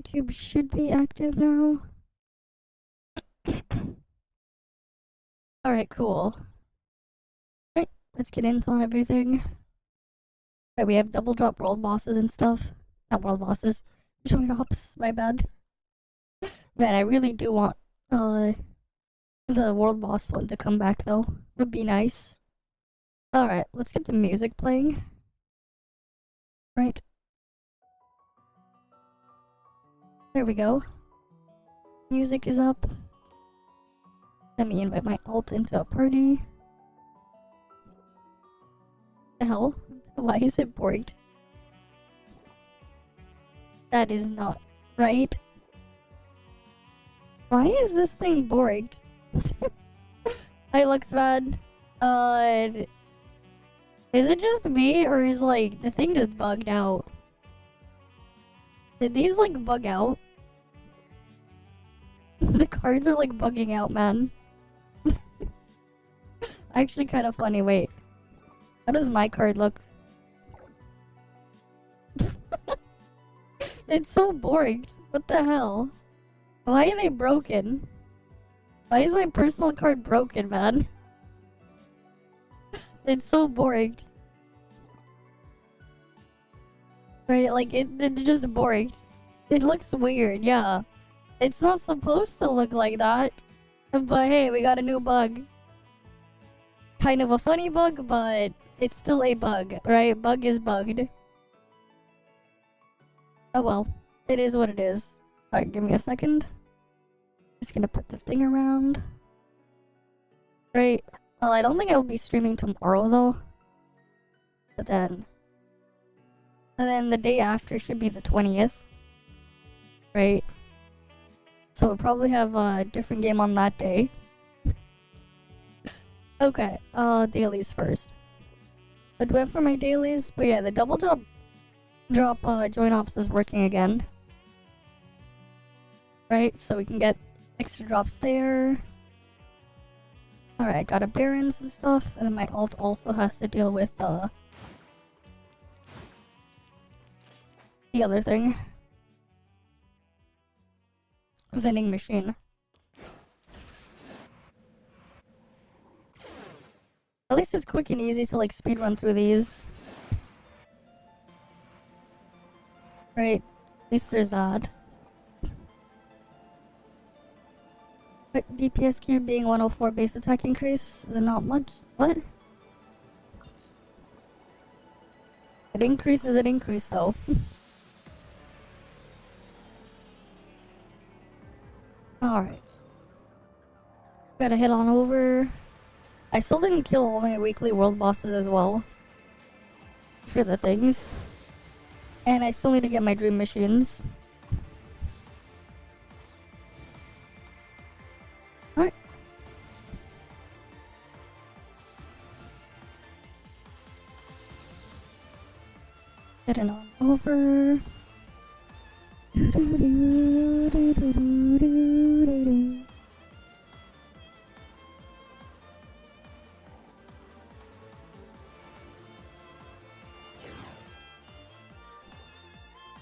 YouTube should be active now. Alright, cool. Right, let's get into everything. Right, we have double drop world bosses and stuff. Not world bosses. Joint ops, my bad. Man, I really do want the world boss one to come back though. Would be nice. Alright, let's get the music playing. Right. There we go. Music is up. Let me invite my alt into a party. The hell? Why is it bored? That is not right. Why is this thing bored? Hi, Luxvad. Is it just me, or is, like, the thing just bugged out? Did these, like, bug out? The cards are, like, bugging out, man. Actually, kind of funny. Wait. How does my card look? It's so boring. What the hell? Why are they broken? Why is my personal card broken, man? It's so boring. Right, like, it's just boring. It looks weird, yeah. It's not supposed to look like that. But hey, we got a new bug. Kind of a funny bug, but it's still a bug, right? Bug is bugged. Oh well, it is what it is. Alright, give me a second. Just gonna put the thing around. Right. Well, I don't think I'll be streaming tomorrow though. But then... And then the day after should be the 20th. Right? So we'll probably have a different game on that day. Okay, dailies first. I went for my dailies, but yeah, the double drop joint ops is working again. Right, so we can get extra drops there. Alright, got a Barons and stuff, and then my alt also has to deal with, the other thing. Vending machine. At least it's quick and easy to, like, speedrun through these. Right, at least there's that. DPS cube being 104 base attack increase, then not much. What? It increase though. Alright. Gotta head on over. I still didn't kill all my weekly world bosses as well. For the things. And I still need to get my dream machines. Alright. Heading on over.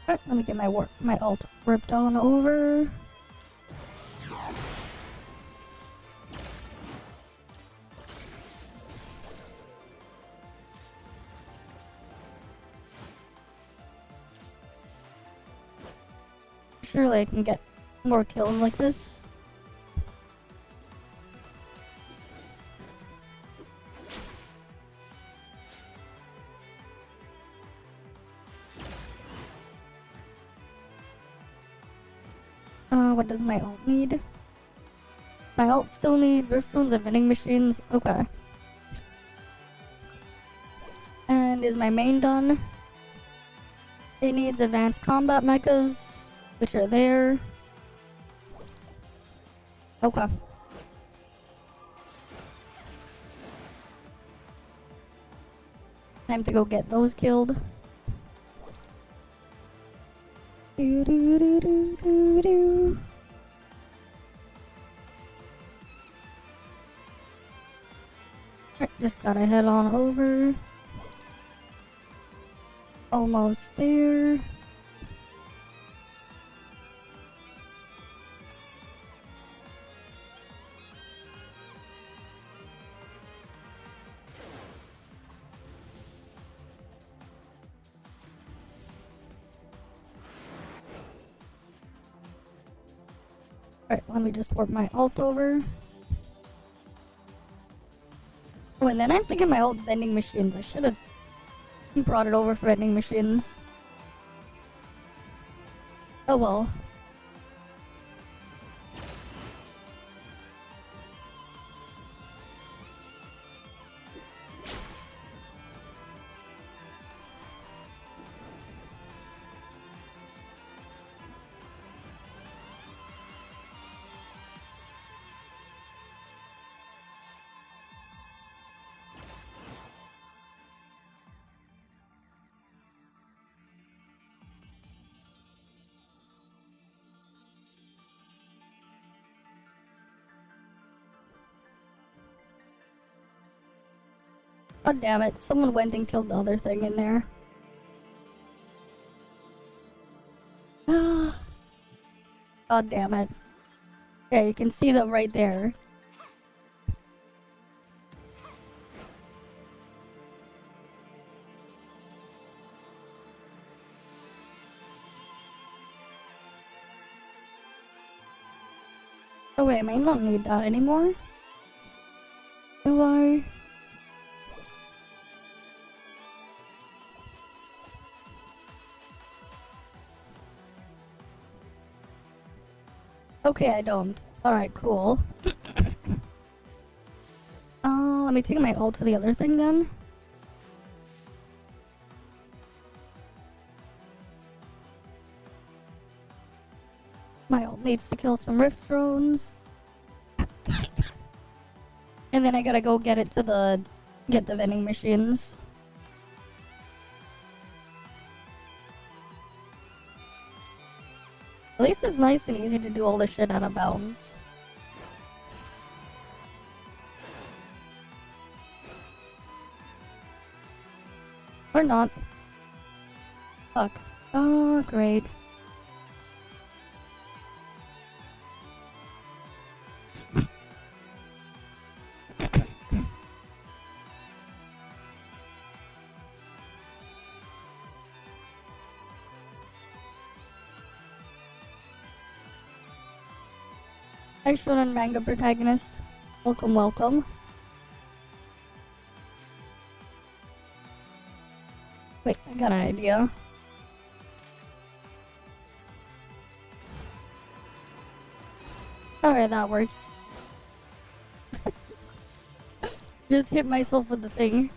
Alright, let me get my alt ripped on over. Surely I can get more kills like this. What does my alt need? My alt still needs rift runes and vending machines. Okay. And is my main done? It needs advanced combat mechas, which are there. Okay. Time to go get those killed. Do do do do do do. Right, just gotta head on over. Almost there. Alright, let me just warp my alt over. Oh, and then I'm thinking my old vending machines. I should have brought it over for vending machines. Oh well. God damn it, someone went and killed the other thing in there. God damn it. Yeah, you can see them right there. Oh wait, I might not need that anymore. Do I? Okay, I don't. Alright, cool. Let me take my ult to the other thing then. My ult needs to kill some rift drones. And then I gotta go get it to get the vending machines. At least it's nice and easy to do all this shit out of bounds. Or not. Fuck. Oh, great. Hi, shonen manga protagonist. Welcome, welcome. Wait, I got an idea. Alright, that works. Just hit myself with the thing.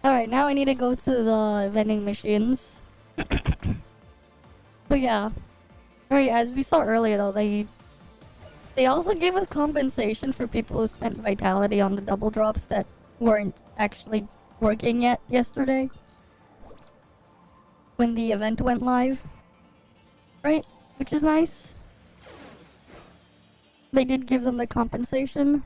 Alright, now I need to go to the vending machines. But yeah. Alright, as we saw earlier though, they also gave us compensation for people who spent vitality on the double drops that weren't actually working yet yesterday. When the event went live. Right? Which is nice. They did give them the compensation.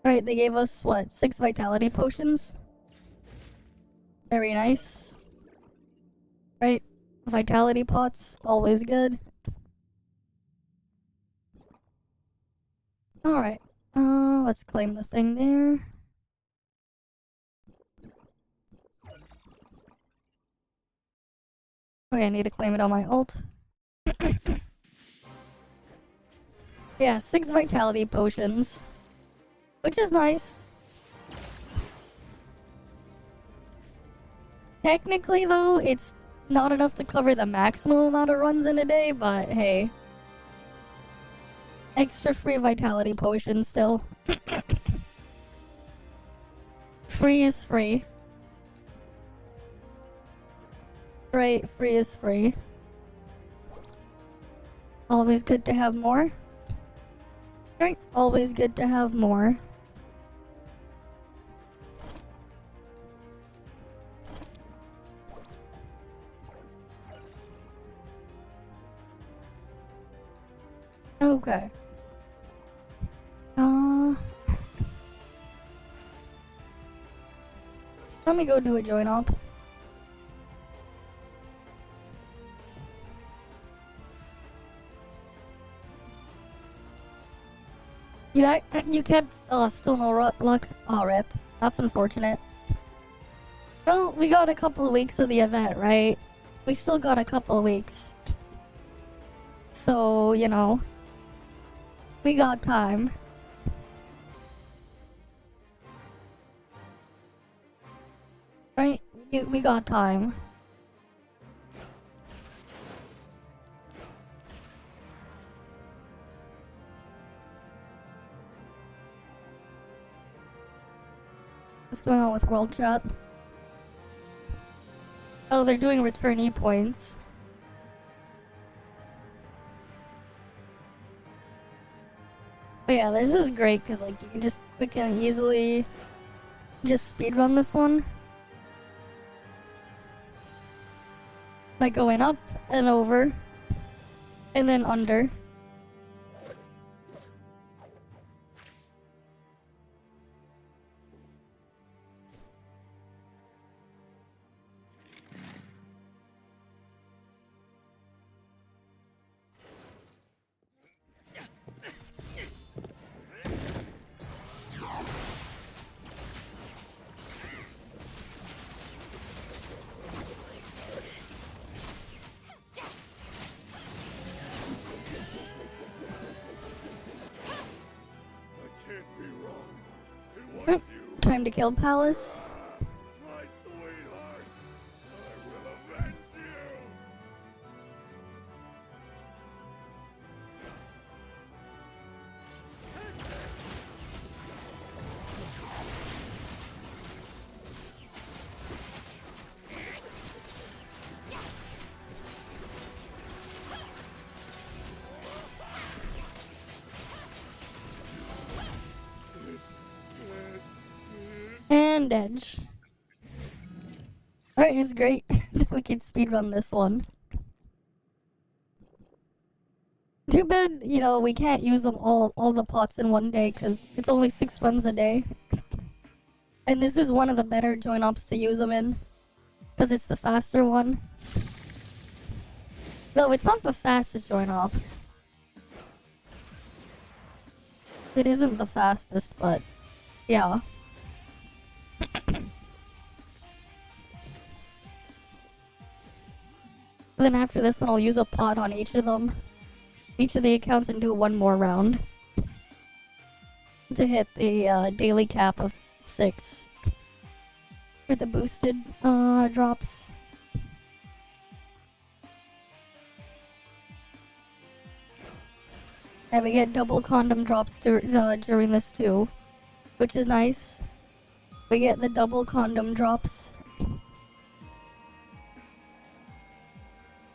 Right, they gave us, what, 6 vitality potions? Very nice. Right? Vitality pots, always good. Alright, let's claim the thing there. Okay, I need to claim it on my ult. Yeah, 6 vitality potions. Which is nice. Technically though, it's not enough to cover the maximum amount of runs in a day, but hey. Extra free vitality potion still. Free is free. Right, free is free. Always good to have more. Right, always good to have more. Okay. Let me go do a join op. You kept still no luck. Oh, rip. That's unfortunate. Well, we got a couple of weeks of the event, right? We still got a couple of weeks. So, you know, we got time. Right? We got time. What's going on with World Chat? Oh, they're doing returnee points. But yeah, this is great because like you can just quick and easily just speedrun this one by going up and over and then under. Time to kill Palace. My sweetheart, I will avenge you. And Edge. Alright, it's great. We can speedrun this one. Too bad, you know, we can't use them all the pots in one day because it's only 6 runs a day. And this is one of the better join ops to use them in because it's the faster one. No, it's not the fastest join op. It isn't the fastest, but yeah. Then after this one, I'll use a pot on each of them. Each of the accounts and do one more round. To hit the daily cap of 6. For the boosted drops. And we get double condom drops during this too. Which is nice. We get the double condom drops.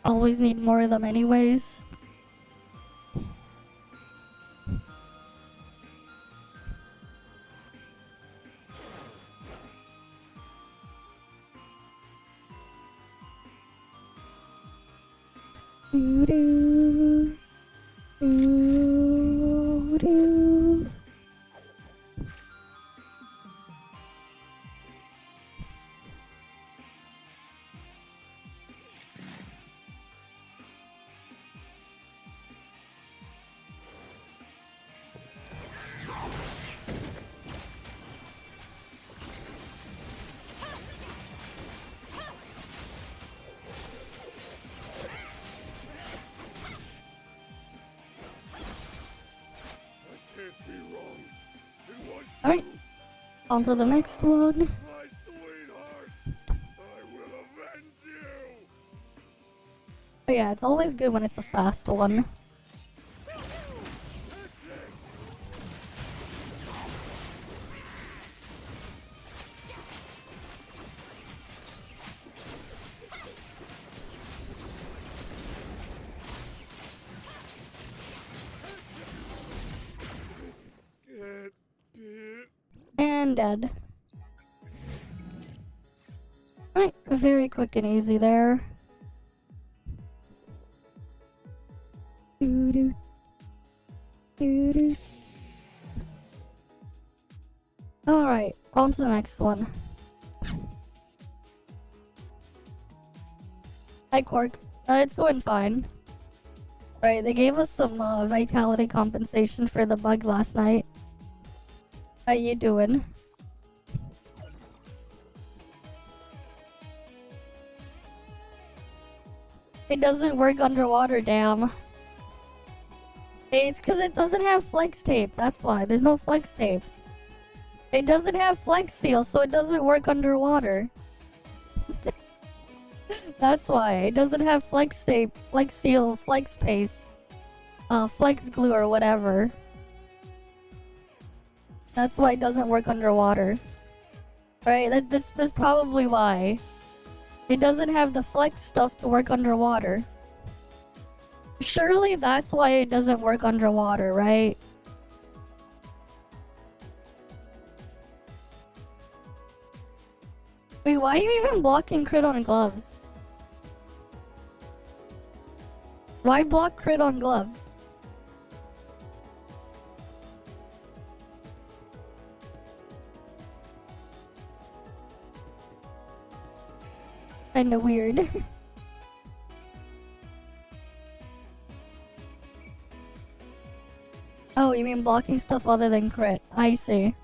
Always need more of them anyways. Doo-doo. Doo-doo. Alright, on to the next one. My sweetheart, I will avenge you. But yeah, it's always good when it's a fast one. And dead. Alright, very quick and easy there. Doo-doo. Doo-doo. Alright, on to the next one. Hi Quark. It's going fine. Right, they gave us some vitality compensation for the bug last night. How you doing? It doesn't work underwater, damn. It's because it doesn't have flex tape. That's why. There's no flex tape. It doesn't have flex seal, so it doesn't work underwater. That's why. It doesn't have flex tape, flex seal, flex paste, flex glue or whatever. That's why it doesn't work underwater. Right? That's probably why. It doesn't have the flex stuff to work underwater. Surely that's why it doesn't work underwater, right? Wait, why are you even blocking crit on gloves? Why block crit on gloves? Kinda weird. Oh, you mean blocking stuff other than crit? I see.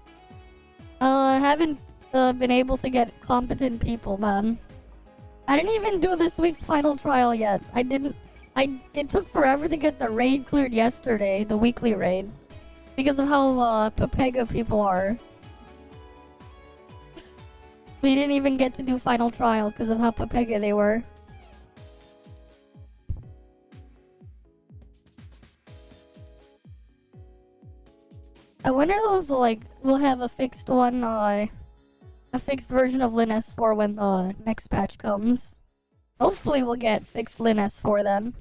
I haven't been able to get competent people, man. I didn't even do this week's final trial yet. It took forever to get the raid cleared yesterday, the weekly raid. Because of how, Pepega people are. We didn't even get to do final trial because of how Pepega they were. I wonder if we'll have a fixed one, a fixed version of Lin S4 when the next patch comes. Hopefully we'll get fixed Lin S4 then.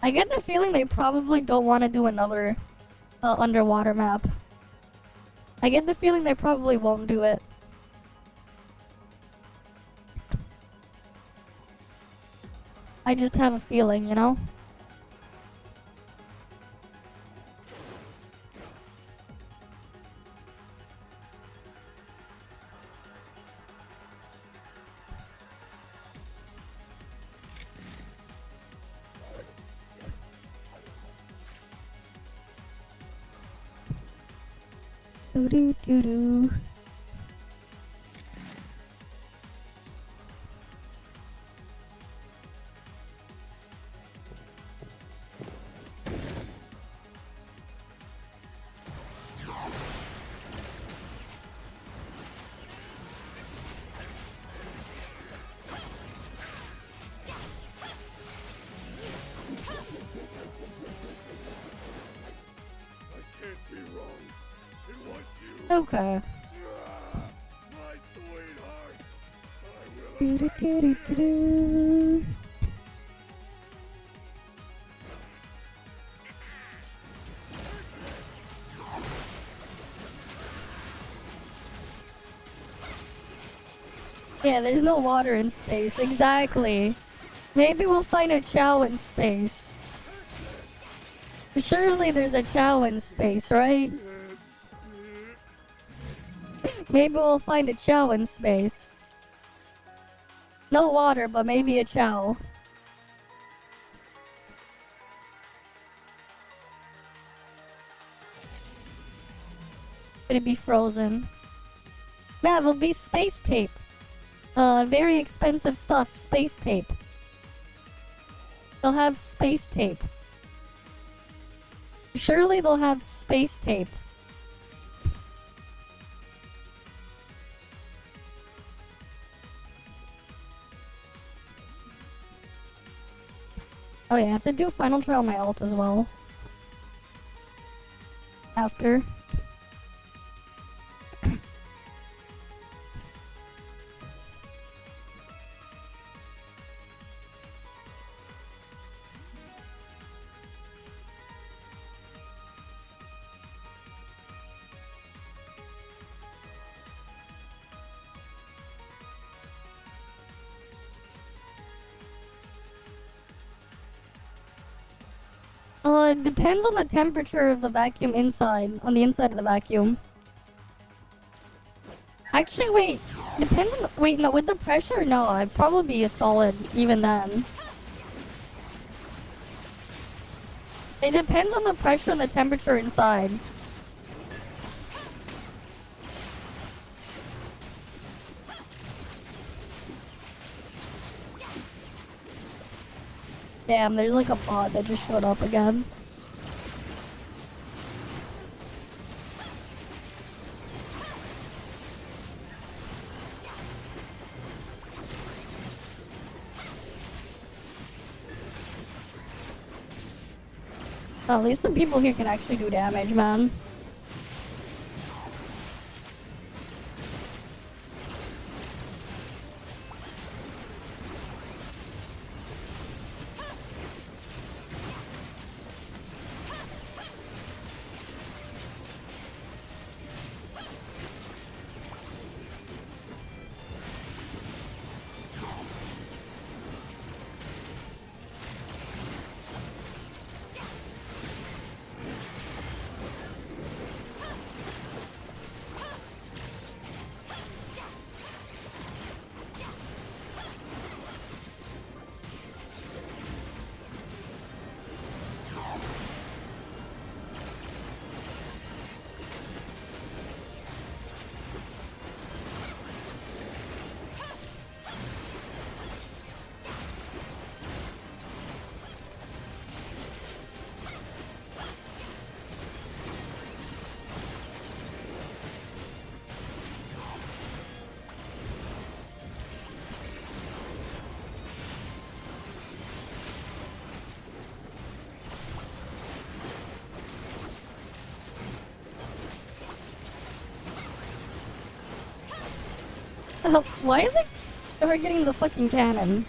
I get the feeling they probably don't want to do another underwater map. I get the feeling they probably won't do it. I just have a feeling, you know? Doo doo doo doo. I can't be wrong. It was you. Okay. My sweetheart. I will Doo doo doo doo doo doo. Yeah, there's no water in space. Exactly. Maybe we'll find a Chow in space. Surely there's a Chow in space, right? Maybe we'll find a Chow in space. No water, but maybe a Chow. Could it be frozen? Nah, it'll be space tape. Very expensive stuff, space tape. They'll have space tape. Surely they'll have space tape. Oh yeah, I have to do final trial on my ult as well. After. It depends on the temperature of the vacuum inside, on the inside of the vacuum. Actually, wait, depends on the, wait, no, with the pressure, no, I'd probably be a solid even then. It depends on the pressure and the temperature inside. Damn, there's like a bot that just showed up again. At least the people here can actually do damage, man. Why is it her getting the fucking cannon?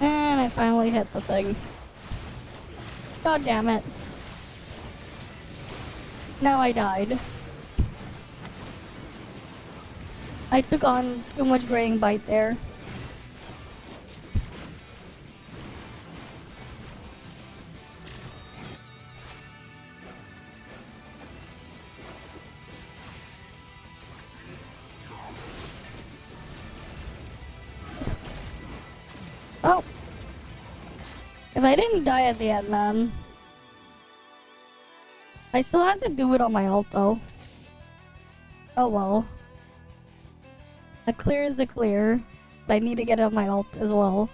And I finally hit the thing. God damn it. Now I died. I took on too much graying bite there. Oh. If I didn't die at the end, man. I still have to do it on my ult, though. Oh well. A clear is a clear. But I need to get it on my ult as well.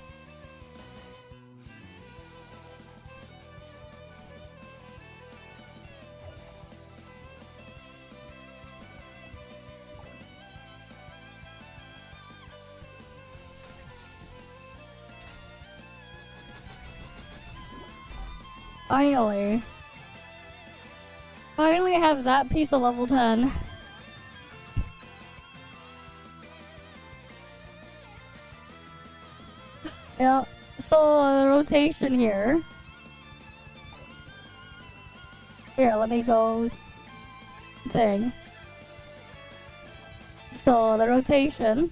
Finally. Finally have that piece of level 10. Yeah, so rotation here. Here, let me go thing. So the rotation.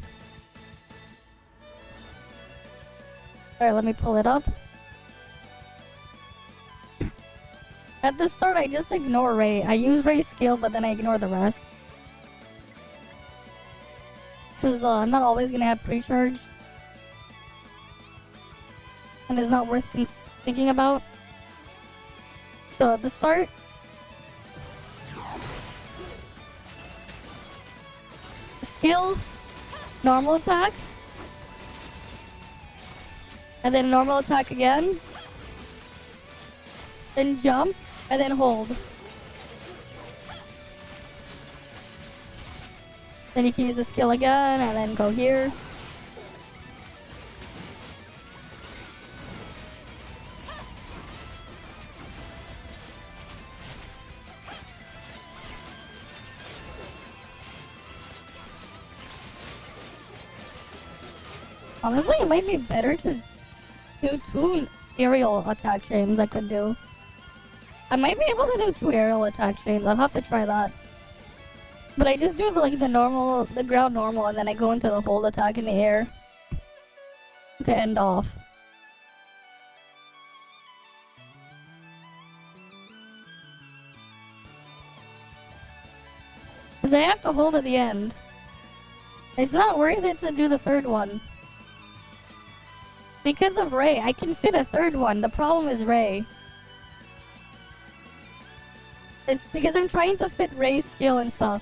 Alright, let me pull it up. At the start, I just ignore Ray. I use Ray's skill, but then I ignore the rest. Because I'm not always going to have pre-charge. And it's not worth thinking about. So at the start, skill, normal attack, and then normal attack again, then jump, and then hold. Then you can use the skill again, and then go here. Honestly, it might be better to do 2 aerial attack chains I could do. I might be able to do 2 aerial attack chains. I'll have to try that. But I just do the ground normal, and then I go into the hold attack in the air to end off. Because I have to hold at the end. It's not worth it to do the 3rd one. Because of Ray, I can fit a 3rd one. The problem is Ray. It's because I'm trying to fit Ray's skill and stuff.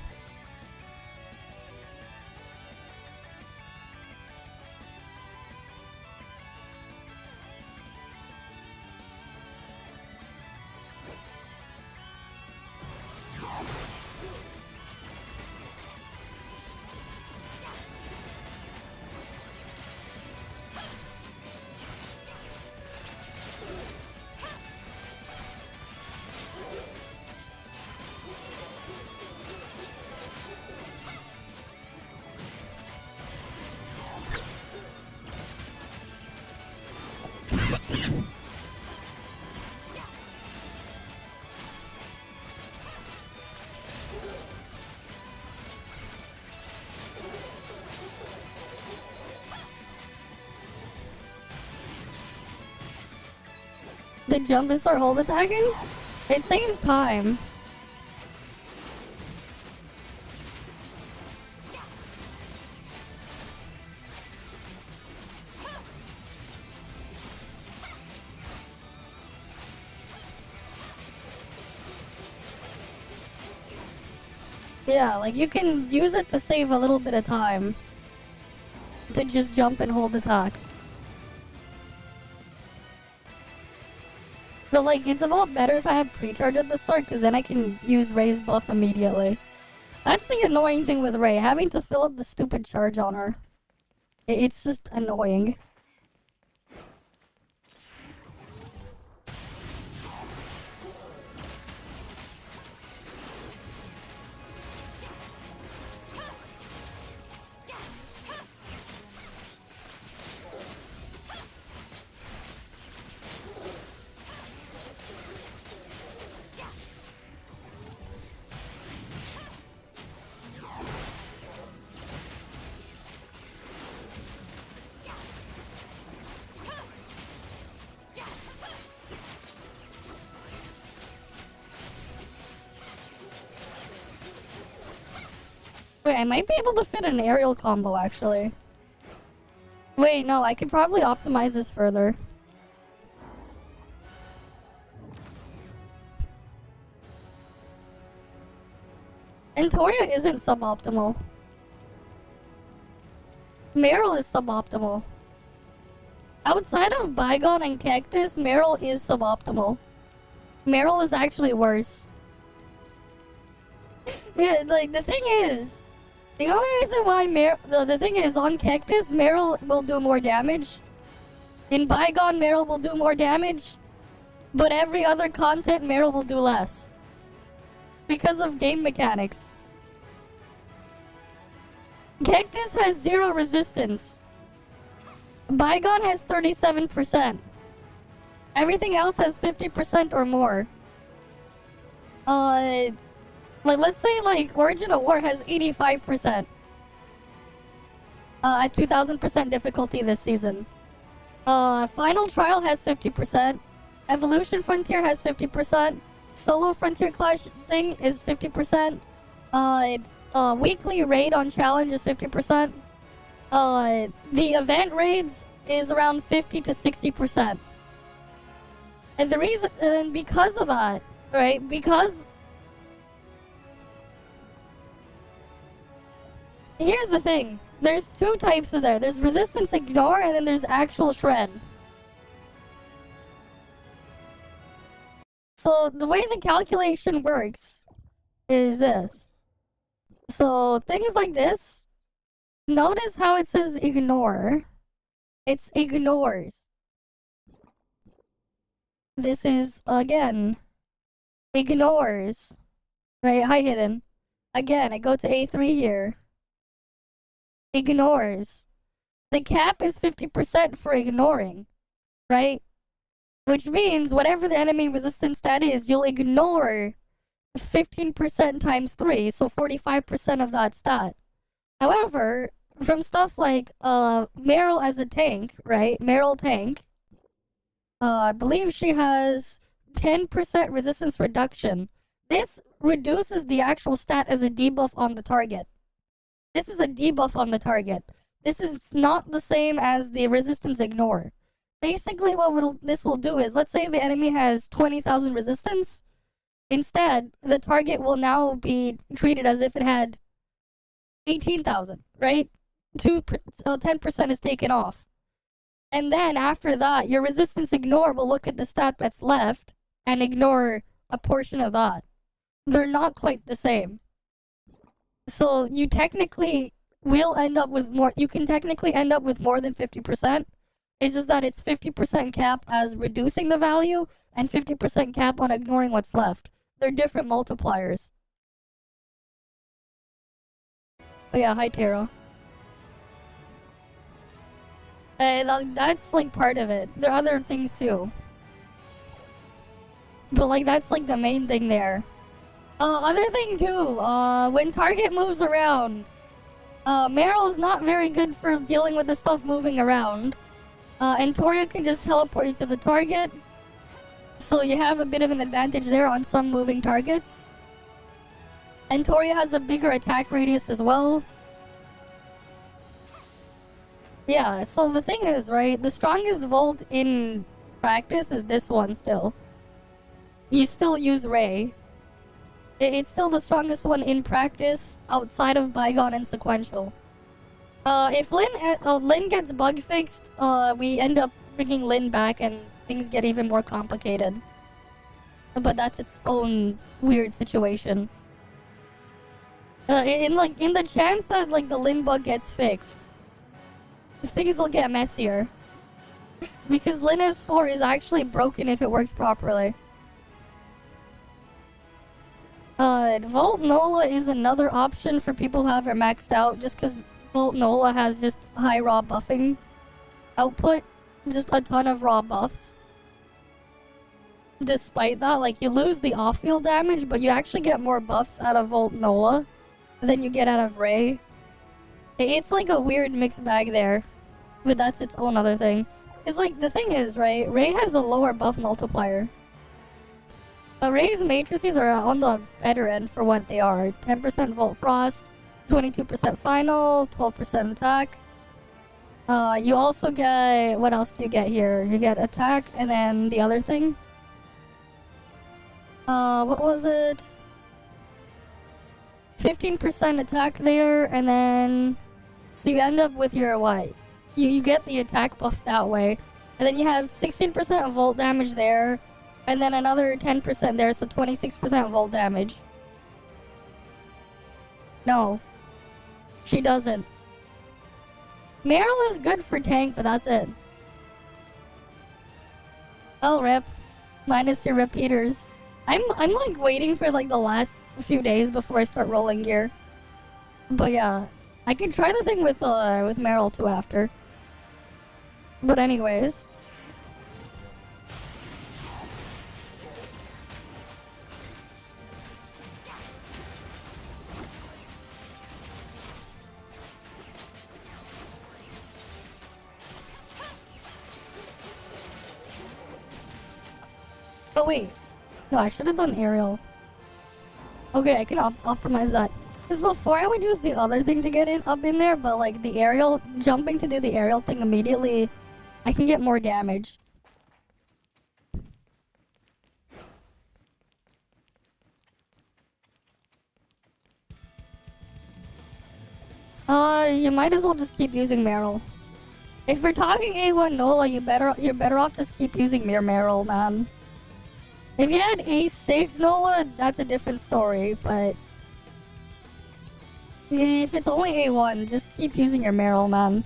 The jump and start hold attacking? It saves time. Yeah, like you can use it to save a little bit of time. To just jump and hold attack. But like, it's a lot better if I have pre-charge at the start, because then I can use Ray's buff immediately. That's the annoying thing with Ray, having to fill up the stupid charge on her. It's just annoying. Wait, I might be able to fit an aerial combo, actually. Wait, no, I could probably optimize this further. And Toria isn't suboptimal. Meryl is suboptimal. Outside of Bygone and Cactus, Meryl is suboptimal. Meryl is actually worse. Yeah, like, the thing is... The only reason why the thing is, on Cactus, Meryl will do more damage. In Bygone, Meryl will do more damage. But every other content, Meryl will do less. Because of game mechanics. Cactus has 0 resistance. Bygone has 37%. Everything else has 50% or more. Like, let's say, like, Origin of War has 85%. At 2000% difficulty this season. Final Trial has 50%. Evolution Frontier has 50%. Solo Frontier Clash thing is 50%. Weekly Raid on Challenge is 50%. The event raids is around 50 to 60%. And the reason, and because of that, right, because... Here's the thing. There's 2 types of there. There's Resistance Ignore, and then there's Actual Shred. So the way the calculation works is this. So things like this, notice how it says ignore. It's ignores. This is, again, ignores. Right, hi hidden. Again, I go to A3 here. Ignores. The cap is 50% for ignoring, right? Which means whatever the enemy resistance stat is, you'll ignore 15% times 3, so 45% of that stat. However, from stuff like Meryl as a tank, right? Meryl tank, I believe she has 10% resistance reduction. This reduces the actual stat as a debuff on the target. This is a debuff on the target. This is not the same as the resistance ignore. Basically, what this will do is, let's say the enemy has 20,000 resistance. Instead, the target will now be treated as if it had 18,000, right? 10% is taken off. And then after that, your resistance ignore will look at the stat that's left and ignore a portion of that. They're not quite the same. So you technically will end up with more, you can technically end up with more than 50%. It's just that it's 50% cap as reducing the value and 50% cap on ignoring what's left. They're different multipliers. Oh yeah, hi Taro. That's like part of it. There are other things too. But like that's like the main thing there. Other thing too, when target moves around, Meryl's not very good for dealing with the stuff moving around. And Toria can just teleport you to the target. So you have a bit of an advantage there on some moving targets. And Toria has a bigger attack radius as well. Yeah, so the thing is, right, the strongest Volt in practice is this one still. You still use Ray. It's still the strongest one in practice outside of Bygone and Sequential. If Lyn gets bug fixed, we end up bringing Lyn back and things get even more complicated. But that's its own weird situation. In the chance that like the Lyn bug gets fixed, things will get messier. Because Lyn S4 is actually broken if it works properly. Volt Nola is another option for people who have it maxed out, just because Volt Nola has just high raw buffing output. Just a ton of raw buffs. Despite that, like, you lose the off-field damage, but you actually get more buffs out of Volt Nola than you get out of Ray. It's like a weird mixed bag there. But that's its own other thing. It's like, the thing is, right, Ray has a lower buff multiplier. Ray's matrices are on the better end for what they are. 10% Volt Frost, 22% Final, 12% attack. You also get... what else do you get here? You get attack, and then the other thing. What was it? 15% attack there, and then... so you end up with your, what? You get the attack buff that way. And then you have 16% Volt damage there. And then another 10% there, so 26% Volt damage. No. She doesn't. Meryl is good for tank, but that's it. Oh, rip. Minus your repeaters. I'm like waiting for like the last few days before I start rolling gear. But yeah. I can try the thing with Meryl too after. But anyways. Oh wait, no, I should have done aerial. Okay, I can optimize that. Because before I would use the other thing to get up in there, but like the aerial, jumping to do the aerial thing immediately, I can get more damage. You might as well just keep using Meryl. If you're talking A1 Nola, you're better off just keep using Meryl, man. If you had A6 Nola, that's a different story, but if it's only A1, just keep using your Meryl, man.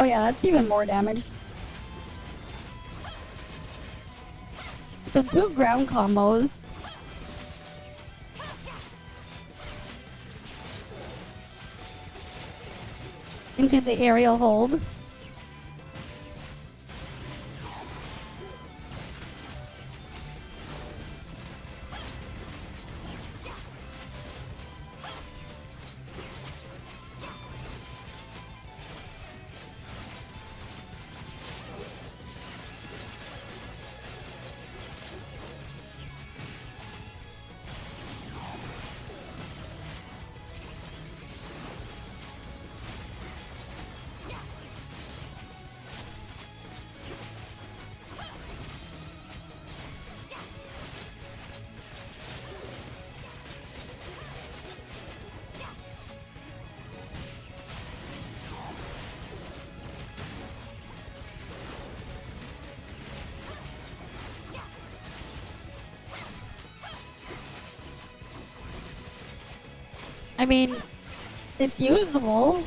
Oh yeah, that's even more damage. So 2 ground combos. Into the aerial hold. I mean, it's usable.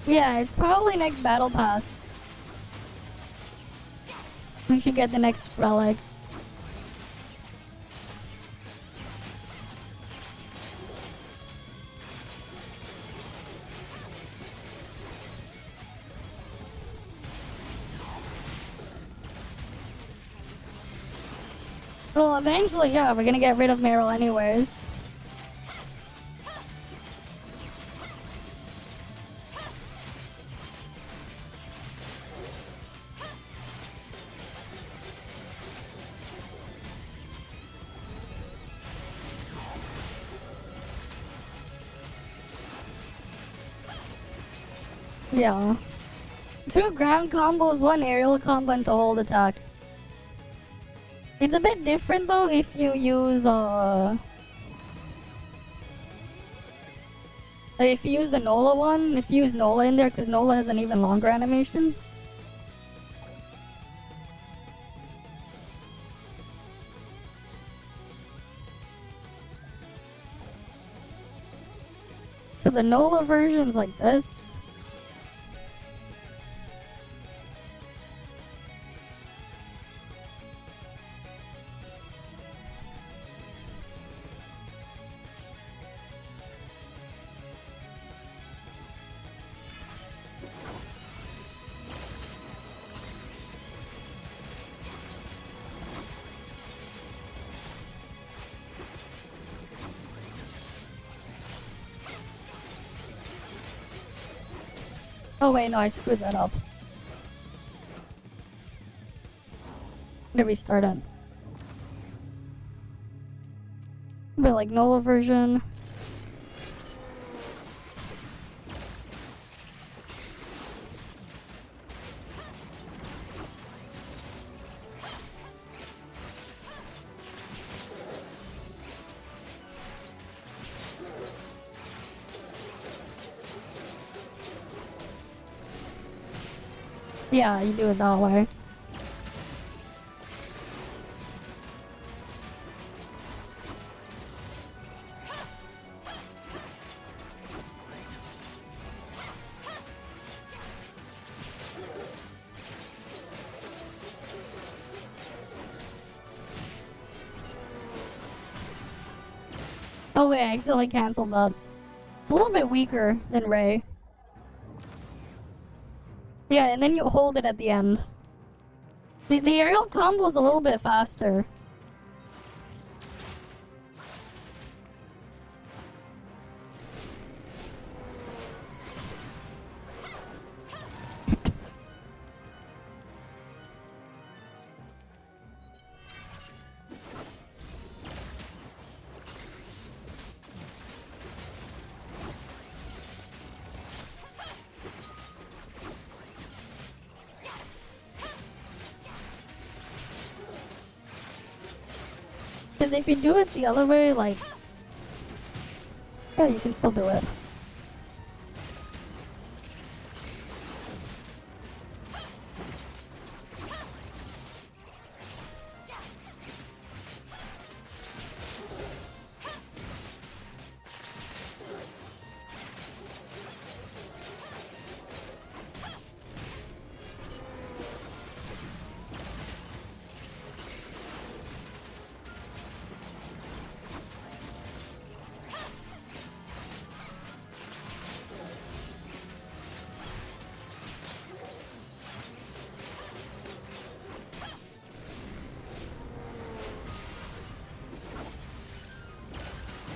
Yeah, it's probably next battle pass. We should get the next relic. Well, eventually, yeah, we're gonna get rid of Meryl anyways. Yeah. 2 ground combos, 1 aerial combo, and to hold attack. It's a bit different though if you use if you use the Nola one, if you use Nola in there, because Nola has an even longer animation. So the Nola version's like this. Oh wait, no, I screwed that up. Where do we start at? But like Nola version. Yeah, you do it that way. Oh wait, I accidentally canceled that. It's a little bit weaker than Ray. Yeah, and then you hold it at the end. The aerial combo is a little bit faster. Because if you do it the other way, like... Yeah, you can still do it.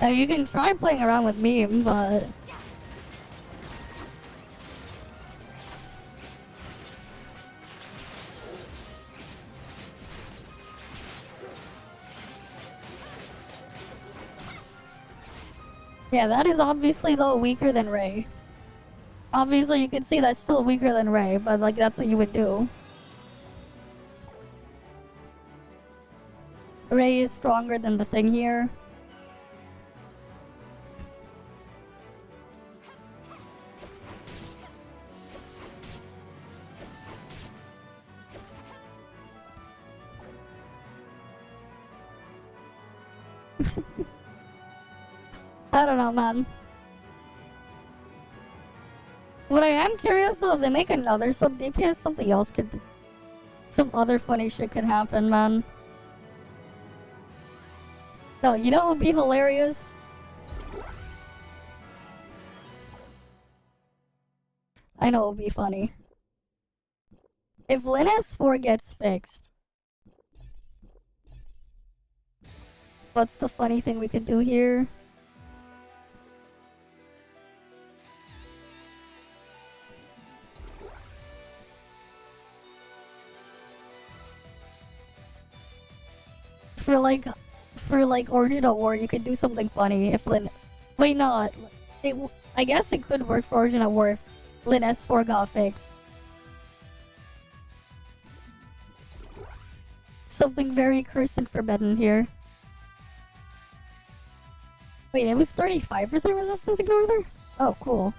You can try playing around with meme, but... Yeah, that is obviously, though, weaker than Ray. Obviously, you can see that's still weaker than Ray, but, like, that's what you would do. Ray is stronger than the thing here. I don't know, man. What I am curious though, if they make another sub DPS, something else could be... Some other funny shit could happen, man. No, you know what would be hilarious? I know it would be funny. If Lin S4 gets fixed, what's the funny thing we could do here? For like Origin of War, you could do something funny if Lin... Wait, no. I guess it could work for Origin of War if Lin S4 got fixed. Something very cursed and forbidden here. Wait, it was 35% resistance ignore there? Oh, cool.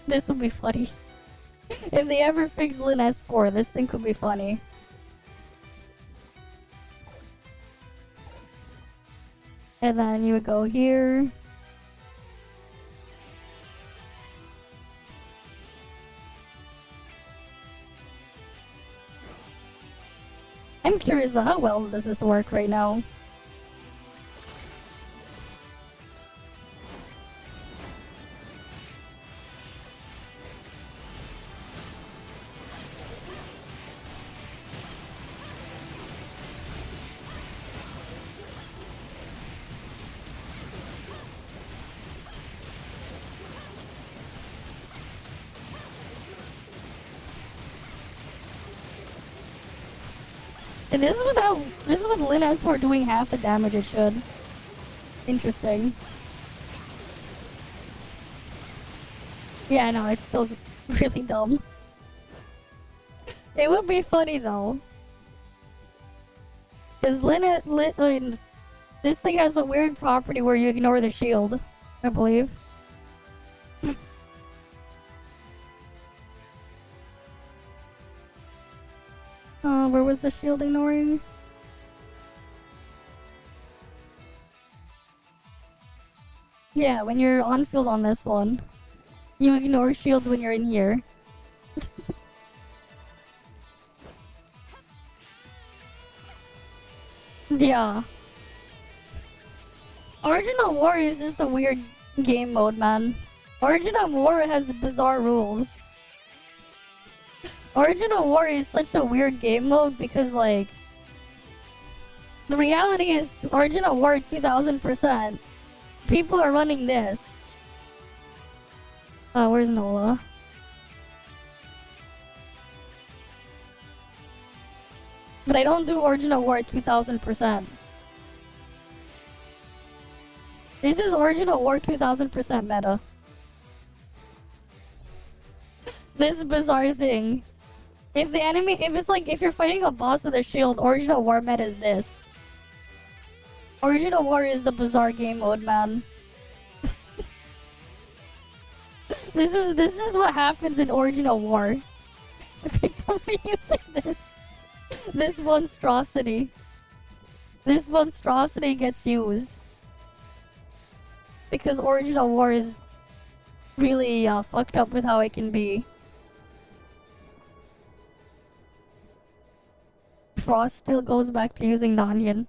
This would be funny. If they ever fix Lin S4, this thing could be funny. And then you would go here. I'm curious though, how well does this work right now? And this is with Lin S4 doing half the damage it should. Interesting. Yeah, no, it's still really dumb. It would be funny though. Because this thing has a weird property where you ignore the shield, I believe. Where was the shield ignoring? Yeah, when you're on field on this one, you ignore shields when you're in here. Yeah. Origin of War is just a weird game mode, man. Origin of War has bizarre rules. Origin of War is such a weird game mode because, like, the reality is Origin of War 2000%. People are running this. Where's Nola? But I don't do Origin of War 2000%. This is Origin of War 2000% meta. This bizarre thing. If the enemy, if you're fighting a boss with a shield, Original War meta is this. Original War is the bizarre game mode, man. This is what happens in Original War. If you come using this monstrosity. This monstrosity gets used. Because Original War is really fucked up with how it can be. Frost still goes back to using Nanyan.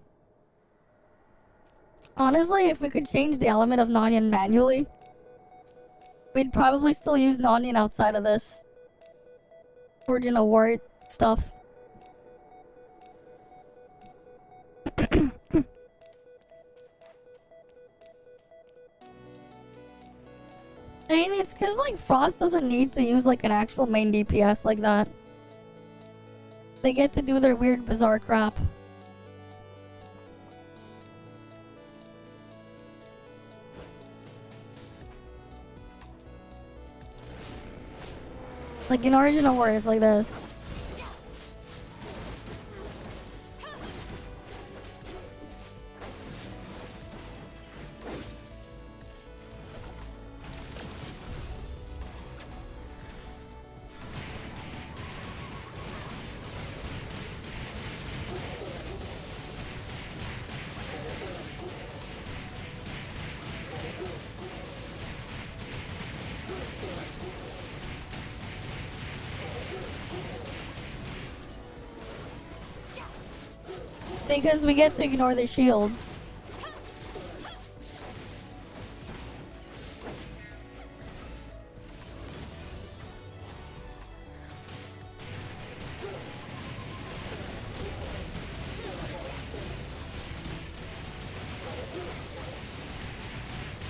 Honestly, if we could change the element of Nanyan manually, we'd probably still use Nanyan outside of this Original War stuff. I mean, it's cause like Frost doesn't need to use like an actual main DPS like that. They get to do their weird bizarre crap. Like in Original War, it's like this. Because we get to ignore the shields.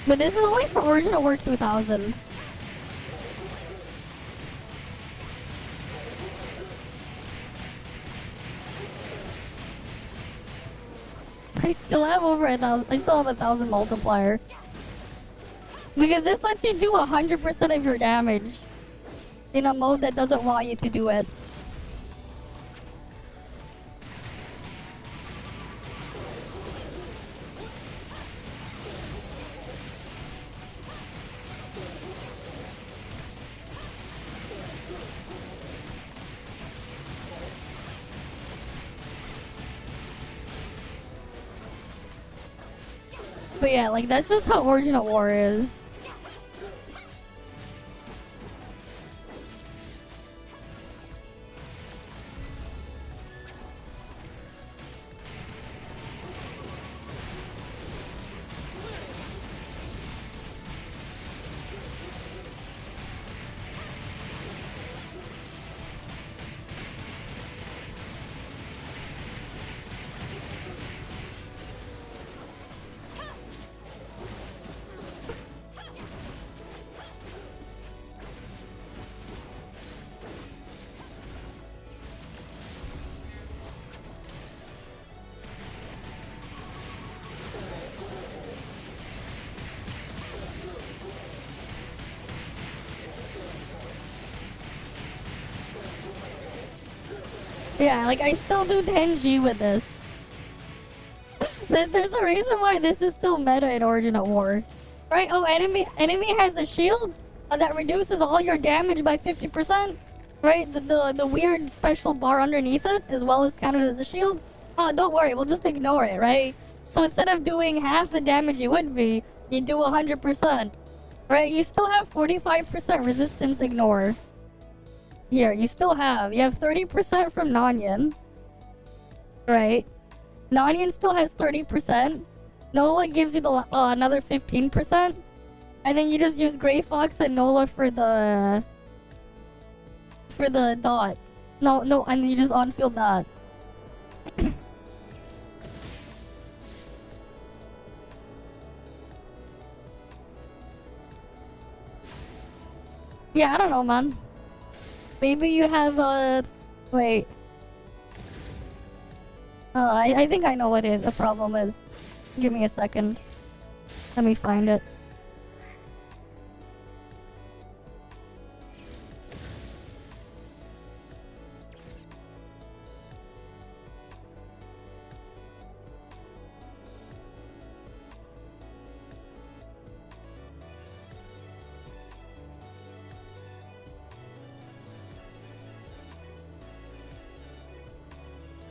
But this is only for Original War 2000. I still have over 1,000. I still have 1,000 multiplier. Because this lets you do 100% of your damage in a mode that doesn't want you to do it. But yeah, like that's just how Original War is. Yeah, like I still do 10G with this. There's a reason why this is still meta in Original War. Right? Oh, enemy has a shield that reduces all your damage by 50%. Right? The weird special bar underneath it, as well as counted as a shield. Oh, don't worry, we'll just ignore it, right? So instead of doing half the damage you would be, you do 100%. Right? You still have 45% resistance ignore. Here, you have 30% from Nanyan. Right? Nanyan still has 30%. Nola gives you the another 15%. And then you just use Grey Fox and Nola for the dot. No, and you just on-field that. Yeah, I don't know, man. Maybe you have wait. I think I know what the problem is. Give me a second. Let me find it.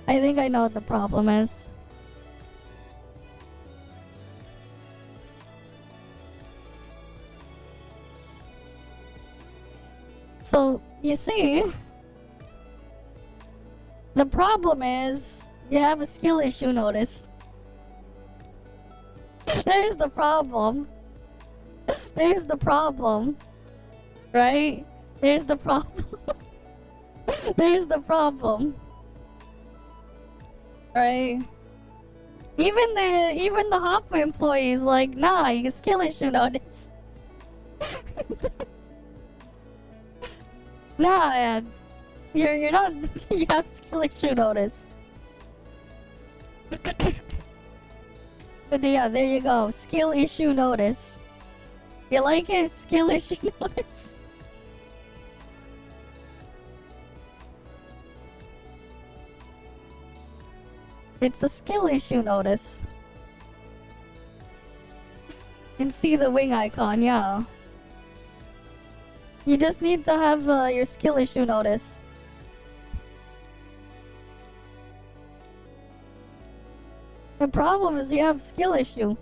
I think I know what the problem is. So, you see, the problem is you have a skill issue notice. There's the problem. There's the problem. Right? There's the problem. There's the problem. Right? Even the Hopper employees like, nah, you skill issue notice. Nah, man. You're not you have skill issue notice. But yeah, there you go. Skill issue notice. You like it? Skill issue notice. It's a skill issue notice. You can see the wing icon, yeah. You just need to have your skill issue notice. The problem is you have skill issue.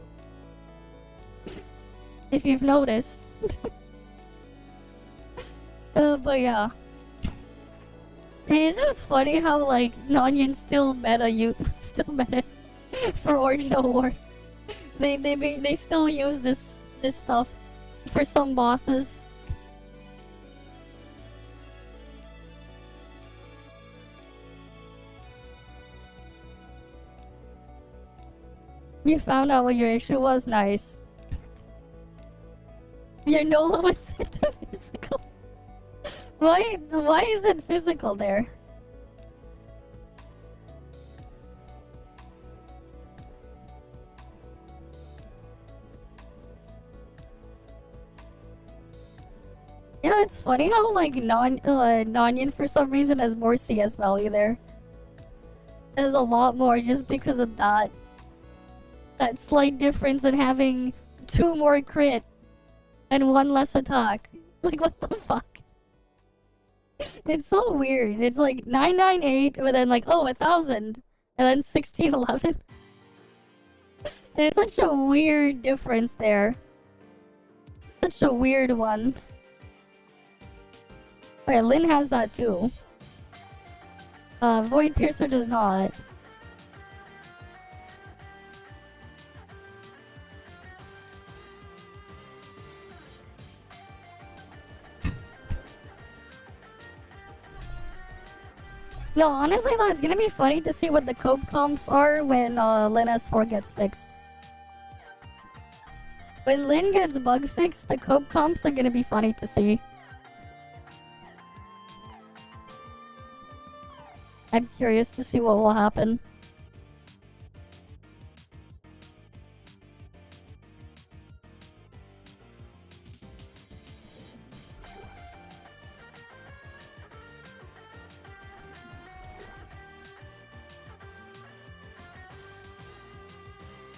If you've noticed. But yeah. It's just funny how like Nonion's still meta still meta for original war. They still use this stuff for some bosses. You found out what your issue was? Nice. Your NOLA was set to physical. Why is it physical there? You know, it's funny how like Nonian for some reason has more CS value there. There's a lot more just because of that. That slight difference in having 2 more crit and 1 less attack. Like, what the fuck? It's so weird. It's like 998, but then like, oh, 1000, and then 1611. It's such a weird difference there. Such a weird one. Wait, Lynn has that too. Void Piercer does not. No, honestly though, it's gonna be funny to see what the cope comps are when Lin S4 gets fixed. When Lin gets bug fixed, the cope comps are gonna be funny to see. I'm curious to see what will happen.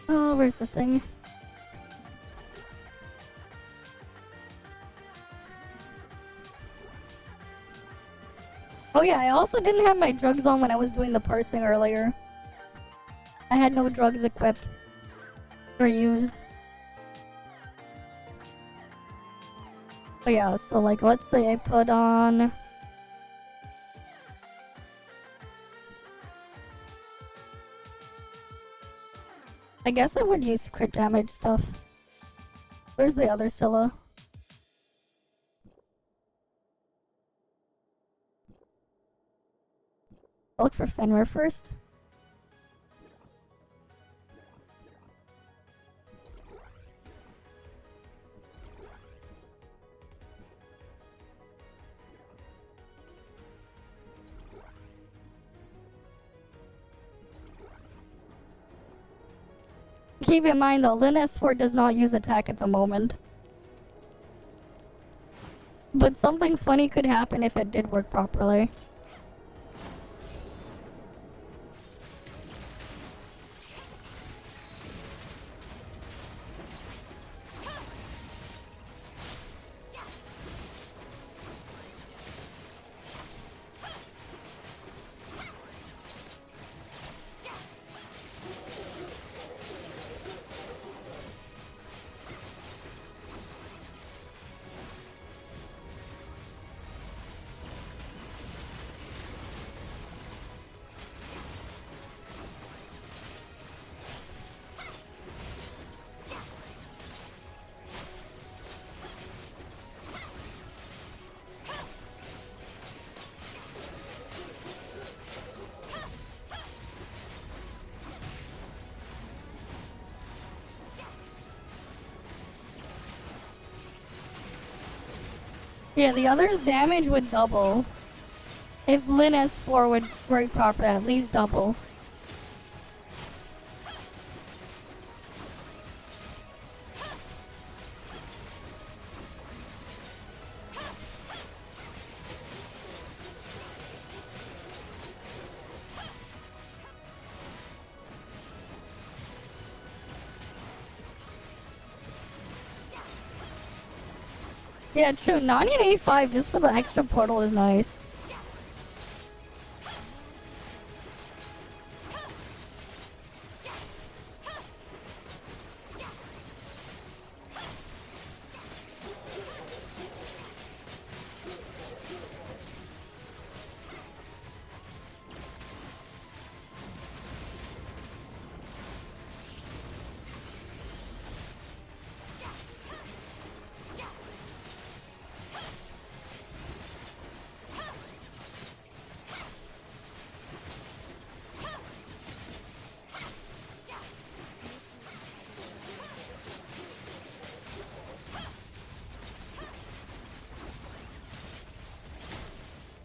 Oh, where's the thing? Oh yeah, I also didn't have my drugs on when I was doing the parsing earlier. I had no drugs equipped or used. But yeah, so like let's say I put on... I guess I would use crit damage stuff. Where's the other Scylla? I'll look for Fenrir first. Keep in mind though, Lin S4 does not use attack at the moment. But something funny could happen if it did work properly. Yeah, the other's damage would double. If Lin S4 would work properly, at least double. Yeah, true. Nani and A5 just for the extra portal is nice.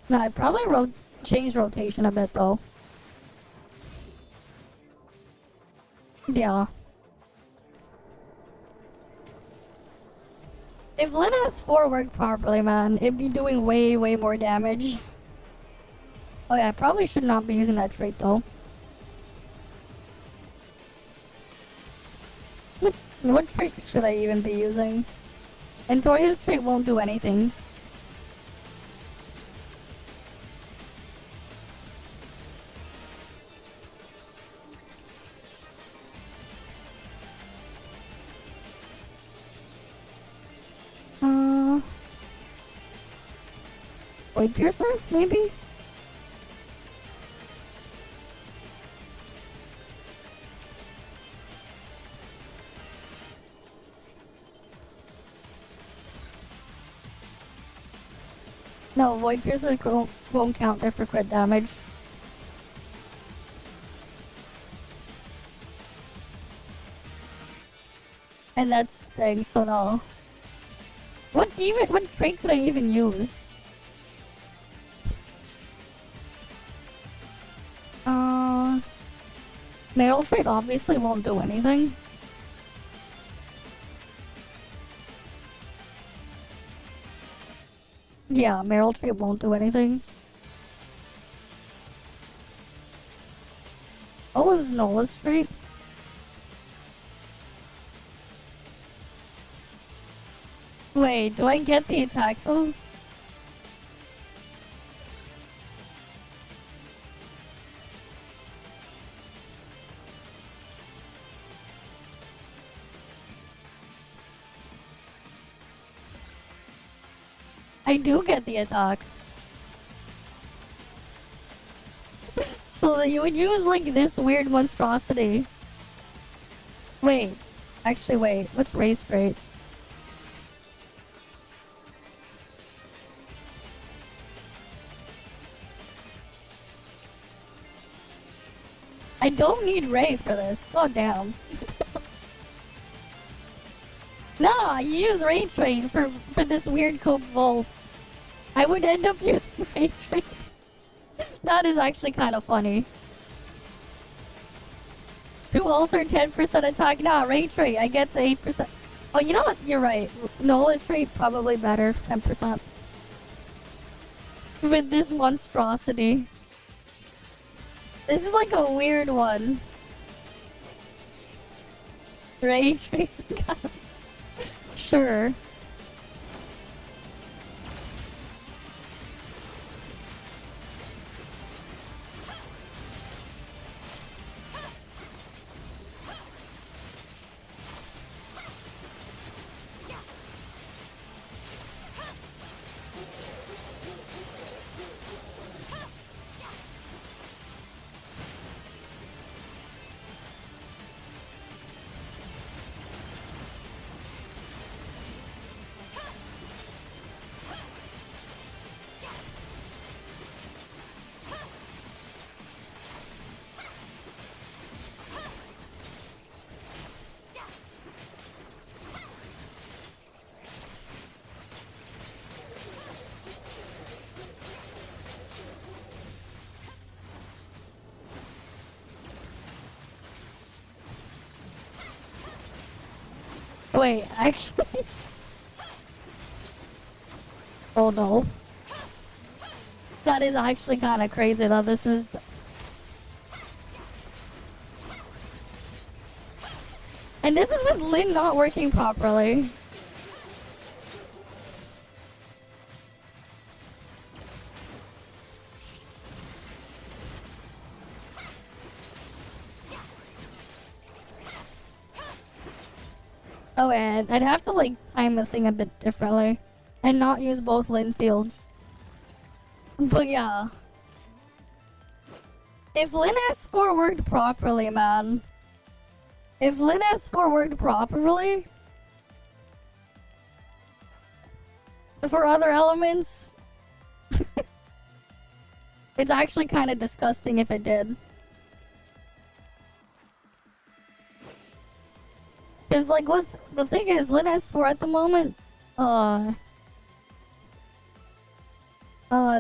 Nah, I'd probably change rotation a bit though. Yeah. If Lin S4 worked properly, man, it'd be doing way, way more damage. Oh yeah, I probably should not be using that trait though. What trait should I even be using? And Toria's trait won't do anything. Void Piercer, maybe? No, Void Piercer won't count there for crit damage. And that's the thing, so no. What trait could I even use? Meryl trait obviously won't do anything. Yeah, Meryl trait won't do anything. What was Nola's trait? Wait, do I get the attack though? I do get the attack. So that you would use like this weird monstrosity. Wait. Actually, wait. What's Ray's trait? I don't need Ray for this. God damn. Nah, you use Ray trait for this weird Cope Volt. I would end up using Ray trait. That is actually kind of funny. To alter 10% attack. Nah, Ray trait. I get the 8%. Oh, you know what? You're right. Nola trait probably better. 10%. With this monstrosity. This is like a weird one. Ray tracing. Sure. Wait, actually... Oh no. That is actually kind of crazy that this is... And this is with Lynn not working properly. Oh, and I'd have to like time the thing a bit differently. And not use both Lynn fields. But yeah. If Lynn S4 worked properly, man. If Lynn S4 worked properly... For other elements... it's actually kind of disgusting if it did. Cause like what's... The thing is, Lynn S4 at the moment...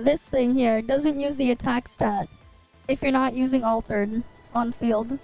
this thing here doesn't use the attack stat. If you're not using altered on field.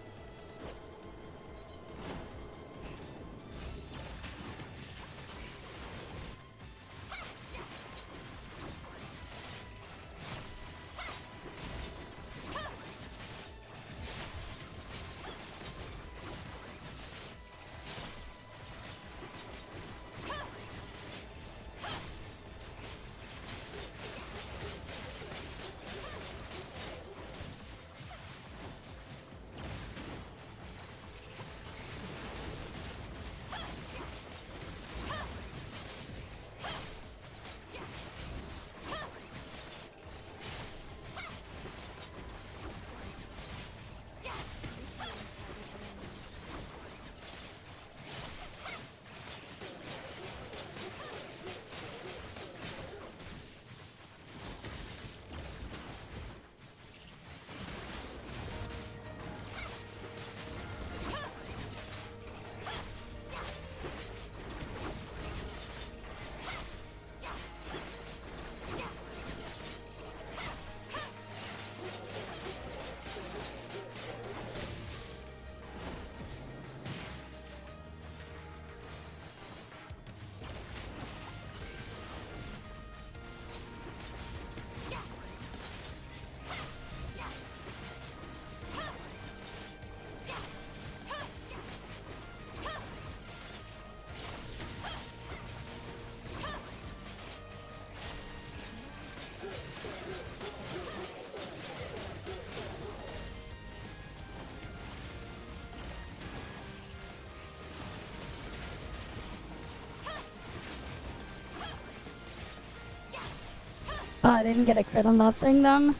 Oh, I didn't get a crit on that thing then.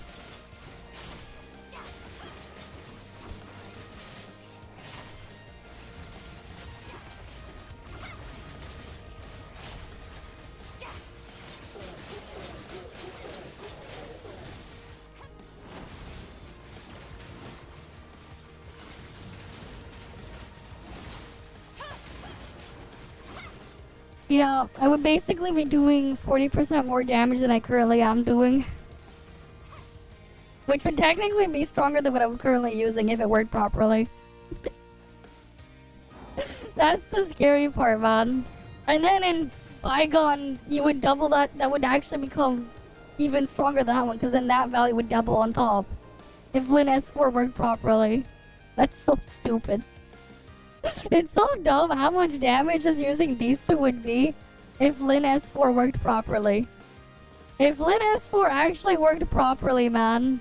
Yeah, I would basically be doing 40% more damage than I currently am doing. Which would technically be stronger than what I'm currently using if it worked properly. That's the scary part, man. And then in Bygone, you would double that. That would actually become even stronger than that one, because then that value would double on top. If Lin S4 worked properly. That's so stupid. It's so dumb how much damage just using these two would be if Lin S4 worked properly. If Lin S4 actually worked properly, man,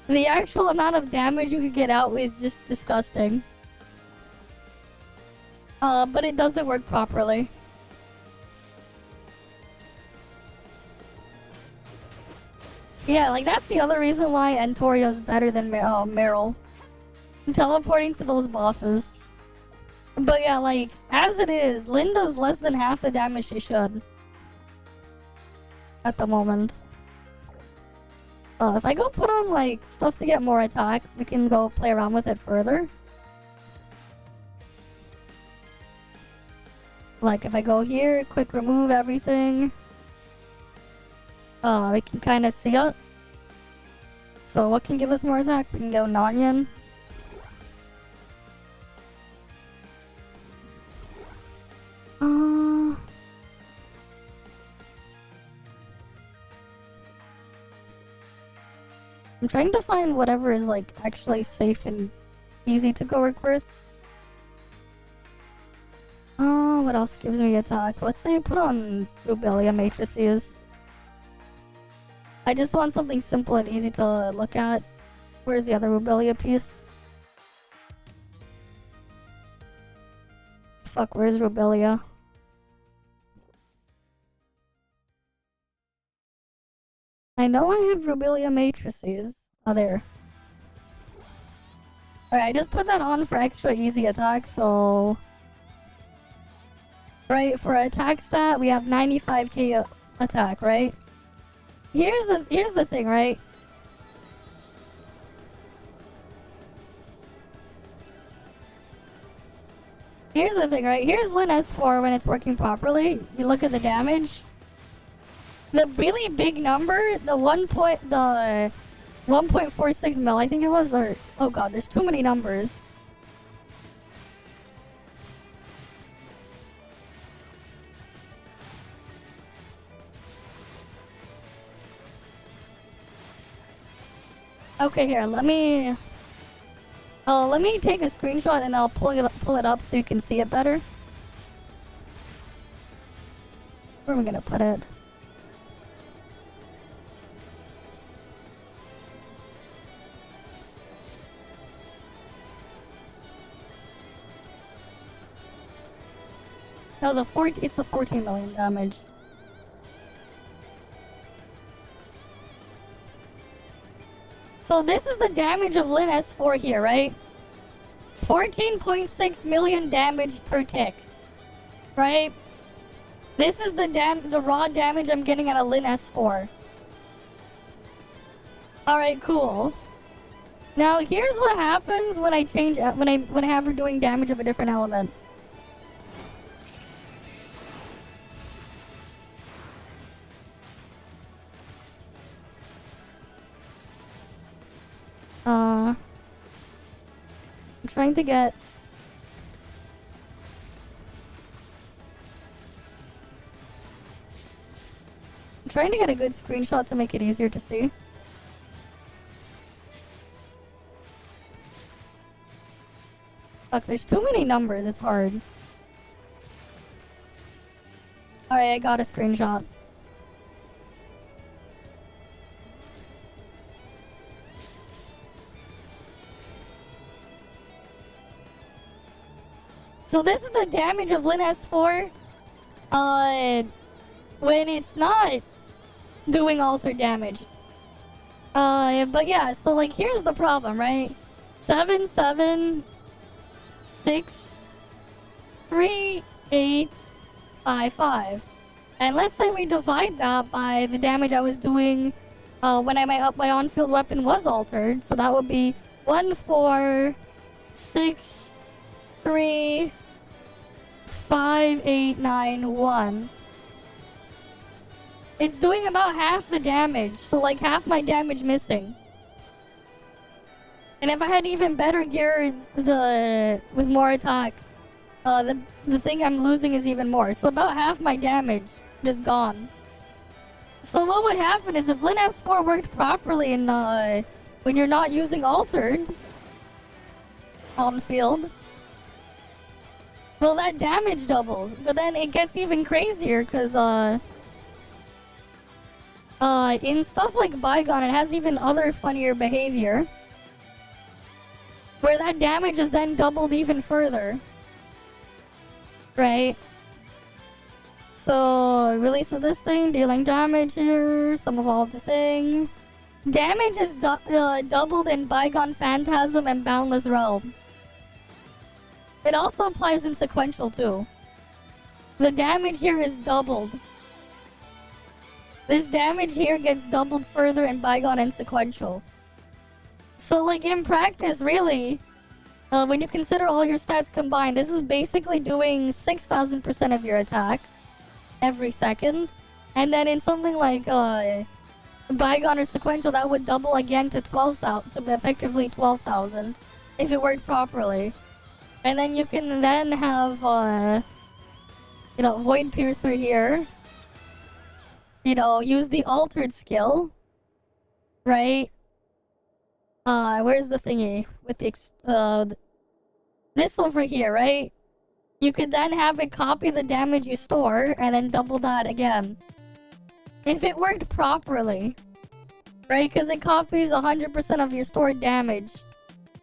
the actual amount of damage you could get out is just disgusting. But it doesn't work properly. Yeah, like that's the other reason why Antorio's better than Meryl. Teleporting to those bosses. But yeah, like, as it is, Lyn does less than half the damage she should. At the moment. If I go put on, like, stuff to get more attack, we can go play around with it further. Like, if I go here, quick remove everything. We can kind of see it. So what can give us more attack? We can go I'm trying to find whatever is like actually safe and easy to go work with. Oh, what else gives me attack? Let's say put on Rubelia matrices. I just want something simple and easy to look at. Where's the other Rubelia piece? Fuck, where's Rubelia? I know I have Rubelia matrices. Oh, there. Alright, I just put that on for extra easy attack, so... Right, for attack stat, we have 95k attack, right? Here's the thing, right? Here's the thing, right? Here's Lin S4 when it's working properly. You look at the damage. The really big number, the 1.46 mil, I think it was, or... Oh god, there's too many numbers. Okay, here, let me take a screenshot and I'll pull it up so you can see it better. Where am I gonna put it? No, it's the 14 million damage. So this is the damage of Lin S4 here, right? 14.6 million damage per tick. Right? This is the raw damage I'm getting out of Lin S4. Alright, cool. Now here's what happens when I change when I have her doing damage of a different element. I'm trying to get... I'm trying to get a good screenshot to make it easier to see. Fuck, there's too many numbers, it's hard. Alright, I got a screenshot. So this is the damage of Lin S4 when it's not doing altered damage. But yeah, so like here's the problem, right? 7, 7, 6, 3, 8, 5, 5. And let's say we divide that by the damage I was doing when my on-field weapon was altered. So that would be 1, 4, 6, 3, 5, 8, 9, 1. It's doing about half the damage, so like half my damage missing. And if I had even better gear with more attack, the thing I'm losing is even more. So about half my damage just gone. So what would happen is if Lin S4 worked properly and when you're not using altered on field, well, that damage doubles. But then it gets even crazier because in stuff like Bygone, it has even other funnier behavior where that damage is then doubled even further. Right? So, it releases this thing, dealing damage here, some of all the thing. Damage is doubled in Bygone Phantasm and Boundless Realm. It also applies in sequential too. The damage here is doubled. This damage here gets doubled further in Bygone and sequential. So like in practice, really, when you consider all your stats combined, this is basically doing 6,000% of your attack every second. And then in something like Bygone or sequential, that would double again to 12,000, to effectively 12,000 if it worked properly. And then you can then have, you know, Void Piercer here. You know, use the altered skill, right? Where's the thingy? With the this over here, right? You could then have it copy the damage you store, and then double that again. If it worked properly. Right? Because it copies 100% of your stored damage,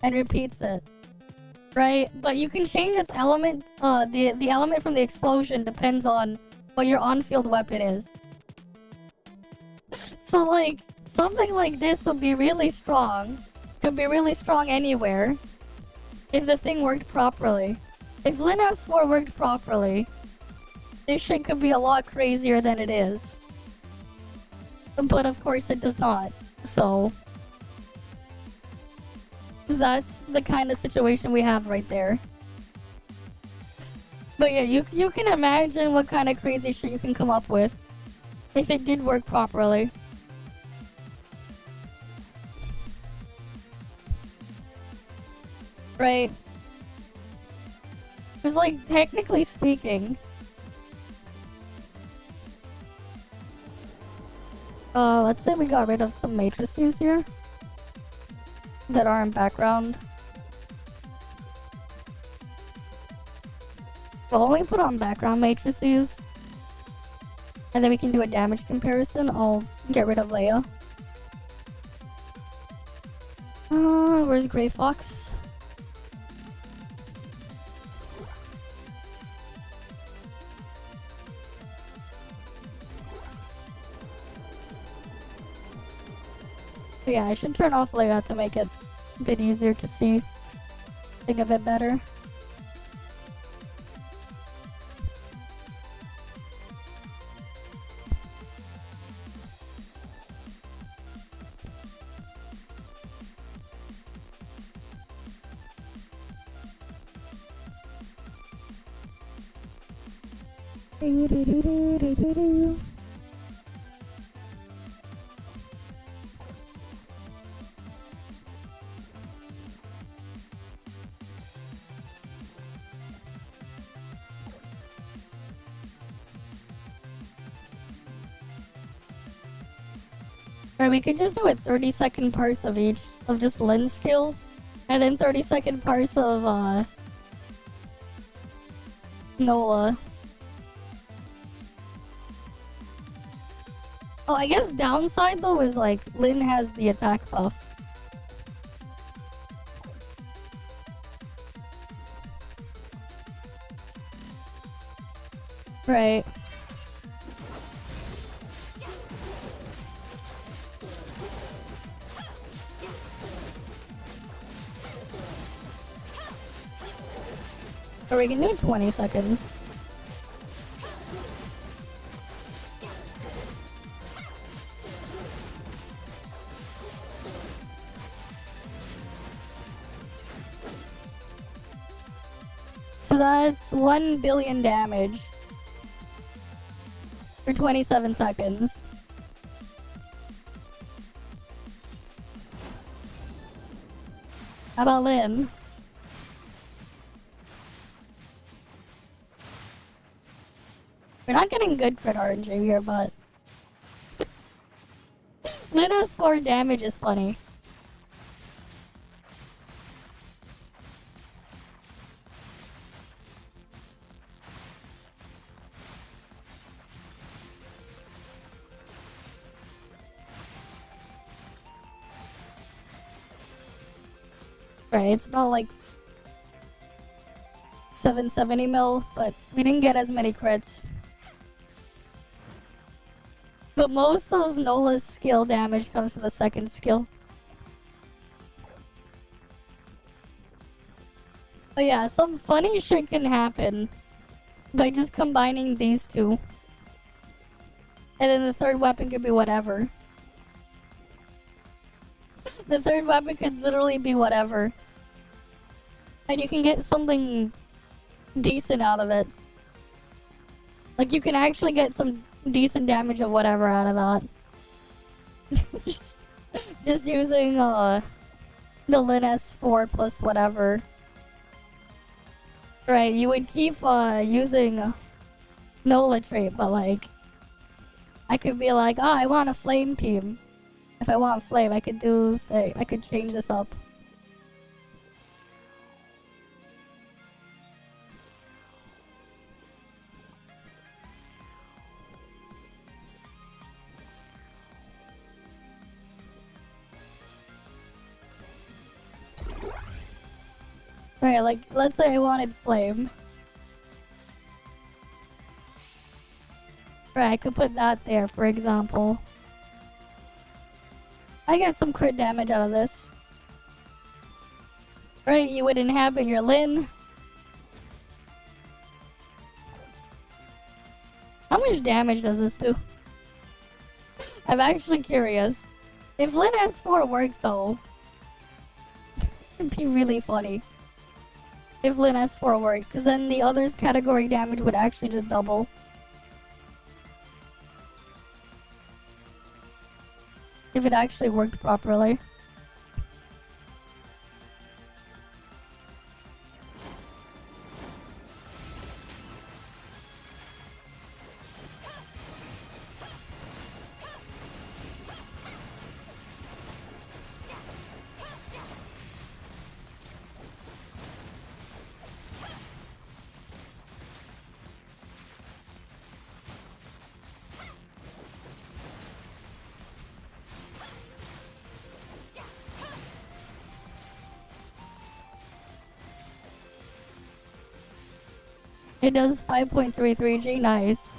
and repeats it. Right? But you can change its element, the element from the explosion depends on what your on-field weapon is. So, like, something like this would be really strong. Could be really strong anywhere. If the thing worked properly. If Lin S4 worked properly, this shit could be a lot crazier than it is. But of course it does not. So... that's the kind of situation we have right there. But yeah, you can imagine what kind of crazy shit you can come up with. If it did work properly. Right? Because, like, technically speaking... let's say we got rid of some matrices here. That are in background. We'll only put on background matrices. And then we can do a damage comparison. I'll get rid of Leia. Where's Grey Fox? But yeah, I should turn off Leia to make it a bit easier to see. Think of it better. Or we could just do a 30-second parse of each, of just Lin's skill, and then 30-second parse of, Nola. Oh, I guess downside though is like, Lin has the attack buff. Right. Or we can do 20 seconds. So that's 1 billion damage. For 27 seconds. How about Lin? We're not getting good crit RNG here, but... Lin has 4 damage is funny. Right, it's about like 770 mil, but we didn't get as many crits. But most of Nola's skill damage comes from the second skill. But yeah, some funny shit can happen by just combining these two. And then the third weapon could be whatever. The third weapon could literally be whatever. And you can get something decent out of it. Like, you can actually get some decent damage of whatever out of that. just using, the Lin S4 plus whatever. Right, you would keep, using Nola trait, but like... I could be like, oh, I want a flame team. If I want flame, I could do I could change this up. Right, like, let's say I wanted flame. Right, I could put that there, for example. I get some crit damage out of this. Right, you would inhabit your Lin. How much damage does this do? I'm actually curious. If Lin S4 worked though, it'd be really funny. If Lin S4 worked, because then the others category damage would actually just double. If it actually worked properly. It does 5.33G, nice.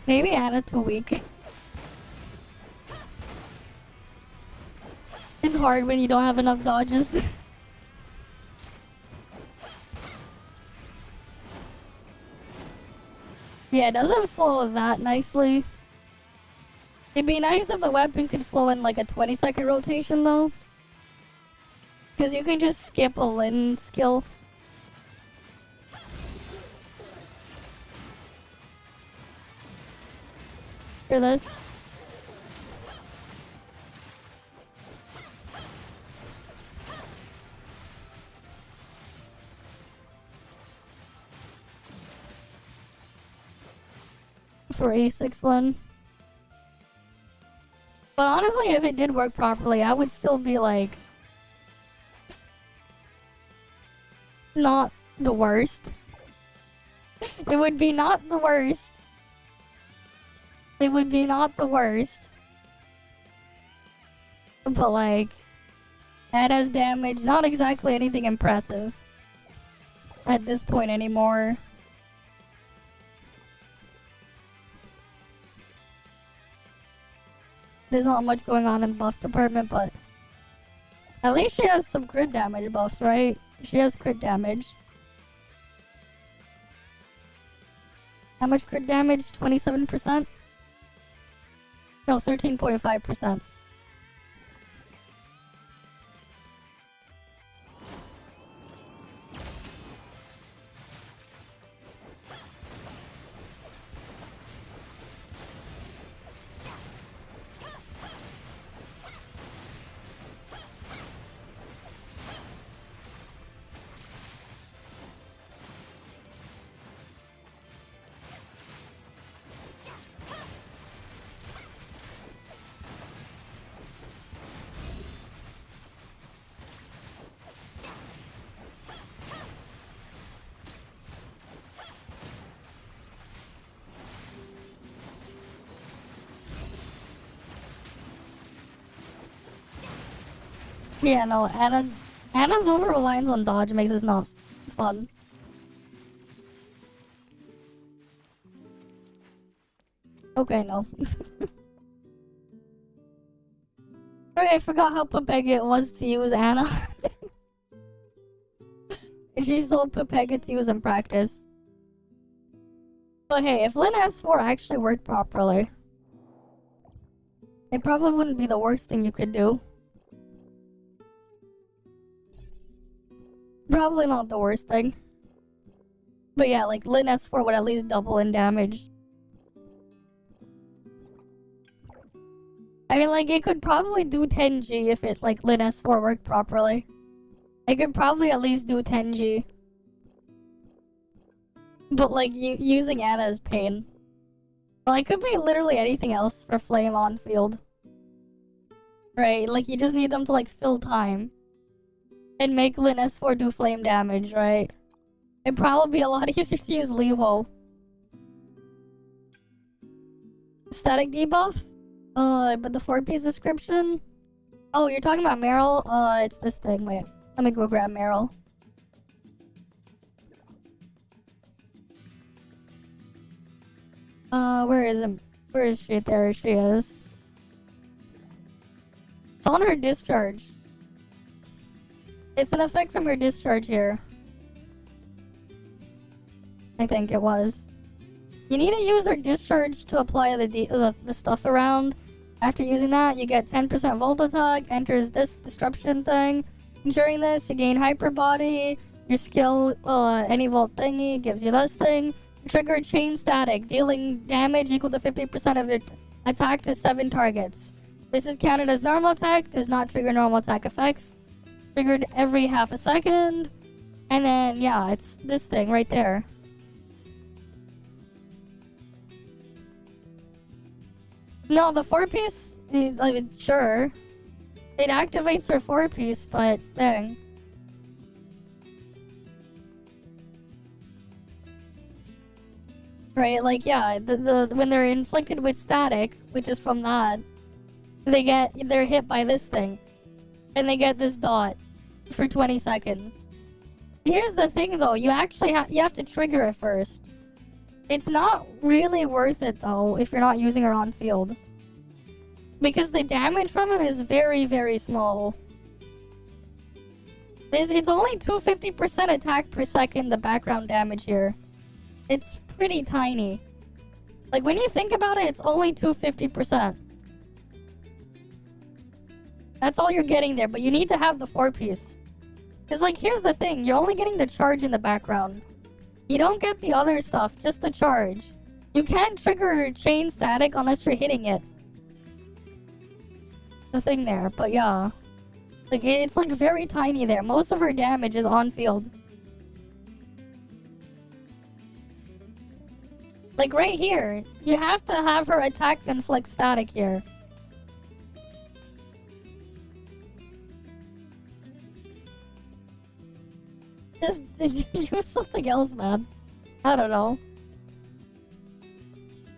Maybe add it to a week. It's hard when you don't have enough dodges. Yeah, it doesn't flow that nicely. It'd be nice if the weapon could flow in like a 20-second rotation though. Because you can just skip a Lin skill. For this. For A6 Lin. But honestly, if it did work properly, I would still be like... not the worst. It would be not the worst. It would be not the worst. But like... that has damage, not exactly anything impressive. At this point anymore. There's not much going on in buff department, but... at least she has some crit damage buffs, right? She has crit damage. How much crit damage? 27%? No, 13.5%. Yeah, no, Anna's over-reliance on dodge makes this not fun. Okay, no. Sorry, I forgot how Pepega it was to use Anna. And she sold Pepega to use in practice. But hey, if Lin S4 actually worked properly, it probably wouldn't be the worst thing you could do. Probably not the worst thing. But yeah, like Lin S4 would at least double in damage. I mean, like, it could probably do 10G if it, like, Lin S4 worked properly. It could probably at least do 10G. But, like, using Ana is pain. Well, it could be literally anything else for Flame on field. Right? Like, you just need them to, like, fill time. And make Lin S4 do flame damage, right? It'd probably be a lot easier to use Levo. Static debuff? But the 4-piece description? Oh, you're talking about Meryl? It's this thing. Wait, let me go grab Meryl. Where is it? Where is she? There she is. It's on her discharge. It's an effect from her discharge here. I think it was. You need to use her discharge to apply the stuff around. After using that, you get 10% volt attack, enters this disruption thing. During this, you gain hyper body. Your skill, any volt thingy, gives you this thing. Trigger chain static, dealing damage equal to 50% of your attack to 7 targets. This is counted as normal attack, does not trigger normal attack effects. Triggered every half a second. And then, yeah, it's this thing right there. No, the 4-piece, I mean, sure. It activates her 4-piece, but dang. Right, like, yeah, when they're inflicted with static, which is from that, they're hit by this thing. And they get this dot for 20 seconds. Here's the thing, though, you actually you have to trigger it first. It's not really worth it, though, if you're not using her on field. Because the damage from it is very, very small. It's only 250% attack per second, the background damage here. It's pretty tiny. Like, when you think about it, it's only 250%. That's all you're getting there, but you need to have the 4-piece. Because, like, here's the thing. You're only getting the charge in the background. You don't get the other stuff, just the charge. You can't trigger chain static unless you're hitting it. The thing there, but yeah. Like, it's like very tiny there. Most of her damage is on field. Like right here, you have to have her attack to inflict static here. Just use something else, man. I don't know.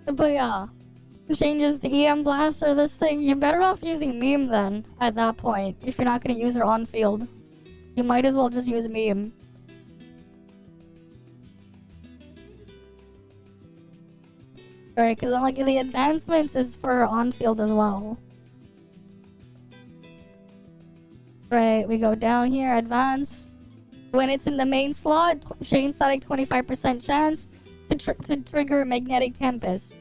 But yeah. Changes to EM Blast or this thing. You're better off using Meme then, at that point. If you're not going to use her on field. You might as well just use Meme. Right, because like the advancements is for on field as well. Right, we go down here, advance. When it's in the main slot, chain static 25% chance to trigger Magnetic Tempest.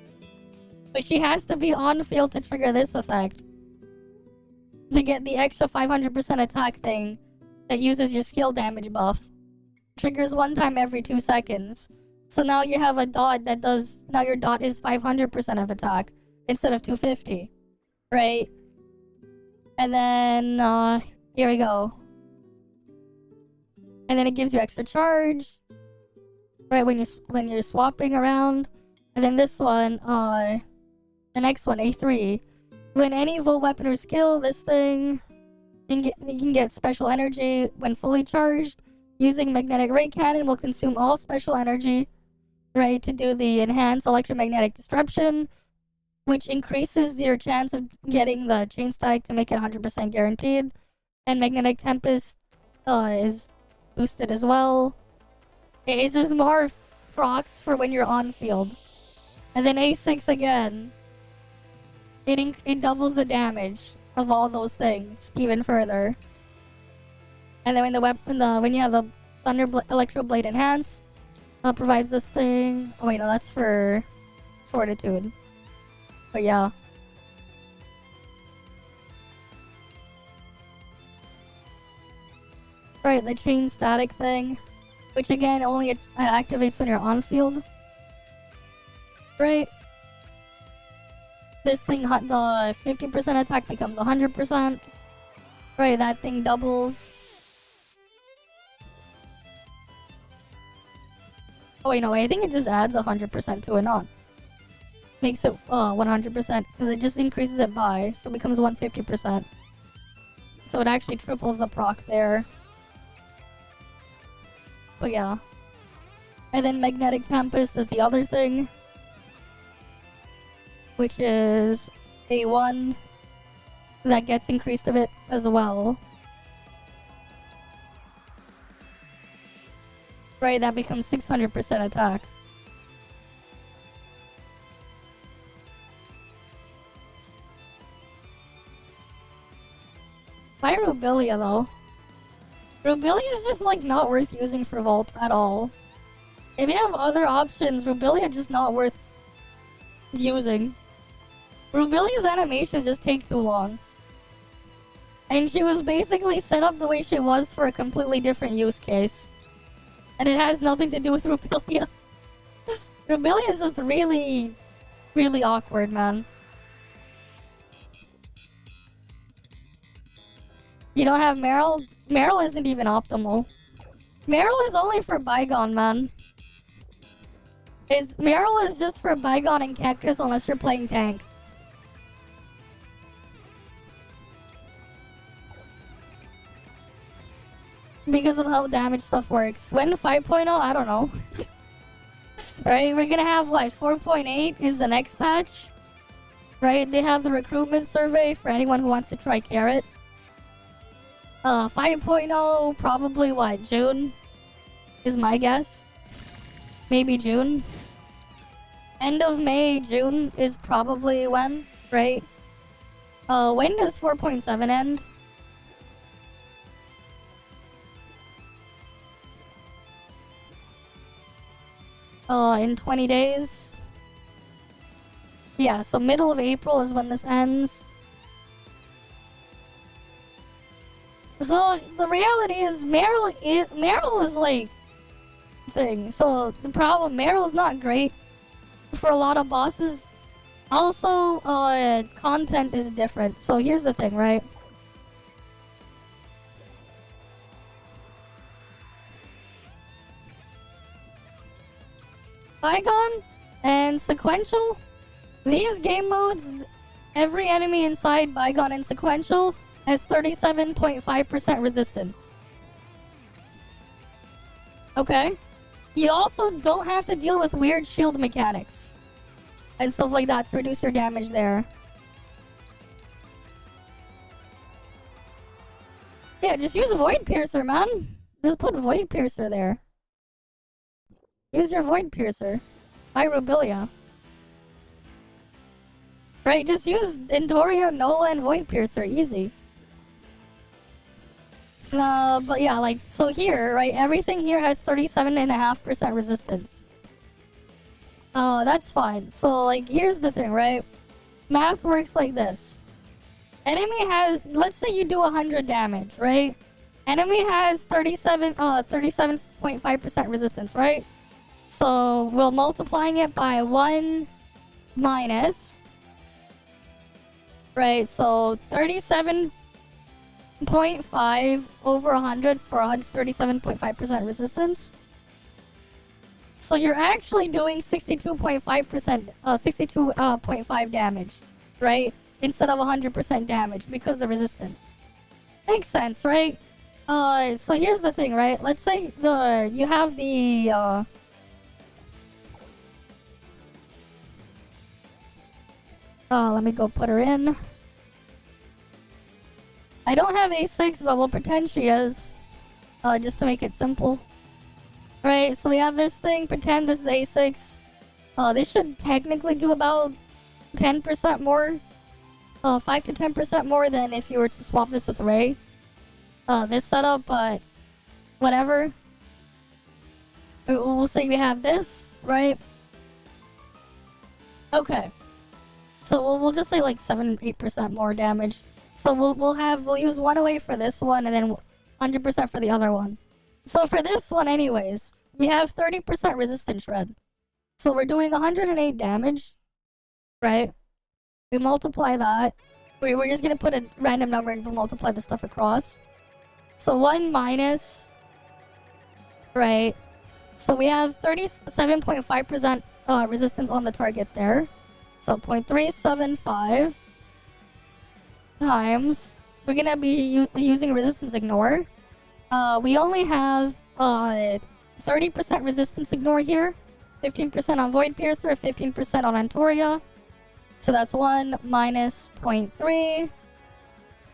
But she has to be on field to trigger this effect. To get the extra 500% attack thing that uses your skill damage buff. Triggers one time every 2 seconds. So now you have a dot that does... Now your dot is 500% of attack instead of 250. Right? And then... here we go. And then it gives you extra charge. Right, when you're swapping around. And then this one, the next one, A3. When any volt weapon or skill, this thing, you can get special energy when fully charged. Using magnetic ray cannon will consume all special energy, right, to do the enhanced electromagnetic disruption, which increases your chance of getting the chain static to make it 100% guaranteed. And magnetic tempest is boosted as well. It's just more procs for when you're on field. And then A6 again. It doubles the damage. of all those things even further. And then when the weapon, when you have the Electro Blade Enhanced, provides this thing. Oh wait, no, that's for Fortitude. But yeah. Right, the chain static thing, which again only activates when you're on field. Right. This thing, the 50% attack becomes 100%. Right, that thing doubles. Oh wait, no, I think it just adds 100% to it, not. Makes it 100%, because it just increases it by, so it becomes 150%. So it actually triples the proc there. But yeah. And then Magnetic Tempest is the other thing, which is a 1 that gets increased a bit as well. Right, that becomes 600% attack. Why Rubilia though? Rubilia is just like not worth using for Vault at all. If you have other options, Rubilia just not worth using. Rubilia's animations just take too long. And she was basically set up the way she was for a completely different use case. And it has nothing to do with Rubilia. Rubilia is just really, really awkward, man. You don't have Meryl? Meryl isn't even optimal. Meryl is only for Bygone, man. Meryl is just for Bygone and Cactus unless you're playing tank. Because of how damage stuff works. When 5.0? I don't know. Right, we're gonna have what? 4.8 is the next patch. Right, they have the recruitment survey for anyone who wants to try Carrot. 5.0, probably what? June? Is my guess. Maybe June. End of May, June is probably when, right? When does 4.7 end? In 20 days. Yeah, so middle of April is when this ends. So the reality is Meryl is like thing. So the problem, Meryl's not great for a lot of bosses. Also, content is different. So here's the thing, right? Bygone and Sequential, these game modes, every enemy inside Bygone and Sequential has 37.5% resistance. Okay? You also don't have to deal with weird shield mechanics and stuff like that to reduce your damage there. Yeah, just use Void Piercer, man. Just put Void Piercer there. Use your Void Piercer. By Rubilia. Right, just use Entoria, Nola, and Void Piercer. Easy. But yeah, like, so here, right, everything here has 37.5% resistance. That's fine. So, like, here's the thing, right? Math works like this. Enemy has, let's say you do 100 damage, right? Enemy has 37.5% resistance, right? So, we're multiplying it by 1 minus, right? So, 37.5 over 100 for 37.5% resistance. So you're actually doing 62.5%, 62.5 damage, right? Instead of 100% damage because of the resistance. Makes sense, right? So here's the thing, right? Let's say you have the let me go put her in. I don't have A6, but we'll pretend she is. Just to make it simple. Right, so we have this thing, pretend this is A6. This should technically do about 10% more 5 to 10% more than if you were to swap this with Ray. This setup, but whatever. We'll say we have this, right? Okay. So we'll just say like 7-8% more damage. So we'll use 108 for this one and then 100% for the other one. So for this one anyways, we have 30% resistance shred. So we're doing 108 damage, right? We multiply that. We're just gonna put a random number and we'll multiply the stuff across. So 1 minus, right? So we have 37.5% resistance on the target there. So 0.375 times, we're gonna be using resistance ignore. We only have 30% resistance ignore here, 15% on Void Piercer, 15% on Antoria. So that's 1 minus 0.3.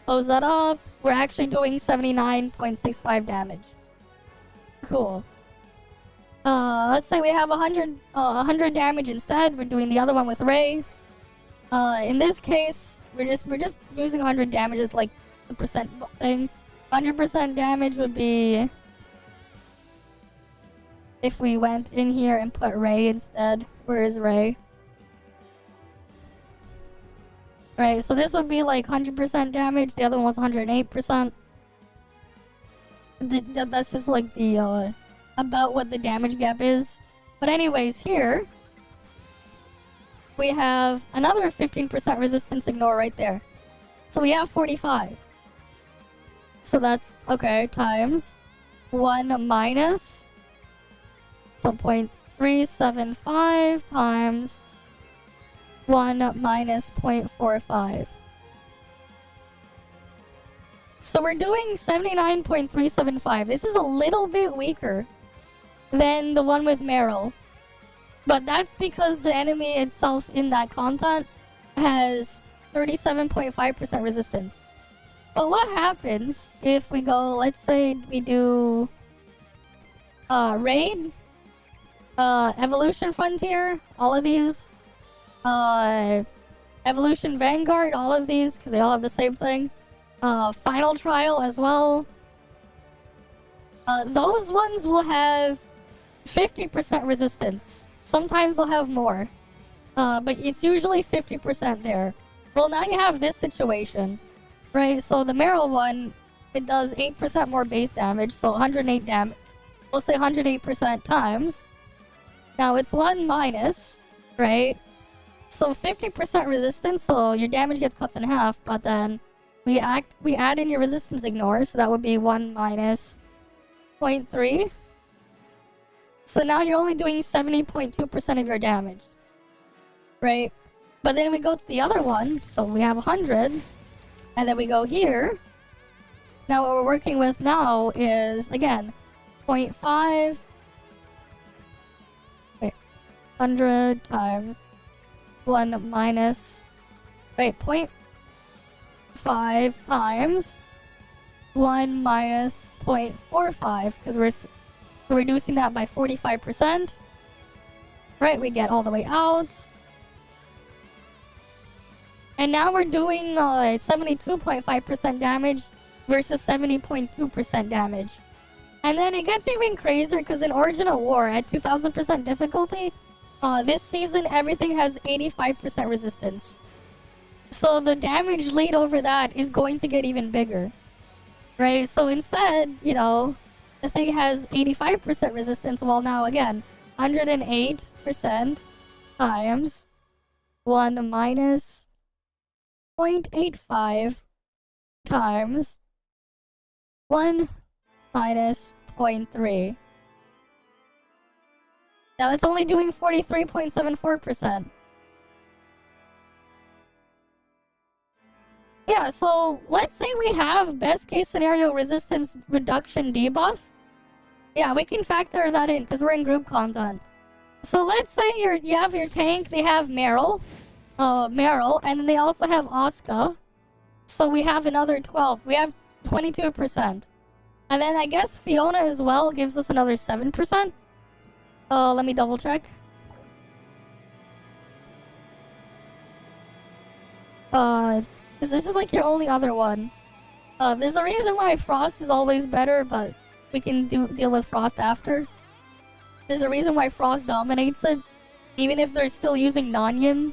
Close that up. We're actually doing 79.65 damage. Cool. Let's say we have 100 damage instead. We're doing the other one with Ray. In this case, we're just using 100 damage as like the percent thing. 100% damage would be if we went in here and put Ray instead. Where is Ray? Right, so this would be like 100% damage. The other one was 108%. That's just like the about what the damage gap is. But anyways, here we have another 15% resistance ignore right there. So we have 45. So that's okay, times 1 minus, so 0.375 times 1 minus 0.45. So we're doing 79.375. This is a little bit weaker than the one with Meryl. But that's because the enemy itself in that content has 37.5% resistance. But what happens if we go, let's say we do Raid, Evolution Frontier, all of these, Evolution Vanguard, all of these, because they all have the same thing, Final Trial as well. Those ones will have 50% resistance. Sometimes they'll have more. But it's usually 50% there. Well, now you have this situation, right? So the Meryl one, it does 8% more base damage, so 108 damage. We'll say 108% times. Now it's 1 minus, right? So 50% resistance, so your damage gets cut in half, but then we add in your resistance ignore, so that would be 1 minus 0.3. So now you're only doing 70.2% of your damage, right? But then we go to the other one, so we have 100, and then we go here. Now what we're working with now is, again, 0.5, wait, 100 times 1 minus, wait, 0.5 times 1 minus 0.45, because we're reducing that by 45%. Right, we get all the way out. And now we're doing 72.5% damage versus 70.2% damage. And then it gets even crazier because in Origin of War at 2000% difficulty, this season everything has 85% resistance. So the damage lead over that is going to get even bigger. Right, so instead, you know, the thing has 85% resistance, well now again, 108% times 1 minus 0.85 times 1 minus 0.3. Now it's only doing 43.74%. Yeah, so let's say we have best case scenario resistance reduction debuff. Yeah, we can factor that in because we're in group content. So let's say you have your tank, they have Meryl, and then they also have Asuka. So we have another 12. We have 22%. And then I guess Fiona as well gives us another 7%. Let me double check. Because this is like your only other one. There's a reason why Frost is always better, but we can deal with Frost after. There's a reason why Frost dominates it, even if they're still using Nonyan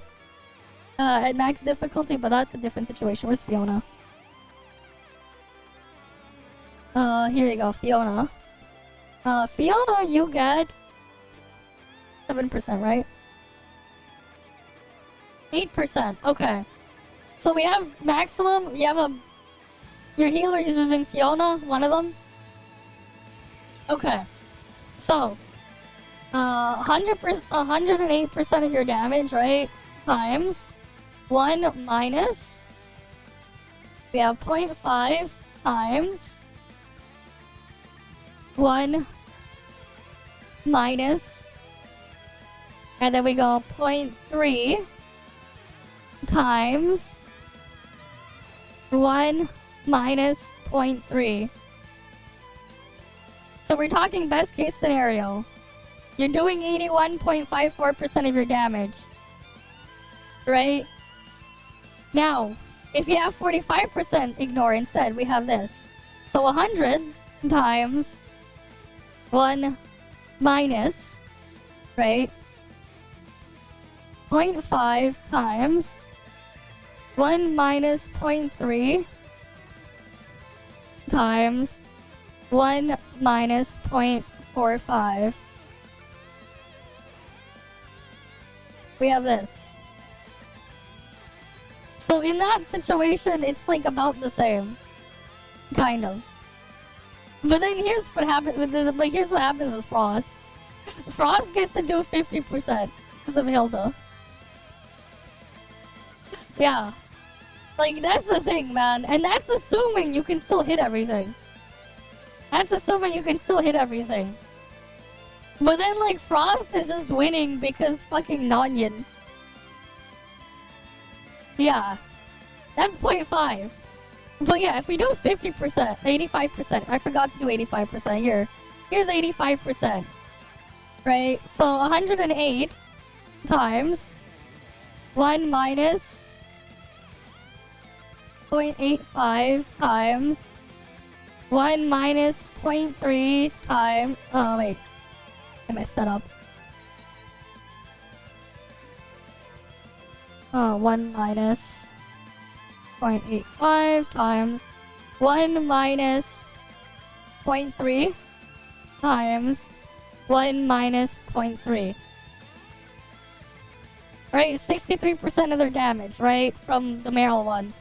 at max difficulty, but that's a different situation. Where's Fiona? Here you go, Fiona. Fiona, you get 7%, right? 8%, okay. So we have maximum, your healer is using Fiona, one of them? Okay. So, 108% of your damage, right? Times 1 minus. We have 0.5 times 1 minus. And then we go 0.3 times 1 minus 0.3. So we're talking best case scenario. You're doing 81.54% of your damage. Right? Now, if you have 45% ignore instead, we have this. So 100 times 1 minus, right? 0.5 times 1 minus 0.3 times 1 minus 0.45. We have this. So in that situation, it's like about the same. Kind of. But then here's what happens with Frost. Frost gets to do 50% because of Hilda. Yeah. Like, that's the thing, man. And that's assuming you can still hit everything. That's assuming you can still hit everything. But then, like, Frost is just winning because fucking Nonyan. Yeah. That's 0.5. But yeah, if we do 50%, 85%, I forgot to do 85% here. Here's 85%. Right? So 108 times 1 minus 0.85 times 1 minus 0.3 times... Oh, wait. I messed that up. 1 minus 0.85 times 1 minus 0.3 times 1 minus 0.3. Right? 63% of their damage, right? From the Meryl one.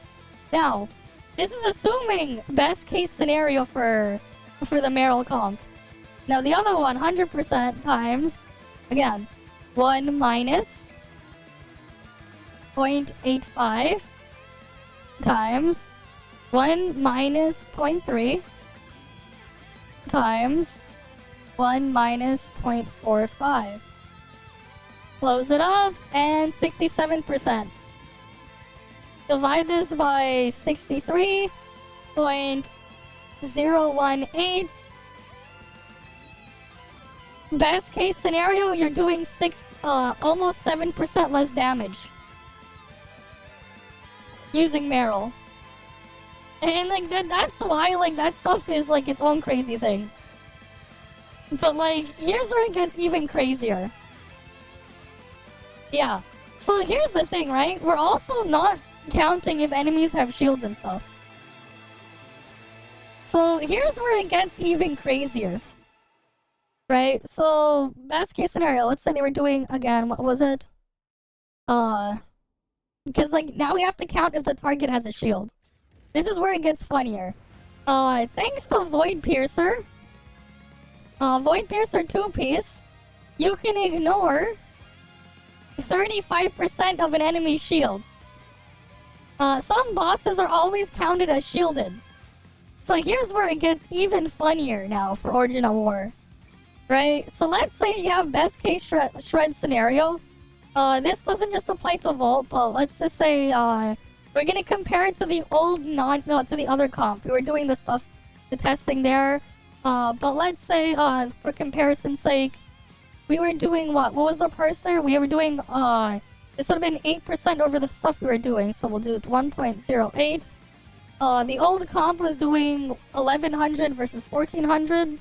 Now, this is assuming best case scenario for the Meryl comp. Now the other one, 100% times, again, 1 minus 0.85 times 1 minus 0.3 times 1 minus 0.45. Close it up, and 67%. Divide this by 63.018. Best case scenario, you're doing almost 7% less damage using Meryl. And like that's why like that stuff is like its own crazy thing. But like here's where it gets even crazier. Yeah. So here's the thing, right? We're also not counting if enemies have shields and stuff. So here's where it gets even crazier. Right? So best case scenario, let's say they were doing again, what was it? Because like now we have to count if the target has a shield. This is where it gets funnier. Thanks to Void Piercer, Void Piercer 2-piece, you can ignore 35% of an enemy's shield. Some bosses are always counted as shielded. So here's where it gets even funnier now for Origin of War. Right? So let's say you have best case shred scenario. This doesn't just apply to Vault, but let's just say we're gonna compare it to the old to the other comp. We were doing the stuff, the testing there. But let's say for comparison's sake, we were doing what? What was the parse there? We were doing the This would have been 8% over the stuff we were doing, so we'll do 1.08. The old comp was doing 1100 versus 1400.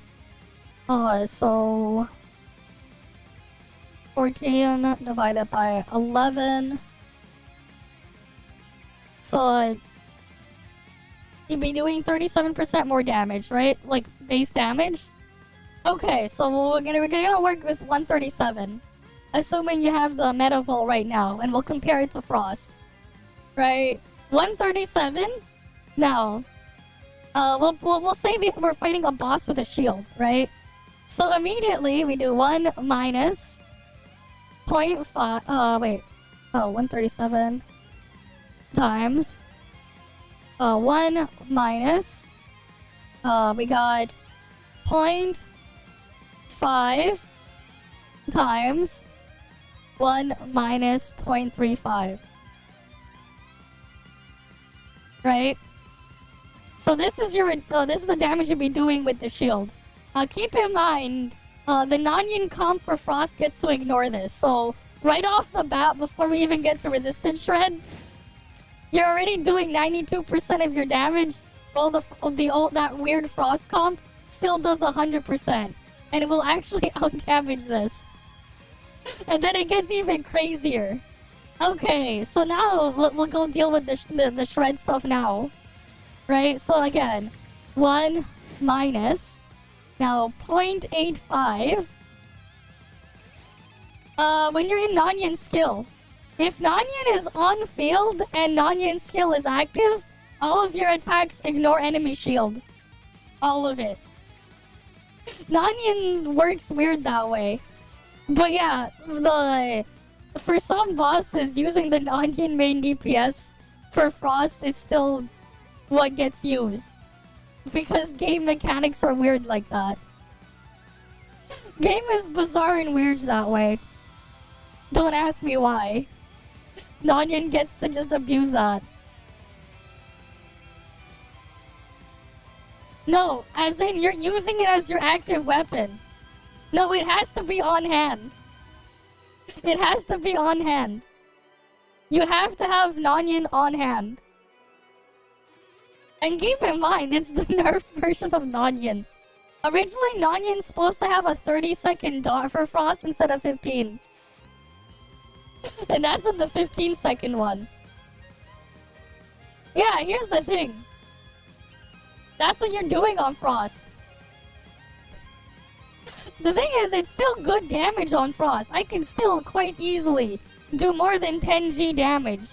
So 14 divided by 11. So you'd be doing 37% more damage, right? Like base damage. Okay, so we're gonna work with 137, assuming you have the Metavol right now, and we'll compare it to Frost, right? 137. Now, we'll say that we're fighting a boss with a shield, right? So immediately we do 1 minus 0.5. 137 times 1 minus. We got 0.5 times 1 minus 0.35. Right? So this is the damage you'll be doing with the shield. Keep in mind, the non-yin comp for Frost gets to ignore this. So right off the bat, before we even get to Resistance Shred, you're already doing 92% of your damage. While that weird Frost comp still does 100%, and it will actually out-damage this. And then it gets even crazier. Okay, so now we'll go deal with the shred stuff now. Right, so again, 1 minus, now 0.85. When you're in non-yin skill, if non-yin is on field and non-yin skill is active, all of your attacks ignore enemy shield. All of it. Non-yin works weird that way. But yeah, for some bosses, using the non-yin main DPS for Frost is still what gets used. Because game mechanics are weird like that. Game is bizarre and weird that way. Don't ask me why. Non-yin gets to just abuse that. No, as in you're using it as your active weapon. No, it has to be on hand. It has to be on hand. You have to have non-yin on hand. And keep in mind, it's the nerfed version of non-yin. Originally, non-yin's supposed to have a 30-second dot for Frost instead of 15. And that's in the 15-second one. Yeah, here's the thing. That's what you're doing on Frost. The thing is, it's still good damage on Frost. I can still quite easily do more than 10g damage.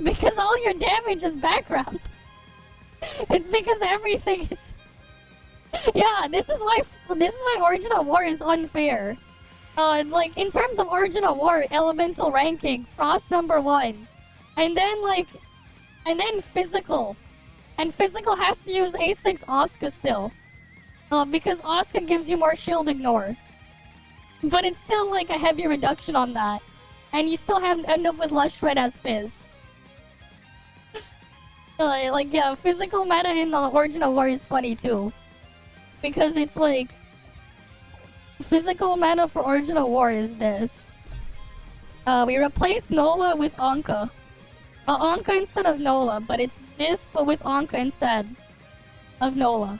Because all your damage is background. It's because everything is... Yeah, this is why Origin of War is unfair. Like, in terms of Origin of War, elemental ranking, Frost #1. And then physical. And physical has to use A6 Oscar still. Because Oscar gives you more shield ignore. But it's still like a heavy reduction on that. And you still end up with less shred as Fizz. Yeah, physical meta in Origin of War is funny too. Because it's like... Physical meta for Origin of War is this. We replace Nola with Anka. Anka instead of Nola, but it's this but with Anka instead of Nola.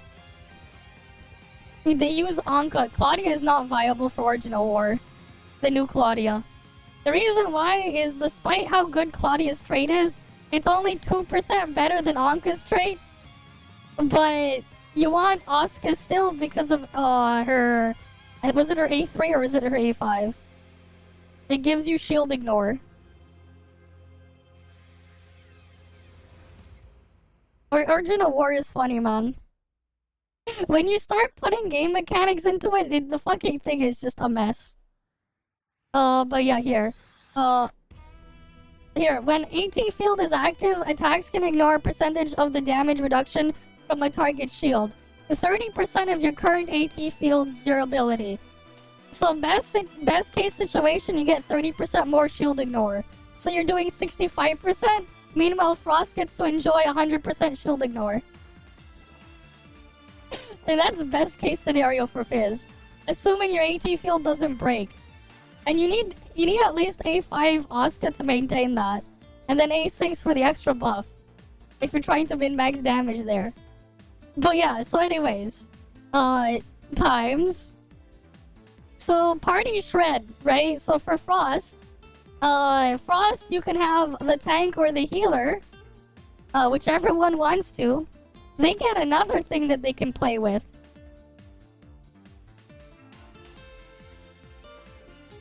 They use Anka. Claudia is not viable for Origin of War. The new Claudia. The reason why is, despite how good Claudia's trait is, it's only 2% better than Anka's trait. But you want Asuka still because of her... Was it her A3 or was it her A5? It gives you shield ignore. Origin of War is funny, man. When you start putting game mechanics into it, the fucking thing is just a mess. But yeah, here. Here, when AT field is active, attacks can ignore a percentage of the damage reduction from a target shield. 30% of your current AT field durability. So best case situation, you get 30% more shield ignore. So you're doing 65%. Meanwhile, Frost gets to enjoy 100% shield ignore. And that's the best case scenario for Fizz. Assuming your AT field doesn't break. And you need at least A5 Oscar to maintain that. And then A6 for the extra buff. If you're trying to min max damage there. But yeah, so anyways. Times. So party shred, right? So for Frost, Frost you can have the tank or the healer. Whichever one wants to. They get another thing that they can play with.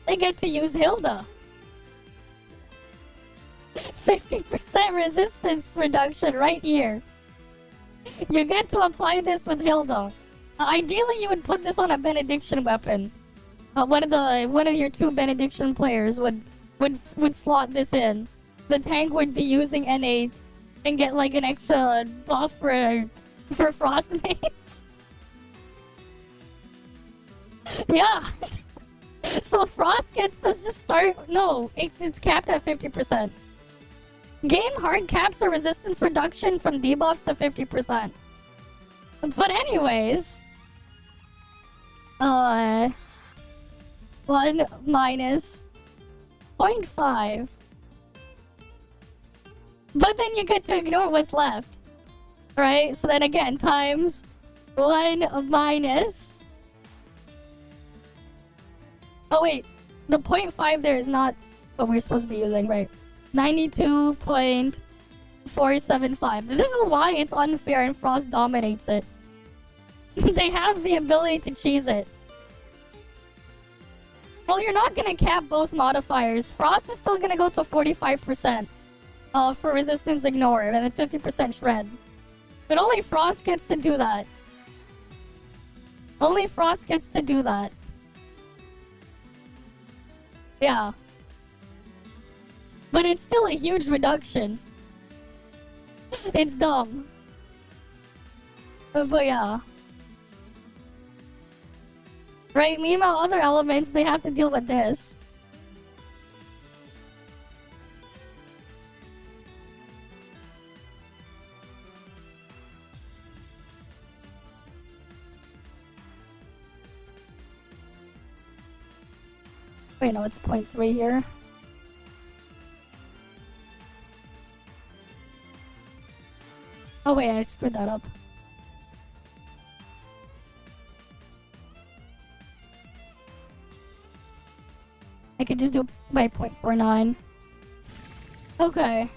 They get to use Hilda. 50% resistance reduction right here. You get to apply this with Hilda. Ideally, you would put this on a benediction weapon. One of your two benediction players would slot this in. The tank would be using N8 and get like an extra buff for Frost mates. Yeah. So Frost gets to just start. No, it's capped at 50%. Game hard caps a resistance reduction from debuffs to 50%. But anyways, 1 minus 0.5. But then you get to ignore what's left, right? So then again, times 1 minus. Oh wait, the 0.5 there is not what we're supposed to be using, right? 92.475. This is why it's unfair and Frost dominates it. They have the ability to cheese it. Well, you're not gonna cap both modifiers. Frost is still gonna go to 45% for resistance ignore and then 50% shred. But only Frost gets to do that. Only Frost gets to do that. Yeah. But it's still a huge reduction. It's dumb. But yeah. Right, meanwhile other elements, they have to deal with this. Wait, no, it's 0.3 here. Oh wait, I screwed that up. I could just do by 0.49. Okay.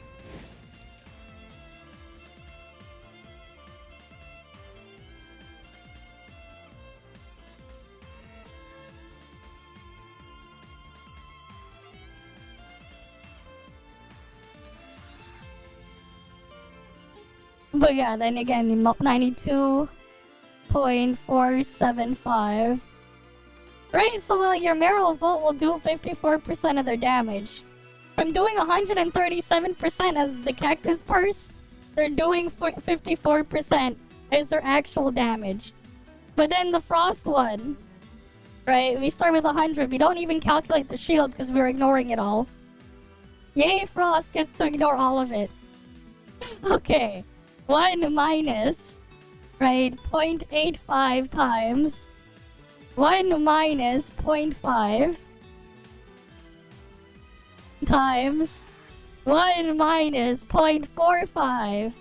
But yeah, then again, 92.475. Right, so your Meryl Volt will do 54% of their damage. From doing 137% as the Cactus Purse, they're doing 54% as their actual damage. But then the Frost one, right, we start with 100. We don't even calculate the shield because we're ignoring it all. Yay, Frost gets to ignore all of it. Okay, 1 minus, right, 0.85 times 1 minus 0.5 times 1 minus 0.45.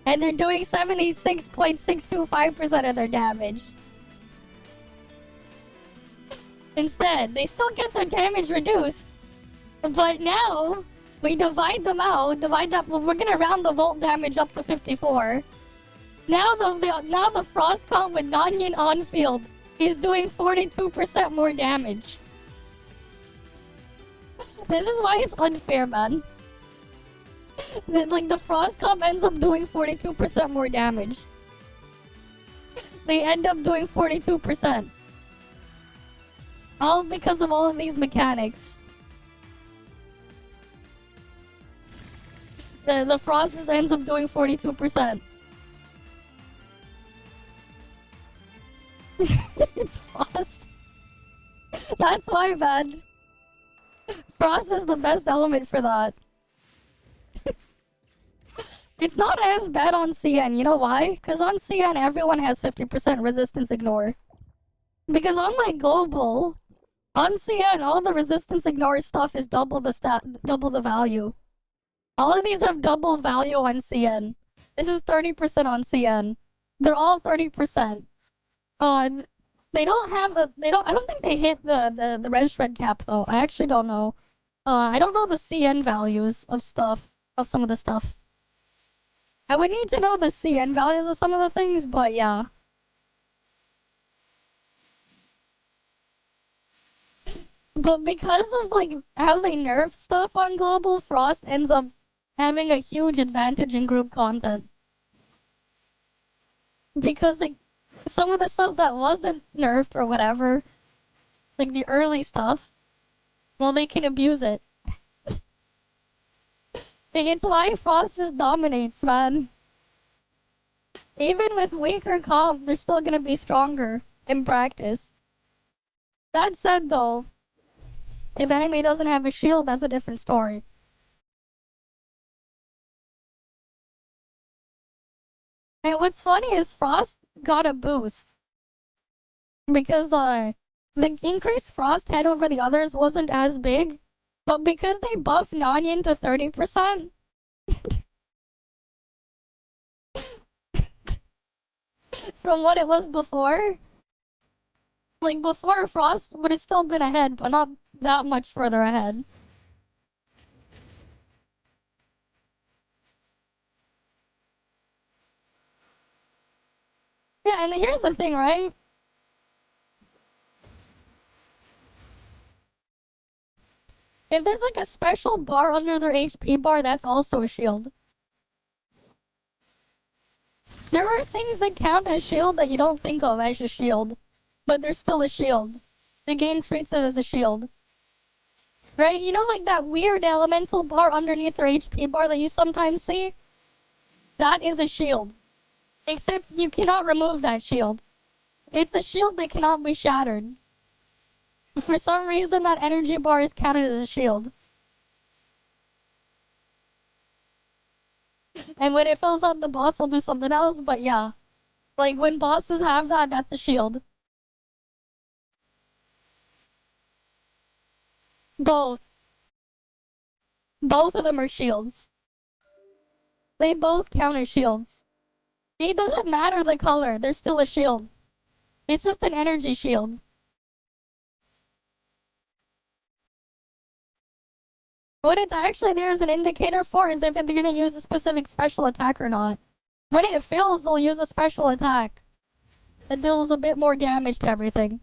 And they're doing 76.625% of their damage. Instead, they still get their damage reduced. But now, we divide them out, well, we're gonna round the Volt damage up to 54. Now the Frost comp with Nonyan on field is doing 42% more damage. This is why it's unfair, man. Like the Frost comp ends up doing 42% more damage. They end up doing 42%. All because of all of these mechanics. The Frost just ends up doing 42%. It's Frost. That's why, man. Frost is the best element for that. It's not as bad on CN. You know why? Because on CN, everyone has 50% resistance ignore. Because on like global, On CN, all the resistance ignore stuff is double the value. All of these have double value on CN. This is 30% on CN. They're all 30%. They don't have I don't think they hit the red shred cap though. I actually don't know. I don't know the CN values of some of the stuff. I would need to know the CN values of some of the things, but yeah. But because of like how they nerf stuff on Global, Frost ends up having a huge advantage in group content. Because like some of the stuff that wasn't nerfed or whatever, like the early stuff, well they can abuse it. It's why Frost just dominates, man. Even with weaker comp, they're still gonna be stronger in practice. That said though, if enemy doesn't have a shield, that's a different story. And what's funny is Frost got a boost. Because the increase Frost had over the others wasn't as big. But because they buffed Nanian to 30%, from what it was before, like before Frost would have still been ahead, but not that much further ahead. Yeah, and here's the thing, right? If there's like a special bar under their HP bar, that's also a shield. There are things that count as shield that you don't think of as a shield, but they're still a shield. The game treats it as a shield. Right? You know, like that weird elemental bar underneath their HP bar that you sometimes see? That is a shield. Except you cannot remove that shield. It's a shield that cannot be shattered. For some reason, that energy bar is counted as a shield. And when it fills up, the boss will do something else, but yeah. Like, when bosses have that, that's a shield. Both. Both of them are shields. They both count as shields. It doesn't matter the color, they're still a shield. It's just an energy shield. What it's actually there as an indicator for is if they're gonna use a specific special attack or not. When it fails, they'll use a special attack that deals a bit more damage to everything.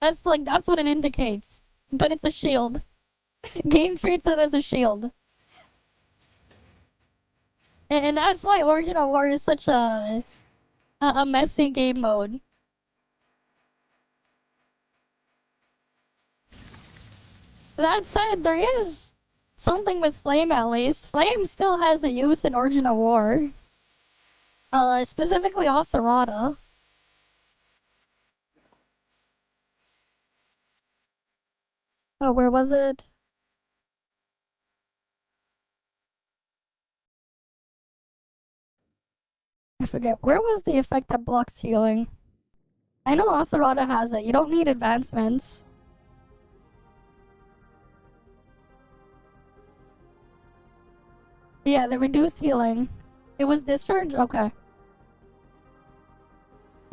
That's what it indicates. But it's a shield. Game treats it as a shield. And that's why Origin of War is such a messy game mode. That said, there is something with Flame at least. Flame still has a use in Origin of War. Specifically Oserata. Oh, where was it? I forget. Where was the effect that blocks healing? I know Oserata has it. You don't need advancements. Yeah, the reduced healing. It was discharge? Okay.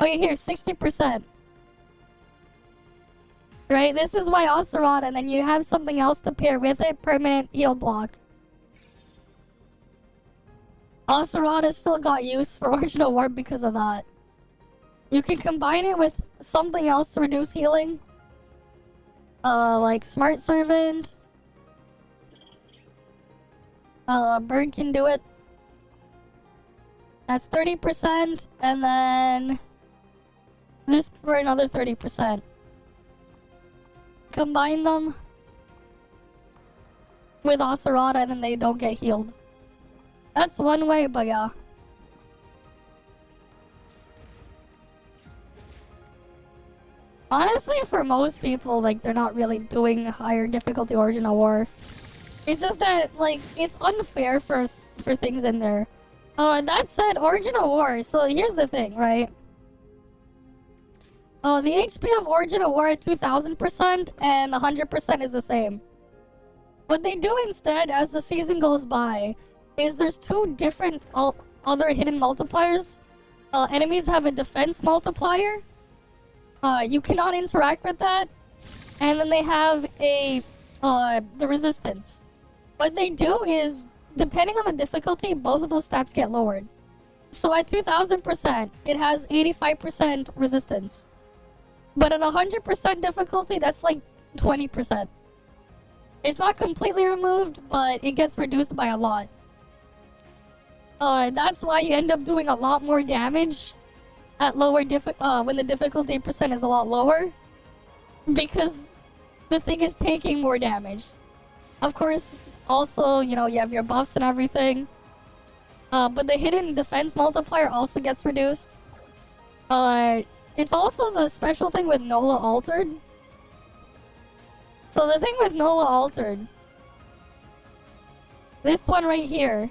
Okay, here, 60%. Right, this is why Oserata, and then you have something else to pair with it, permanent heal block. Oserata still got use for Original War because of that. You can combine it with something else to reduce healing. Like Smart Servant. Bird can do it. That's 30%, and then this for another 30%. Combine them with Oserata, and then they don't get healed. That's one way, but yeah. Honestly, for most people, like, they're not really doing higher difficulty Origin of War. It's just that, like, it's unfair for things in there. That said, Origin of War, so here's the thing, right? The HP of Origin of War at 2000% and 100% is the same. What they do instead, as the season goes by, is there's two different other hidden multipliers. Enemies have a defense multiplier. You cannot interact with that. And then they have the resistance. What they do is, depending on the difficulty, both of those stats get lowered. So at 2000%, it has 85% resistance. But at 100% difficulty, that's like 20%. It's not completely removed, but it gets reduced by a lot. That's why you end up doing a lot more damage at lower when the difficulty percent is a lot lower. Because the thing is taking more damage. Of course, also, you know, you have your buffs and everything. But the hidden defense multiplier also gets reduced. It's also the special thing with NOLA Altered. So the thing with NOLA Altered, this one right here,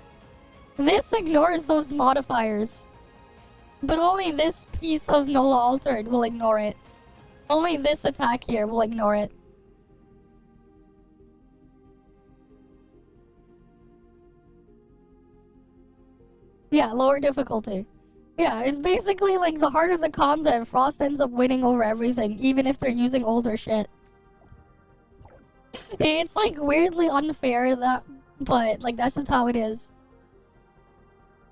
this ignores those modifiers. But only this piece of NOLA Altered will ignore it. Only this attack here will ignore it. Yeah, lower difficulty. Yeah, it's basically like the harder the content, Frost ends up winning over everything, even if they're using older shit. It's like weirdly unfair but like that's just how it is.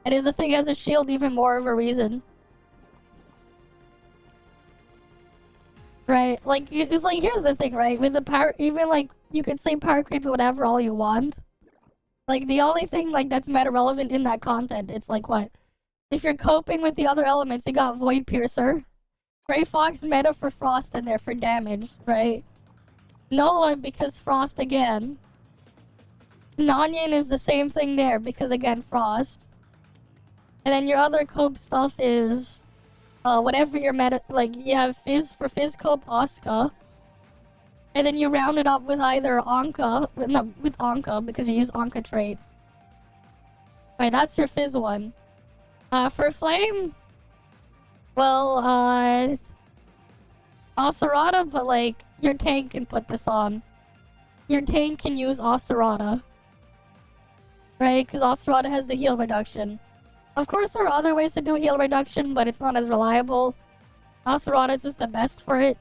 And if the thing has a shield, even more of a reason. Right, like it's like here's the thing, right? With the power, even like you could say power creep or whatever all you want. Like the only thing like that's meta relevant in that content, it's like what? If you're coping with the other elements, you got Void Piercer. Grey Fox meta for Frost in there for damage, right? Nola because Frost again. Nonyan is the same thing there because again Frost. And then your other cope stuff is whatever your meta, like you have Fizz for Fizz cope Oscar. And then you round it up with either Anka, no, with Anka because you use Anka trait. Right, that's your Fizz one. For Flame, well, Ocerata, but like, your tank can put this on. Your tank can use Ocerata. Right, because Ocerata has the heal reduction. Of course, there are other ways to do heal reduction, but it's not as reliable. Ocerata is just the best for it.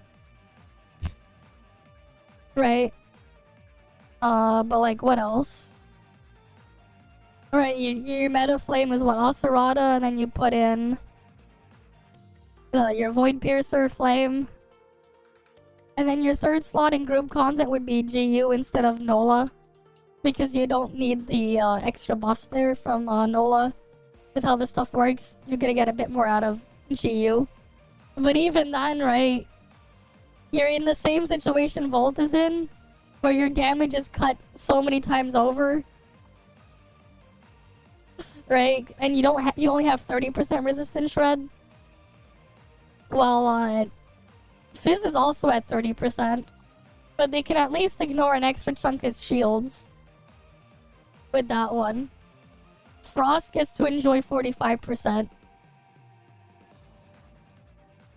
Right. But like, what else? Alright, your meta flame is what? Ocerata, and then you put in your Void Piercer flame. And then your third slot in group content would be GU instead of NOLA. Because you don't need the extra buffs there from NOLA. With how this stuff works, you're gonna get a bit more out of GU. But even then, right? You're in the same situation Volt is in, where your damage is cut so many times over. Right? And you only have 30% resistance shred. Well, Fizz is also at 30%. But they can at least ignore an extra chunk of shields. With that one. Frost gets to enjoy 45%.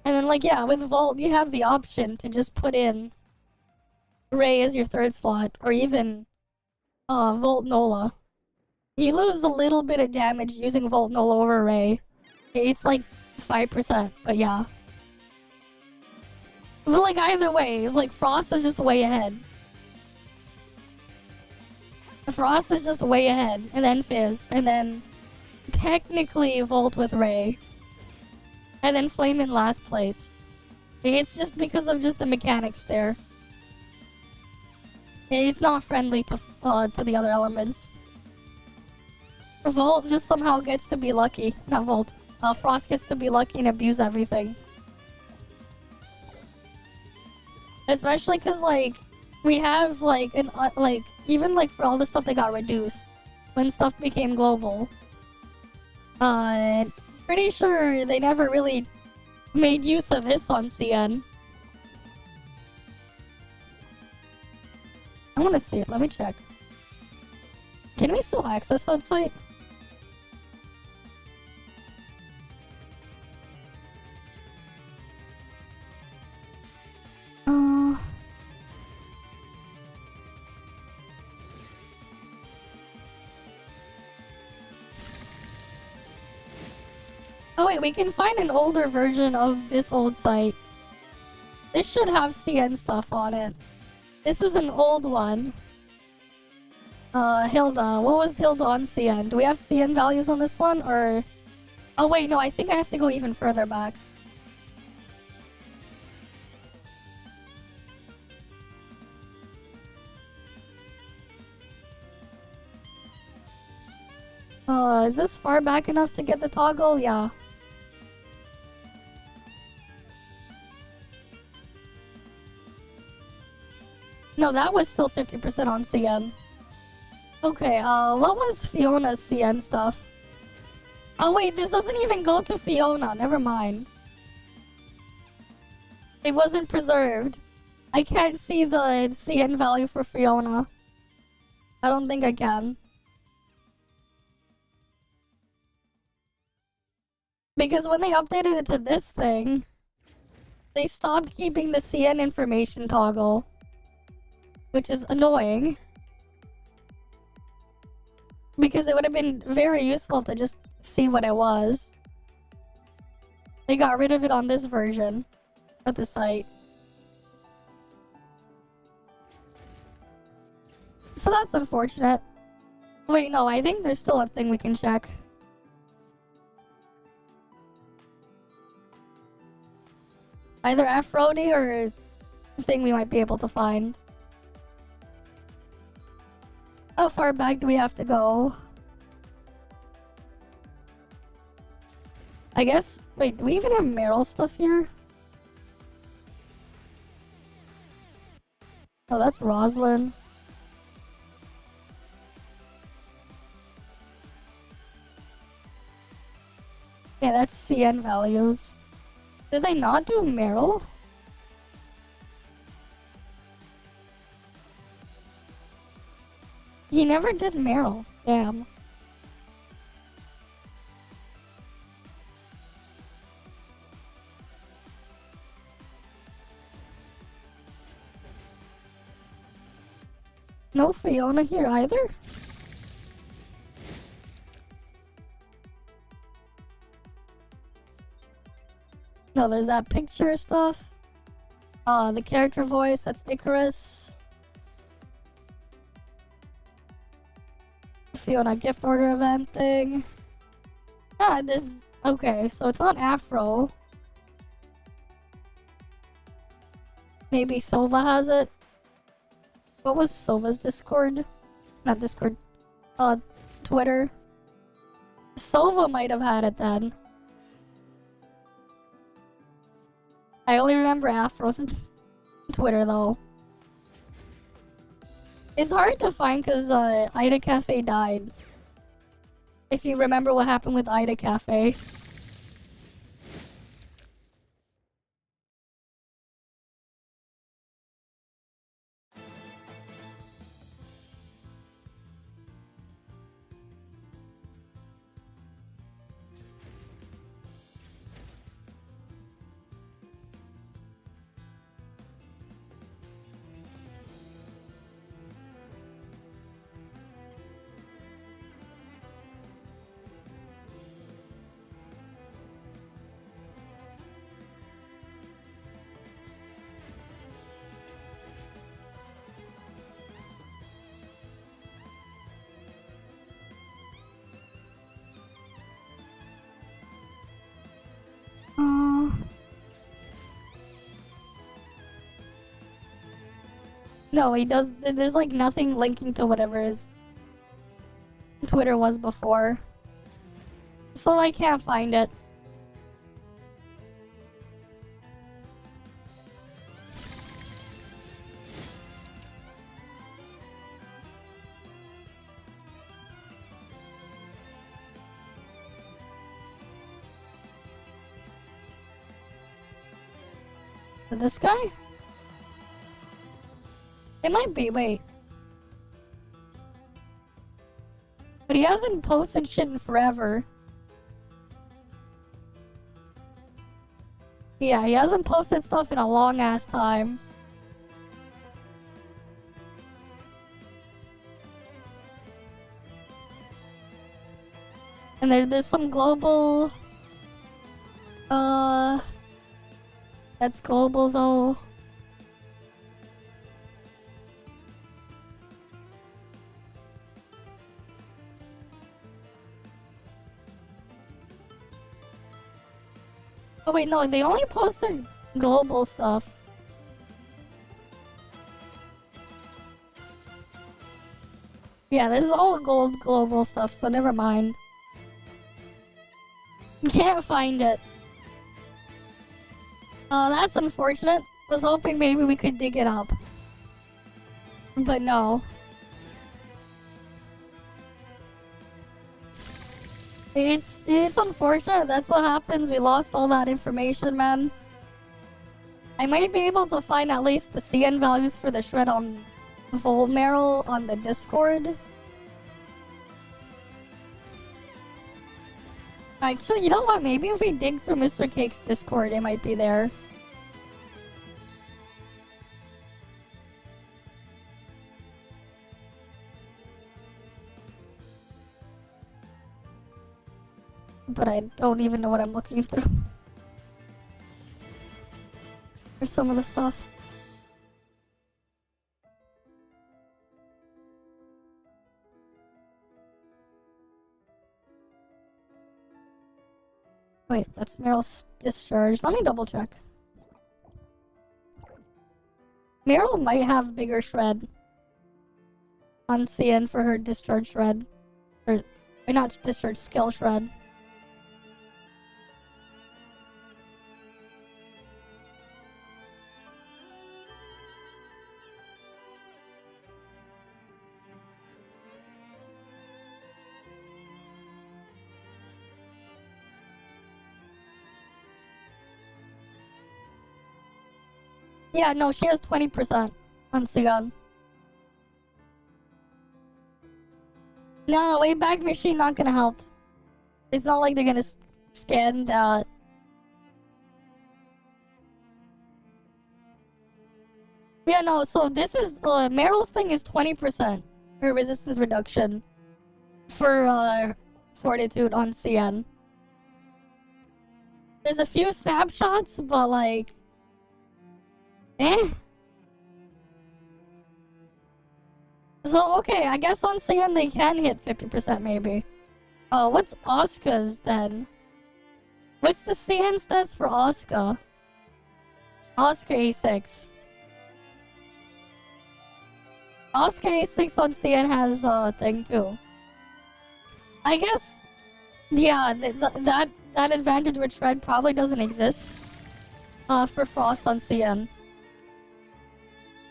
And then, like, yeah, with Volt, you have the option to just put in Ray as your third slot, or even Volt Nola. You lose a little bit of damage using Volt Nola over Ray. It's like 5%, but yeah. But like, either way, like, Frost is just way ahead. Frost is just way ahead, and then Fizz, and then technically Volt with Ray. And then Flame in last place. It's just because of just the mechanics there. It's not friendly to the other elements. Volt just somehow gets to be lucky. Not Volt. Frost gets to be lucky and abuse everything. Especially because, like, we have, like, even, like, for all the stuff that got reduced. When stuff became global. Pretty sure they never really made use of this on CN. I want to see it. Let me check. Can we still access that site? Oh wait, we can find an older version of this old site. This should have CN stuff on it. This is an old one. Hilda. What was Hilda on CN? Do we have CN values on this one, or... Oh wait, no, I think I have to go even further back. Is this far back enough to get the toggle? Yeah. No, that was still 50% on CN. Okay, what was Fiona's CN stuff? Oh wait, this doesn't even go to Fiona, never mind. It wasn't preserved. I can't see the CN value for Fiona. I don't think I can. Because when they updated it to this thing, they stopped keeping the CN information toggle. Which is annoying. Because it would have been very useful to just see what it was. They got rid of it on this version of the site. So that's unfortunate. Wait, no, I think there's still a thing we can check. Either Aphrodite or a thing we might be able to find. How far back do we have to go? I guess... Wait, do we even have Meryl stuff here? Oh, that's Roslyn. Yeah, that's CN values. Did they not do Meryl? He never did Meryl. Damn. No Fiona here either? No, there's that picture stuff. The character voice, that's Icarus. Fiona gift order event thing. Ah, this... Okay, so it's not Afro. Maybe Sova has it? What was Sova's Discord? Not Discord. Twitter. Sova might have had it then. I only remember Afro's Twitter though. It's hard to find because Ida Cafe died. If you remember what happened with Ida Cafe. No, he does. There's like nothing linking to whatever his Twitter was before. So I can't find it. This guy? It might be, wait. But he hasn't posted shit in forever. Yeah, he hasn't posted stuff in a long ass time. And there's some global Uh, that's global though. Oh wait, no, they only posted global stuff. Yeah, this is all gold global stuff, so never mind. Can't find it. Oh, that's unfortunate. Was hoping maybe we could dig it up. But no. It's unfortunate. That's what happens. We lost all that information, man. I might be able to find at least the CN values for the shred on Volmeryl on the Discord. Actually, you know what? Maybe if we dig through Mr. Cake's Discord, it might be there. But I don't even know what I'm looking through. For some of the stuff. Wait, that's Meryl's discharge. Let me double check. Meryl might have bigger shred on CN for her discharge shred. Or not discharge, skill shred. Yeah, no, she has 20% on Sigan. No, Wayback Machine not gonna help. It's not like they're gonna scan that. Yeah, no, so this is, Meryl's thing is 20%. Her resistance reduction. For, Fortitude on CN. There's a few snapshots, but like... Eh? So, okay, I guess on CN they can hit 50% maybe. Oh, what's Oscar's then? What's the CN stats for Oscar? Oscar A6. Oscar A6 on CN has a thing too. I guess, yeah, that advantage with Shred probably doesn't exist. For Frost on CN.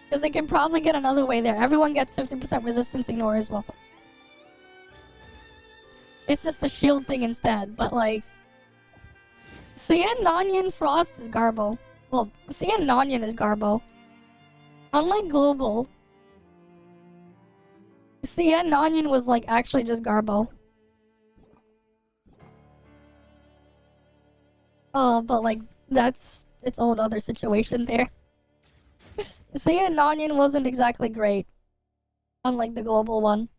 Because they can probably get another way there. Everyone gets 50% resistance ignore as well. It's just the shield thing instead, but like... CN Nonyan Frost is Garbo. Well, CN Nonyan is Garbo. Unlike Global, CN Nonyan was like actually just Garbo. Oh, but like, that's its own other situation there. CN Nonyan wasn't exactly great. Unlike the Global one.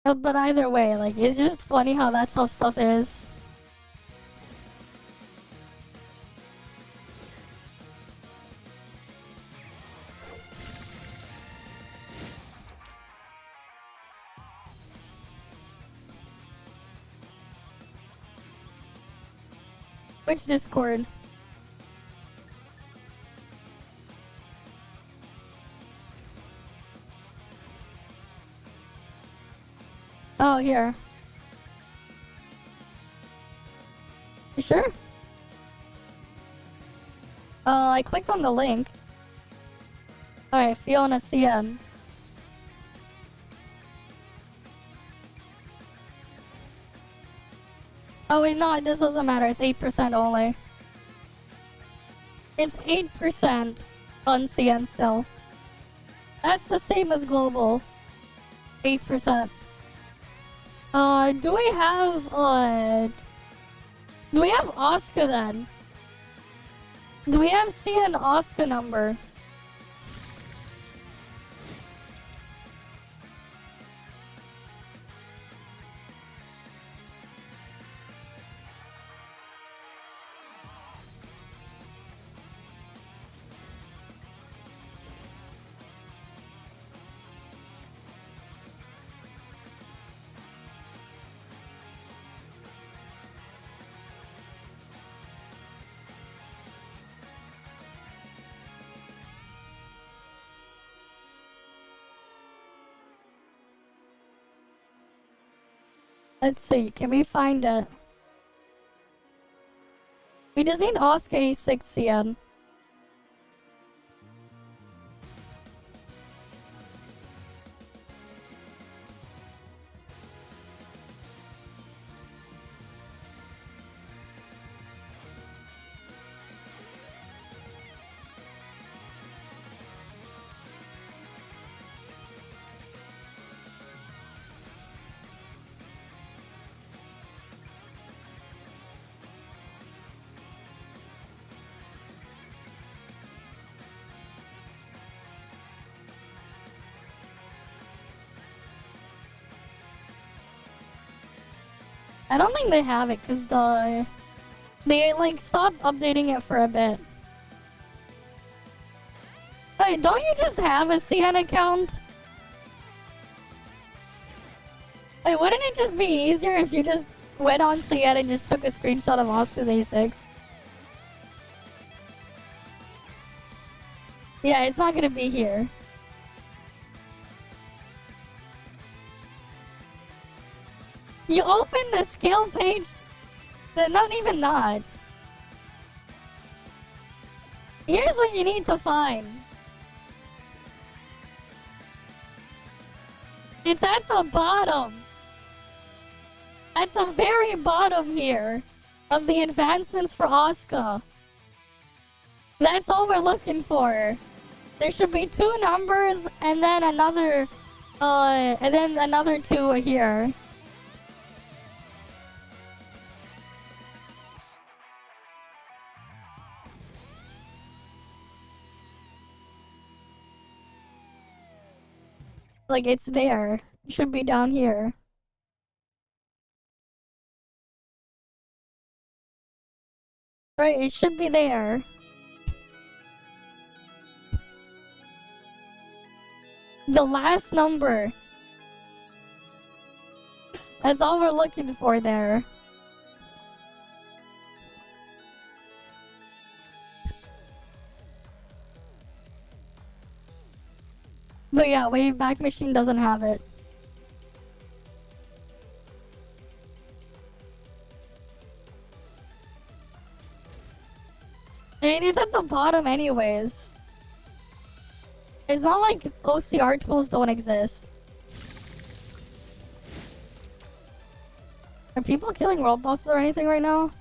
But either way, like, it's just funny how that's how stuff is. Which Discord? Oh, here. You sure? I clicked on the link. Alright, Fiona CN. Oh wait, no, this doesn't matter. It's 8% only. It's 8% on CN still. That's the same as global. 8%. Do we have Oscar then? Do we have CN Oscar number? Let's see, can we find it? We just need Oscar A6 CN. I don't think they have it because they like stopped updating it for a bit. Wait, don't you just have a CN account? Wait, wouldn't it just be easier if you just went on CN and just took a screenshot of Oscar's A6? Yeah, it's not gonna be here. You open the skill page? Not even that. Here's what you need to find. It's at the bottom. At the very bottom here of the advancements for Oscar. That's all we're looking for. There should be 2 numbers and then another another 2 here. Like, it's there. It should be down here. Right, it should be there. The last number. That's all we're looking for there. But yeah, Wayback Machine doesn't have it. I mean, it's at the bottom anyways. It's not like OCR tools don't exist. Are people killing world bosses or anything right now?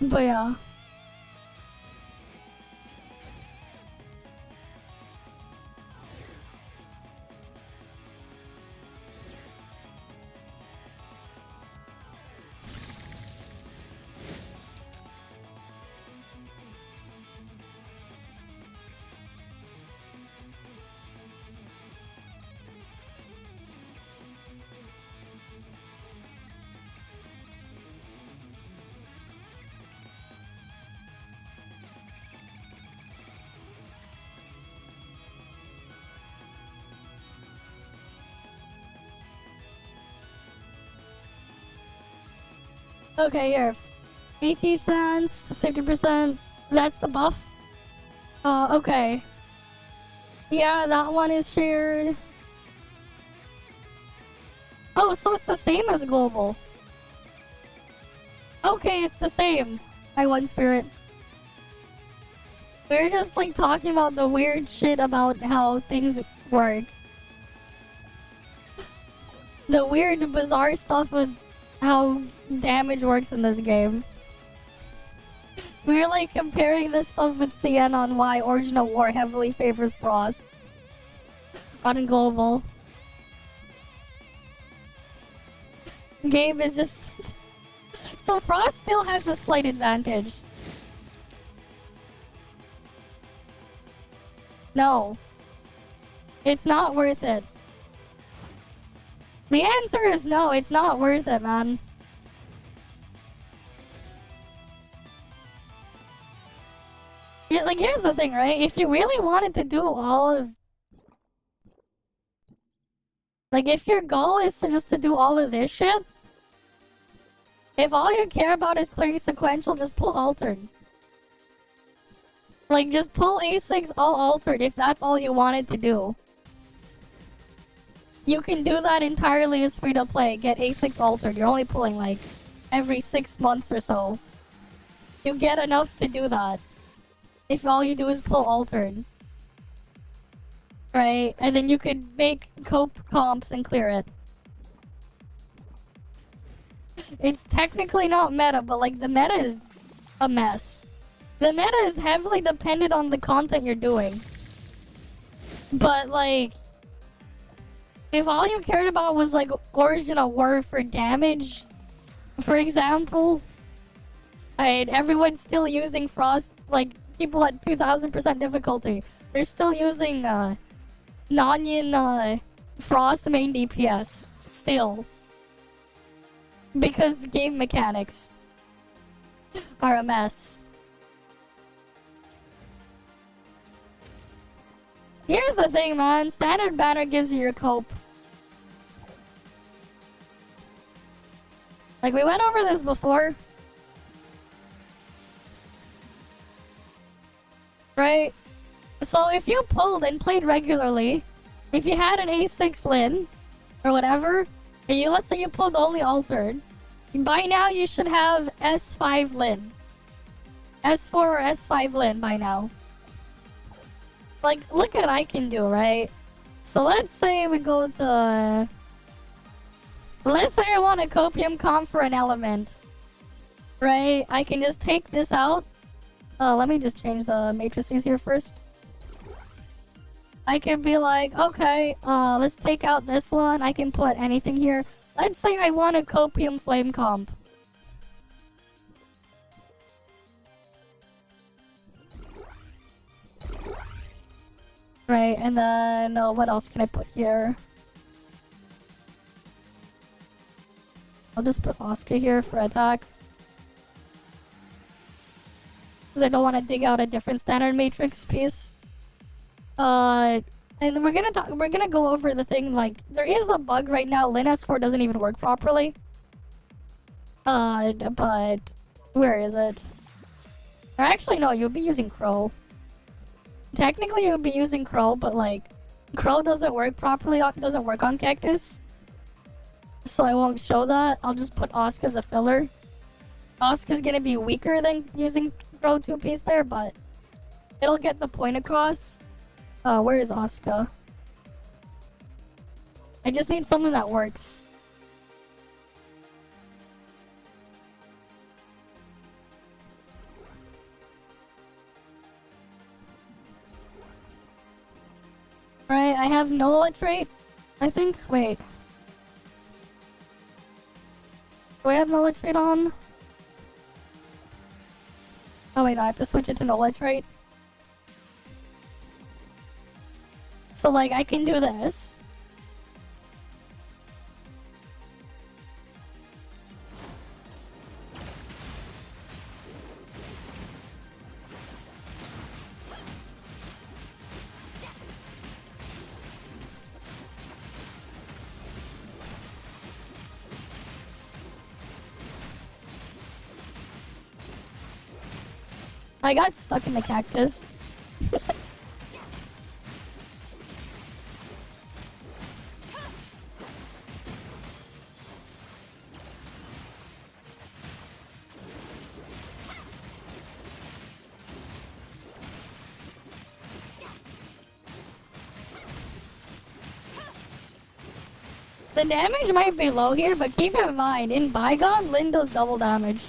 But yeah. Okay, here. 80 cents, 50%. That's the buff. Okay. Yeah, that one is shared. Oh, so it's the same as global. Okay, it's the same. I won spirit. We're just like talking about the weird shit about how things work. The weird, bizarre stuff with how damage works in this game. We're like comparing this stuff with CN on why Origin of War heavily favors Frost on global. Game is just... So Frost still has a slight advantage. No. It's not worth it. The answer is no, it's not worth it, man. Yeah, like, here's the thing, right? If you really wanted to do all of... Like, if your goal is to just to do all of this shit, if all you care about is clearing sequential, just pull altered. Like, just pull A6 all altered if that's all you wanted to do. You can do that entirely as free to play. Get A6 altered. You're only pulling like every 6 months or so. You get enough to do that. If all you do is pull altered. Right? And then you could make cope comps and clear it. It's technically not meta, but like the meta is a mess. The meta is heavily dependent on the content you're doing. But like, if all you cared about was like Origin of War for damage, for example, and everyone's still using Frost, like people at 2000% difficulty, they're still using non-yin Frost main DPS, still. Because game mechanics are a mess. Here's the thing, man. Standard banner gives you your cope. Like, we went over this before. Right? So if you pulled and played regularly, if you had an A6 Lin, or whatever, and you, let's say you pulled only altered, by now you should have S5 Lin. S4 or S5 Lin by now. Like, look what I can do, right? So let's say we go to... Let's say I want a copium comp for an element. Right? I can just take this out. Let me just change the matrices here first. I can be like, okay, let's take out this one. I can put anything here. Let's say I want a copium flame comp. Right, and then what else can I put here? I'll just put Oscar here for attack. Because I don't want to dig out a different standard matrix piece. And we're gonna go over the thing, like, there is a bug right now. Lin S4 doesn't even work properly. But where is it? Or actually, no, you'll be using Crow. Technically, you'll be using Crow, but like, Crow doesn't work properly. Doesn't work on Cactus. So I won't show that. I'll just put Oscar as a filler. Oscar's gonna be weaker than using Crow 2-piece there, but it'll get the point across. Where is Oscar? I just need something that works. Right, I have Nola trait, I think. Wait. Do I have Nola trait on? Oh wait, no, I have to switch it to Nola trait. So like, I can do this. I got stuck in the cactus. The damage might be low here, but keep in mind, in Bygone, Lyn does double damage.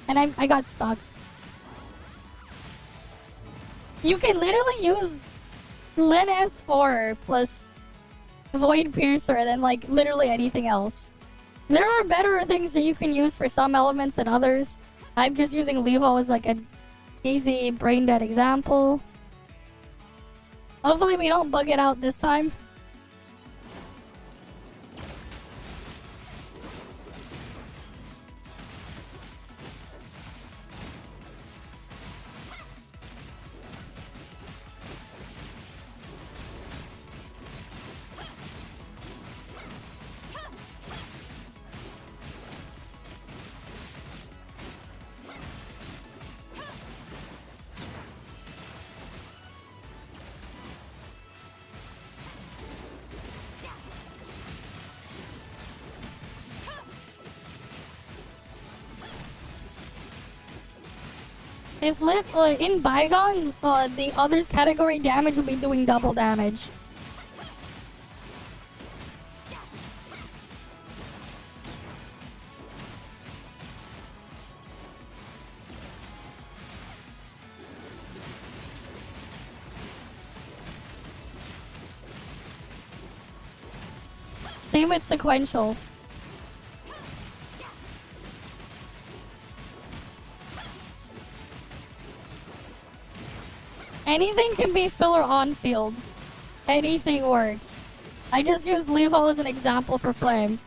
And I got stuck. You can literally use Lyn S4 plus Void Piercer than like literally anything else. There are better things that you can use for some elements than others. I'm just using Levo as like an easy brain dead example. Hopefully we don't bug it out this time. If lit in Bygone, the others category damage will be doing double damage. Same with sequential. Anything can be filler on field. Anything works. I just used Levo as an example for flame.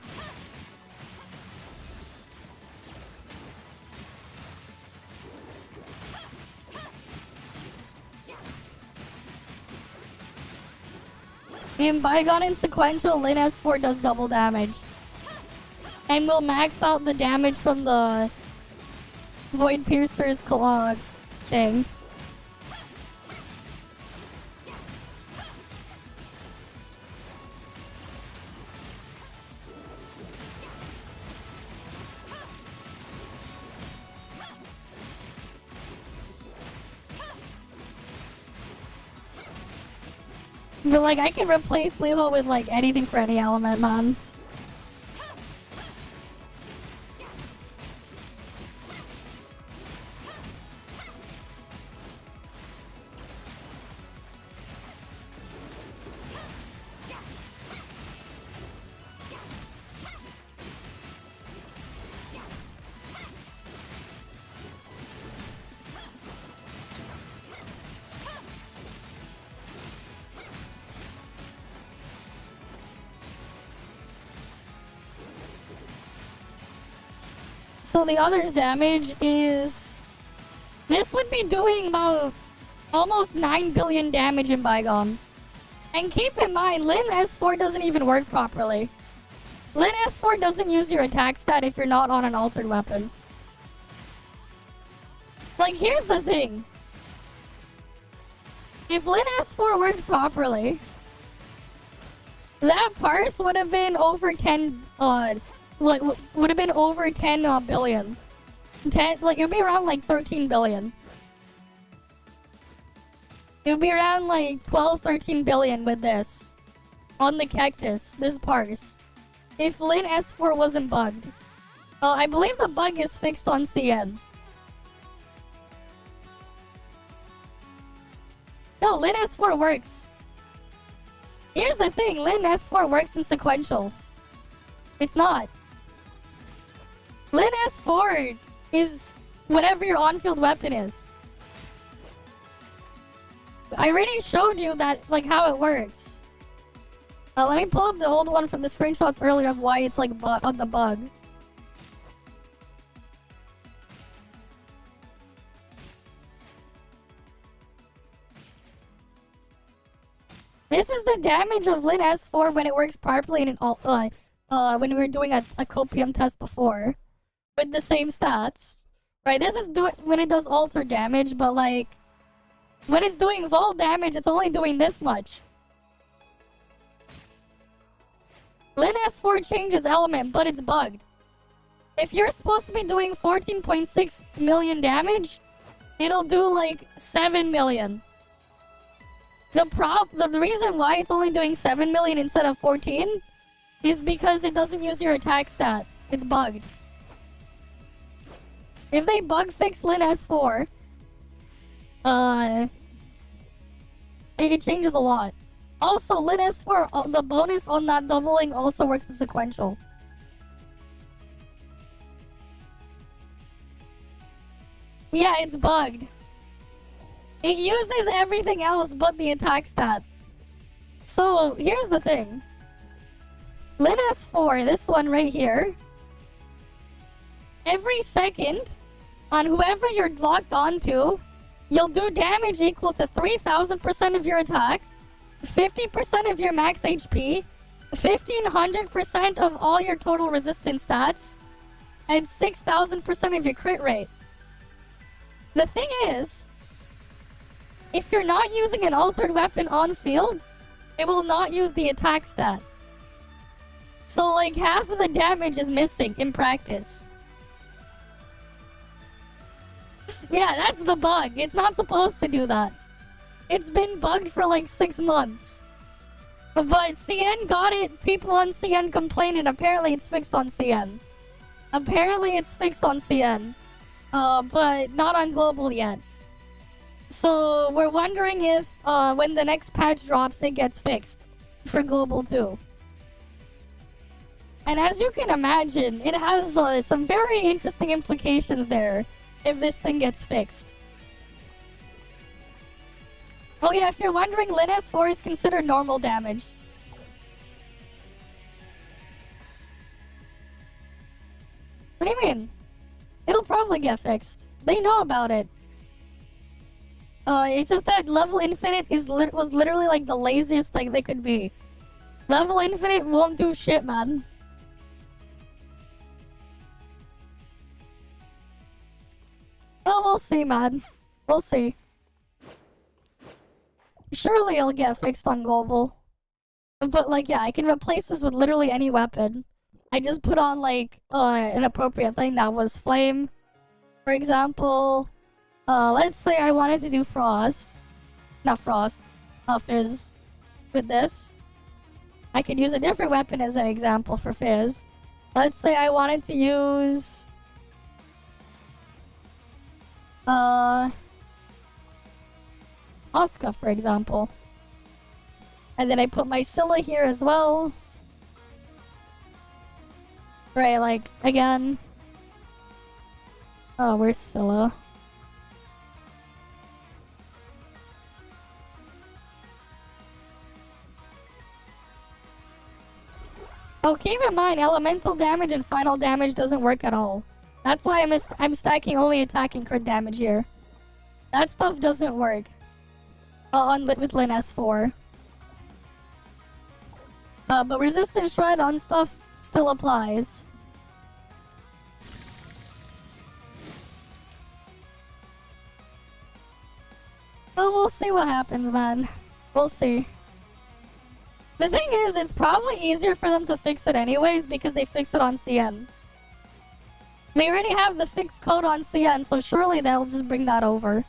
In Bygone and sequential, Lyn S4 does double damage. And will max out the damage from the Void Piercer's claw thing. But like, I can replace Levo with like anything for any element, man. So the other's damage is... This would be doing about almost 9 billion damage in Bygone. And keep in mind, Lyn S4 doesn't even work properly. Lyn S4 doesn't use your attack stat if you're not on an altered weapon. Like, here's the thing. If Lyn S4 worked properly, that parse would have been over 10, like, would have been over 10 billion. 10, like, it would be around, like, 13 billion. It would be around, like, 12, 13 billion with this. On the cactus, this parse. If Lyn S4 wasn't bugged. I believe the bug is fixed on CN. No, Lyn S4 works. Here's the thing, Lyn S4 works in sequential. It's not. Lyn S4 is whatever your on-field weapon is. I already showed you that, like, how it works. Let me pull up the old one from the screenshots earlier of why it's, like, on the bug. This is the damage of Lin S4 when it works properly in an when we were doing a copium test before with the same stats. Right, this is when it does alter damage, but like when it's doing vol damage, it's only doing this much. Lin S4 changes element, but it's bugged. If you're supposed to be doing 14.6 million damage, it'll do like 7 million. The reason why it's only doing 7 million instead of 14 is because it doesn't use your attack stat. It's bugged. If they bug fix Lin S4, it changes a lot. Also, Lin S4, the bonus on that doubling also works in sequential. Yeah, it's bugged. It uses everything else but the attack stat. So, here's the thing. Lin S4, this one right here, every second, on whoever you're locked onto, you'll do damage equal to 3,000% of your attack, 50% of your max HP, 1,500% of all your total resistance stats, and 6,000% of your crit rate. The thing is, if you're not using an altered weapon on field, it will not use the attack stat. So like half of the damage is missing in practice. Yeah, that's the bug. It's not supposed to do that. It's been bugged for like 6 months. But CN got it. People on CN complained, and apparently it's fixed on CN. Apparently it's fixed on CN. But not on global yet. So we're wondering if when the next patch drops, it gets fixed for global too. And as you can imagine, it has some very interesting implications there if this thing gets fixed. Oh yeah, if you're wondering, Lin S4 is considered normal damage. What do you mean? It'll probably get fixed. They know about it. It's just that level infinite was literally like the laziest thing they could be. Level infinite won't do shit, man. Well, we'll see, man. We'll see. Surely it'll get fixed on global. But like, yeah, I can replace this with literally any weapon. I just put on like an appropriate thing that was flame. For example, let's say I wanted to do frost. Not frost. Fizz. With this. I could use a different weapon as an example for fizz. Let's say I wanted to use Oscar, for example. And then I put my Scylla here as well. Right, like, again. Oh, where's Scylla? Oh, keep in mind, elemental damage and final damage doesn't work at all. That's why I'm stacking only attack and crit damage here. That stuff doesn't work. With Lin S4. But resistance shred on stuff still applies. But we'll see what happens, man. We'll see. The thing is, it's probably easier for them to fix it anyways because they fix it on CN. They already have the fixed code on CN, so surely they'll just bring that over.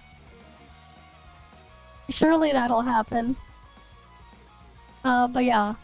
Surely that'll happen. But yeah.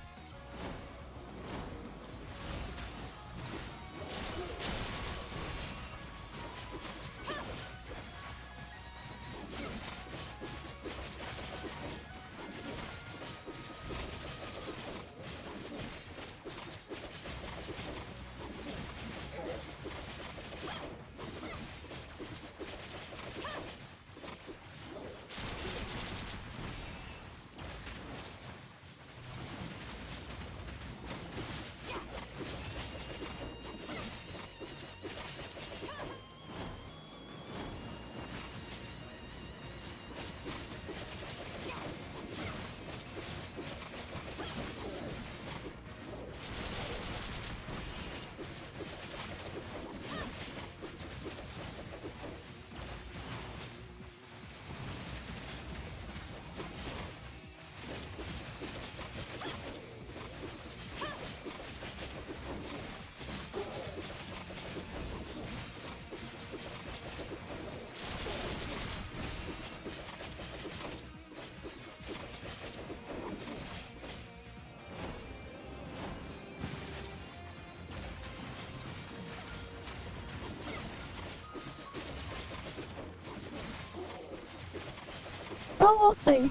Well, we'll see.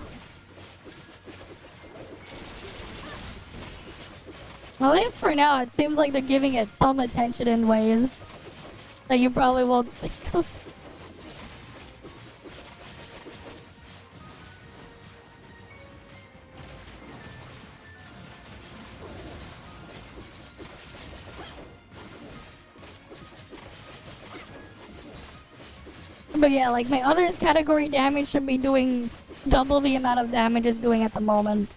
Well, at least for now, it seems like they're giving it some attention in ways that you probably won't think of. But yeah, like my others category damage should be doing double the amount of damage it's doing at the moment.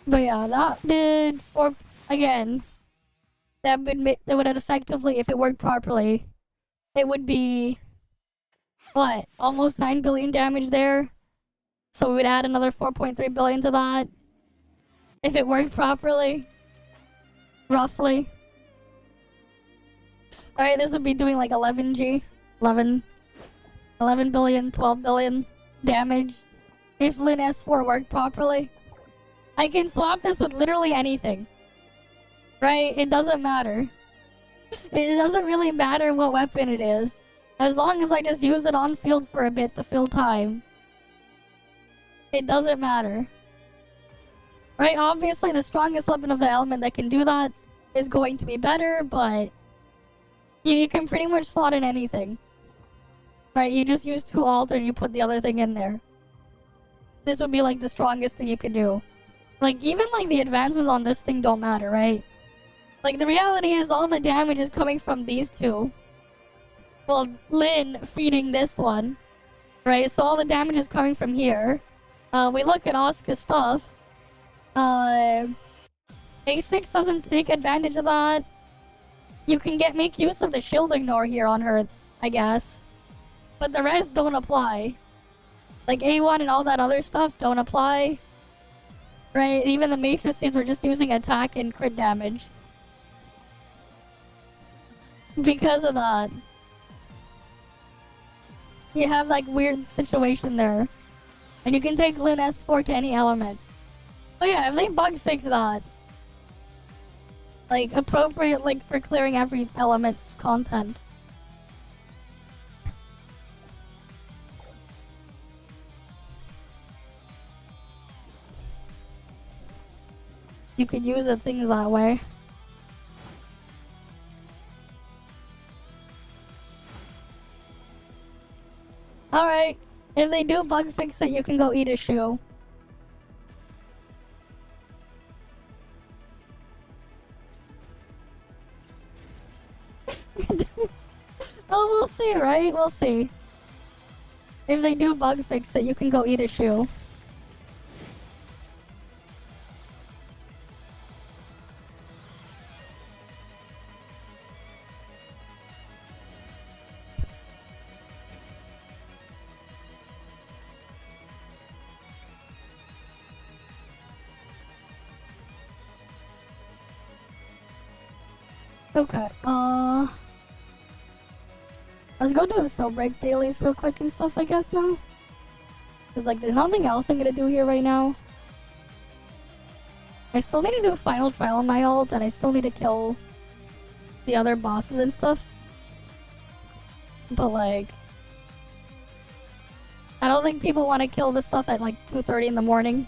But yeah, that did again. That would effectively, if it worked properly, it would be what, almost 9 billion damage there. So we would add another 4.3 billion to that if it worked properly, roughly. All right, this would be doing like 11 billion, 12 billion damage if Lin S4 worked properly. I can swap this with literally anything. Right? It doesn't matter. It doesn't really matter what weapon it is. As long as I just use it on field for a bit to fill time. It doesn't matter. Right? Obviously, the strongest weapon of the element that can do that is going to be better, but you can pretty much slot in anything. Right? You just use 2 alt and you put the other thing in there. This would be like the strongest thing you could do. Like, even like the advancements on this thing don't matter, right? Like, the reality is all the damage is coming from these two. Well, Lin feeding this one. Right? So all the damage is coming from here. We look at Asuka's stuff. A6 doesn't take advantage of that. You can make use of the shield ignore here on her, I guess. But the rest don't apply. Like A1 and all that other stuff don't apply. Right? Even the matrices were just using attack and crit damage. Because of that. You have like weird situation there. And you can take Lin S4 to any element. So yeah, if they bug fix that. Like appropriate like for clearing every element's content. You could use it things that way. Alright, if they do bug fix it, you can go eat a shoe. Oh, we'll see, right? We'll see. If they do bug fix it, you can go eat a shoe. Okay, let's go do the snowbreak dailies real quick and stuff, I guess, now. Cause, like, there's nothing else I'm gonna do here right now. I still need to do a final trial on my ult, and I still need to kill the other bosses and stuff. But, like, I don't think people want to kill this stuff at, like, 2:30 in the morning.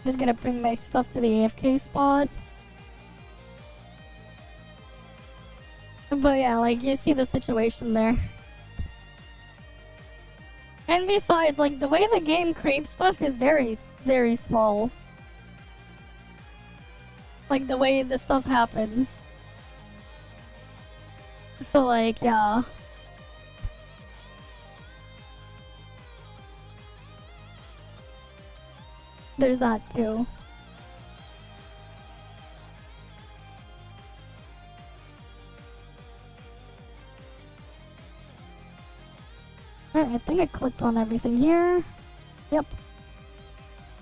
Just gonna bring my stuff to the AFK spot. But yeah, like, you see the situation there. And besides, like, the way the game creeps stuff is very, very small. Like, the way the stuff happens. So, like, yeah. There's that, too. Alright, I think I clicked on everything here. Yep.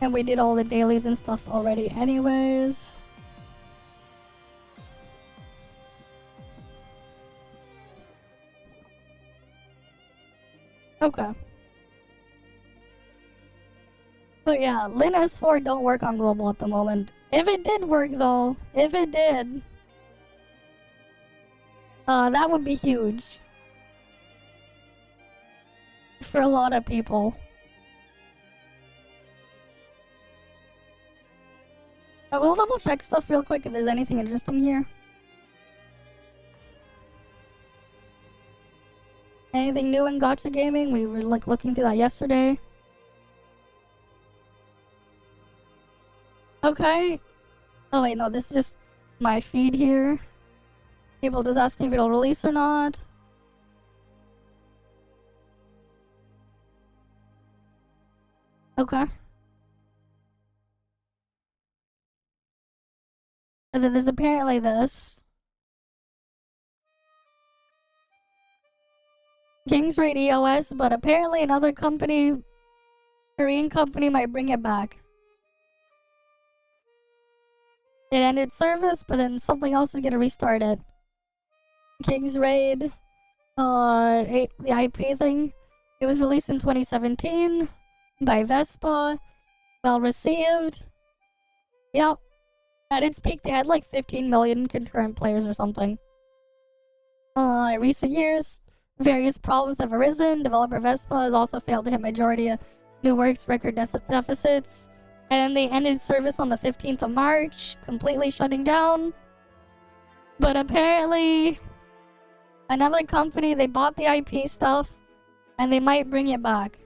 And we did all the dailies and stuff already anyways. Okay. But yeah, Lin S4 don't work on global at the moment. If it did work though, if it did, that would be huge. For a lot of people. I will double check stuff real quick if there's anything interesting here. Anything new in gacha gaming? We were like looking through that yesterday. Okay. Oh wait, no, this is just my feed here. People just asking if it'll release or not. Okay. And then there's apparently this. King's Raid EOS, but apparently another company, Korean company, might bring it back. It ended service, but then something else is gonna restart it. King's Raid, the IP thing. It was released in 2017 by Vespa. Well received. Yep. At its peak, they had like 15 million concurrent players or something. In recent years, various problems have arisen. Developer Vespa has also failed to hit majority of new works record deficits. And they ended service on the 15th of March, completely shutting down. But apparently, another company, they bought the IP stuff, and they might bring it back.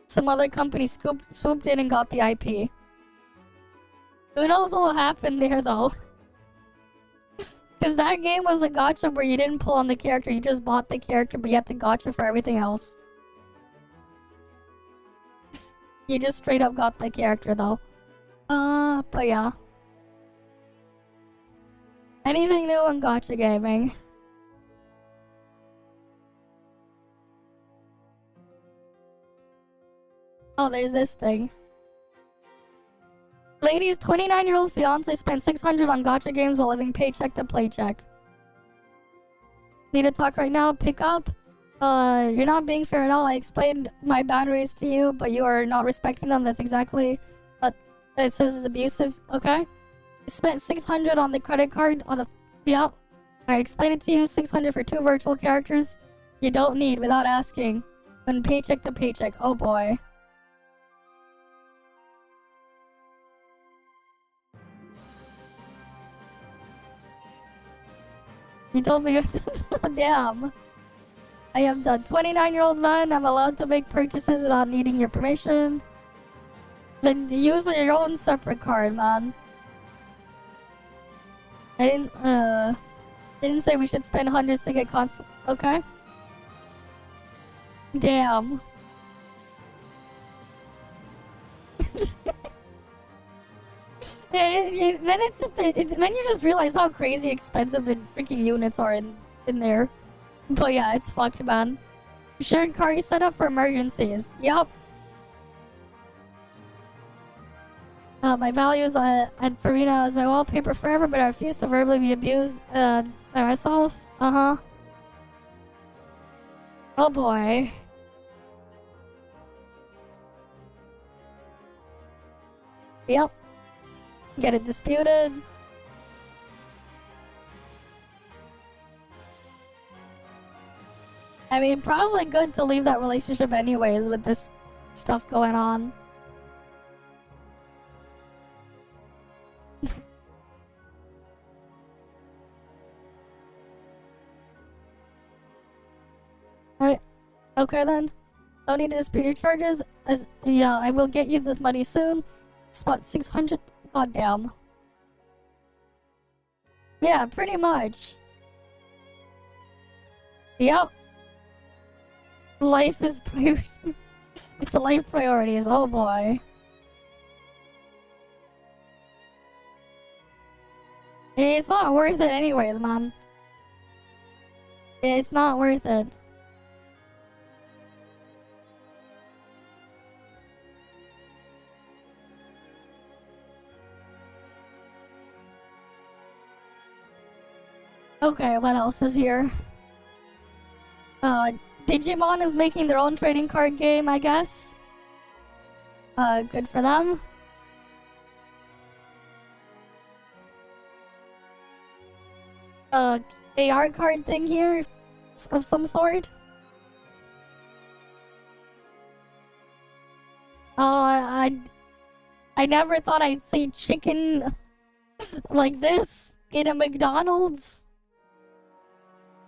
Some other company swooped in and got the IP. Who knows what will happen there, though? Because that game was a gacha where you didn't pull on the character, you just bought the character, but you had to gacha for everything else. You just straight up got the character, though. But yeah. Anything new in gacha gaming? Oh, there's this thing. Lady's 29-year-old fiance spent 600 on gacha games while living paycheck to paycheck. Need to talk right now? Pick up? You're not being fair at all. I explained my boundaries to you, but you are not respecting them. That's exactly what it says is abusive. Okay? Spent 600 on the credit card on the... Yep. I explained it to you. 600 for 2 virtual characters. You don't need without asking. When paycheck to paycheck. Oh boy. You told me... Damn. I am the 29-year-old man. I'm allowed to make purchases without needing your permission. Then use your own separate card, man. I didn't say we should spend hundreds to get constant. Okay. Damn. Then it's just then you just realize how crazy expensive the freaking units are in there. But yeah, it's fucked, man. Shared car you set up for emergencies. Yup. My values at Farina is my wallpaper forever, but I refuse to verbally be abused by myself. Uh-huh. Oh boy. Yep. Get it disputed. I mean, probably good to leave that relationship anyways with this stuff going on. Alright. Okay then. Don't need to dispute your charges as Yeah, I will get you this money soon. Spot 600. Goddamn. Yeah, pretty much. Yep. Life is priority. It's a life priorities. Oh boy. It's not worth it anyways, man. It's not worth it. Okay, what else is here? Digimon is making their own trading card game, I guess. Good for them. AR card thing here of some sort. I never thought I'd see chicken like this in a McDonald's.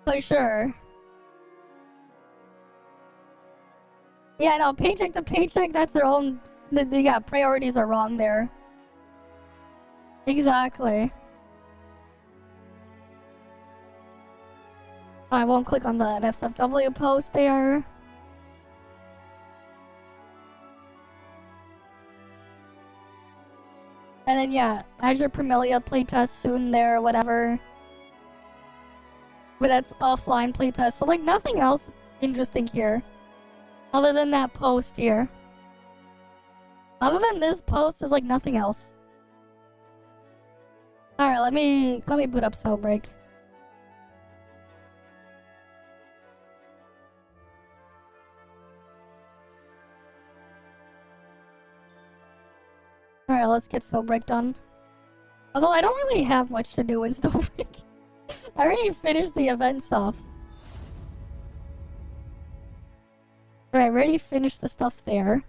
For sure. Yeah, no, paycheck to paycheck, that's their own... Yeah, priorities are wrong there. Exactly. I won't click on the NSFW post there. And then yeah, Azure Premilia playtest soon there, whatever. But that's offline playtest, so like nothing else interesting here. Other than that post here. Other than this post, there's like nothing else. Alright, let me boot up Cellbreak. Alright, let's get Snowbreak done. Although I don't really have much to do in Snowbreak. I already finished the event stuff. Right, I already finished the stuff there.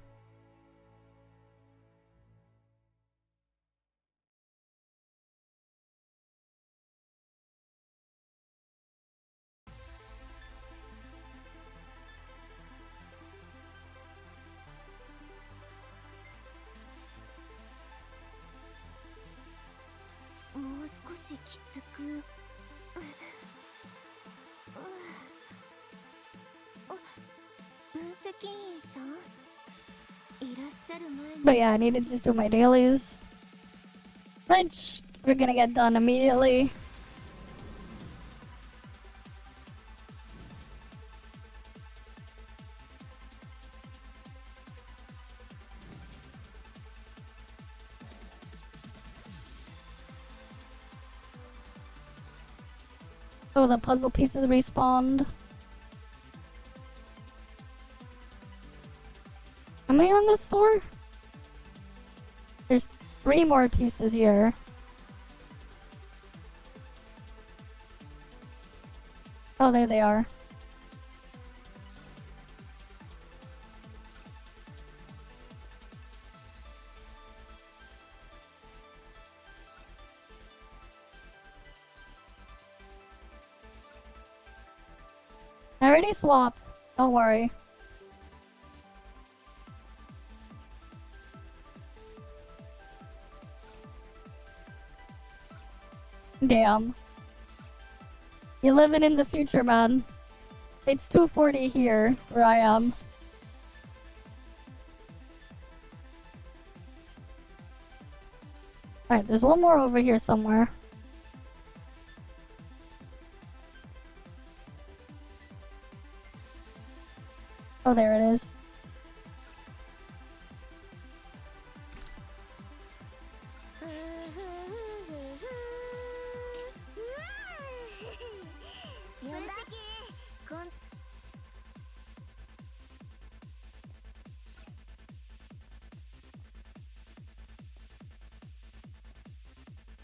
But yeah, I need to just do my dailies. Which we're gonna get done immediately. Oh, the puzzle pieces respawned. How many on this floor? There's 3 more pieces here. Oh, there they are. I already swapped. Don't worry. Damn. You're living in the future, man. It's 2:40 here, where I am. Alright, there's one more over here somewhere. Oh, there it is.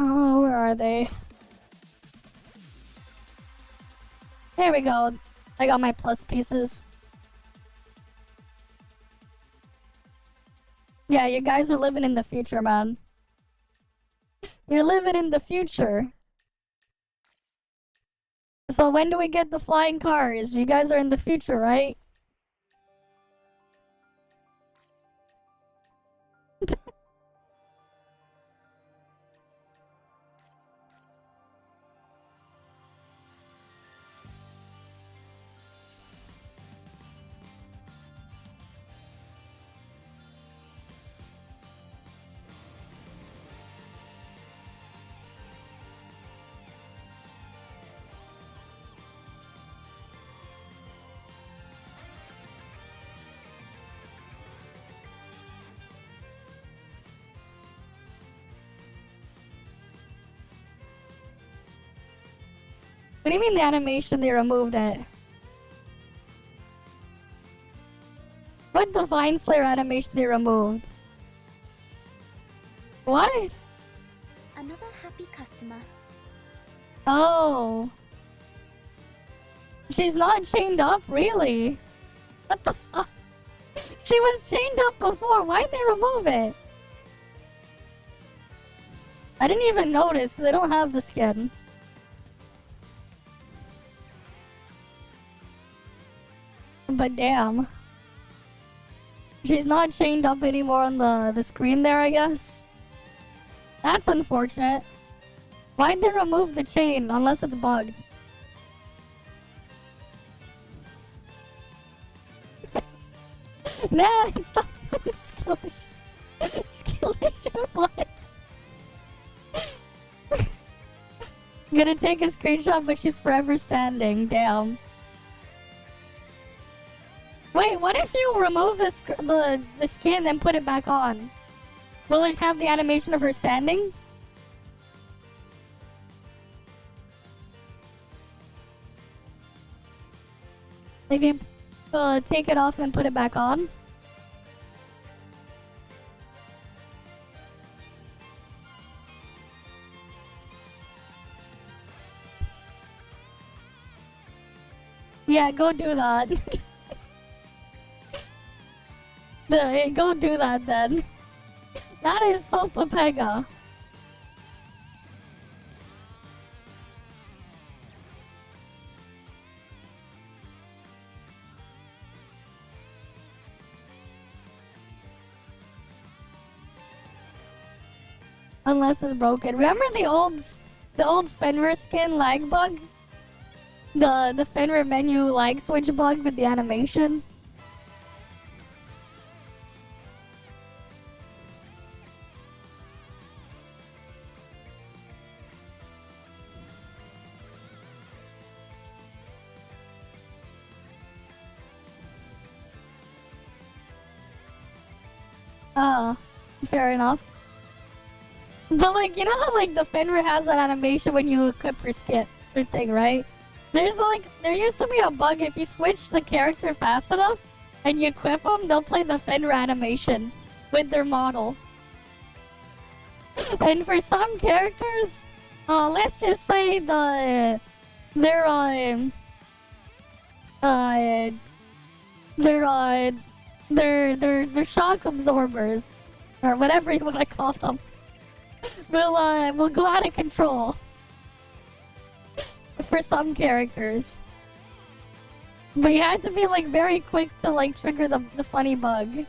Oh, where are they? There we go. I got my plus pieces. Yeah, you guys are living in the future, man. You're living in the future. So when do we get the flying cars? You guys are in the future, right? What do you mean the animation they removed it? What Divine Slayer animation they removed? What? Another happy customer. Oh. She's not chained up, really? What the fuck? She was chained up before. Why'd they remove it? I didn't even notice because I don't have the skin. But damn. She's not chained up anymore on the screen there, I guess. That's unfortunate. Why'd they remove the chain unless it's bugged? Nah, it's not skill issue. Skill issue, what? Gonna take a screenshot, but she's forever standing. Damn. Wait, what if you remove the skin and put it back on? Will it have the animation of her standing? If you take it off and then put it back on? Yeah, go do that. Go do that then. That is so Pepega. Unless it's broken. Remember the old Fenrir skin lag bug? The Fenrir menu lag switch bug with the animation? Fair enough. But like, you know how like the Fenrir has that animation when you equip your skin or thing, right? There used to be a bug if you switch the character fast enough and you equip them, they'll play the Fenrir animation with their model. And for some characters, let's just say they're shock absorbers or whatever you want to call them. Will go out of control for some characters. But you had to be like very quick to like trigger the funny bug.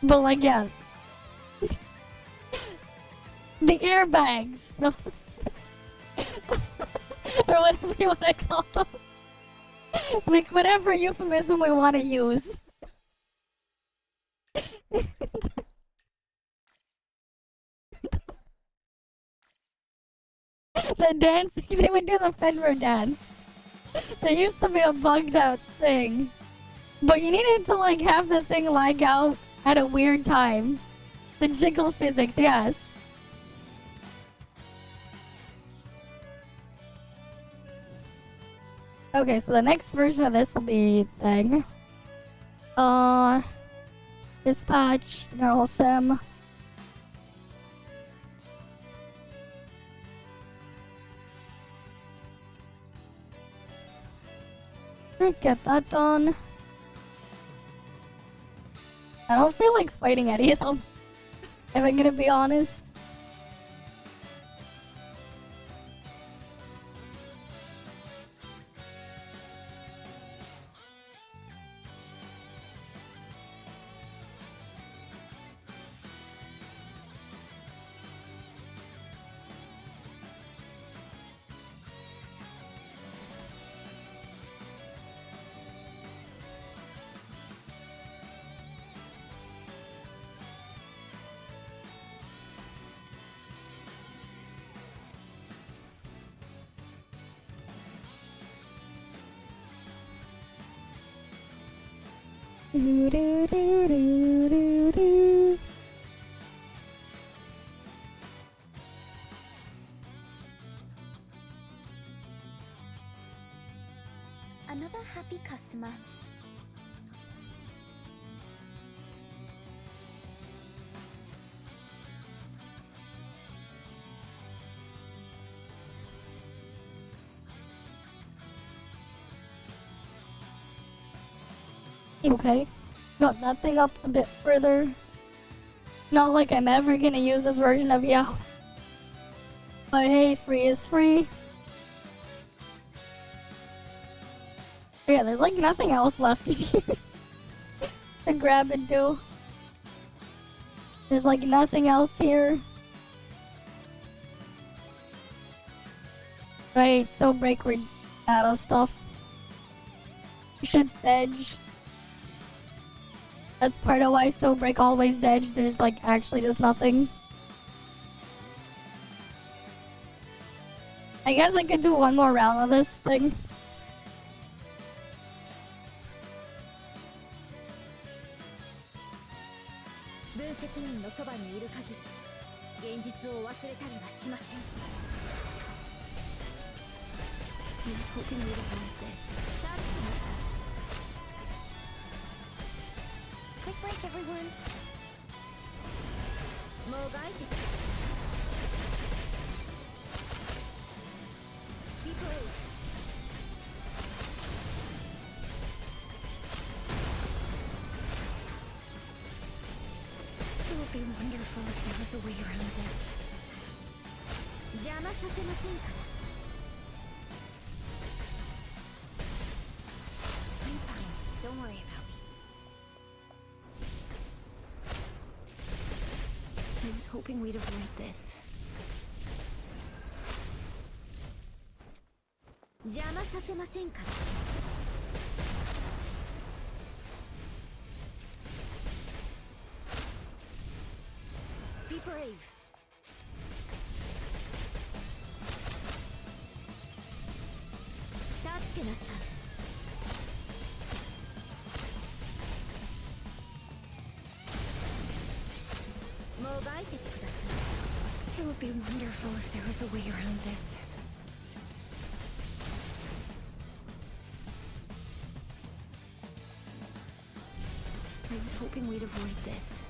But like yeah. The airbags. No. Or whatever you want to call them. Like whatever euphemism we want to use. The dancing, they would do the Fenrir dance. There used to be a bugged out thing. But you needed to like have the thing lag out at a weird time. The jiggle physics, yes. Okay, so the next version of this will be thing. Dispatch, Neural Sim. Get that done. I don't feel like fighting any of them, if I'm gonna be honest. Do, do, do, do, do, do. Another happy customer. Okay. Got that thing up a bit further. Not like I'm ever gonna use this version of Yahoo. But hey, free is free. Yeah, there's like nothing else left here to grab and do. There's like nothing else here. Right, still break, we're out of stuff. Shit's edge. That's part of why Snowbreak always edge. There's like actually just nothing. I guess I could do one more round of this thing. I was hoping we'd avoid this. Quick break, everyone. Moogold. Be brave. It would be wonderful if there was a way around this. 邪魔させませんから。I'm fine. Don't worry about me. I was hoping we'd avoid this. 邪魔させませんから。Be brave. It would be wonderful if there was a way around this. I was hoping we'd avoid this.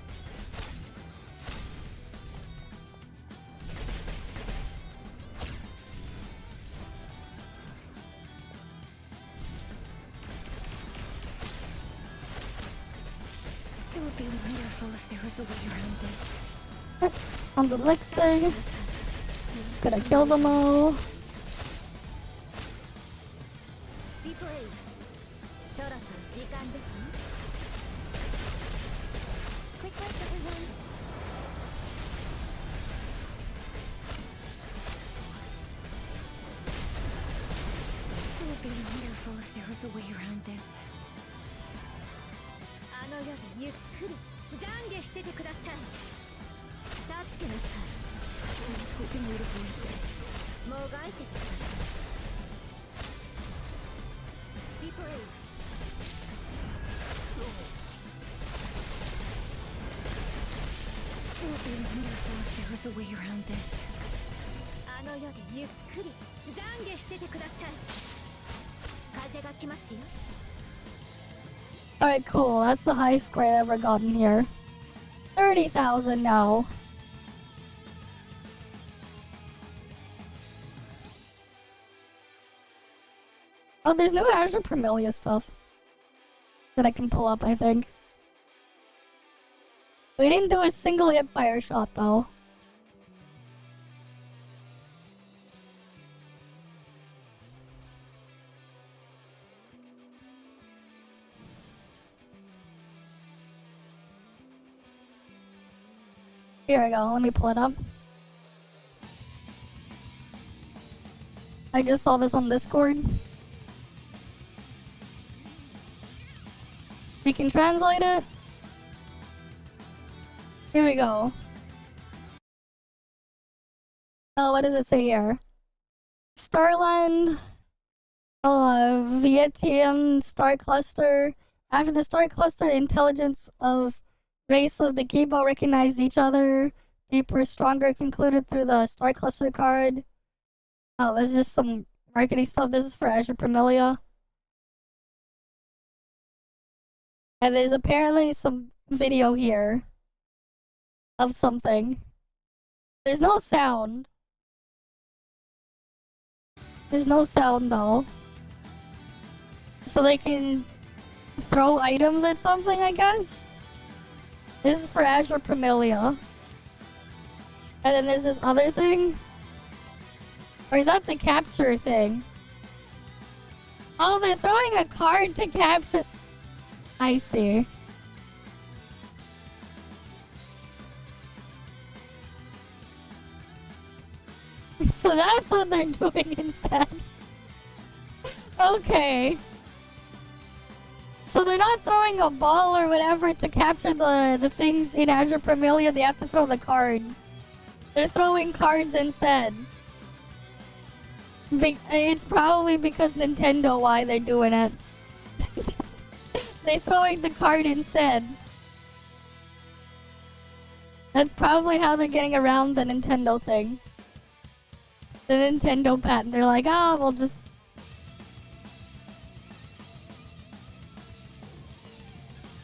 It would be wonderful if there was a way around this. On the next thing. Just gonna kill them all. Be brave. Quick break, everyone. It would be wonderful if there was a way around this. I was hoping we'd avoid this. Be brave. It would be wonderful if there was a way around this. Alright, cool. That's the highest grade I've ever gotten here. 30,000 now. Oh, there's no Azure Premilia stuff that I can pull up, I think. We didn't do a single hip fire shot, though. Here we go, let me pull it up. I just saw this on Discord. We can translate it. Here we go. Oh, what does it say here? Starland, Vietian star cluster. After the star cluster, intelligence of race of the Kibo recognized each other. Deeper, stronger concluded through the star cluster card. Oh, this is just some marketing stuff. This is for Azure Premilia. And there's apparently some video here of something. There's no sound. There's no sound though. So they can throw items at something, I guess? This is for Azure Primalia. And then there's this other thing. Or is that the capture thing? Oh, they're throwing a card to capture... I see. So that's what they're doing instead. Okay. So they're not throwing a ball or whatever to capture the things in Azure Primalia, they have to throw the card. They're throwing cards instead. It's probably because Nintendo why they're doing it. They're throwing the card instead. That's probably how they're getting around the Nintendo thing. The Nintendo patent. They're like, oh, we'll just...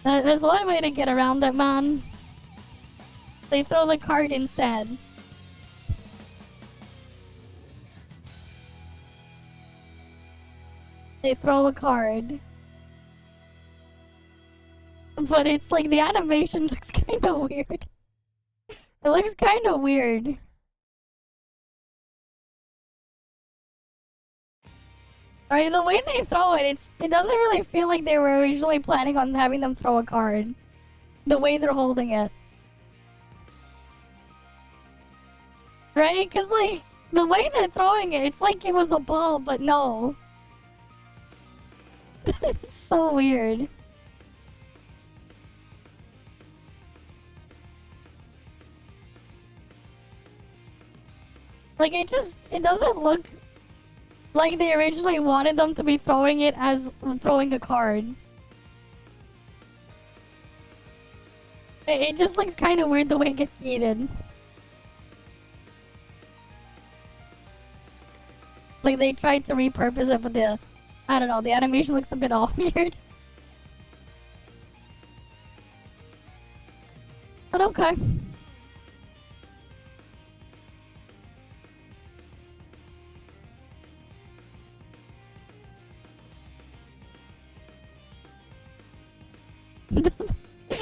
There's one way to get around it, man. They throw the card instead. They throw a card. But it's like the animation looks kind of weird. It looks kind of weird. Alright, the way they throw it, it doesn't really feel like they were originally planning on having them throw a card. The way they're holding it. Right? Because, like, the way they're throwing it, it's like it was a ball, but no. It's so weird. Like, it doesn't look like they originally wanted them to be throwing it as throwing a card. It just looks kind of weird the way it gets eaten. Like, they tried to repurpose it, but I don't know, the animation looks a bit all weird. But okay.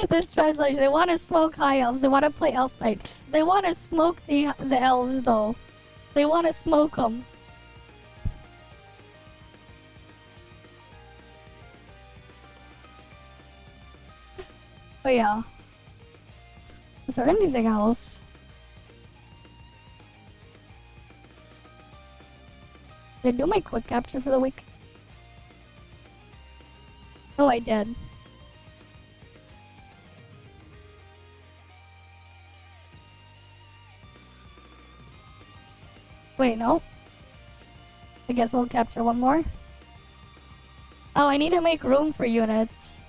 This translation, they want to smoke high elves, they want to play elf knight. They want to smoke the elves though. They want to smoke them. But yeah. Is there anything else? Did I do my quick capture for the week? Oh, I did. Wait, no. I guess I'll capture one more. Oh, I need to make room for units.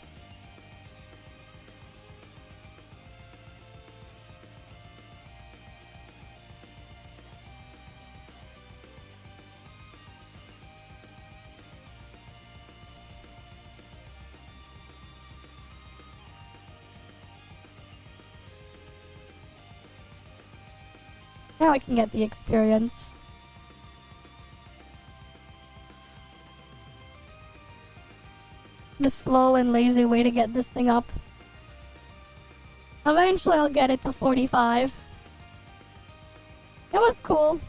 Now I can get the experience. The slow and lazy way to get this thing up. Eventually I'll get it to 45. It was cool.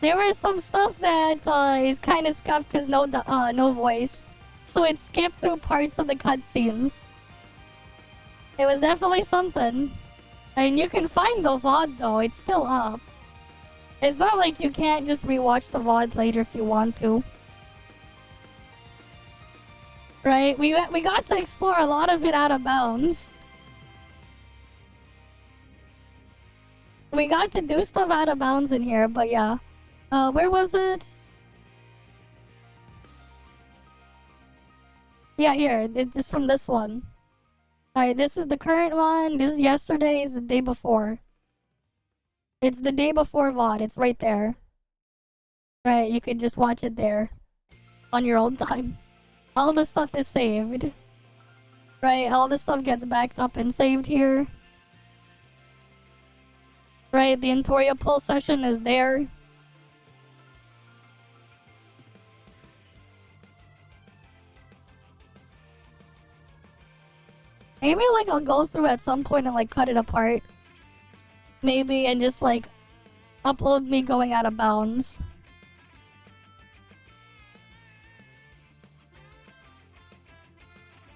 There was some stuff that is kind of scuffed because no voice. So it skipped through parts of the cutscenes. It was definitely something. And you can find the VOD though, it's still up. It's not like you can't just rewatch the VOD later if you want to. Right? We got to explore a lot of it out of bounds. We got to do stuff out of bounds in here, but yeah. Where was it? Yeah, here. This from this one. Alright, this is the current one. This is yesterday's, the day before. It's the day before VOD. It's right there. Right, you can just watch it there. On your own time. All the stuff is saved. Right, all this stuff gets backed up and saved here. Right, the Entoria pull session is there. Maybe, like, I'll go through at some point and, like, cut it apart. Maybe, and just, like, upload me going out of bounds.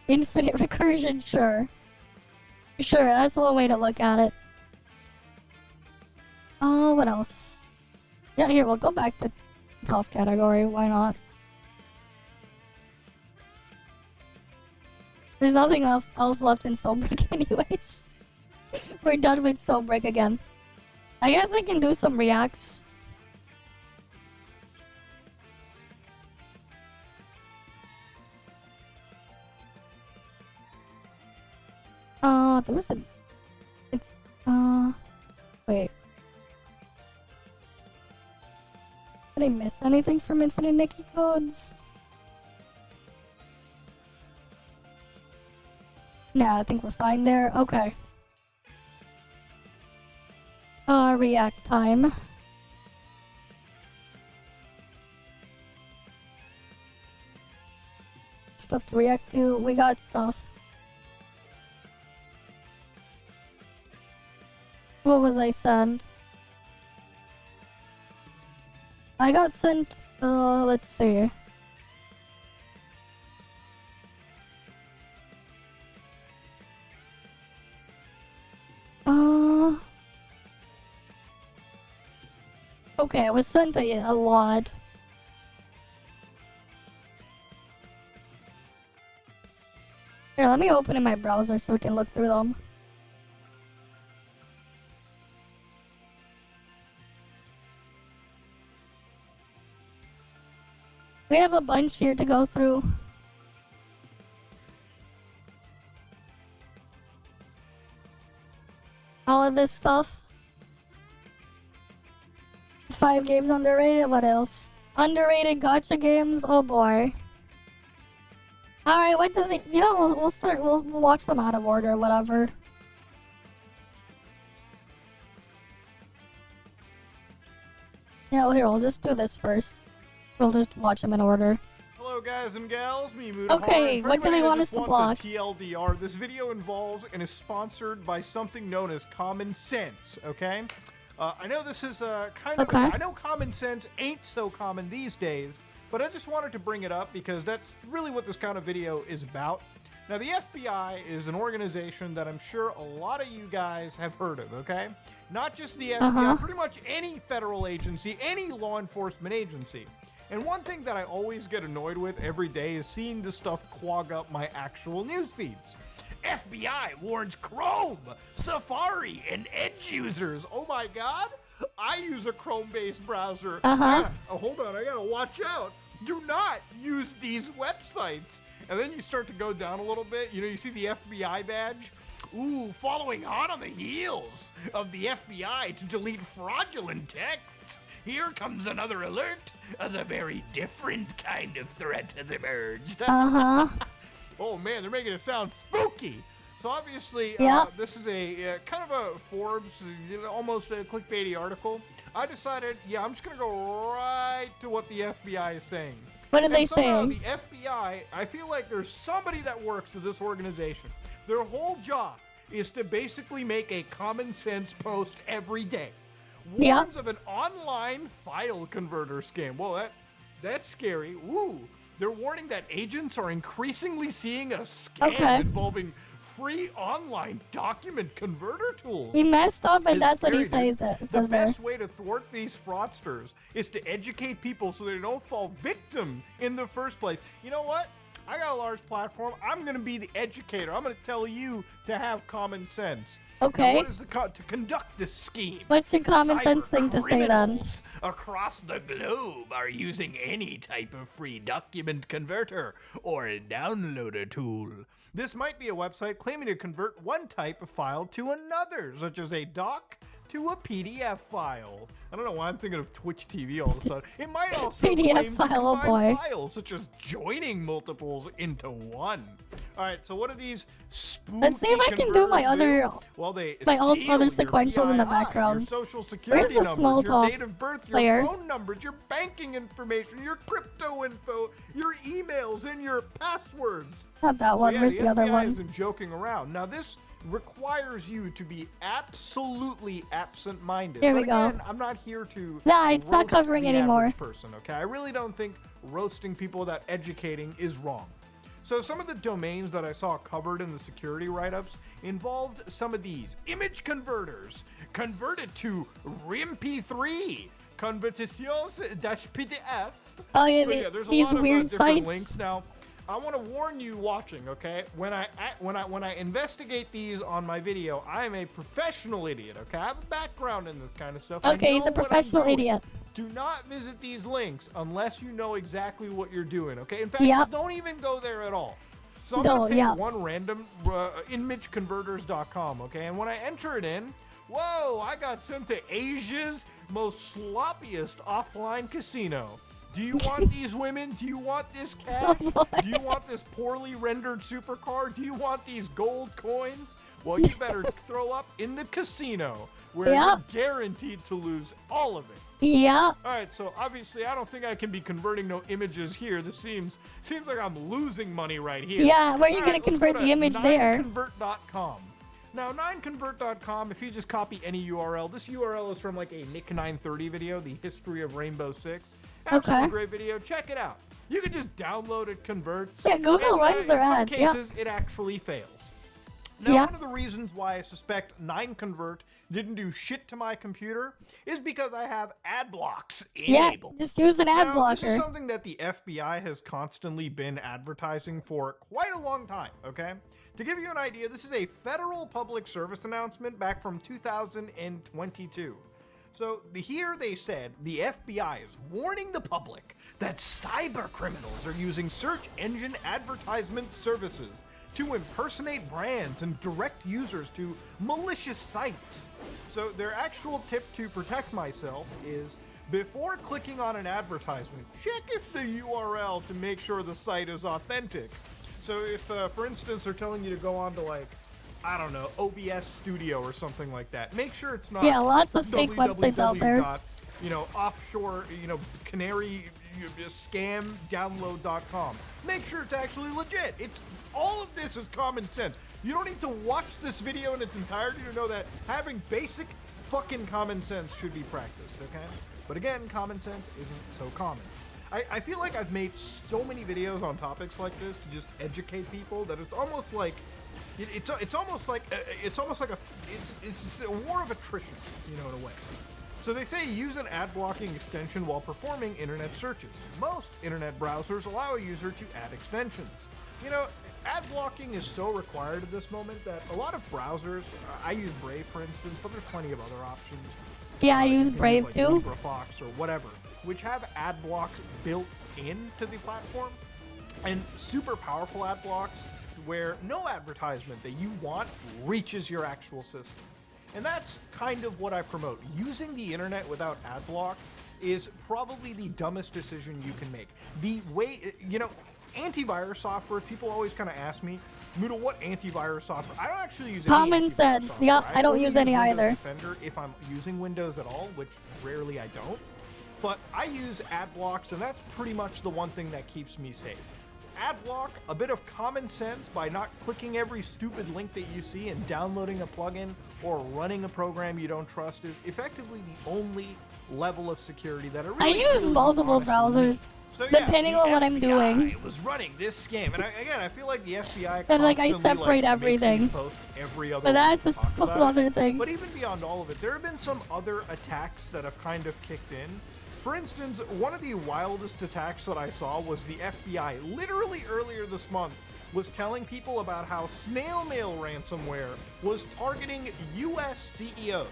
Infinite recursion, sure. Sure, that's one way to look at it. Oh, what else? Yeah, here, we'll go back to tough category, why not? There's nothing else left in Stonebreak anyways. We're done with Stonebreak again. I guess we can do some reacts. There was a... Wait. Did I miss anything from Infinite Nikki Codes? Nah, I think we're fine there. Okay. React time. Stuff to react to. We got stuff. What was I sent? I got sent, let's see. Okay, I was sent a lot. Here, let me open in my browser so we can look through them. We have a bunch here to go through. All of this stuff. 5 games underrated, what else? Underrated gacha games, oh boy. Alright, what does it... You know, we'll watch them out of order, whatever. Yeah, here, we'll just do this first. We'll just watch them in order. Hello guys and gals, me Mood. Okay, what do they want us to block? TLDR, this video involves and is sponsored by something known as common sense, okay? I know this is kind of... I know common sense ain't so common these days, but I just wanted to bring it up because that's really what this kind of video is about. Now, the FBI is an organization that I'm sure a lot of you guys have heard of, okay? Not just the FBI, pretty much any federal agency, any law enforcement agency. And one thing that I always get annoyed with every day is seeing this stuff clog up my actual news feeds. FBI warns Chrome, Safari, and Edge users. Oh my god, I use a Chrome-based browser. Oh, hold on, I gotta watch out. Do not use these websites. And then you start to go down a little bit. You know, you see the FBI badge. Ooh, following hot on the heels of the FBI to delete fraudulent texts. Here comes another alert as a very different kind of threat has emerged. Oh man, they're making it sound spooky. So obviously, this is a kind of a Forbes, almost a clickbaity article. I decided, yeah, I'm just gonna go right to what the FBI is saying. What are they saying? saying? The FBI, I feel like there's somebody that works at this organization. Their whole job is to basically make a common sense post every day. Warns of an online file converter scam. Well, that's scary. Ooh. They're warning that agents are increasingly seeing a scam involving free online document converter tools. He messed up, and that's what he says there. The best way to thwart these fraudsters is to educate people so they don't fall victim in the first place. You know what? I got a large platform. I'm going to be the educator. I'm going to tell you to have common sense. Okay. Now, what is to conduct this scheme? What's your common sense thing to say then? Across the globe are using any type of free document converter or a downloader tool. This might be a website claiming to convert one type of file to another, such as a doc to a PDF file. I don't know why I'm thinking of Twitch TV all of a sudden. It might also PDF file, oh boy. files such as joining multiples into one. All right, so what are these spooky Let's see if I can do my converters other Well, they my other steal your sequentials in the PII, background. Your social security the numbers, small your talk date of birth, your player? phone numbers, your banking information, your crypto info, your emails, and your passwords. Not that one. So, yeah, Where's the other FBI one? isn't joking around. Now, this requires you to be absolutely absent-minded. Here we But go. again, I'm not here to Nah, it's not roast covering the anymore. average person, okay? I really don't think roasting people without educating is wrong. So some of the domains that I saw covered in the security write-ups involved some of these. Image converters, converted to RIMP3, convertitions-PDF. Oh yeah, So yeah, there's a these lot of weird different sites. links. Now, I want to warn you watching, okay? When I investigate these on my video, I am a professional idiot, okay? I have a background in this kind of stuff. I Okay, he's know a what I'm professional doing. idiot. Do not visit these links unless you know exactly what you're doing, okay? In fact, Yep. don't even go there at all. So I'm No, gonna pick yeah. one random imageconverters.com, okay? And when I enter it in, whoa, I got sent to Asia's most sloppiest offline casino. Do you want these women? Do you want this cash? Oh, boy. Do you want this poorly rendered supercar? Do you want these gold coins? Well, you better throw up in the casino where Yep. you're guaranteed to lose all of it. Yeah. All right, so obviously I don't think I can be converting no images here. This seems like I'm losing money right here. Yeah, where are you All gonna right, let's convert go the to image there? 9convert.com. Now, 9convert.com, if you just copy any URL, this URL is from like a Nick 930 video, the history of Rainbow Six. Absolutely Okay. great video. Check it out. You can just download it, converts. Yeah, Google and, runs their ads, In yeah. some cases, it actually fails. Now, Yeah. one of the reasons why I suspect 9convert didn't do shit to my computer is because I have ad blocks Yeah, enabled. just use an ad Now, This is blocker. something that the FBI has constantly been advertising for quite a long time, okay? To give you an idea, this is a federal public service announcement back from 2022. So here they said the FBI is warning the public that cyber criminals are using search engine advertisement services to impersonate brands and direct users to malicious sites. So their actual tip to protect myself is before clicking on an advertisement, check if the URL to make sure the site is authentic. So if, for instance, they're telling you to go on to like, I don't know, OBS Studio or something like that, make sure it's not Yeah, lots of fake websites out there. Offshore, canary scamdownload.com. Make sure it's actually legit. It's all of this is common sense. You don't need to watch this video in its entirety to know that having basic fucking common sense should be practiced, okay? But again, common sense isn't so common. I feel like I've made so many videos on topics like this to just educate people that it's almost like it's almost like a war of attrition, in a way. So they say use an ad blocking extension while performing internet searches. Most internet browsers allow a user to add extensions. Ad blocking is so required at this moment that a lot of browsers, I use Brave for instance, but there's plenty of other options. Yeah, I use Things Brave like too. LibreFox or whatever, which have ad blocks built into the platform, and super powerful ad blocks where no advertisement that you want reaches your actual system. And that's kind of what I promote. Using the internet without ad block is probably the dumbest decision you can make. The way, antivirus software, people always kind of ask me, Moodle, what antivirus software? I don't actually use any Common antivirus sense. software. Yep, I don't only use any Windows either. Defender if I'm using Windows at all, which rarely I don't. But I use ad blocks, and that's pretty much the one thing that keeps me safe. Ad block, a bit of common sense by not clicking every stupid link that you see and downloading a plugin or running a program you don't trust is effectively the only level of security that it I really use multiple browsers, depending the on what I'm FBI doing. was running this scam, and I feel like the FBI And, like, I constantly, separate makes everything. these posts every other But that's week a to talk whole about it. other thing. But even beyond all of it, there have been some other attacks that have kind of kicked in. For instance, one of the wildest attacks that I saw was the FBI, literally earlier this month, was telling people about how snail mail ransomware was targeting U.S. CEOs.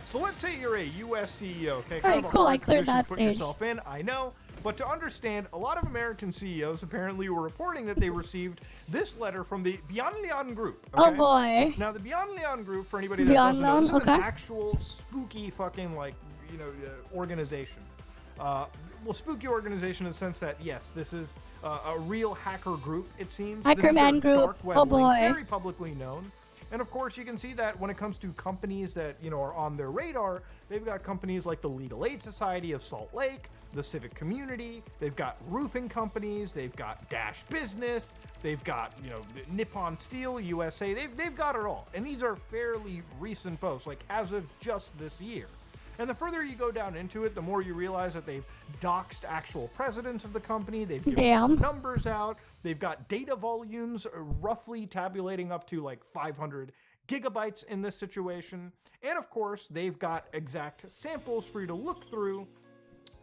So let's say you're a U.S. CEO, okay? Alright, of a cool, I hard cleared position that to put stage. yourself in, I know. But to understand, a lot of American CEOs apparently were reporting that they received this letter from the Beyond Leon group. Oh okay? boy. Now, the Beyond Leon group, for anybody that Beyond doesn't know, this Leon? is an Okay. actual spooky fucking, organization. well, spooky organization in the sense that, yes, this is a real hacker group, it seems. Hacker man group. Dark web Oh link, boy. very publicly known. And of course, you can see that when it comes to companies that, you know, are on their radar, they've got companies like the Legal Aid Society of Salt Lake, the Civic Community, they've got roofing companies, they've got Dash Business, they've got, you know, Nippon Steel, USA, they've got it all. And these are fairly recent posts, like as of just this year. And the further you go down into it, the more you realize that they've doxed actual presidents of the company, they've given numbers out, they've got data volumes roughly tabulating up to like 500 gigabytes in this situation. And of course, they've got exact samples for you to look through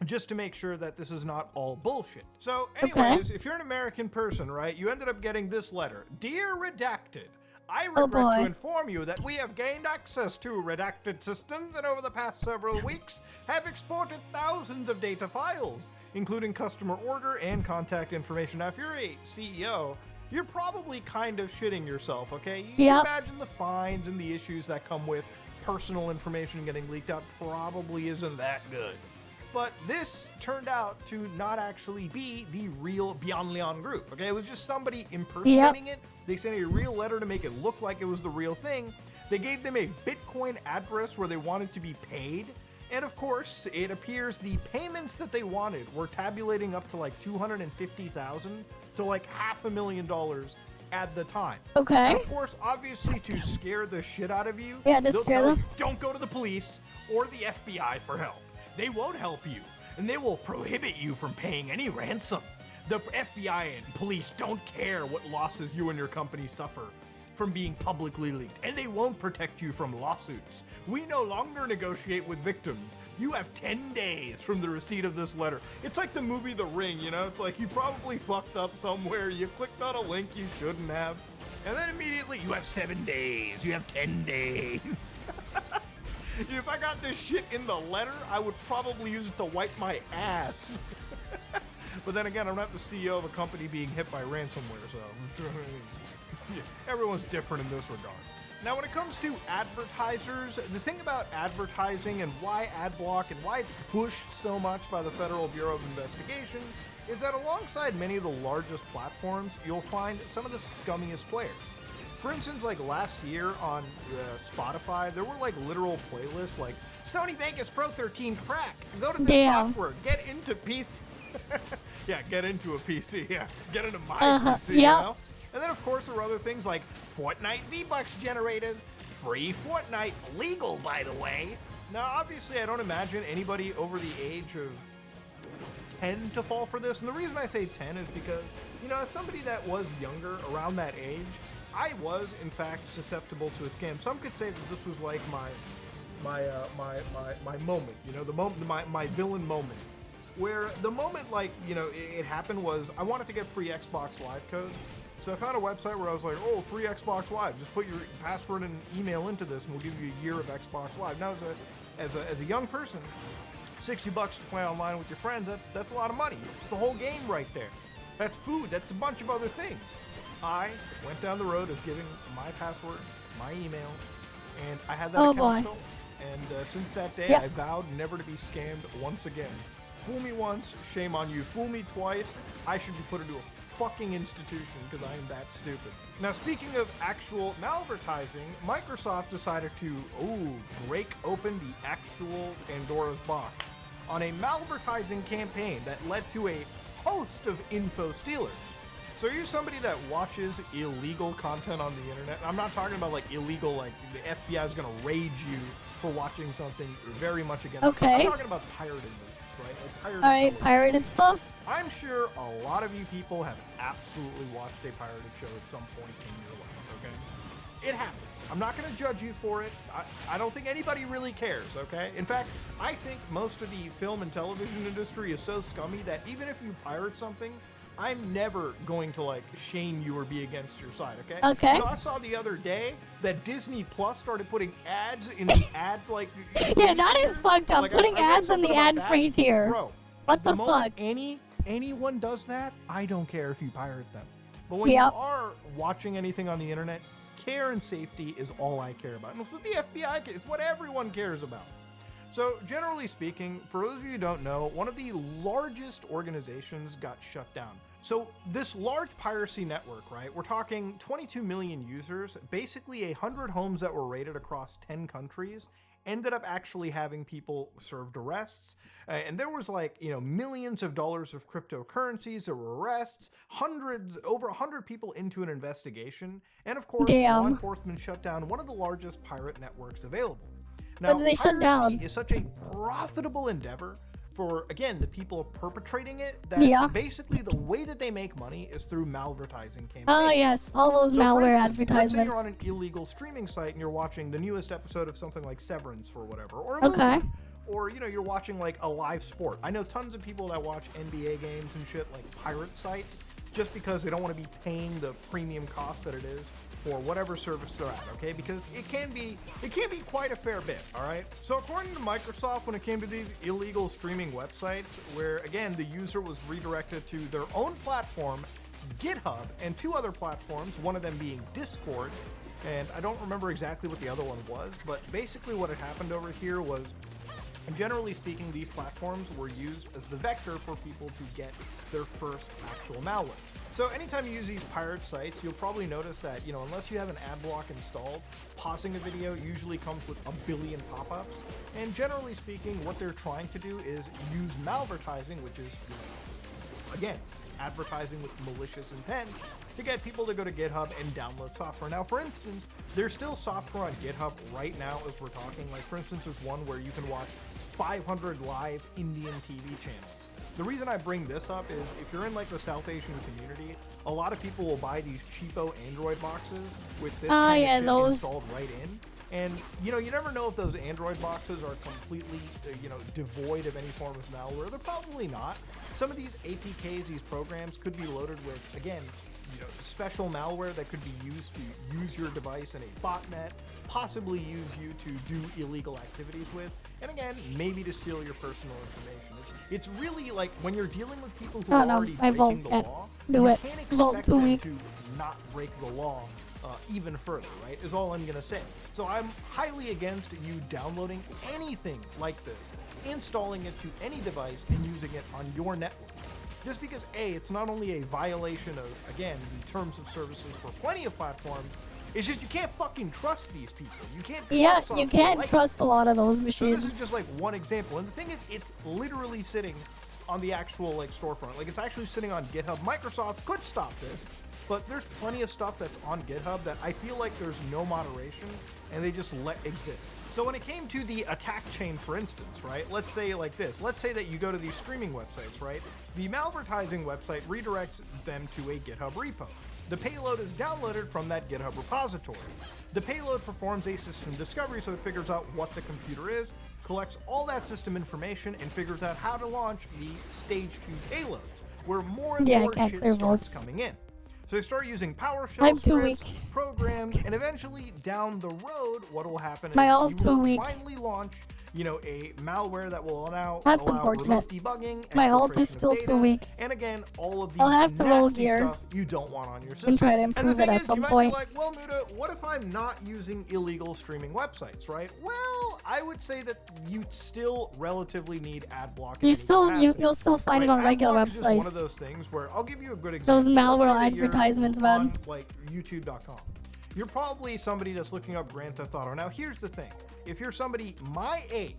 just to make sure that this is not all bullshit. So anyways, if you're an American person, right, you ended up getting this letter. Dear Redacted, I regret to inform you that we have gained access to redacted systems and over the past several weeks have exported thousands of data files, including customer order and contact information. Now, if you're a CEO, you're probably kind of shitting yourself, okay? You can imagine the fines and the issues that come with personal information getting leaked out probably isn't that good. But this turned out to not actually be the real Beyond Leon group, okay? It was just somebody impersonating it. They sent a real letter to make it look like it was the real thing. They gave them a Bitcoin address where they wanted to be paid. And of course, it appears the payments that they wanted were tabulating up to like $250,000 to like $500,000 at the time. Okay. And of course, obviously to scare the shit out of you, to scare them. Don't go to the police or the FBI for help. They won't help you, and they will prohibit you from paying any ransom. The FBI and police don't care what losses you and your company suffer from being publicly leaked, and they won't protect you from lawsuits. We no longer negotiate with victims. You have 10 days from the receipt of this letter. It's like the movie The Ring, you know? It's like you probably fucked up somewhere, you clicked on a link you shouldn't have, and then immediately you have 7 days, you have 10 days. If I got this shit in the letter, I would probably use it to wipe my ass. But then again, I'm not the CEO of a company being hit by ransomware, so everyone's different in this regard. Now, when it comes to advertisers, the thing about advertising and why AdBlock and why it's pushed so much by the Federal Bureau of Investigation is that alongside many of the largest platforms, you'll find some of the scummiest players. For instance, like last year on Spotify, there were like literal playlists like Sony Vegas Pro 13 crack. Go to this software. Get into PC. Yeah, get into a PC. Yeah, get into my PC. You know? And then, of course, there were other things like Fortnite V-Bucks generators, free Fortnite, legal, by the way. Now, obviously, I don't imagine anybody over the age of 10 to fall for this. And the reason I say 10 is because, you know, as somebody that was younger around that age, I was, in fact, susceptible to a scam. Some could say that this was like my moment, you know, the moment, my villain moment, where the moment, like, you know, it happened was I wanted to get free Xbox Live code. So I found a website where I was like, oh, free Xbox Live. Just put your password and email into this, and we'll give you a year of Xbox Live. Now, as a young person, $60 to play online with your friends, that's a lot of money. It's the whole game right there. That's food. That's a bunch of other things. I went down the road of giving my password, my email, and I had that account still. And since that day, I vowed never to be scammed once again. Fool me once, shame on you. Fool me twice, I should be put into a fucking institution because I am that stupid. Now, speaking of actual malvertising, Microsoft decided to, break open the actual Pandora's box on a malvertising campaign that led to a host of info stealers. So you're somebody that watches illegal content on the internet. I'm not talking about like illegal, like the FBI is going to raid you for watching something very much against. I'm talking about pirated movies, right? Like pirated stuff. I'm sure a lot of you people have absolutely watched a pirated show at some point in your life, okay? It happens. I'm not going to judge you for it. I don't think anybody really cares, okay? In fact, I think most of the film and television industry is so scummy that even if you pirate something, I'm never going to, like, shame you or be against your side, okay? Okay. You know, I saw the other day that Disney Plus started putting ads in the ad, like... Yeah, that is fucked up. Like, putting ads in the ad-free tier. Bro, what the fuck? Anyone does that, I don't care if you pirate them. But when you are watching anything on the internet, care and safety is all I care about. And it's what the FBI cares. It's what everyone cares about. So generally speaking, for those of you who don't know, one of the largest organizations got shut down. So this large piracy network, right? We're talking 22 million users, basically 100 homes that were raided across 10 countries, ended up actually having people served arrests. And there was like, millions of dollars of cryptocurrencies, there were arrests, over 100 people into an investigation. And of course, law enforcement shut down one of the largest pirate networks available. Now, But they shut down. piracy is such a profitable endeavor for, again, the people perpetrating it, that basically the way that they make money is through malvertising campaigns. Oh yes, all those So malware for instance, let's say advertisements. you're on an illegal streaming site and you're watching the newest episode of something like Severance or whatever, or a Okay. movie, or you're watching like a live sport. I know tons of people that watch NBA games and shit like pirate sites just because they don't want to be paying the premium cost that it is for whatever service they're at, okay? Because it can be quite a fair bit, all right? So according to Microsoft, when it came to these illegal streaming websites, where again the user was redirected to their own platform, GitHub, and 2 other platforms, one of them being Discord, and I don't remember exactly what the other one was, but basically what had happened over here was, generally speaking, these platforms were used as the vector for people to get their first actual malware. So anytime you use these pirate sites, you'll probably notice that, unless you have an ad block installed, pausing a video usually comes with a billion pop-ups. And generally speaking, what they're trying to do is use malvertising, which is, again, advertising with malicious intent, to get people to go to GitHub and download software. Now, for instance, there's still software on GitHub right now as we're talking. Like, for instance, there's one where you can watch 500 live Indian TV channels. The reason I bring this up is if you're in like the South Asian community, a lot of people will buy these cheapo Android boxes with this kind of shit installed right in. And, you never know if those Android boxes are completely, devoid of any form of malware. They're probably not. Some of these APKs, these programs, could be loaded with, again, special malware that could be used to use your device in a botnet, possibly use you to do illegal activities with, and again, maybe to steal your personal information. It's really like when you're dealing with people who are already breaking the law, you can't expect them to not break the law even further, right? Is all I'm gonna say. So I'm highly against you downloading anything like this, installing it to any device, and using it on your network. Just because A, it's not only a violation of, again, the terms of services for plenty of platforms, it's just you can't fucking trust these people. You can't trust you can't trust a lot of those So machines. this is just like one example. And the thing is, it's literally sitting on the actual like storefront. Like it's actually sitting on GitHub. Microsoft could stop this, but there's plenty of stuff that's on GitHub that I feel like there's no moderation and they just let exist. So when it came to the attack chain, for instance, right, let's say like this. Let's say that you go to these streaming websites, right? The malvertising website redirects them to a GitHub repo. The payload is downloaded from that GitHub repository. The payload performs a system discovery, so it figures out what the computer is, collects all that system information, and figures out how to launch the stage 2 payloads, where more and more shit starts coming in. So they start using PowerShell scripts, programs, and eventually down the road, what will happen is you will finally launch, a malware that will allow remote debugging, my ult is still too weak. And again, all of the I'll have to roll nasty gear stuff you don't want on your system. and try to improve it at some point. You might be like, well, Muda, what if I'm not using illegal streaming websites, right? Well, I would say that you still relatively need ad blocking. You'll still find it on regular websites. Just one of those things where I'll give you a good example. Those malware advertisements, man. On, like YouTube.com. You're probably somebody that's looking up Grand Theft Auto. Now, here's the thing. If you're somebody my age,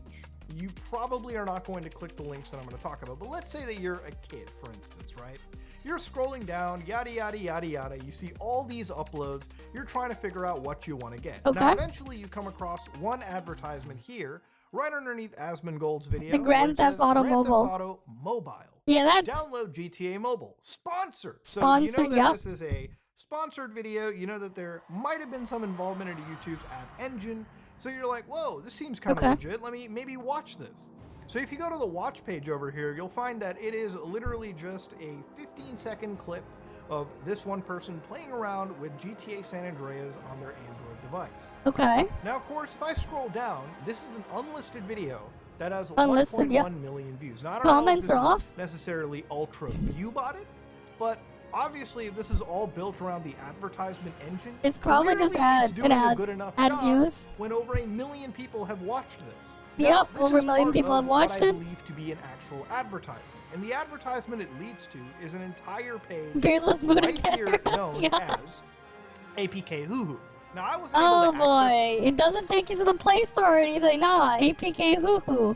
you probably are not going to click the links that I'm going to talk about. But let's say that you're a kid, for instance, right? You're scrolling down, yada, yada, yada, yada. You see all these uploads. You're trying to figure out what you want to get. Okay. Now, eventually you come across one advertisement here, right underneath Asmongold's video. The Grand Theft Auto Mobile. Grand Theft Auto Mobile. Yeah, that's... Download GTA Mobile. Sponsored. Sponsored, so you know that this is a sponsored video. You know that there might have been some involvement into YouTube's ad engine. So you're like, whoa, this seems kind of legit. Let me maybe watch this. So if you go to the watch page over here, you'll find that it is literally just a 15-second clip of this one person playing around with GTA San Andreas on their Android device. Okay. Now, of course, if I scroll down, this is an unlisted video that has 1.1 million views. Now, I don't know if this is necessarily ultra view botted, but obviously this is all built around the advertisement engine. It's probably just Clearly, it's ad, doing an a ad, good enough ad job views. when over 1 million people have watched this. Yep, Now, this over is 1 million part people of have watched what I it. believe to be an actual advertisement. And the advertisement it leads to is an entire page Beardless Moon right again. here known Yeah. as APK Hoo-Hoo. Now, I was Oh able to access boy, it doesn't take you to the Play Store or anything, nah. APK hoo-hoo.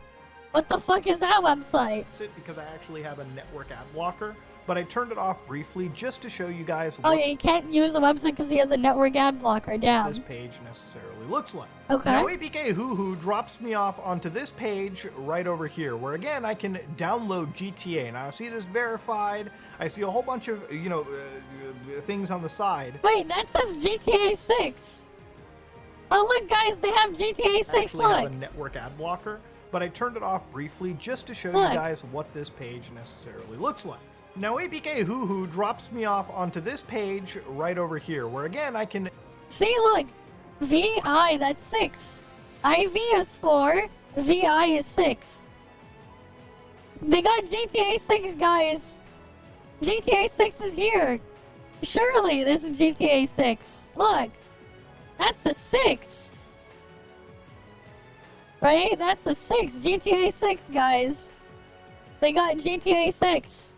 What the fuck is that website? it because I actually have a network ad blocker, but I turned it off briefly just to show you guys Oh what yeah, you can't use the website because he has a network ad blocker, this damn. page necessarily looks like. Okay. Now, APK Hoo-Hoo drops me off onto this page right over here, where again I can download GTA. Now, I see this verified. I see a whole bunch of things on the side. Wait, that says GTA 6. Oh look guys, they have GTA I 6, actually have look. a network ad blocker, but I turned it off briefly just to show Look. you guys what this page necessarily looks like. Now, APK Hoo-Hoo drops me off onto this page right over here, where again I can See, look. VI, that's 6. IV is 4. VI is 6. They got GTA 6, guys. GTA 6 is here. Surely this is GTA 6. Look. That's the 6. Right? That's the 6. GTA 6, guys. They got GTA 6.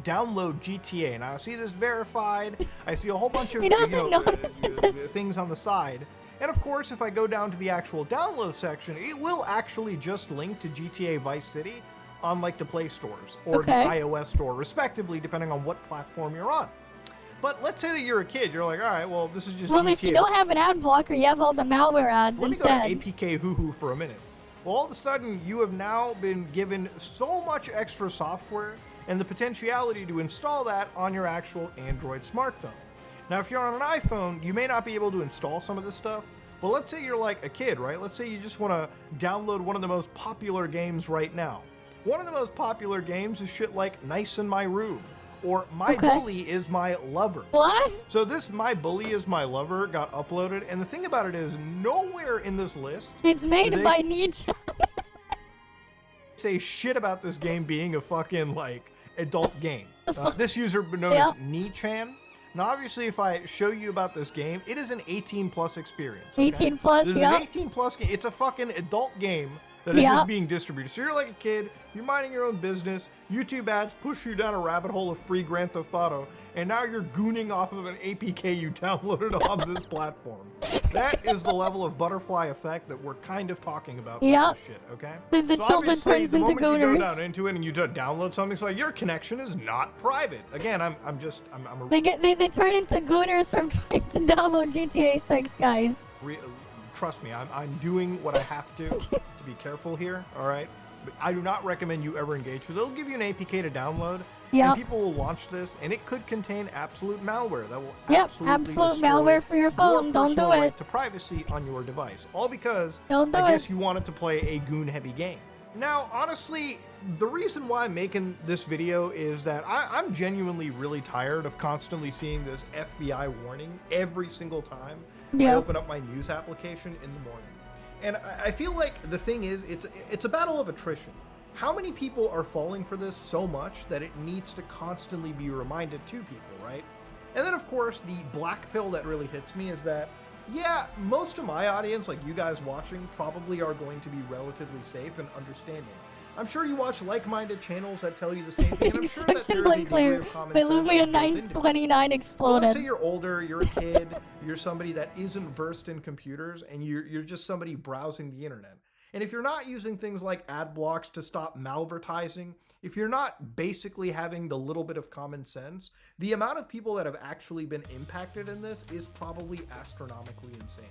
download GTA. Now, I see this verified. I see a whole bunch of He doesn't notice it says- things on the side. And of course, if I go down to the actual download section, it will actually just link to GTA Vice City on like the Play Stores or the Okay. iOS store, respectively, depending on what platform you're on. But let's say that you're a kid. You're like, all right, well, this is just Well, GTA. if you don't have an ad blocker, you have all the malware ads Let me go instead. to APK Hoo-Hoo for a minute. Well, all of a sudden, you have now been given so much extra software and the potentiality to install that on your actual Android smartphone. Now, if you're on an iPhone, you may not be able to install some of this stuff, but let's say you're like a kid, right? Let's say you just want to download one of the most popular games right now. One of the most popular games is shit like Nice in My Room, or My Okay. Bully is My Lover. What? So this My Bully is My Lover got uploaded, and the thing about it is nowhere in this list It's made do they by Nietzsche. say shit about this game being a fucking like adult game. This user known Yeah. as Nichan. Now, obviously, if I show you about this game, it is an 18+ experience. Okay? 18 plus, This is yeah. an 18+ game. It's a fucking adult game that is Yeah. just being distributed. So you're like a kid, you're minding your own business, YouTube ads push you down a rabbit hole of free Grand Theft Auto, and now you're gooning off of an APK you downloaded on this platform. That is the level of butterfly effect that we're kind of talking about with Yeah. this shit, okay? The children obviously, turns the into moment you go gooners. down into it and you download something, it's like your connection is not private. Again, I'm a They turn into gooners from trying to download GTA 6, guys. trust me, I'm doing what I have to be careful here, all right? But I do not recommend you ever engage with it. They'll give you an APK to download, Yep. and people will launch this, and it could contain absolute malware that will Yep, absolutely absolute destroy malware for your phone. Don't personal do right it. to privacy on your device, all because Don't do I guess it. you wanted to play a goon-heavy game. Now, honestly, the reason why I'm making this video is that I'm genuinely really tired of constantly seeing this FBI warning every single time I Yeah. open up my news application in the morning. And I feel like the thing is, it's a battle of attrition. How many people are falling for this so much that it needs to constantly be reminded to people, right? And then, of course, the black pill that really hits me is that, yeah, most of my audience, like you guys watching, probably are going to be relatively safe and understanding. I'm sure you watch like-minded channels that tell you the same thing. And I'm sure that Instructions there's a degree unclear. of common My sense Lumia built into it. 929 But let's say exploded. you're older, you're a kid, you're somebody that isn't versed in computers, and you're just somebody browsing the internet. And if you're not using things like ad blocks to stop malvertising, if you're not basically having the little bit of common sense, the amount of people that have actually been impacted in this is probably astronomically insane.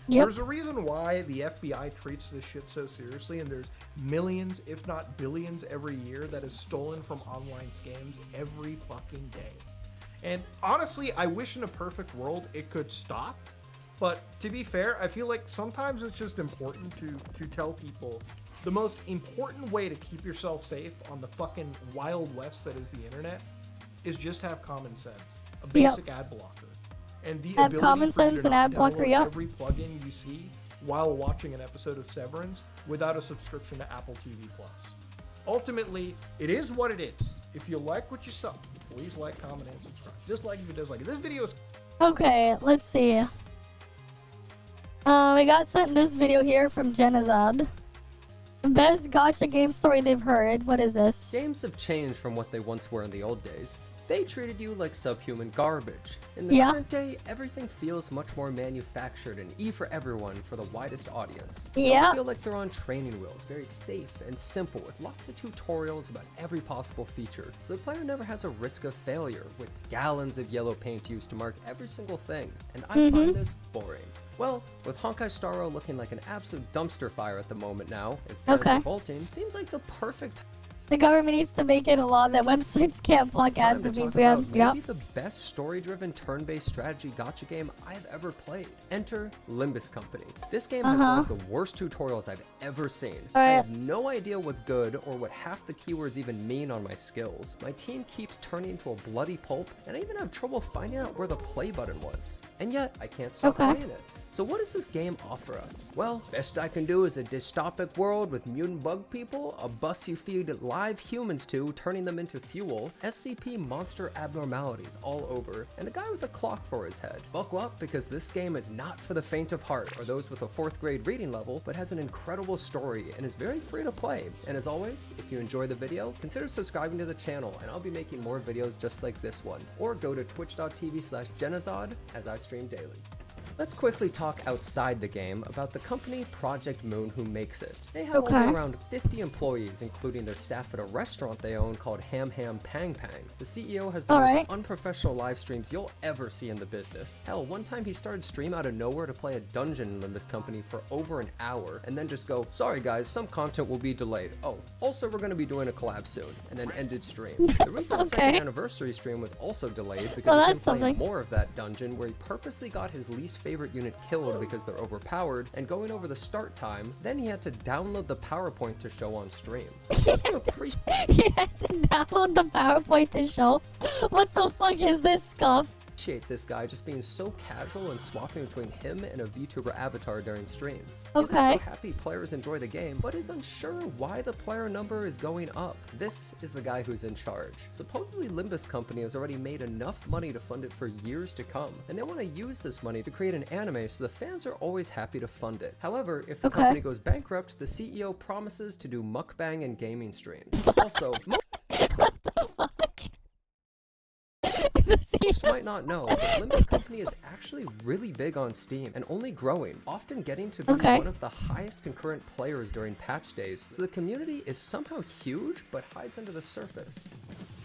Yep. There's a reason why the FBI treats this shit so seriously, and there's millions, if not billions, every year that is stolen from online scams every fucking day. And honestly, I wish in a perfect world it could stop. But to be fair, I feel like sometimes it's just important to tell people the most important way to keep yourself safe on the fucking wild west that is the internet is just have common sense. A basic ad blocker. And the Have ability common for you to sense and not ad blocker, download yep. every plugin you see while watching an episode of Severance without a subscription to Apple TV+. Ultimately, it is what it is. If you like what you saw, please like, comment, and subscribe. Dislike if you dislike it. This video is Okay, let's see. We got sent this video here from Genozad. Best gacha game story they've heard. What is this? Games have changed from what they once were in the old days. They treated you like subhuman garbage. In the current day, everything feels much more manufactured and E for everyone for the widest audience. They feel like they're on training wheels, very safe and simple with lots of tutorials about every possible feature, so the player never has a risk of failure, with gallons of yellow paint used to mark every single thing, and I find this boring. Well, with Honkai Star Rail looking like an absolute dumpster fire at the moment now, and fans revolting, seems like the perfect. The government needs to make it a law that websites can't block ads and VPNs. Maybe the best story-driven turn-based strategy gacha game I've ever played. Enter Limbus Company. This game has one of the worst tutorials I've ever seen. I have no idea what's good or what half the keywords even mean on my skills. My team keeps turning into a bloody pulp, and I even have trouble finding out where the play button was. And yet, I can't stop playing it. So what does this game offer us? Well, best I can do is a dystopic world with mutant bug people, a bus you feed live humans to, turning them into fuel, SCP monster abnormalities all over, and a guy with a clock for his head. Buckle up, because this game is not for the faint of heart or those with a 4th grade reading level, but has an incredible story and is very free to play. And as always, if you enjoy the video, consider subscribing to the channel and I'll be making more videos just like this one. Or go to twitch.tv/Genozad as I stream daily. Let's quickly talk outside the game about the company Project Moon who makes it. They have only around 50 employees, including their staff at a restaurant they own called Ham Ham Pang Pang. The CEO has the most unprofessional live streams you'll ever see in the business. Hell, one time he started stream out of nowhere to play a dungeon in Limbus Company for over an hour, and then just go, sorry guys, some content will be delayed. Oh, also we're going to be doing a collab soon, and then ended stream. The recent second anniversary stream was also delayed because he kept playing more of that dungeon where he purposely got his least favorite unit killed because they're overpowered, and going over the start time, then he had to download the PowerPoint to show on stream. He had to download the PowerPoint to show? What the fuck is this scuff? This guy just being so casual and swapping between him and a Vtuber avatar during streams. He's so happy players enjoy the game, but is unsure why the player number is going up. This is the guy who's in charge. Supposedly Limbus Company has already made enough money to fund it for years to come, and they want to use this money to create an anime so the fans are always happy to fund it. However, if the company goes bankrupt, the CEO promises to do mukbang and gaming streams. Also, what the fuck? Most might not know, but Limbus Company is actually really big on Steam and only growing, often getting to be one of the highest concurrent players during patch days, so the community is somehow huge but hides under the surface.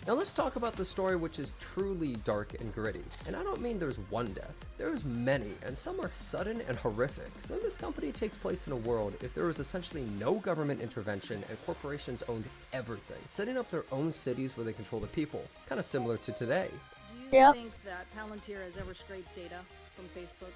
Now let's talk about the story, which is truly dark and gritty. And I don't mean there's one death. There's many, and some are sudden and horrific. When this company takes place in a world if there was essentially no government intervention and corporations owned everything, setting up their own cities where they control the people, kind of similar to today. Do you think that Palantir has ever scraped data from Facebook?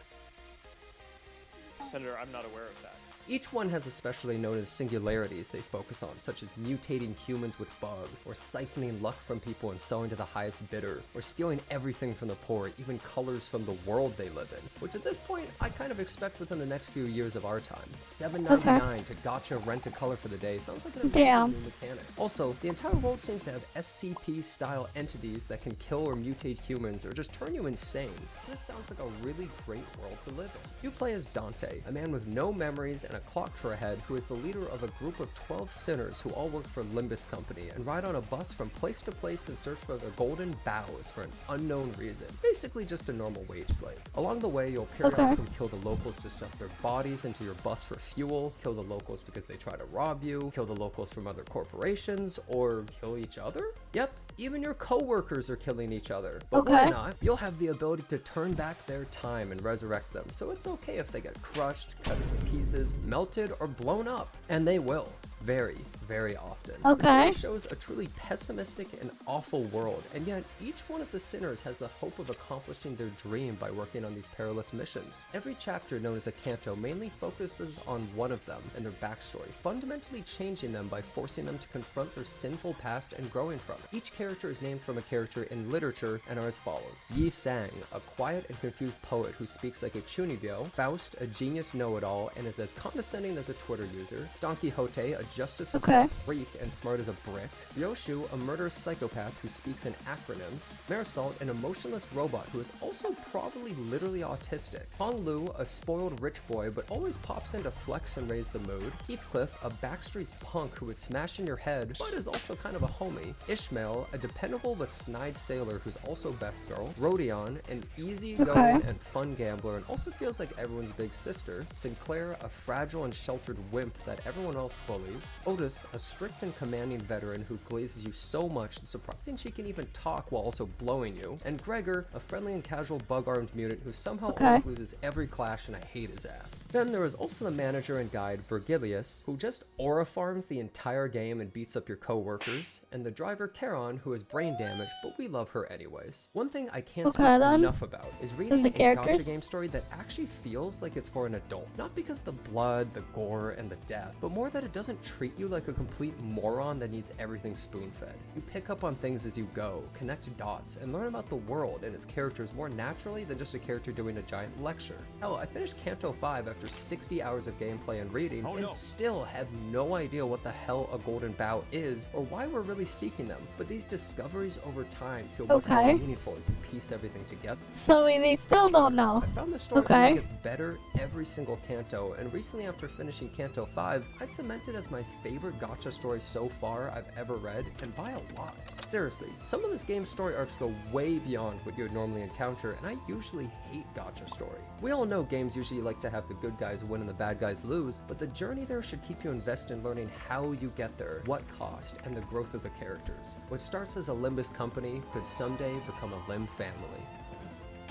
Senator, I'm not aware of that. Each one has a specialty known as singularities they focus on, such as mutating humans with bugs, or siphoning luck from people and selling to the highest bidder, or stealing everything from the poor, even colors from the world they live in, which at this point I kind of expect within the next few years of our time. $7.99 to gacha rent a color for the day sounds like an amazing new mechanic. Also, the entire world seems to have SCP-style entities that can kill or mutate humans or just turn you insane, so this sounds like a really great world to live in. You play as Dante, a man with no memories and a clock for a head, who is the leader of a group of 12 sinners who all work for Limbus Company and ride on a bus from place to place in search for the golden bows for an unknown reason. Basically just a normal wage slave. Along the way, you'll periodically kill the locals to stuff their bodies into your bus for fuel, kill the locals because they try to rob you, kill the locals from other corporations, or kill each other? Yep, even your co-workers are killing each other. But why not? You'll have the ability to turn back their time and resurrect them, so it's okay if they get crushed, cut into pieces, melted, or blown up. And they will. Very, very often. This shows a truly pessimistic and awful world, and yet each one of the sinners has the hope of accomplishing their dream by working on these perilous missions. Every chapter, known as a canto, mainly focuses on one of them and their backstory, fundamentally changing them by forcing them to confront their sinful past and growing from it. Each character is named from a character in literature and are as follows: Yi Sang, a quiet and confused poet who speaks like a chunibyo; Faust, a genius know-it-all and is as condescending as a Twitter user; Don Quixote, a justice of Okay. Reek and smart as a brick. Ryoshu, a murderous psychopath who speaks in acronyms. Marisol, an emotionless robot who is also probably literally autistic. Honglu, a spoiled rich boy but always pops in to flex and raise the mood. Heathcliff, a backstreets punk who would smash in your head but is also kind of a homie. Ishmael, a dependable but snide sailor who's also best girl. Rodion, an easygoing and fun gambler and also feels like everyone's big sister. Sinclair, a fragile and sheltered wimp that everyone else bullies. Otis, a strict and commanding veteran who glazes you so much it's surprising she can even talk while also blowing you. And Gregor, a friendly and casual bug-armed mutant who somehow always loses every clash and I hate his ass. Then there is also the manager and guide Virgilius, who just aura farms the entire game and beats up your co-workers, and the driver Charon, who has brain damage, but we love her anyways. One thing I can't speak enough about is reading a gacha game story that actually feels like it's for an adult. Not because of the blood, the gore, and the death, but more that it doesn't treat you like a complete moron that needs everything spoon-fed. You pick up on things as you go, connect dots, and learn about the world and its characters more naturally than just a character doing a giant lecture. Hell, I finished Kanto 5 after 60 hours of gameplay and reading, and still have no idea what the hell a golden bow is or why we're really seeking them. But these discoveries over time feel much more meaningful as you piece everything together. So they still don't know. I found the story gets better every single Kanto, and recently after finishing Kanto 5, I'd cement it as my favorite gacha story so far I've ever read, and by a lot. Seriously, some of this game's story arcs go way beyond what you would normally encounter, and I usually hate gacha story. We all know games usually like to have the good guys win and the bad guys lose, but the journey there should keep you invested in learning how you get there, what cost, and the growth of the characters. What starts as a Limbus company could someday become a Limb family.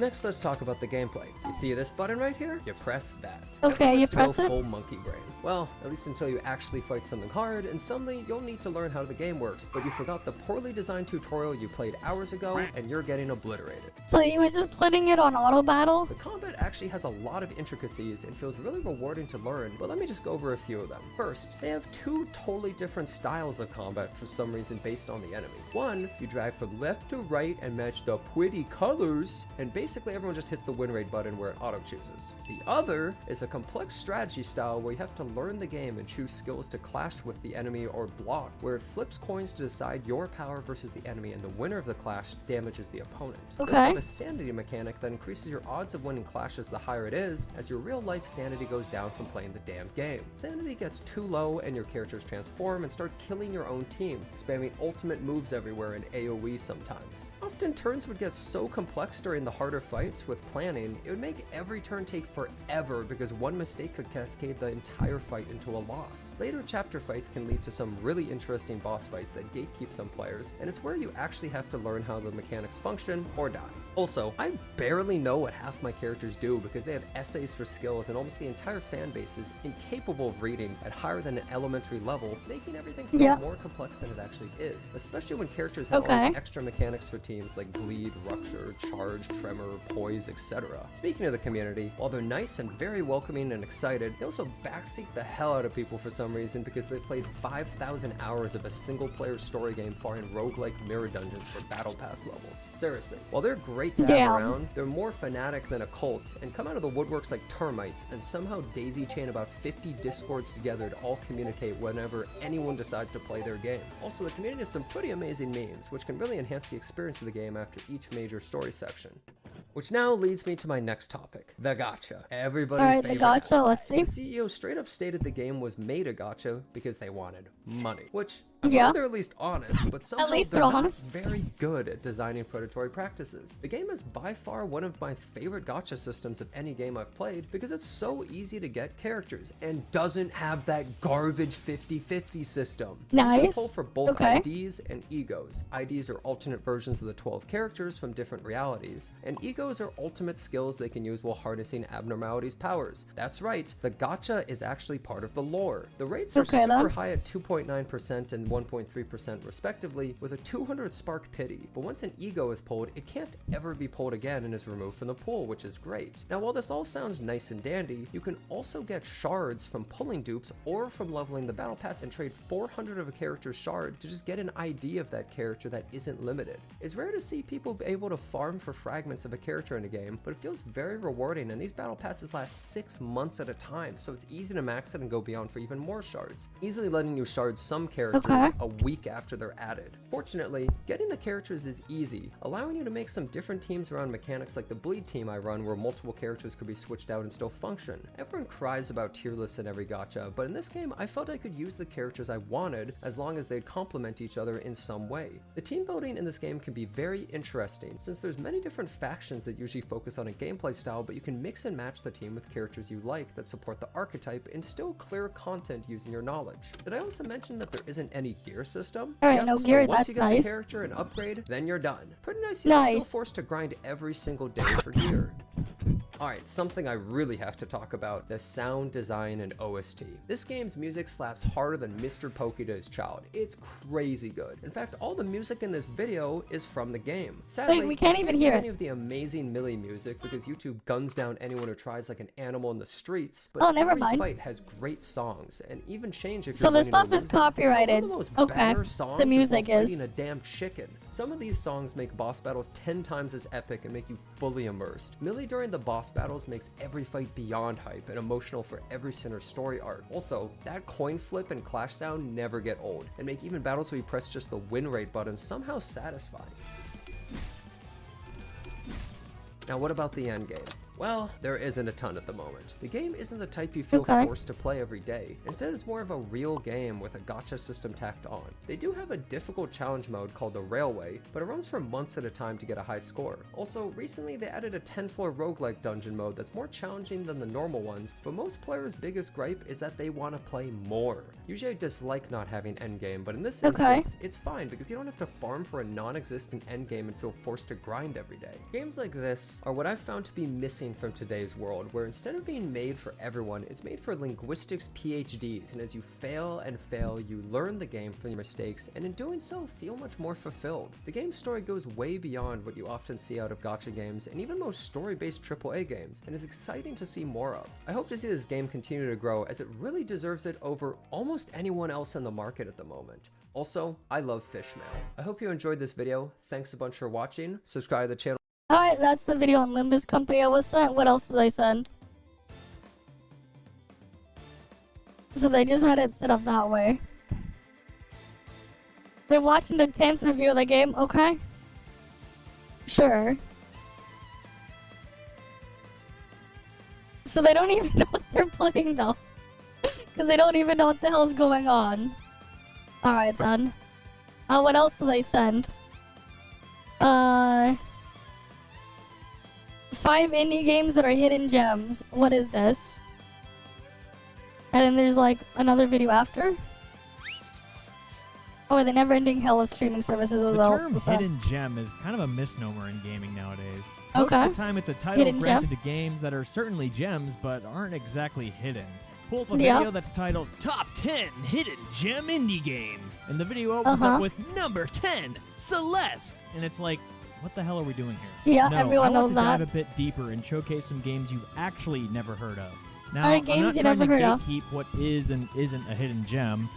Next, let's talk about the gameplay. You see this button right here? You press that. Okay, you press it? Full monkey brain. Well, at least until you actually fight something hard, and suddenly you'll need to learn how the game works, but you forgot the poorly designed tutorial you played hours ago, and you're getting obliterated. So he was just putting it on auto battle? The combat actually has a lot of intricacies and feels really rewarding to learn, but let me just go over a few of them. First, they have two totally different styles of combat for some reason based on the enemy. One, you drag from left to right and match the pretty colors, and basically everyone just hits the win rate button where it auto chooses. The other is a complex strategy style where you have to learn the game and choose skills to clash with the enemy or block, where it flips coins to decide your power versus the enemy, and the winner of the clash damages the opponent. There's also a sanity mechanic that increases your odds of winning clashes the higher it is, as your real life sanity goes down from playing the damn game. Sanity gets too low and your characters transform and start killing your own team, spamming ultimate moves everywhere and AoE sometimes. Often turns would get so complex during the harder fights with planning, it would make every turn take forever because one mistake could cascade the entire fight into a loss. Later chapter fights can lead to some really interesting boss fights that gatekeep some players, and it's where you actually have to learn how the mechanics function or die. Also, I barely know what half my characters do because they have essays for skills and almost the entire fan base is incapable of reading at higher than an elementary level, making everything feel more complex than it actually is, especially when characters have all these extra mechanics for teams like bleed, rupture, charge, tremor, poise, etc. Speaking of the community, while they're nice and very welcoming and excited, they also backseat the hell out of people for some reason because they played 5,000 hours of a single player story game far in roguelike mirror dungeons for battle pass levels. Seriously, while they're great to have around, they're more fanatic than a cult and come out of the woodworks like termites and somehow daisy chain about 50 discords together to all communicate whenever anyone decides to play their game. Also, the community has some pretty amazing memes, which can really enhance the experience of the game after each major story section. Which now leads me to my next topic, the gacha. Everybody's favorite. Alright, the gacha, let's see. The CEO straight up stated the game was made a gacha because they wanted money, which I'm glad they're at least honest, but somehow they're not very good at designing predatory practices. The game is by far one of my favorite gacha systems of any game I've played because it's so easy to get characters and doesn't have that garbage 50-50 system. Nice. You can pull for both IDs and egos. IDs are alternate versions of the 12 characters from different realities, and egos are ultimate skills they can use while harnessing abnormalities' powers. That's right, the gacha is actually part of the lore. The rates are super high at 2.9% and 1.3% respectively, with a 200 spark pity, but once an ego is pulled, it can't ever be pulled again and is removed from the pool, which is great. Now, while this all sounds nice and dandy, you can also get shards from pulling dupes or from leveling the battle pass and trade 400 of a character's shard to just get an ID of that character that isn't limited. It's rare to see people able to farm for fragments of a character in a game, but it feels very rewarding, and these battle passes last 6 months at a time, so it's easy to max it and go beyond for even more shards, easily letting you shard some characters a week after they're added. Fortunately, getting the characters is easy, allowing you to make some different teams around mechanics like the bleed team I run, where multiple characters could be switched out and still function. Everyone cries about tier lists in every gacha, but in this game I felt I could use the characters I wanted as long as they'd complement each other in some way. The team building in this game can be very interesting, since there's many different factions that usually focus on a gameplay style, but you can mix and match the team with characters you like that support the archetype and still clear content using your knowledge. Did I also mention that there isn't any gear system? Alright, no gear, so once that's you get nice. the character and upgrade, then you're done. Pretty nice, you don't feel Nice. forced to grind every single day for gear. Alright, something I really have to talk about, the sound design and OST. This game's music slaps harder than Mr. Pokey to his child. It's crazy good. In fact, all the music in this video is from the game. Sadly, we can't even hear any of the amazing Millie music because YouTube guns down anyone who tries like an animal in the streets, but Oh, never every mind. fight has great songs, and even change if So you're the winning or stuff is losing. copyrighted. One of the most Okay. banger songs The music is while is. fighting a damn chicken. Some of these songs make boss battles 10 times as epic and make you fully immersed. Millie during the boss battles makes every fight beyond hype and emotional for every sinner story arc. Also, that coin flip and clash sound never get old, and make even battles where you press just the win rate button somehow satisfying. Now what about the endgame? Well, there isn't a ton at the moment. The game isn't the type you feel forced to play every day. Instead, it's more of a real game with a gacha system tacked on. They do have a difficult challenge mode called the Railway, but it runs for months at a time to get a high score. Also, recently they added a 10-floor roguelike dungeon mode that's more challenging than the normal ones, but most players' biggest gripe is that they want to play more. Usually I dislike not having endgame, but in this instance, it's fine because you don't have to farm for a non-existent endgame and feel forced to grind every day. Games like this are what I've found to be missing from today's world, where instead of being made for everyone, it's made for linguistics PhDs, and as you fail and fail, you learn the game from your mistakes, and in doing so, feel much more fulfilled. The game's story goes way beyond what you often see out of gacha games, and even most story-based AAA games, and is exciting to see more of. I hope to see this game continue to grow, as it really deserves it over almost anyone else in the market at the moment. Also, I love fish mail. I hope you enjoyed this video. Thanks a bunch for watching. Subscribe to the channel. Alright, that's the video on Limbus Company I was sent. What else was I sent? So they just had it set up that way. They're watching the 10th review of the game, okay? Sure. So they don't even know what they're playing though. Because they don't even know what the hell's going on. Alright then. What else was I sent? 5 indie games that are hidden gems. What is this? And then there's like another video after. Oh, the never-ending hell of streaming services was The also term sent. hidden gem is kind of a misnomer in gaming nowadays. Okay. Most of the time it's a title Hidden granted gem? to games that are certainly gems but aren't exactly hidden. Pull up a Yeah. video that's titled Top 10 Hidden Gem Indie Games, and the video opens up with number 10, Celeste, and it's like, what the hell are we doing here? Yeah, No, everyone I knows want to that. dive a bit deeper and showcase some games you've actually never heard of. Now, Alright, I'm games not you trying never to heard of. gatekeep what is and isn't a hidden gem.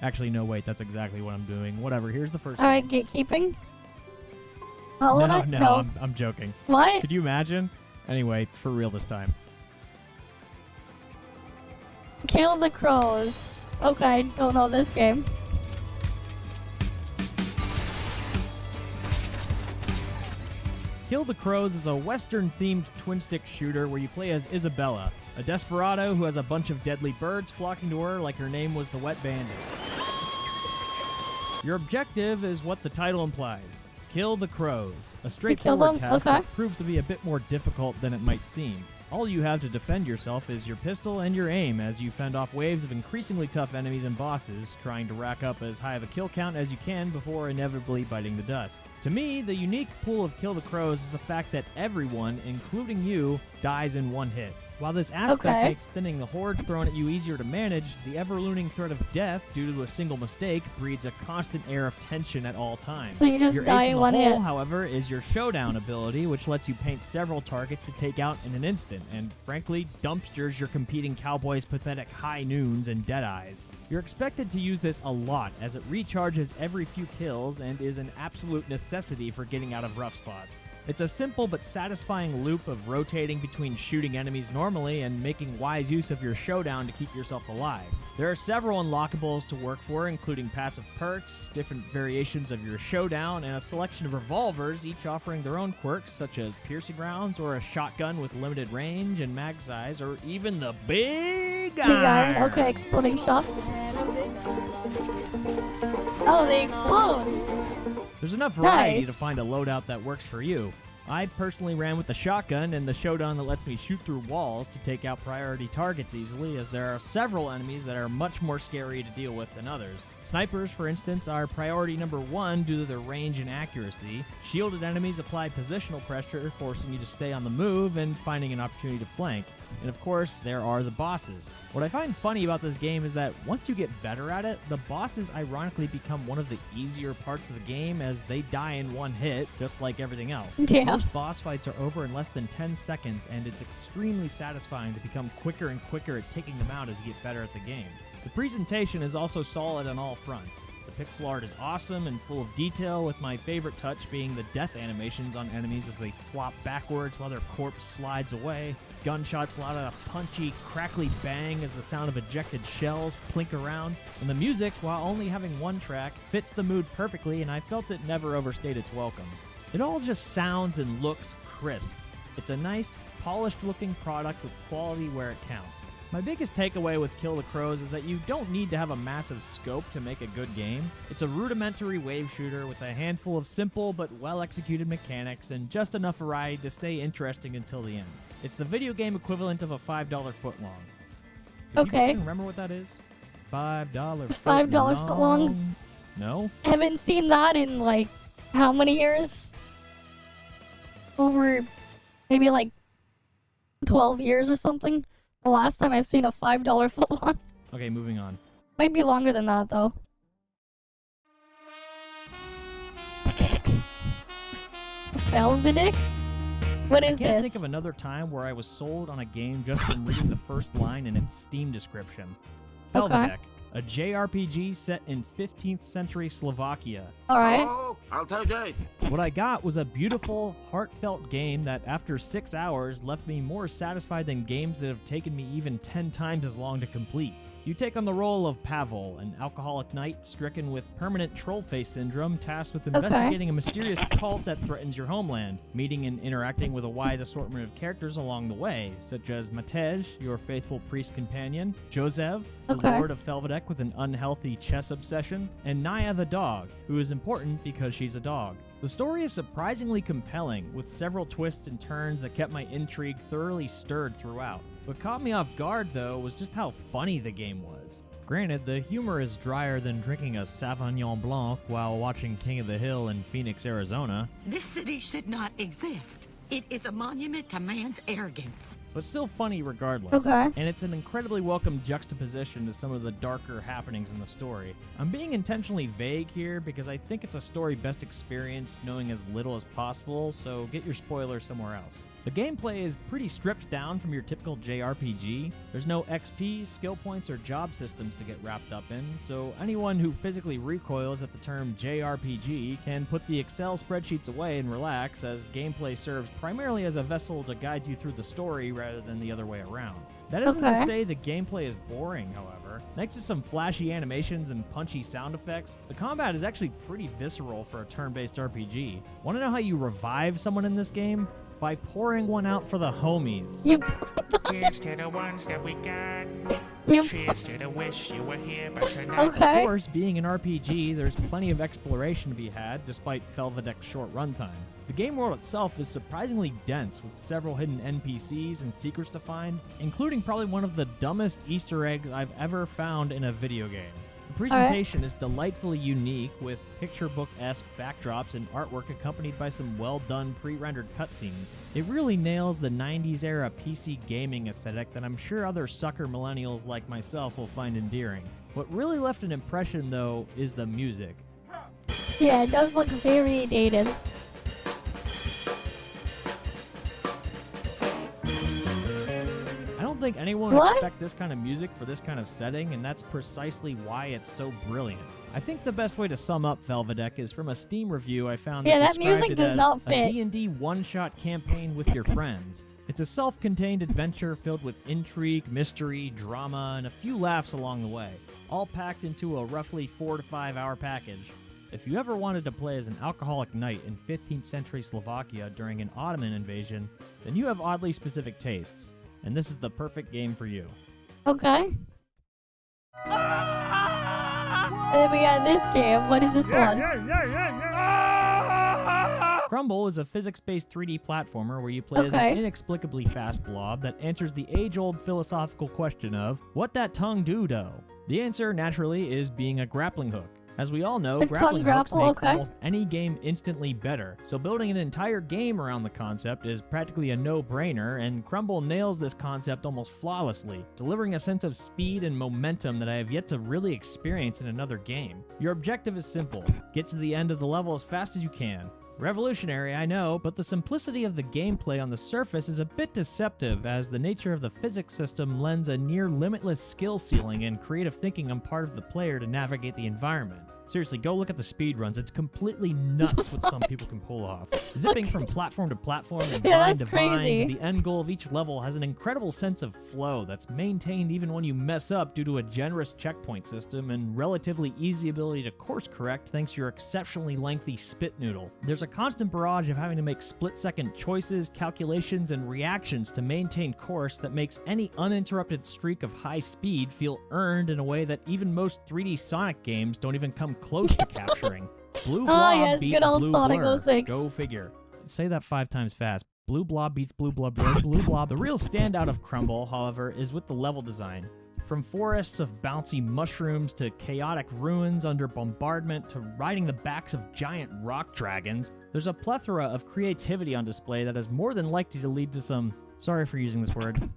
Actually, no, wait, that's exactly what I'm doing. Whatever, here's the first Alright, one. gatekeeping? Oh, No, I'm joking. What? Could you imagine? Anyway, for real this time. Kill the Crows. Okay, don't know this game. Kill the Crows is a Western-themed twin-stick shooter where you play as Isabella, a desperado who has a bunch of deadly birds flocking to her like her name was the Wet Bandit. Your objective is what the title implies. Kill the Crows, a straightforward them? task Okay. that proves to be a bit more difficult than it might seem. All you have to defend yourself is your pistol and your aim as you fend off waves of increasingly tough enemies and bosses, trying to rack up as high of a kill count as you can before inevitably biting the dust. To me, the unique pull of Kill the Crows is the fact that everyone, including you, dies in one hit. While this aspect Okay. makes thinning the hordes thrown at you easier to manage, the ever-looming threat of death due to a single mistake breeds a constant air of tension at all times. So you just Your die ace in in the one hole, hit. however, is your showdown ability, which lets you paint several targets to take out in an instant, and frankly, dumpsters your competing cowboys' pathetic high noons and dead eyes. You're expected to use this a lot, as it recharges every few kills and is an absolute necessity for getting out of rough spots. It's a simple but satisfying loop of rotating between shooting enemies normally and making wise use of your showdown to keep yourself alive. There are several unlockables to work for, including passive perks, different variations of your showdown, and a selection of revolvers, each offering their own quirks, such as piercing rounds or a shotgun with limited range and mag size, or even the big iron. Okay, exploding shots. Oh, they explode. There's enough variety to Nice. find a loadout that works for you. I personally ran with the shotgun and the showdown that lets me shoot through walls to take out priority targets easily, as there are several enemies that are much more scary to deal with than others. Snipers, for instance, are priority number 1 due to their range and accuracy. Shielded enemies apply positional pressure, forcing you to stay on the move and finding an opportunity to flank. And of course, there are the bosses. What I find funny about this game is that once you get better at it, the bosses ironically become one of the easier parts of the game, as they die in one hit, just like everything else. Yeah. Most boss fights are over in less than 10 seconds, and it's extremely satisfying to become quicker and quicker at taking them out as you get better at the game. The presentation is also solid on all fronts. The pixel art is awesome and full of detail, with my favorite touch being the death animations on enemies as they flop backwards while their corpse slides away. Gunshots let out a punchy, crackly bang as the sound of ejected shells plink around. And the music, while only having one track, fits the mood perfectly, and I felt it never overstayed its welcome. It all just sounds and looks crisp. It's a nice, polished-looking product with quality where it counts. My biggest takeaway with Kill the Crows is that you don't need to have a massive scope to make a good game. It's a rudimentary wave shooter with a handful of simple but well-executed mechanics and just enough variety to stay interesting until the end. It's the video game equivalent of a $5 footlong. Do people Okay. even remember what that is? $5 $5 footlong? No? Haven't seen that in like how many years? Over maybe like 12 years or something. The last time I've seen a $5 footlong. Okay, moving on. Might be longer than that though. Velvedic? What is I can't this? think of another time where I was sold on a game just from reading the first line in its Steam description. Okay. Velvedek, a JRPG set in 15th century Slovakia. Alright. Oh, I'll take it. What I got was a beautiful, heartfelt game that after 6 hours left me more satisfied than games that have taken me even 10 times as long to complete. You take on the role of Pavel, an alcoholic knight stricken with permanent troll face syndrome, tasked with investigating a mysterious cult that threatens your homeland, meeting and interacting with a wide assortment of characters along the way, such as Matej, your faithful priest companion, Joseph, the Okay. lord of Felvedek with an unhealthy chess obsession, and Naya the dog, who is important because she's a dog. The story is surprisingly compelling, with several twists and turns that kept my intrigue thoroughly stirred throughout. What caught me off guard, though, was just how funny the game was. Granted, the humor is drier than drinking a Sauvignon Blanc while watching King of the Hill in Phoenix, Arizona, This city should not exist. It is a monument to man's arrogance. but still funny regardless. Okay. And it's an incredibly welcome juxtaposition to some of the darker happenings in the story. I'm being intentionally vague here because I think it's a story best experienced knowing as little as possible, so get your spoilers somewhere else. The gameplay is pretty stripped down from your typical JRPG. There's no XP, skill points, or job systems to get wrapped up in, so anyone who physically recoils at the term JRPG can put the Excel spreadsheets away and relax, as gameplay serves primarily as a vessel to guide you through the story rather than the other way around. That isn't Okay. to say the gameplay is boring, however. Next to some flashy animations and punchy sound effects, the combat is actually pretty visceral for a turn-based RPG. Want to know how you revive someone in this game? By pouring one out for the homies. You Here's to the ones that we got. you Cheers to the wish you were here, but you're not. Of Okay. course, being an RPG, there's plenty of exploration to be had, despite Felvedek's short runtime. The game world itself is surprisingly dense, with several hidden NPCs and secrets to find, including probably one of the dumbest Easter eggs I've ever found in a video game. The presentation is delightfully unique, with picture book-esque backdrops and artwork accompanied by some well-done pre-rendered cutscenes. It really nails the 90s era PC gaming aesthetic that I'm sure other sucker millennials like myself will find endearing. What really left an impression, though, is the music. Yeah, it does look very dated. I don't think anyone would expect this kind of music for this kind of setting, and that's precisely why it's so brilliant. I think the best way to sum up Velvedek is from a Steam review I found that described music it does as not a fit. D&D one-shot campaign with your friends. It's a self-contained adventure filled with intrigue, mystery, drama, and a few laughs along the way, all packed into a roughly 4 to 5 hour package. If you ever wanted to play as an alcoholic knight in 15th century Slovakia during an Ottoman invasion, then you have oddly specific tastes, and this is the perfect game for you. Okay. And then we got this game. What is this one? Crumble is a physics-based 3D platformer where you play as an inexplicably fast blob that answers the age-old philosophical question of, what that tongue do, though? The answer, naturally, is being a grappling hook. As we all know, grappling hooks make almost any game instantly better, so building an entire game around the concept is practically a no-brainer, and Crumble nails this concept almost flawlessly, delivering a sense of speed and momentum that I have yet to really experience in another game. Your objective is simple: get to the end of the level as fast as you can. Revolutionary, I know, but the simplicity of the gameplay on the surface is a bit deceptive, as the nature of the physics system lends a near limitless skill ceiling and creative thinking on part of the player to navigate the environment. Seriously, go look at the speedruns. It's completely nuts what some people can pull off. Zipping from platform to platform and vine to vine, the end goal of each level has an incredible sense of flow that's maintained even when you mess up due to a generous checkpoint system and relatively easy ability to course correct thanks to your exceptionally lengthy spit noodle. There's a constant barrage of having to make split-second choices, calculations, and reactions to maintain course that makes any uninterrupted streak of high speed feel earned in a way that even most 3D Sonic games don't even come close to capturing. Blue Blob beats Blue Blur. Go figure. Say that 5 times fast. Blue Blob beats Blue Blob. Blue Blob. The real standout of Crumble, however, is with the level design. From forests of bouncy mushrooms to chaotic ruins under bombardment to riding the backs of giant rock dragons, there's a plethora of creativity on display that is more than likely to lead to some, sorry for using this word,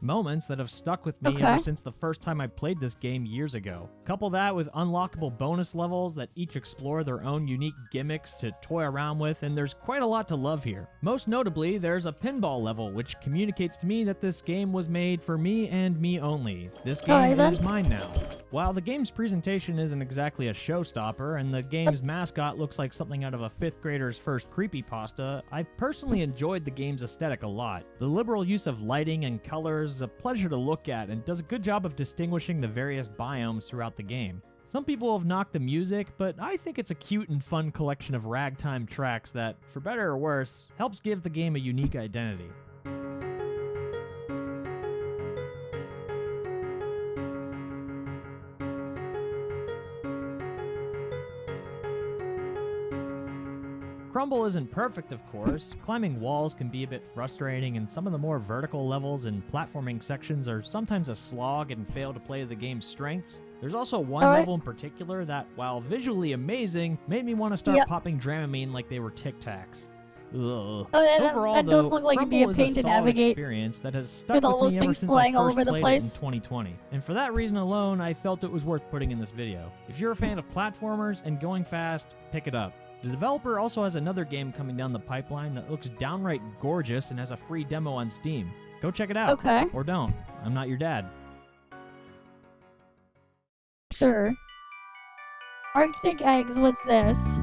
moments that have stuck with me ever since the first time I played this game years ago. Couple that with unlockable bonus levels that each explore their own unique gimmicks to toy around with, and there's quite a lot to love here. Most notably, there's a pinball level, which communicates to me that this game was made for me and me only. This game is mine now. While the game's presentation isn't exactly a showstopper, and the game's mascot looks like something out of a 5th grader's first creepypasta, I personally enjoyed the game's aesthetic a lot. The liberal use of lighting and colors is a pleasure to look at and does a good job of distinguishing the various biomes throughout the game. Some people have knocked the music, but I think it's a cute and fun collection of ragtime tracks that, for better or worse, helps give the game a unique identity. Crumble isn't perfect, of course. Climbing walls can be a bit frustrating, and some of the more vertical levels and platforming sections are sometimes a slog and fail to play to the game's strengths. There's also one level in particular that, while visually amazing, made me want to start popping Dramamine like they were Tic Tacs. Overall, that does look like it'd be a pain to navigate experience that has stuck with me ever since I first played it in 2020. And for that reason alone, I felt it was worth putting in this video. If you're a fan of platformers and going fast, pick it up. The developer also has another game coming down the pipeline that looks downright gorgeous and has a free demo on Steam. Go check it out. Or don't. I'm not your dad. Sure. Arctic Eggs, what's this?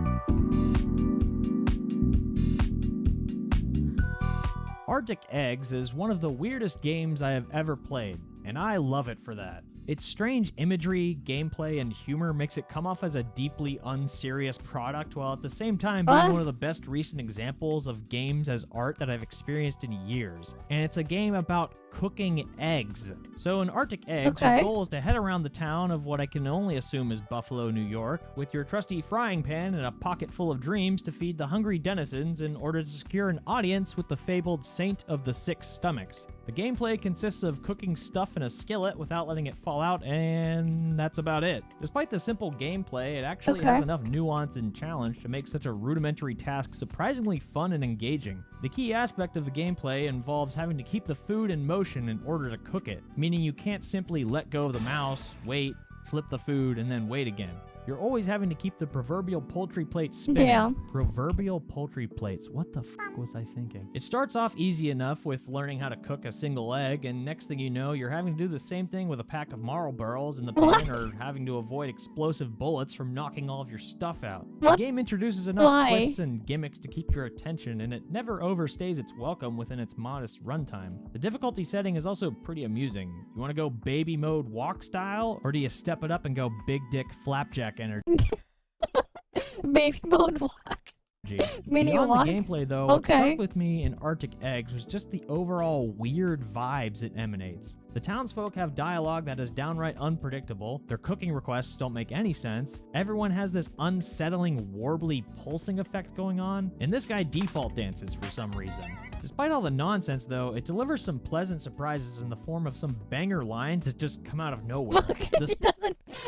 Arctic Eggs is one of the weirdest games I have ever played, and I love it for that. Its strange imagery, gameplay, and humor makes it come off as a deeply unserious product, while at the same time being one of the best recent examples of games as art that I've experienced in years. And it's a game about cooking eggs. So in Arctic Eggs, your goal is to head around the town of what I can only assume is Buffalo, New York, with your trusty frying pan and a pocket full of dreams to feed the hungry denizens in order to secure an audience with the fabled Saint of the Six Stomachs. The gameplay consists of cooking stuff in a skillet without letting it fall out, and that's about it. Despite the simple gameplay, it actually has enough nuance and challenge to make such a rudimentary task surprisingly fun and engaging. The key aspect of the gameplay involves having to keep the food in motion in order to cook it, meaning you can't simply let go of the mouse, wait, flip the food, and then wait again. You're always having to keep the proverbial poultry plate spinning. Damn. Proverbial poultry plates. What the fuck was I thinking? It starts off easy enough with learning how to cook a single egg, and next thing you know, you're having to do the same thing with a pack of Marlboros in the pan, or having to avoid explosive bullets from knocking all of your stuff out. The game introduces enough twists and gimmicks to keep your attention, and it never overstays its welcome within its modest runtime. The difficulty setting is also pretty amusing. You want to go baby mode walk style, or do you step it up and go big dick flapjack energy? Baby mode walk. Mini Beyond walk. the gameplay, though, what stuck with me in Arctic Eggs was just the overall weird vibes it emanates. The townsfolk have dialogue that is downright unpredictable, their cooking requests don't make any sense, everyone has this unsettling, warbly pulsing effect going on, and this guy default dances for some reason. Despite all the nonsense, though, it delivers some pleasant surprises in the form of some banger lines that just come out of nowhere.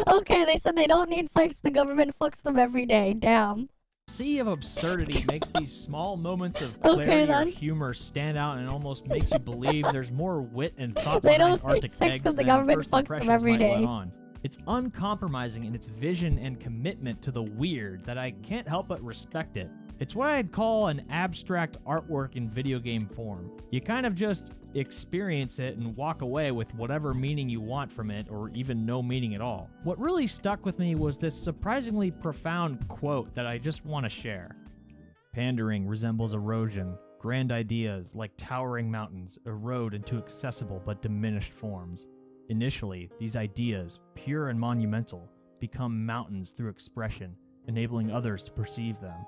Okay, they said they don't need sex, the government fucks them every day, damn. Sea of absurdity makes these small moments of clarity or humor stand out and almost makes you believe there's more wit and thought behind Arctic Eggs than the government first fucks them impressions every might day. let on. It's uncompromising in its vision and commitment to the weird that I can't help but respect it. It's what I'd call an abstract artwork in video game form. You kind of just experience it and walk away with whatever meaning you want from it, or even no meaning at all. What really stuck with me was this surprisingly profound quote that I just want to share. Pandering resembles erosion. Grand ideas, like towering mountains, erode into accessible but diminished forms. Initially, these ideas, pure and monumental, become mountains through expression, enabling others to perceive them.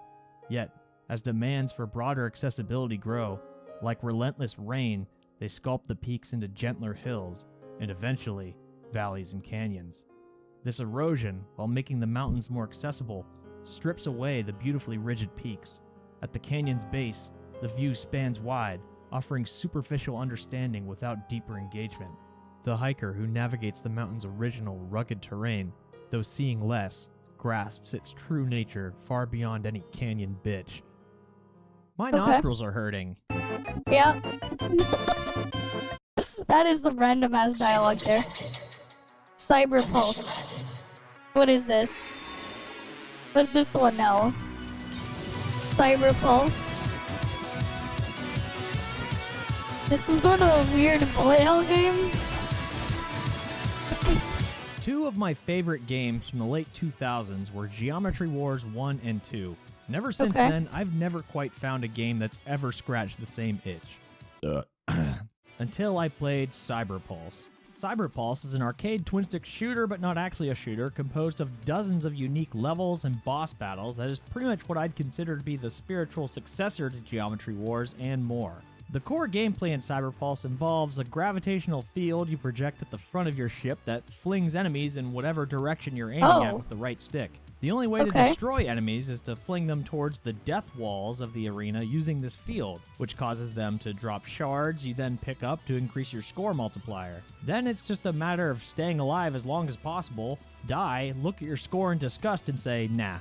Yet, as demands for broader accessibility grow, like relentless rain, they sculpt the peaks into gentler hills, and eventually, valleys and canyons. This erosion, while making the mountains more accessible, strips away the beautifully rigid peaks. At the canyon's base, the view spans wide, offering superficial understanding without deeper engagement. The hiker who navigates the mountain's original rugged terrain, though seeing less, grasps its true nature far beyond any canyon bitch. My nostrils are hurting. Yeah. That is some random ass dialogue there. Cyber Pulse. What is this? What's this one now? Cyber Pulse. This some sort of weird bullet hell game? Two of my favorite games from the late 2000s were Geometry Wars 1 and 2. And ever since then, I've never quite found a game that's ever scratched the same itch. Until I played Cyber Pulse. Cyber Pulse is an arcade twin-stick shooter, but not actually a shooter, composed of dozens of unique levels and boss battles that is pretty much what I'd consider to be the spiritual successor to Geometry Wars and more. The core gameplay in Cyber Pulse involves a gravitational field you project at the front of your ship that flings enemies in whatever direction you're aiming at with the right stick. The only way to destroy enemies is to fling them towards the death walls of the arena using this field, which causes them to drop shards you then pick up to increase your score multiplier. Then it's just a matter of staying alive as long as possible, die, look at your score in disgust and say, nah,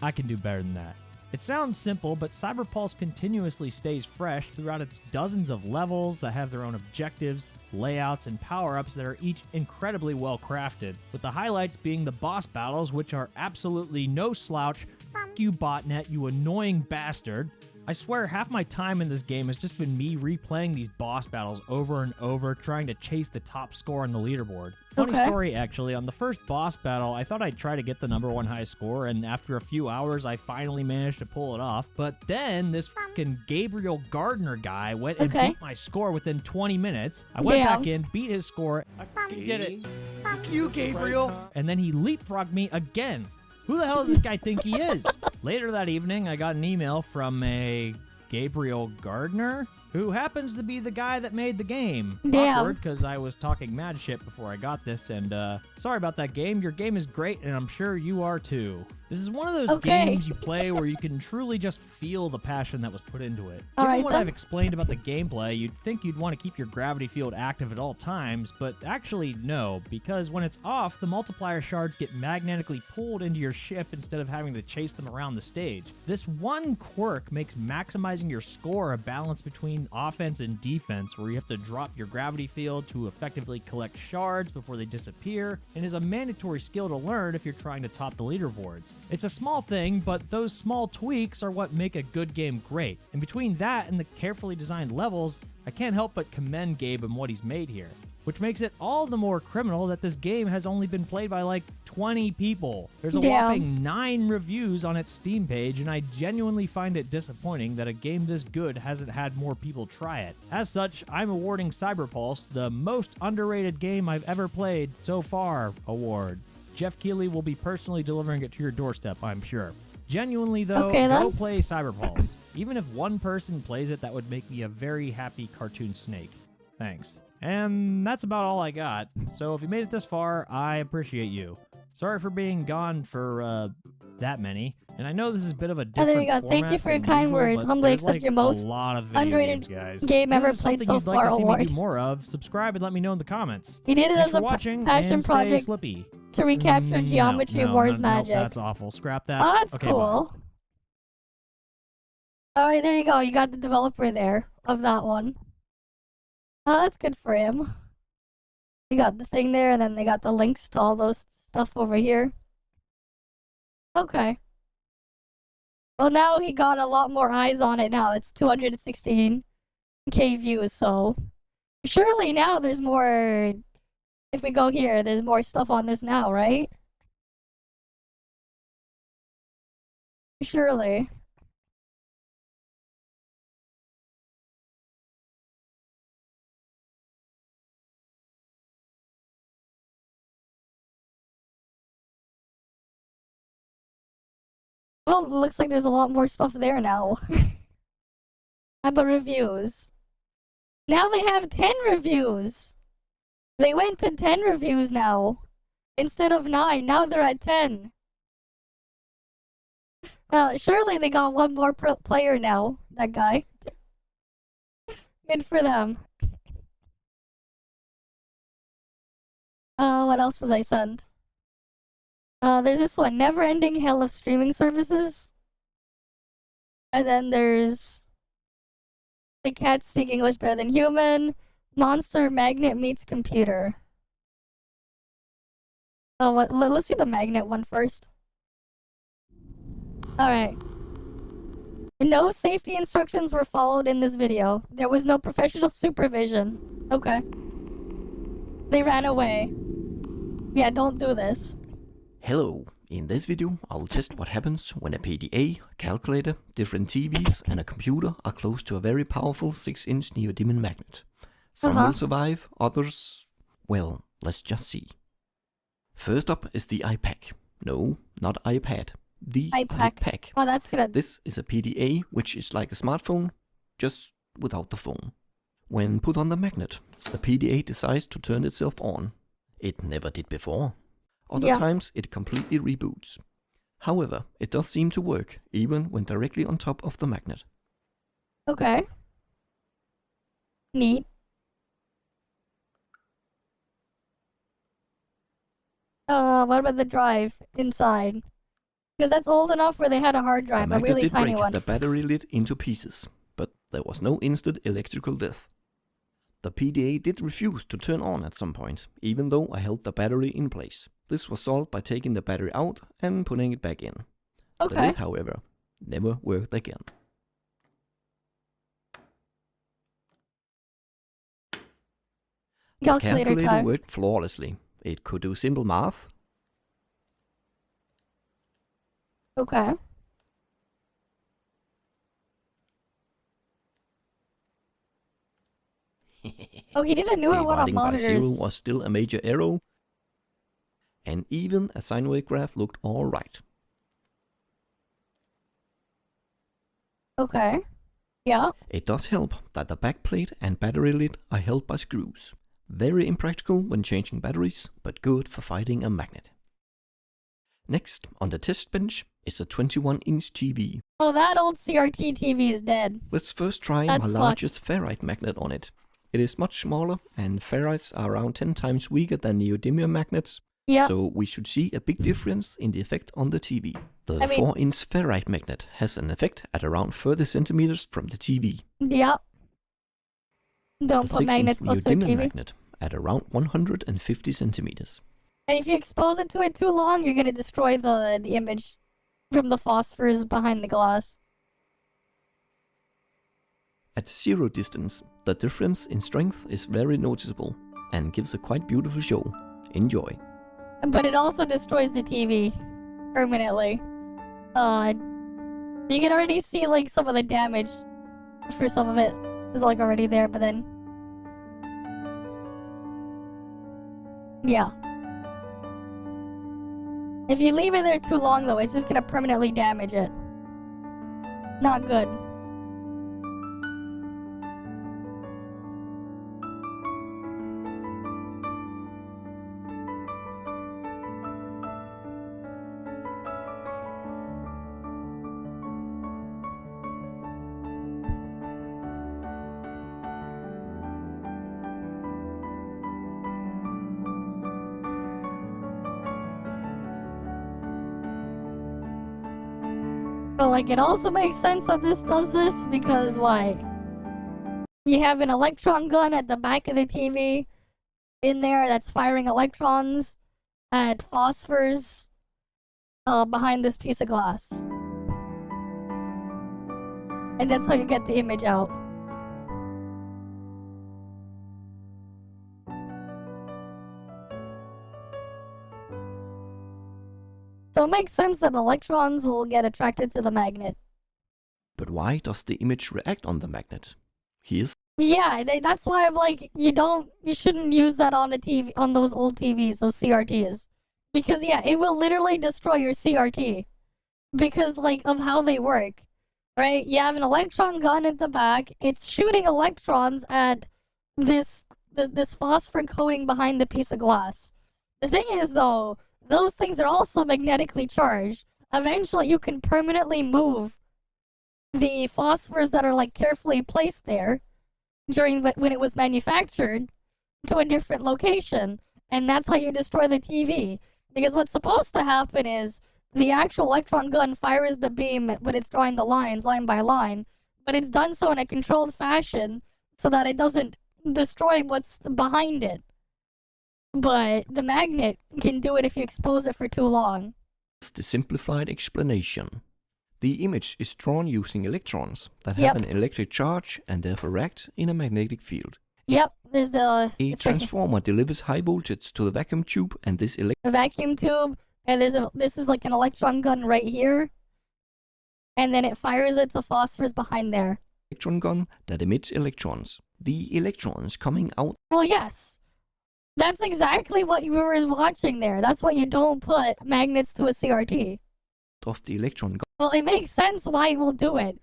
I can do better than that. It sounds simple, but Cyber Pulse continuously stays fresh throughout its dozens of levels that have their own objectives, layouts, and power-ups that are each incredibly well crafted, with the highlights being the boss battles, which are absolutely no slouch. F*** you, botnet, you annoying bastard. I swear half my time in this game has just been me replaying these boss battles over and over, trying to chase the top score on the leaderboard. Funny story, actually, on the first boss battle, I thought I'd try to get the #1 high score, and after a few hours, I finally managed to pull it off. But then, this fucking Gabriel Gardner guy went and beat my score within 20 minutes. I went back in, beat his score, I fucking did it. Fuck you, Gabriel! And then he leapfrogged me again. Who the hell does this guy think he is? Later that evening, I got an email from a Gabriel Gardner who happens to be the guy that made the game. Damn. Awkward, because I was talking mad shit before I got this, and sorry about that game. Your game is great, and I'm sure you are too. This is one of those games you play where you can truly just feel the passion that was put into it. Given what I've explained about the gameplay, you'd think you'd want to keep your gravity field active at all times, but actually no, because when it's off, the multiplier shards get magnetically pulled into your ship instead of having to chase them around the stage. This one quirk makes maximizing your score a balance between offense and defense, where you have to drop your gravity field to effectively collect shards before they disappear, and is a mandatory skill to learn if you're trying to top the leaderboards. It's a small thing, but those small tweaks are what make a good game great. And between that and the carefully designed levels, I can't help but commend Gabe and what he's made here. Which makes it all the more criminal that this game has only been played by like 20 people. There's a whopping 9 reviews on its Steam page, and I genuinely find it disappointing that a game this good hasn't had more people try it. As such, I'm awarding Cyberpulse the most underrated game I've ever played so far award. Jeff Keighley will be personally delivering it to your doorstep, I'm sure. Genuinely, though, go play Cyberpulse. Even if one person plays it, that would make me a very happy cartoon snake. Thanks. And that's about all I got. So if you made it this far, I appreciate you. Sorry for being gone for that many. And I know this is a bit of a different there you go. Thank you for your kind words. Humbly accept your most underrated game ever played so far award. If you'd like to see me do award. more of, subscribe and let me know in the comments. He did it Thanks as for a watching, passion and project stay slippy. to recapture Geometry Wars magic. No, that's awful. Scrap that. Oh, that's okay, cool. Alright, there you go. You got the developer there of that one. Oh, that's good for him. You got the thing there, and then they got the links to all those stuff over here. Okay. Well, now he got a lot more eyes on it now. It's 216k views, so surely now there's more. If we go here, there's more stuff on this now, right? Surely. Well, it looks like there's a lot more stuff there now. How about reviews? Now they have 10 reviews! They went to 10 reviews now. Instead of 9, now they're at 10. Surely they got one more player now, that guy. Good for them. What else was I sent? There's this one, Never Ending Hell of Streaming Services. And then there's The Cats Speak English Better Than Human. Monster Magnet Meets Computer. Oh, let's see the magnet one first. Alright. No safety instructions were followed in this video. There was no professional supervision. Okay. They ran away. Yeah, don't do this. Hello, in this video I'll test what happens when a PDA, calculator, different TVs and a computer are close to a very powerful 6-inch neodymium magnet. Some will survive, others... well, let's just see. First up is the iPack. No, not iPad. The iPack. Oh, that's good. This is a PDA, which is like a smartphone, just without the phone. When put on the magnet, the PDA decides to turn itself on. It never did before. Other times it completely reboots. However, it does seem to work, even when directly on top of the magnet. Okay. Neat. What about the drive inside? Because that's old enough where they had a hard drive, a really tiny one. The battery lit into pieces, but there was no instant electrical death. The PDA did refuse to turn on at some point, even though I held the battery in place. This was solved by taking the battery out and putting it back in. Okay. The lid, however, never worked again. The calculator worked flawlessly. It could do simple math. Okay. Oh, he did a newer one on monitors. Dividing by 0 was still a major error. And even a sine wave graph looked alright. Okay. Yeah. It does help that the backplate and battery lid are held by screws. Very impractical when changing batteries, but good for fighting a magnet. Next, on the test bench, is a 21-inch TV. Oh, that old CRT TV is dead. Let's first try That's my largest ferrite magnet on it. It is much smaller, and ferrites are around 10 times weaker than neodymium magnets, Yep. so we should see a big difference in the effect on the TV. The 4-inch ferrite magnet has an effect at around 30 centimeters from the TV. Yep. Don't The put 6-inch magnets close to a neodymium TV. magnet at around 150 centimeters. And if you expose it to it too long, you're gonna destroy the image from the phosphors behind the glass. At zero distance, the difference in strength is very noticeable and gives a quite beautiful show. Enjoy. But it also destroys the TV permanently. You can already see like some of the damage for some of it is like already there, but then yeah. If you leave it there too long though, it's just gonna permanently damage it. Not good. But like, it also makes sense that this does this because why? You have an electron gun at the back of the TV in there that's firing electrons at phosphors behind this piece of glass. And that's how you get the image out. So it makes sense that electrons will get attracted to the magnet. But why does the image react on the magnet? Here's Yeah, that's why I'm like, you shouldn't use that on a TV, on those old TVs, those CRTs. Because yeah, it will literally destroy your CRT. Because like, of how they work. Right? You have an electron gun at the back, it's shooting electrons at this phosphor coating behind the piece of glass. The thing is though, those things are also magnetically charged. Eventually you can permanently move the phosphors that are like carefully placed there during when it was manufactured to a different location, and that's how you destroy the TV. Because what's supposed to happen is the actual electron gun fires the beam when it's drawing the lines line by line, but it's done so in a controlled fashion so that it doesn't destroy what's behind it. But the magnet can do it if you expose it for too long. the simplified explanation. The image is drawn using electrons that have an electric charge and therefore react in a magnetic field. Yep, there's the... A transformer delivers high voltage to the vacuum tube, and this vacuum tube, and this is like an electron gun right here. And then it fires it to phosphors behind there. Electron gun that emits electrons. The electrons coming out... Well, yes. That's exactly what you were watching there. That's why you don't put magnets to a CRT. Of the electron gun. Well, it makes sense why it will do it,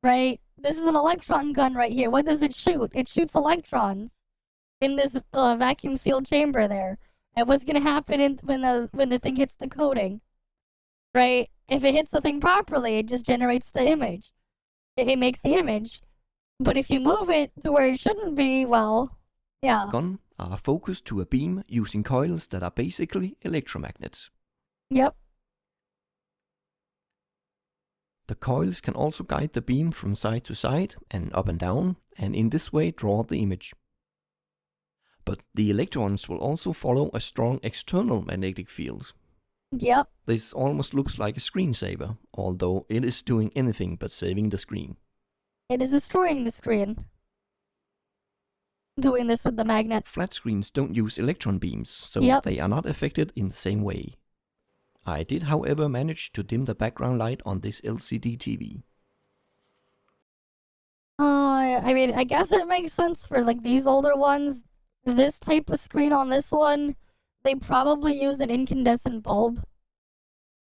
right? This is an electron gun right here. What does it shoot? It shoots electrons in this vacuum sealed chamber there. And what's gonna happen when the thing hits the coating, right? If it hits the thing properly, it just generates the image. It makes the image. But if you move it to where it shouldn't be, well, yeah. Gun are focused to a beam using coils that are basically electromagnets. Yep. The coils can also guide the beam from side to side and up and down, and in this way draw the image. But the electrons will also follow a strong external magnetic field. Yep. This almost looks like a screensaver, although it is doing anything but saving the screen. It is destroying the screen. Doing this with the magnet. Flat screens don't use electron beams, so they are not affected in the same way. I did, however, manage to dim the background light on this LCD TV. I mean, I guess it makes sense for like these older ones. This type of screen on this one, they probably used an incandescent bulb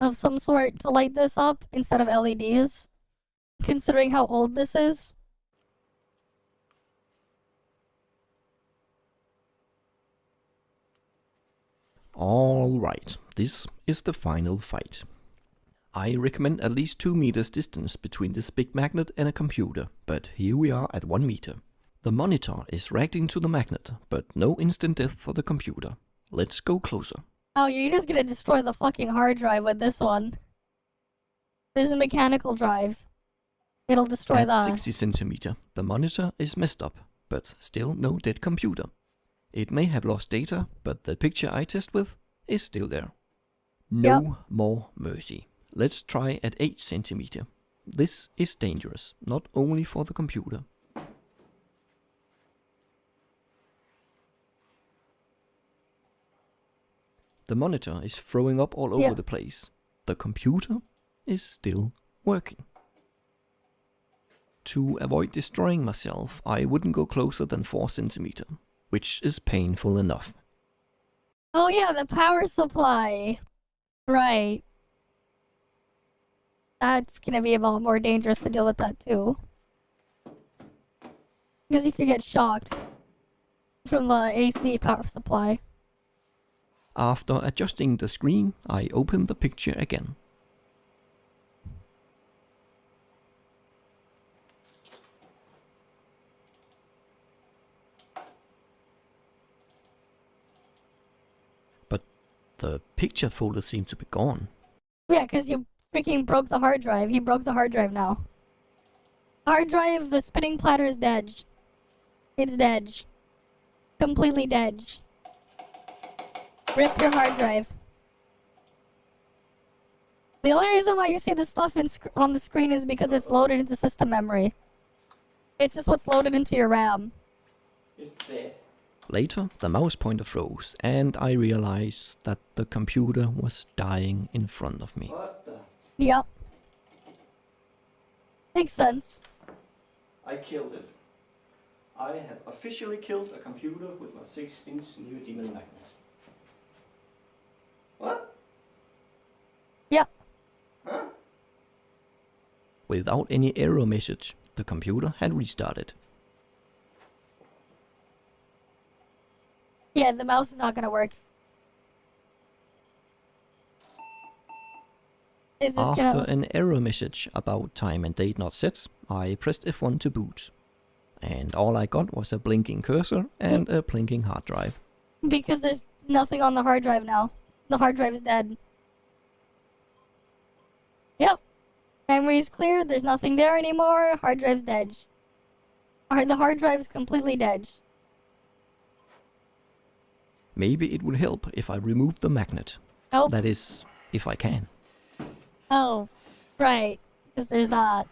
of some sort to light this up instead of LEDs, considering how old this is. Alright, this is the final fight. I recommend at least 2 meters distance between this big magnet and a computer, but here we are at 1 meter. The monitor is reacting to the magnet, but no instant death for the computer. Let's go closer. Oh, you're just gonna destroy the fucking hard drive with this one. This is a mechanical drive. It'll destroy At that. 60 centimeter, the monitor is messed up, but still no dead computer. It may have lost data, but the picture I test with is still there. No more mercy. Let's try at 8 centimeter. This is dangerous, not only for the computer. The monitor is throwing up all over the place. The computer is still working. To avoid destroying myself, I wouldn't go closer than 4 centimeter, which is painful enough. Oh yeah, the power supply. Right. That's gonna be a lot more dangerous to deal with that too. Because you could get shocked from the AC power supply. After adjusting the screen, I open the picture again. But the picture folder seems to be gone. Yeah, because you freaking broke the hard drive. He broke the hard drive now. Hard drive, the spinning platter is dead. It's dead. Completely dead. Rip your hard drive. The only reason why you see the stuff on the screen is because it's loaded into system memory. It's just what's loaded into your RAM. It's dead. Later, the mouse pointer froze, and I realized that the computer was dying in front of me. What the? Yep. Makes sense. I killed it. I have officially killed a computer with my 6-inch neodymium magnet. What? Yep. Huh? Without any error message, the computer had restarted. Yeah, the mouse is not gonna work. It's just After gonna... an error message about time and date not set, I pressed F1 to boot. And all I got was a blinking cursor and a blinking hard drive. Because there's nothing on the hard drive now. The hard drive is dead. Yep. Memory's clear, there's nothing there anymore, hard drive's dead. The hard drive's completely dead. Maybe it would help if I removed the magnet. Nope. That is, if I can. Oh, right. Because there's that.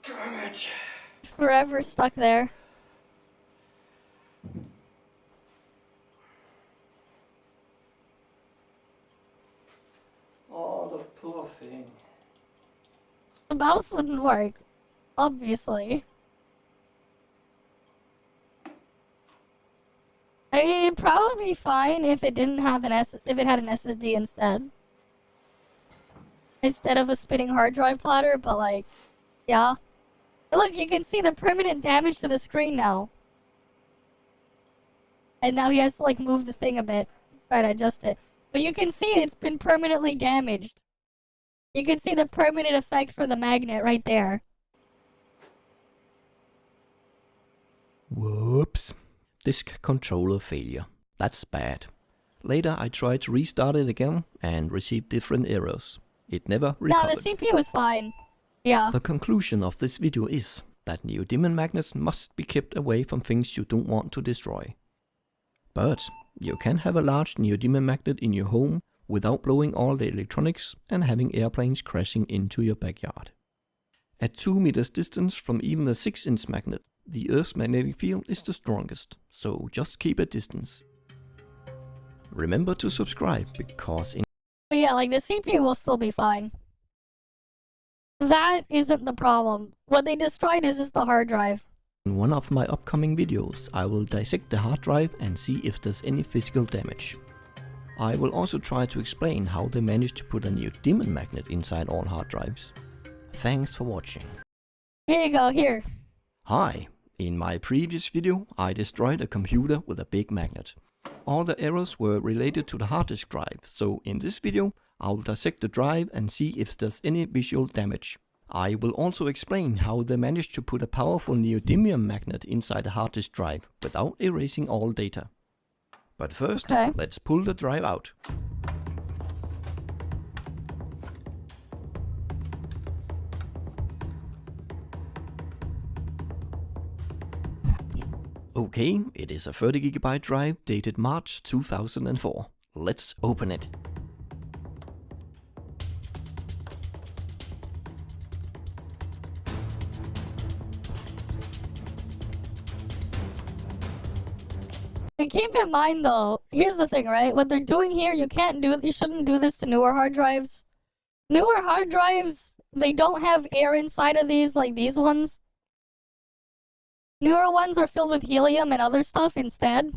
Damn it. Forever stuck there. Oh, the poor thing. The mouse wouldn't work. Obviously. I mean, it'd probably be fine if it didn't have if it had an SSD instead. Instead of a spinning hard drive platter, but like, yeah. Look, you can see the permanent damage to the screen now. And now he has to like move the thing a bit, try to adjust it. But you can see it's been permanently damaged. You can see the permanent effect from the magnet right there. Whoops. Disk controller failure. That's bad. Later I tried to restart it again and received different errors. It never recovered. No, the CPU is fine. Yeah. The conclusion of this video is that neodymium magnets must be kept away from things you don't want to destroy. But you can have a large neodymium magnet in your home without blowing all the electronics and having airplanes crashing into your backyard. At 2 meters distance from even a 6-inch magnet, the Earth's magnetic field is the strongest, so just keep a distance. Remember to subscribe, because But yeah, like the CPU will still be fine. That isn't the problem. What they destroyed is just the hard drive. in one of my upcoming videos, I will dissect the hard drive and see if there's any physical damage. I will also try to explain how they managed to put a neodymium magnet inside all hard drives. Thanks for watching. Here you go, here. Hi, in my previous video I destroyed a computer with a big magnet. All the errors were related to the hard disk drive, so in this video I'll dissect the drive and see if there's any visual damage. I will also explain how they managed to put a powerful neodymium magnet inside the hard disk drive without erasing all data. But first, let's pull the drive out. Okay, it is a 30GB drive dated March 2004. Let's open it. And keep in mind though, here's the thing, right? What they're doing here, you shouldn't do this to newer hard drives. Newer hard drives, they don't have air inside of these like these ones. Newer ones are filled with helium and other stuff instead.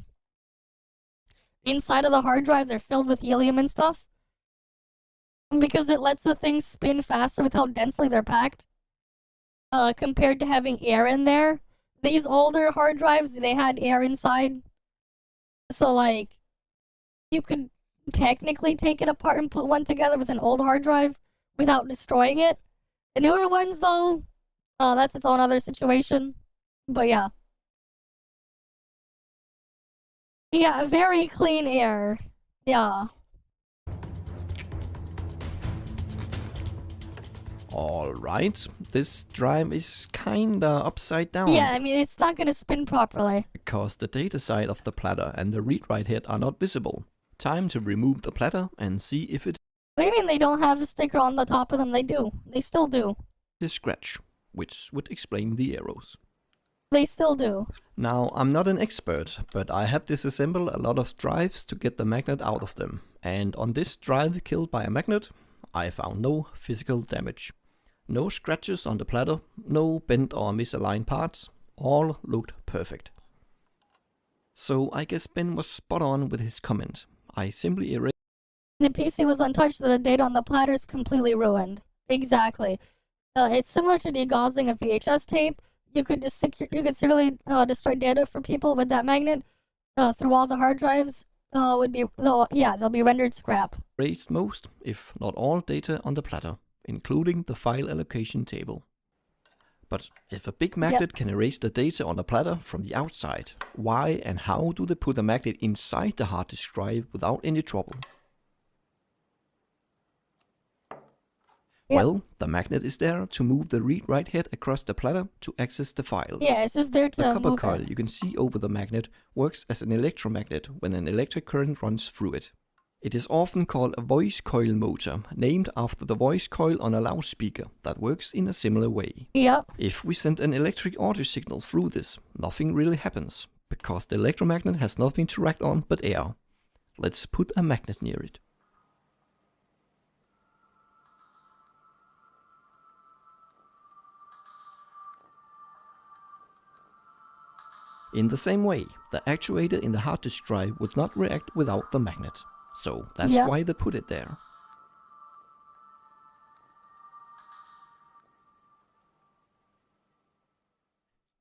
Inside of the hard drive, they're filled with helium and stuff. Because it lets the things spin faster with how densely they're packed. Compared to having air in there. These older hard drives, they had air inside. So, like, you could technically take it apart and put one together with an old hard drive without destroying it. The newer ones, though, that's its own other situation. But yeah. Yeah, very clean air. Yeah. Alright, this drive is kinda upside down. Yeah, I mean, it's not gonna spin properly. Because the data side of the platter and the read-write head are not visible. Time to remove the platter and see if it... What do you mean they don't have a sticker on the top of them? They do. They still do. ...is scratch, which would explain the arrows. They still do. Now, I'm not an expert, but I have disassembled a lot of drives to get the magnet out of them. And on this drive killed by a magnet, I found no physical damage. No scratches on the platter, no bent or misaligned parts, all looked perfect. So I guess Ben was spot on with his comment. I simply erased... The PC was untouched, so the data on the platter is completely ruined. Exactly. It's similar to degaussing a VHS tape. You could securely destroy data for people with that magnet through all the hard drives. They'll be rendered scrap. Erased most, if not all, data on the platter, including the file allocation table. But if a big magnet can erase the data on the platter from the outside, why and how do they put a magnet inside the hard disk drive without any trouble? Well, the magnet is there to move the read-write head across the platter to access the files. Yeah, it's just there to The copper move coil it. you can see over the magnet works as an electromagnet when an electric current runs through it. It is often called a voice coil motor, named after the voice coil on a loudspeaker that works in a similar way. Yep. If we send an electric audio signal through this, nothing really happens, because the electromagnet has nothing to react on but air. Let's put a magnet near it. In the same way, the actuator in the hard disk drive would not react without the magnet. So that's why they put it there.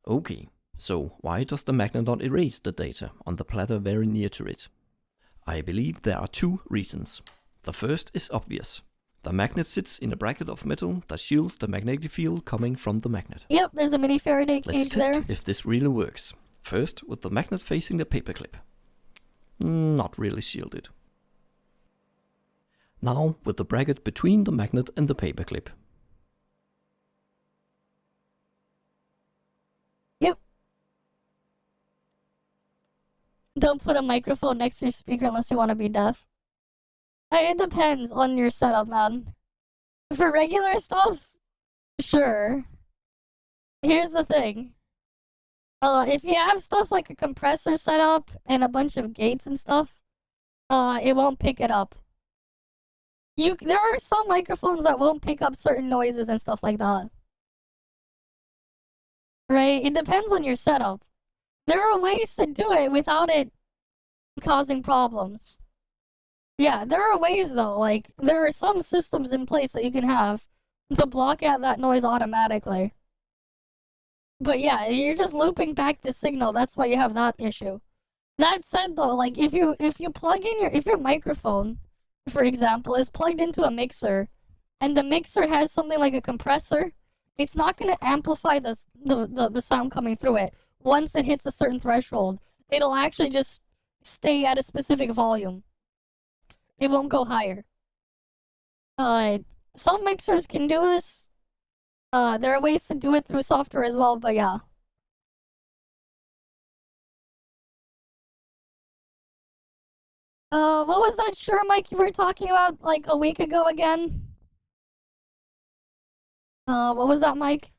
Okay, so why does the magnet not erase the data on the platter very near to it? I believe there are two reasons. The first is obvious. The magnet sits in a bracket of metal that shields the magnetic field coming from the magnet. Yep, there's a mini Faraday cage Let's test there. if this really works. First, with the magnet facing the paperclip. Not really shielded. Now, with the bracket between the magnet and the paperclip. Yep. Don't put a microphone next to your speaker unless you want to be deaf. It depends on your setup, man. For regular stuff, sure. Here's the thing. If you have stuff like a compressor set up and a bunch of gates and stuff, it won't pick it up. There are some microphones that won't pick up certain noises and stuff like that. Right? It depends on your setup. There are ways to do it without it causing problems. Yeah, there are ways though. Like, there are some systems in place that you can have to block out that noise automatically. But yeah, you're just looping back the signal. That's why you have that issue. That said, though, like if you plug in if your microphone, for example, is plugged into a mixer, and the mixer has something like a compressor, it's not going to amplify the sound coming through it. Once it hits a certain threshold, it'll actually just stay at a specific volume. It won't go higher. Some mixers can do this. There are ways to do it through software as well, but yeah. What was that Shure mic you were talking about like a week ago again? What was that mic?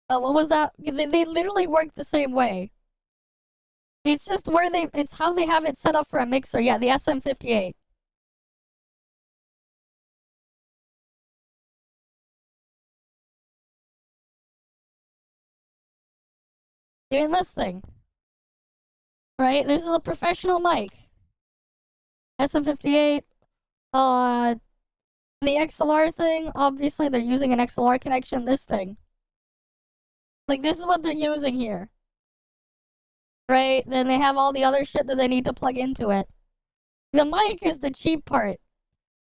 What was that? They literally work the same way. It's just it's how they have it set up for a mixer. Yeah, the SM58. Doing this thing. Right? This is a professional mic. SM58. The XLR thing, obviously they're using an XLR connection. This thing. Like, this is what they're using here. Right? Then they have all the other shit that they need to plug into it. The mic is the cheap part.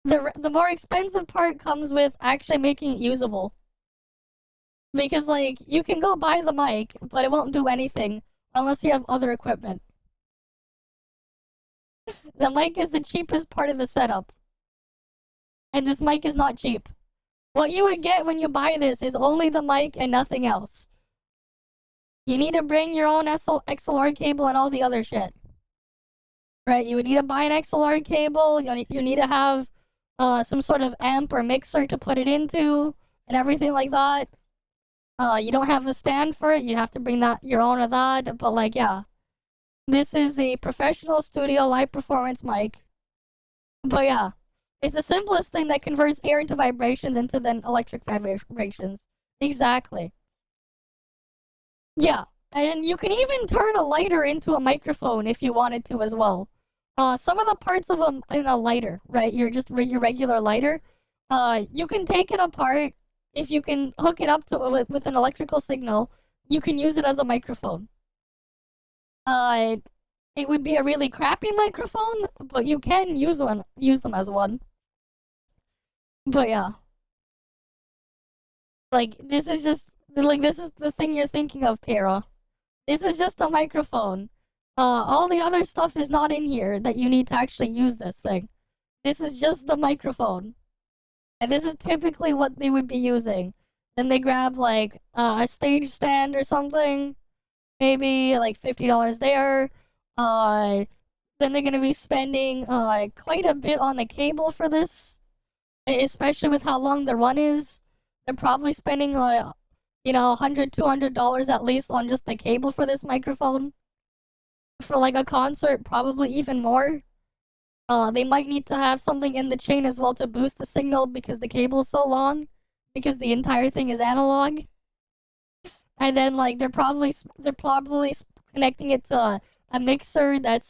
The more expensive part comes with actually making it usable. Because, like, you can go buy the mic, but it won't do anything unless you have other equipment. The mic is the cheapest part of the setup. And this mic is not cheap. What you would get when you buy this is only the mic and nothing else. You need to bring your own XLR cable and all the other shit. Right? You would need to buy an XLR cable. You need to have some sort of amp or mixer to put it into and everything like that. You don't have a stand for it. You have to bring your own of that. But like, yeah. This is a professional studio live performance mic. But yeah. It's the simplest thing that converts air into vibrations into then electric vibrations. Exactly. Yeah. And you can even turn a lighter into a microphone if you wanted to as well. Some of the parts of in a lighter, right? Your regular lighter. You can take it apart. If you can hook it up to with an electrical signal, you can use it as a microphone. It would be a really crappy microphone, but you can use them as one. But yeah. Like, this is the thing you're thinking of, Tara. This is just a microphone. All the other stuff is not in here that you need to actually use this thing. This is just the microphone. And this is typically what they would be using. Then they grab, like, a stage stand or something. Maybe, like, $50 there. Then they're gonna be spending, quite a bit on the cable for this. Especially with how long the run is. They're probably spending, $100, $200 at least on just the cable for this microphone. For, like, a concert, probably even more. They might need to have something in the chain as well to boost the signal because the cable's so long. Because the entire thing is analog. And then, like, they're probably connecting it to a mixer that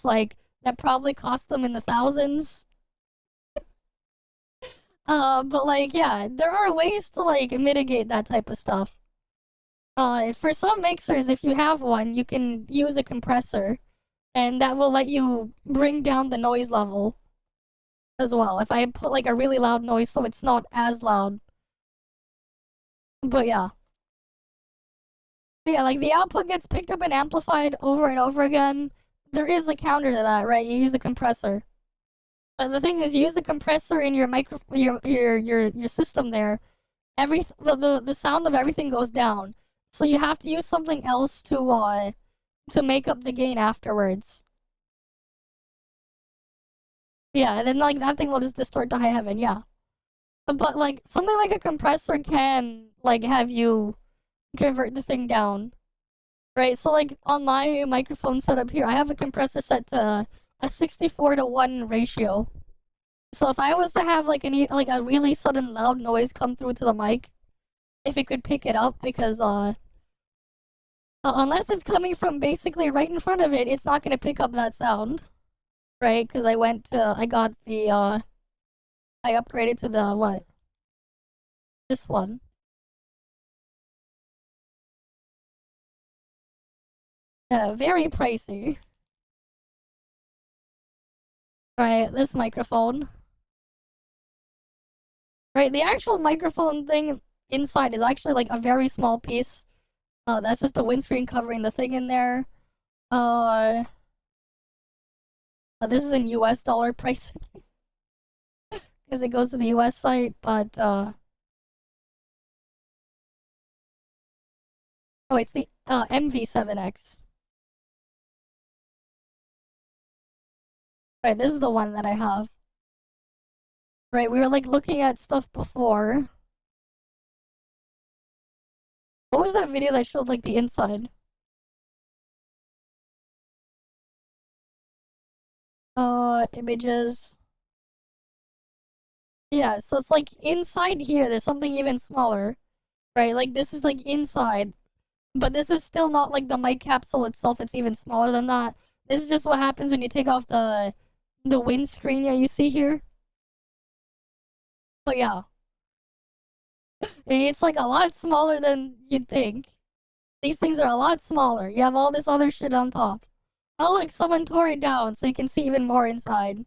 probably cost them in the thousands. But like, yeah, there are ways to like mitigate that type of stuff. For some mixers, if you have one, you can use a compressor, and that will let you bring down the noise level as well. If I put like a really loud noise so it's not as loud. But yeah. Yeah, like the output gets picked up and amplified over and over again. There is a counter to that, right? You use a compressor. But the thing is, you use the compressor in your your system there. The sound of everything goes down. So you have to use something else to make up the gain afterwards. Yeah, and then like that thing will just distort to high heaven, yeah. But like something like a compressor can like have you convert the thing down. Right? So like on my microphone setup here, I have a compressor set to a 64:1 ratio. So if I was to have like a really sudden loud noise come through to the mic, if it could pick it up, because unless it's coming from basically right in front of it, it's not gonna pick up that sound, right? Because I got the I upgraded to the what? This one. Very pricey. Right, this microphone. Right, the actual microphone thing inside is actually like a very small piece. That's just the windscreen covering the thing in there. This is in US dollar pricing. Because it goes to the US site, but, oh, it's the, MV7X. Right, this is the one that I have. Right, we were, like, looking at stuff before. What was that video that showed, like, the inside? Images. Yeah, so it's, like, inside here, there's something even smaller. Right, like, this is, like, inside. But this is still not, like, the mic capsule itself, it's even smaller than that. This is just what happens when you take off the windscreen you see here. So yeah. It's like a lot smaller than you'd think. These things are a lot smaller. You have all this other shit on top. Oh look, someone tore it down so you can see even more inside.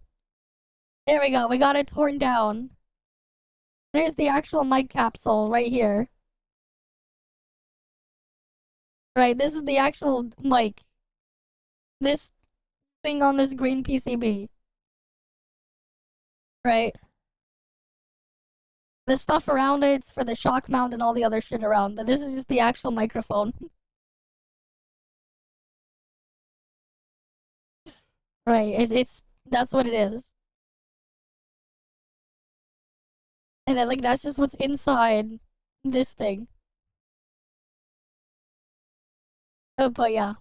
There we go, we got it torn down. There's the actual mic capsule right here. Right, this is the actual mic. This thing on this green PCB. Right. The stuff around it's for the shock mount and all the other shit around, but this is just the actual microphone. Right, that's what it is. And then, like, that's just what's inside this thing. Oh, but yeah.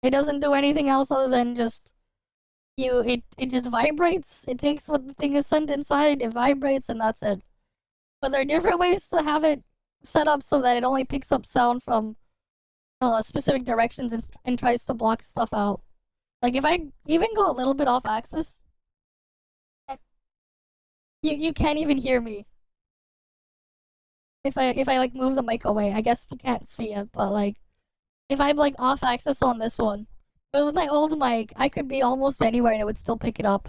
It doesn't do anything else other than just... It just vibrates. It takes what the thing is sent inside, it vibrates, and that's it. But there are different ways to have it set up so that it only picks up sound from specific directions and tries to block stuff out. Like, if I even go a little bit off axis, you can't even hear me. If I like move the mic away, I guess you can't see it, but like, if I'm like off axis on this one, but with my old mic, I could be almost anywhere and it would still pick it up.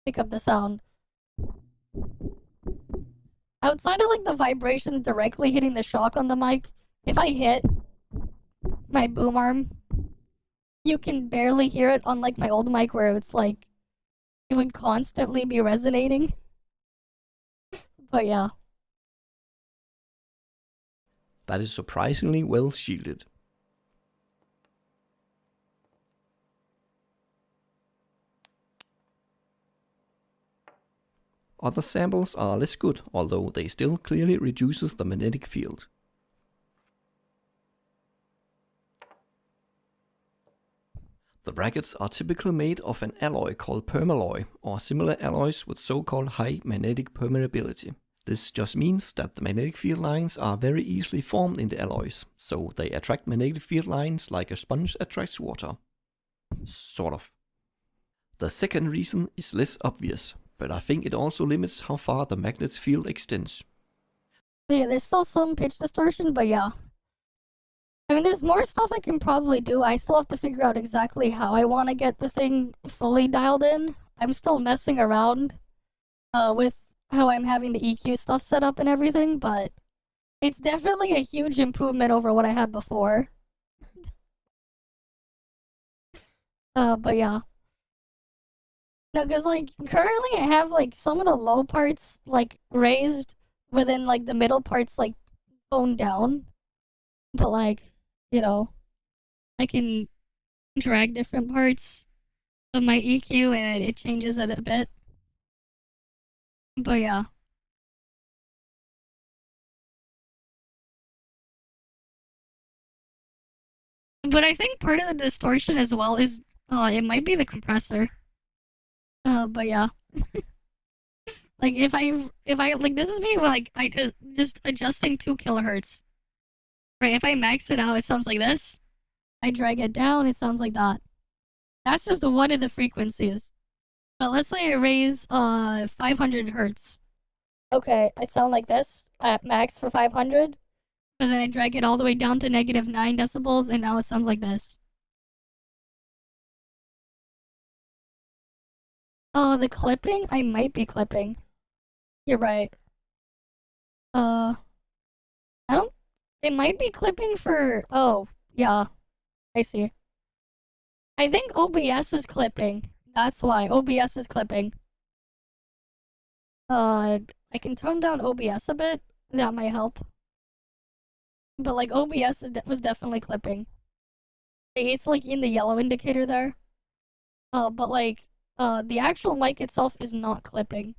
Pick up the sound. Outside of like the vibrations directly hitting the shock on the mic, if I hit my boom arm, you can barely hear it, unlike my old mic where it's like, it would constantly be resonating. But yeah. That is surprisingly well shielded. Other samples are less good, although they still clearly reduces the magnetic field. The brackets are typically made of an alloy called permalloy, or similar alloys with so-called high magnetic permeability. This just means that the magnetic field lines are very easily formed in the alloys, so they attract magnetic field lines like a sponge attracts water. Sort of. The second reason is less obvious, but I think it also limits how far the magnet's field extends. Yeah, there's still some pitch distortion, but yeah. I mean, there's more stuff I can probably do. I still have to figure out exactly how I want to get the thing fully dialed in. I'm still messing around with how I'm having the EQ stuff set up and everything, but it's definitely a huge improvement over what I had before. But yeah. No, because, like, currently I have, like, some of the low parts, like, raised, within, like, the middle parts, like, toned down. But, like, you know, I can drag different parts of my EQ and it changes it a bit. But yeah. But I think part of the distortion as well is, it might be the compressor. But yeah. Like, if I, like, this is me, like, just adjusting 2 kilohertz. Right, if I max it out, it sounds like this. I drag it down, it sounds like that. That's just one of the frequencies. But let's say I raise 500 hertz. Okay, I sound like this at max for 500, and then I drag it all the way down to negative 9 decibels, and now it sounds like this. The clipping? I might be clipping. You're right. I don't... It might be clipping for... Oh, yeah. I see. I think OBS is clipping. That's why. OBS is clipping. I can tone down OBS a bit. That might help. But, like, OBS was definitely clipping. It's, like, in the yellow indicator there. But, like, the actual mic itself is not clipping.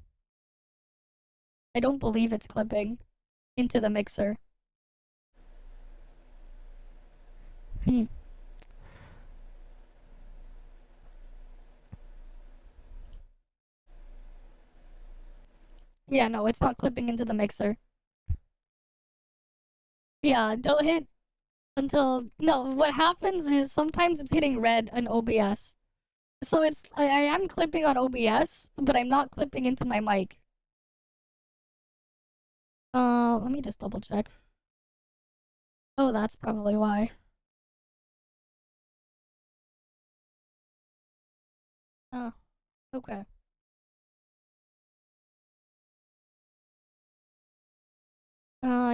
I don't believe it's clipping into the mixer. Yeah, no, it's not clipping into the mixer. Yeah, don't hit until... No, what happens is sometimes it's hitting red on OBS. So it's... I am clipping on OBS, but I'm not clipping into my mic. Let me just double check. Oh, that's probably why. Oh, okay.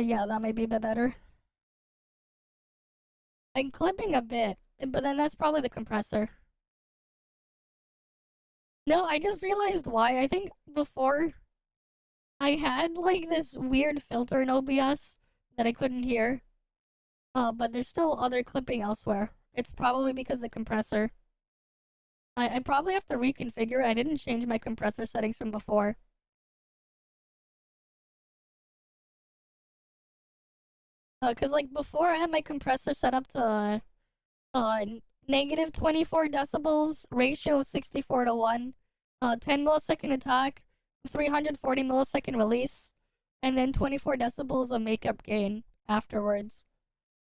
Yeah, that might be a bit better. I'm clipping a bit, but then that's probably the compressor. No, I just realized why. I think before I had like this weird filter in OBS that I couldn't hear. But there's still other clipping elsewhere. It's probably because the compressor. I probably have to reconfigure it. I didn't change my compressor settings from before. Cause like before I had my compressor set up to negative 24 decibels, ratio 64:1, 10 millisecond attack, 340 millisecond release, and then 24 decibels of makeup gain afterwards.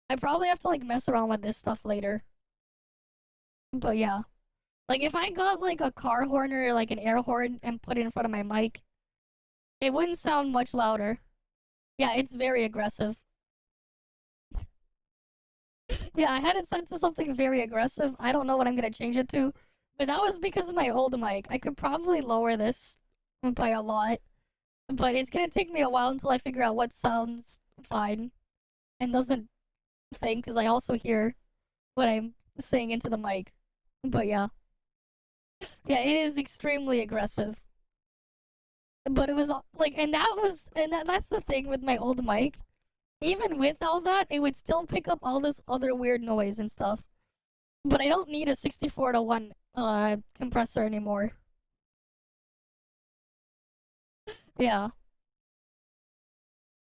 I probably have to like mess around with this stuff later. But yeah. Like if I got like a car horn or like an air horn and put it in front of my mic, it wouldn't sound much louder. Yeah, it's very aggressive. Yeah, I had it set to something very aggressive. I don't know what I'm gonna change it to, but that was because of my old mic. I could probably lower this by a lot, but it's gonna take me a while until I figure out what sounds fine and doesn't think, because I also hear what I'm saying into the mic. But yeah. Yeah, it is extremely aggressive. But it was like, and that's the thing with my old mic. Even with all that, it would still pick up all this other weird noise and stuff. But I don't need a 64:1 compressor anymore. Yeah.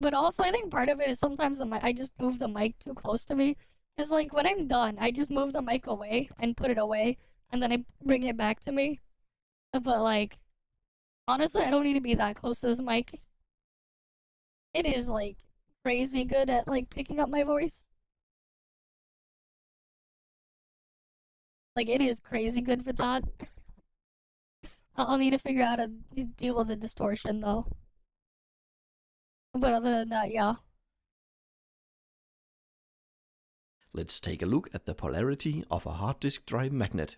But also, I think part of it is sometimes I just move the mic too close to me. Cause like when I'm done, I just move the mic away and put it away, and then I bring it back to me. But like, honestly, I don't need to be that close to this mic. It is like crazy good at like picking up my voice. Like it is crazy good for that. I'll need to figure out how to deal with the distortion though. But other than that, yeah. Let's take a look at the polarity of a hard disk drive magnet.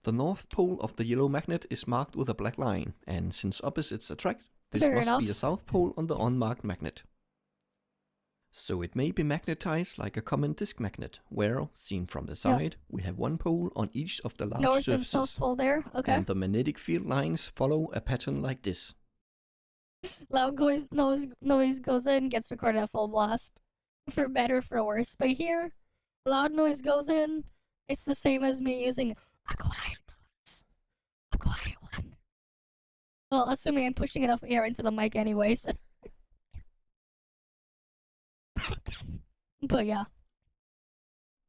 The north pole of the yellow magnet is marked with a black line, and since opposites attract, this Fair must enough. be a south pole on the unmarked magnet. So it may be magnetized like a common disk magnet, where, seen from the side, we have one pole on each of the large North and surfaces. south pole there, okay. And the magnetic field lines follow a pattern like this. Loud noise goes in, gets recorded at full blast. For better or for worse. But here, loud noise goes in, it's the same as me using a quiet noise. A quiet one. Well, assuming I'm pushing enough air into the mic anyways. But yeah.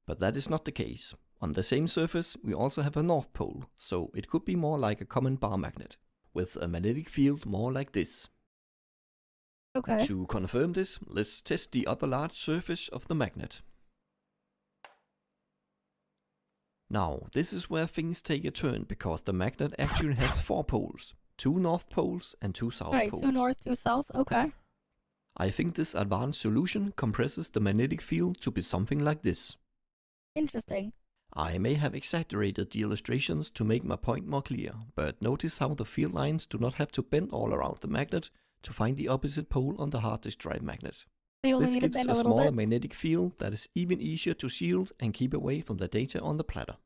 But that is not the case. On the same surface, we also have a north pole, so it could be more like a common bar magnet, with a magnetic field more like this. Okay. To confirm this, let's test the other large surface of the magnet. Now, this is where things take a turn because the magnet actually has 4 poles. 2 north poles and 2 south Alright, poles. 2 north, 2 south, okay. I think this advanced solution compresses the magnetic field to be something like this. Interesting. I may have exaggerated the illustrations to make my point more clear, but notice how the field lines do not have to bend all around the magnet to find the opposite pole on the hard disk drive magnet. They only This need to gives bend a a little smaller bit. magnetic field that is even easier to shield and keep away from the data on the platter.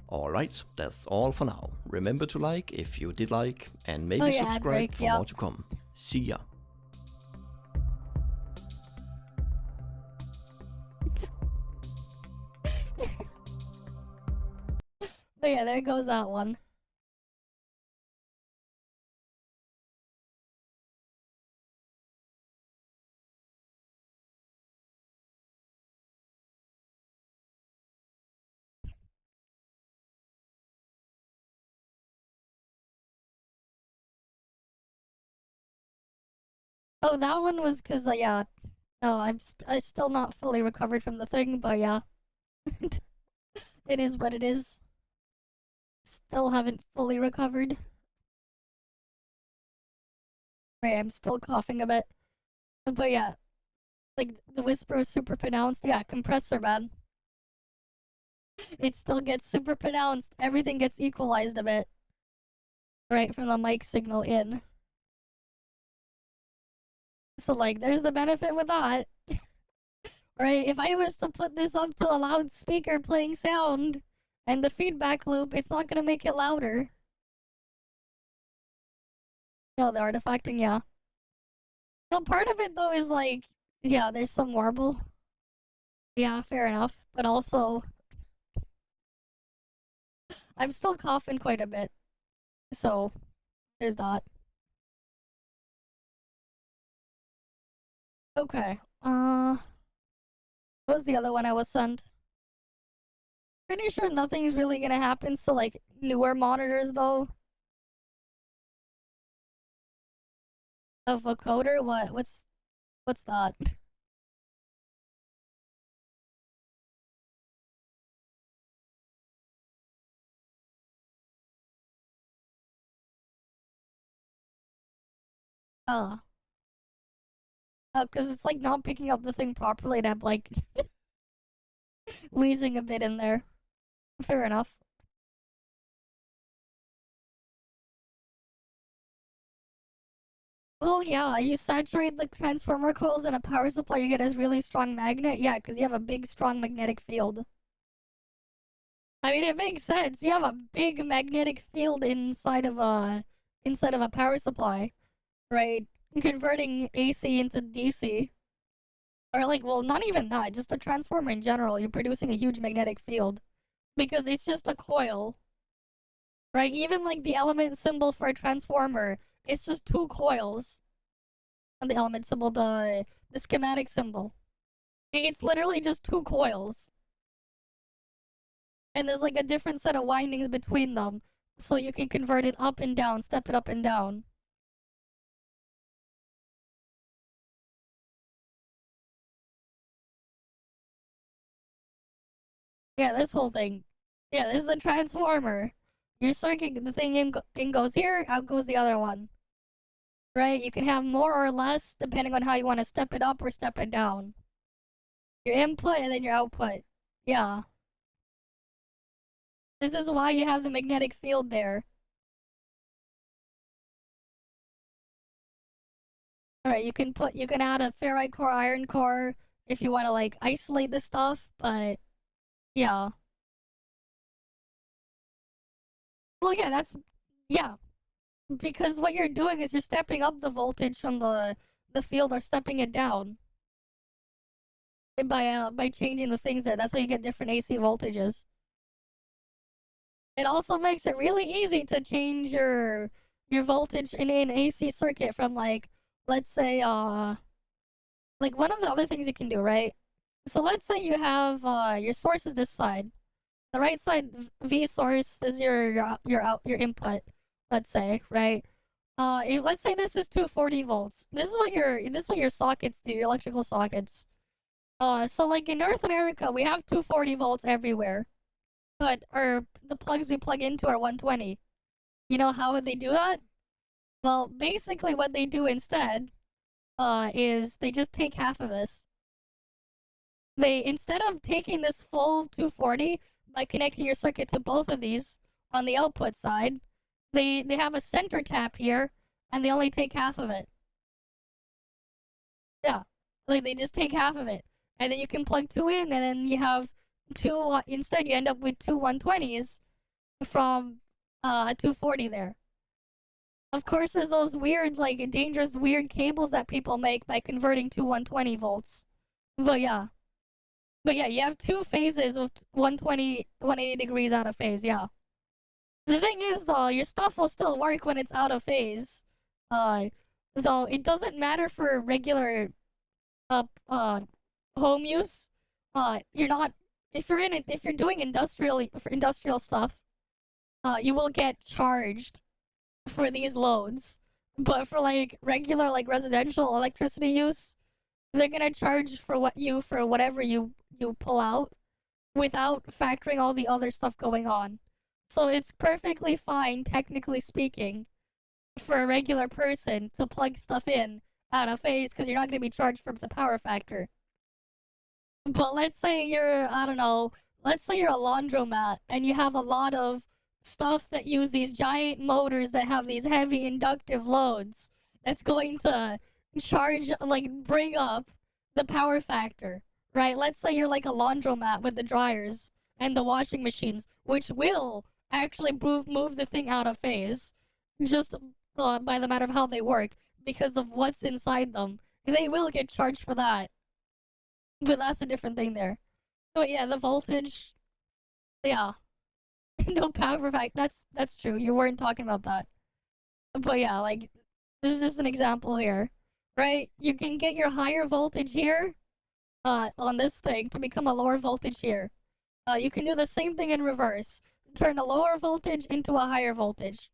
Alright, that's all for now. Remember to like if you did like, and maybe subscribe break, for yep. more to come. See ya. Oh yeah, there goes that one. Oh, that one was because, yeah. No, I still not fully recovered from the thing, but yeah. It is what it is. Still haven't fully recovered. Right, I'm still coughing a bit. But yeah. Like, the whisper is super pronounced. Yeah, compressor, man. It still gets super pronounced. Everything gets equalized a bit. Right, from the mic signal in. So, like, there's the benefit with that. Right, if I was to put this up to a loudspeaker playing sound, and the feedback loop, it's not gonna make it louder. No, the artifacting, yeah. So part of it, though, is like, yeah, there's some warble. Yeah, fair enough. But also, I'm still coughing quite a bit. So, there's that. Okay, what was the other one I was sent? Pretty sure nothing's really gonna happen to, like, newer monitors, though. A vocoder? What? What's that? Oh. Oh, because it's, like, not picking up the thing properly, and I'm, like, wheezing a bit in there. Fair enough. Well, yeah, you saturate the transformer coils in a power supply, you get a really strong magnet. Yeah, because you have a big, strong magnetic field. I mean, it makes sense. You have a big magnetic field inside of a power supply, right? Converting AC into DC. Or, like, well, not even that, just a transformer in general. You're producing a huge magnetic field. Because it's just a coil. Right? Even, like, the element symbol for a transformer, it's just 2 coils. And the element symbol, the schematic symbol. It's literally just 2 coils. And there's, like, a different set of windings between them. So you can convert it up and down, step it up and down. Yeah, this whole thing. Yeah, this is a transformer. Your circuit, the thing in goes here, out goes the other one. Right? You can have more or less depending on how you want to step it up or step it down. Your input and then your output. Yeah. This is why you have the magnetic field there. Alright, you can add a ferrite core, iron core if you want to, like, isolate the stuff, but yeah. Well, yeah, yeah. Because what you're doing is you're stepping up the voltage from the field or stepping it down. By changing the things there. That's how you get different AC voltages. It also makes it really easy to change your voltage in an AC circuit from, like, let's say, like, one of the other things you can do, right? So let's say you have, your source is this side. The right side, V source, is your input, let's say, right? Let's say this is 240 volts. This is what your sockets do, your electrical sockets. So, like, in North America, we have 240 volts everywhere. or the plugs we plug into are 120. You know how would they do that? Well, basically what they do instead, is they just take half of this. Instead of taking this full 240 by connecting your circuit to both of these on the output side, they have a center tap here, and they only take half of it. Yeah, like they just take half of it, and then you can plug two in, and then you have two. Instead, you end up with two 120s from a 240 there. Of course, there's those weird, like dangerous, weird cables that people make by converting to 120 volts. But yeah, you have two phases of 120, 180 degrees out of phase. Yeah. The thing is, though, your stuff will still work when it's out of phase. Though it doesn't matter for regular home use. You're not if you're doing industrial stuff, you will get charged for these loads. But for like regular like residential electricity use, they're gonna charge for whatever you pull out without factoring all the other stuff going on. So it's perfectly fine, technically speaking, for a regular person to plug stuff in out of phase because you're not going to be charged for the power factor. But let's say you're, I don't know, let's say you're a laundromat and you have a lot of stuff that use these giant motors that have these heavy inductive loads that's going to charge, like, bring up the power factor, right? Let's say you're like a laundromat with the dryers and the washing machines, which will actually move the thing out of phase, just by the matter of how they work, because of what's inside them. They will get charged for that. But that's a different thing there. But yeah, the voltage, yeah. No power factor, that's true. You weren't talking about that. But yeah, like, this is just an example here, right? You can get your higher voltage here, on this thing to become a lower voltage here. You can do the same thing in reverse. Turn a lower voltage into a higher voltage.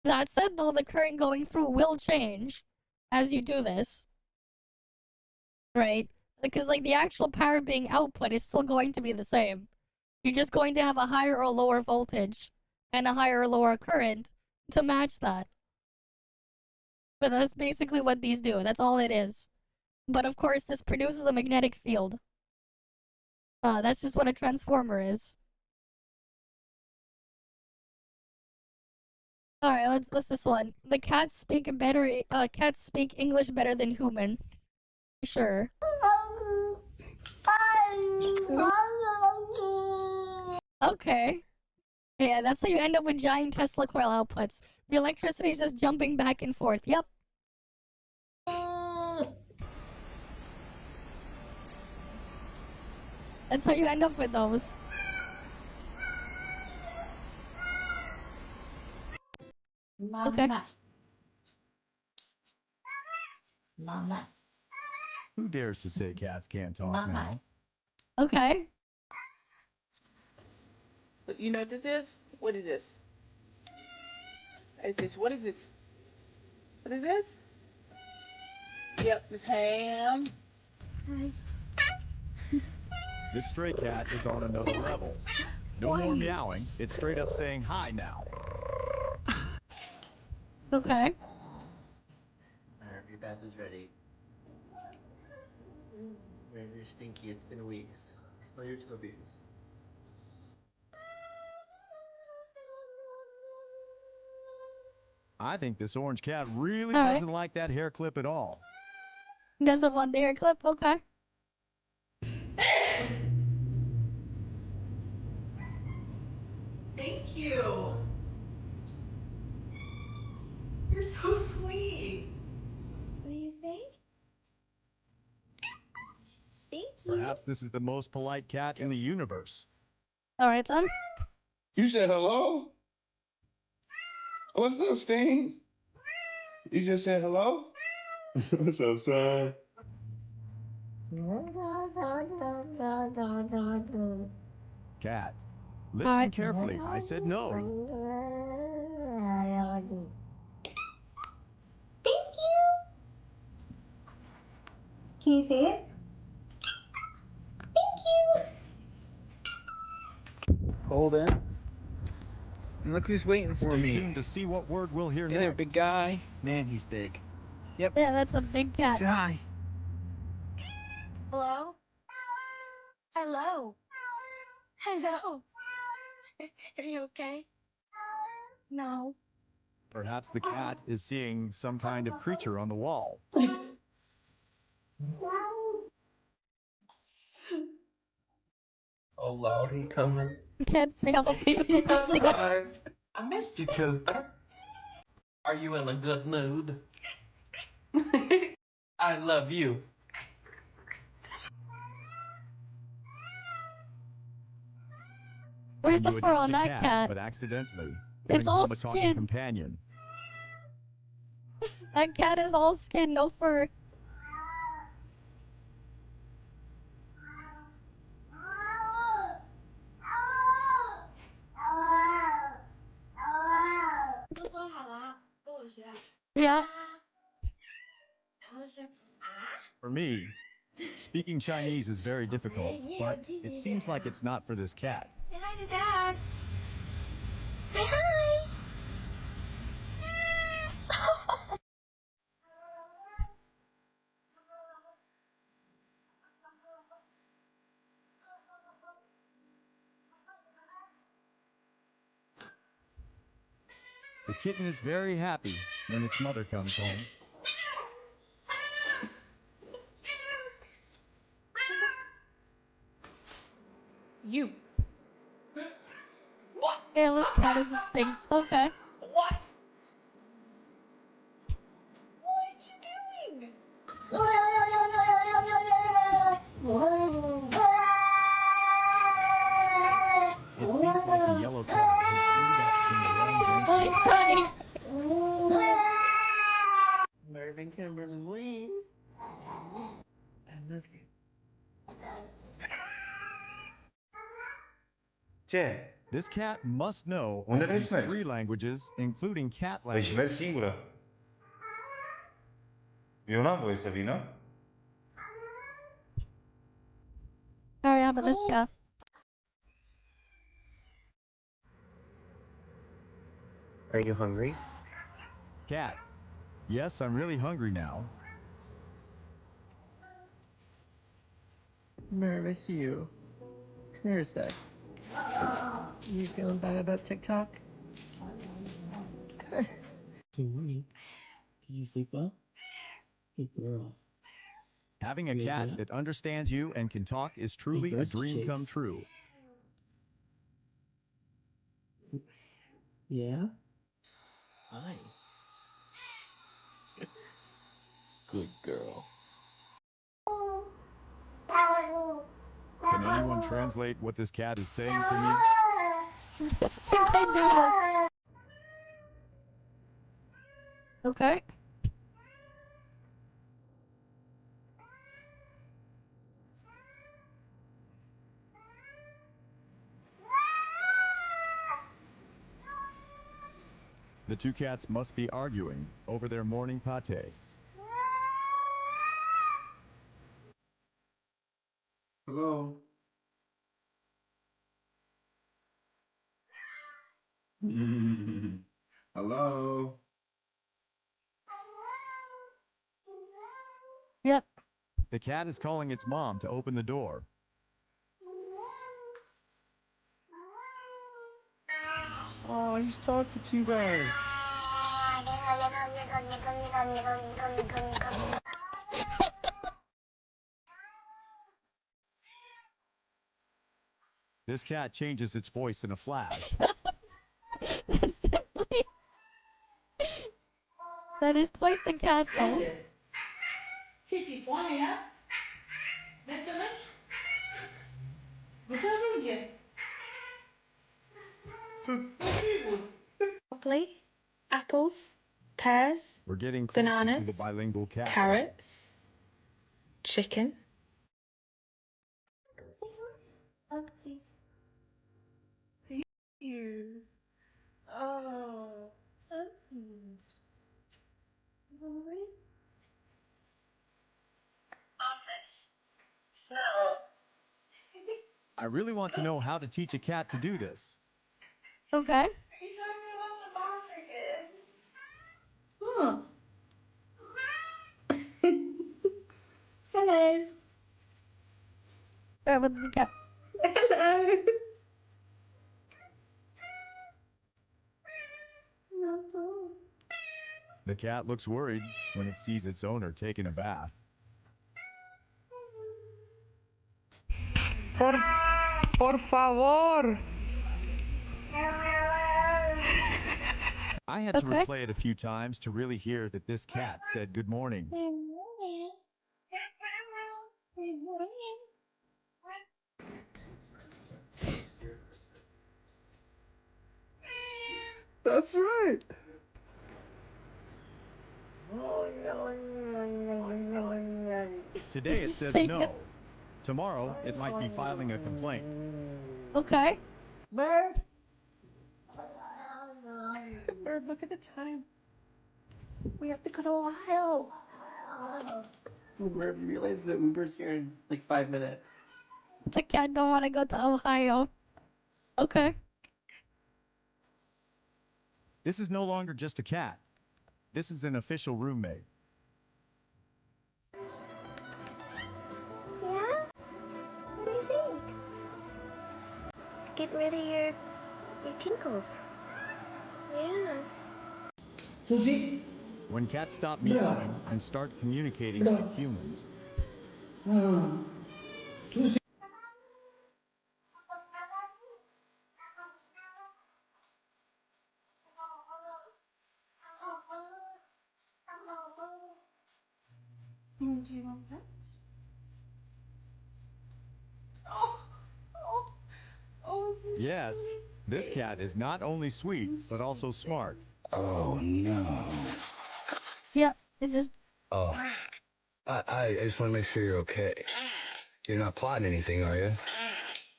That said, though, the current going through will change as you do this. Right? Because, like, the actual power being output is still going to be the same. You're just going to have a higher or lower voltage and a higher or lower current to match that. But that's basically what these do. That's all it is. But, of course, this produces a magnetic field. That's just what a transformer is. Alright, what's this one? The cats speak English better than human. Sure. Okay. Yeah, that's how you end up with giant Tesla coil outputs. The electricity is just jumping back and forth. Yep. That's how you end up with those. Okay. Mama. Who dares to say cats can't talk now? Okay. But you know what this is? What is this? What is this? What is this? Yep, it's ham. Hi. This stray cat is on another level. No more meowing. It's straight up saying hi now. Okay. Alright, your bath is ready. You're stinky. It's been weeks. Smell your tobies. I think this orange cat really doesn't like that hair clip at all. Doesn't want the hair clip? Okay. Thank you. You're so sweet. What do you think? Thank you. Perhaps this is the most polite cat in the universe. Alright then. You said hello? What's up, Sting? You just said hello? What's up, son? Cat, listen carefully. I said no. Thank you. Can you see it? Thank you. Hold in. And look who's waiting for me. Stay tuned to see what word we'll hear Hey next. there, big guy. Man, he's big. Yep. Yeah, that's a big cat. Say hi. Hello? Hello? Hello? Are you okay? No. Perhaps the cat is seeing some kind of creature on the wall. Oh Lord, he coming. Can't stay up. I missed you, Cooper. Are you in a good mood? I love you. Where's the You fur on adopt a that cat? but accidentally It's bring all home a talking skin. companion. That cat is all skin, no fur. Yeah. For me, speaking Chinese is very difficult, but it seems like it's not for this cat. Say hi to Dad. Say hi. The kitten is very happy when its mother comes home. You. Hairless cat is a sphinx. Okay. What? What are you doing? It seems like the yellow cat has ended up in the wrong Oh, he's crying. Mervyn Kimberly Williams. I love you. This cat must know 오늘 at least 했으면 3 languages, including cat Weź language. wersji singular. Yuna, bo jest wino? Sorry about this cat. Are you hungry? Cat. Yes, I'm really hungry now. Nervous you. Come here a sec. You feeling bad about TikTok? Did you sleep well? Good girl. Having a You cat okay? that understands you and can talk is truly a birds to dream chase. come true. Yeah? Hi. Good girl. Can anyone translate what this cat is saying for me? Okay. The 2 cats must be arguing over their morning pate. Hello. Hello. Yep. The cat is calling its mom to open the door. Oh, he's talking too bad. This cat changes its voice in a flash. That is quite the cat, though. Broccoli, apples, pears, We're getting closer to bananas, the bilingual cat. carrots, chicken. You. Oh. Office. So. I really want to know how to teach a cat to do this. Okay. Are you talking about the foster kids? Huh. Hello. What did we got? Hello. The cat looks worried when it sees its owner taking a bath. Por favor. I had to replay it a few times to really hear that this cat said good morning. That's right. Today it says no. Tomorrow it might be filing a complaint. Okay. Bird. Bird, look at the time. We have to go to Ohio. Bird, realize the Uber's here in like 5 minutes. The cat don't want to go to Ohio. Okay. This is no longer just a cat. This is an official roommate. Yeah? What do you think? Let's get rid of your tinkles. Yeah. Susie? When cats stop meowing and start communicating like humans. Susie? Do you want pets? Oh, Yes, this cat is not only sweet, but also smart. Oh no. Yep. This is. Oh. I just want to make sure you're okay. You're not plotting anything, are you?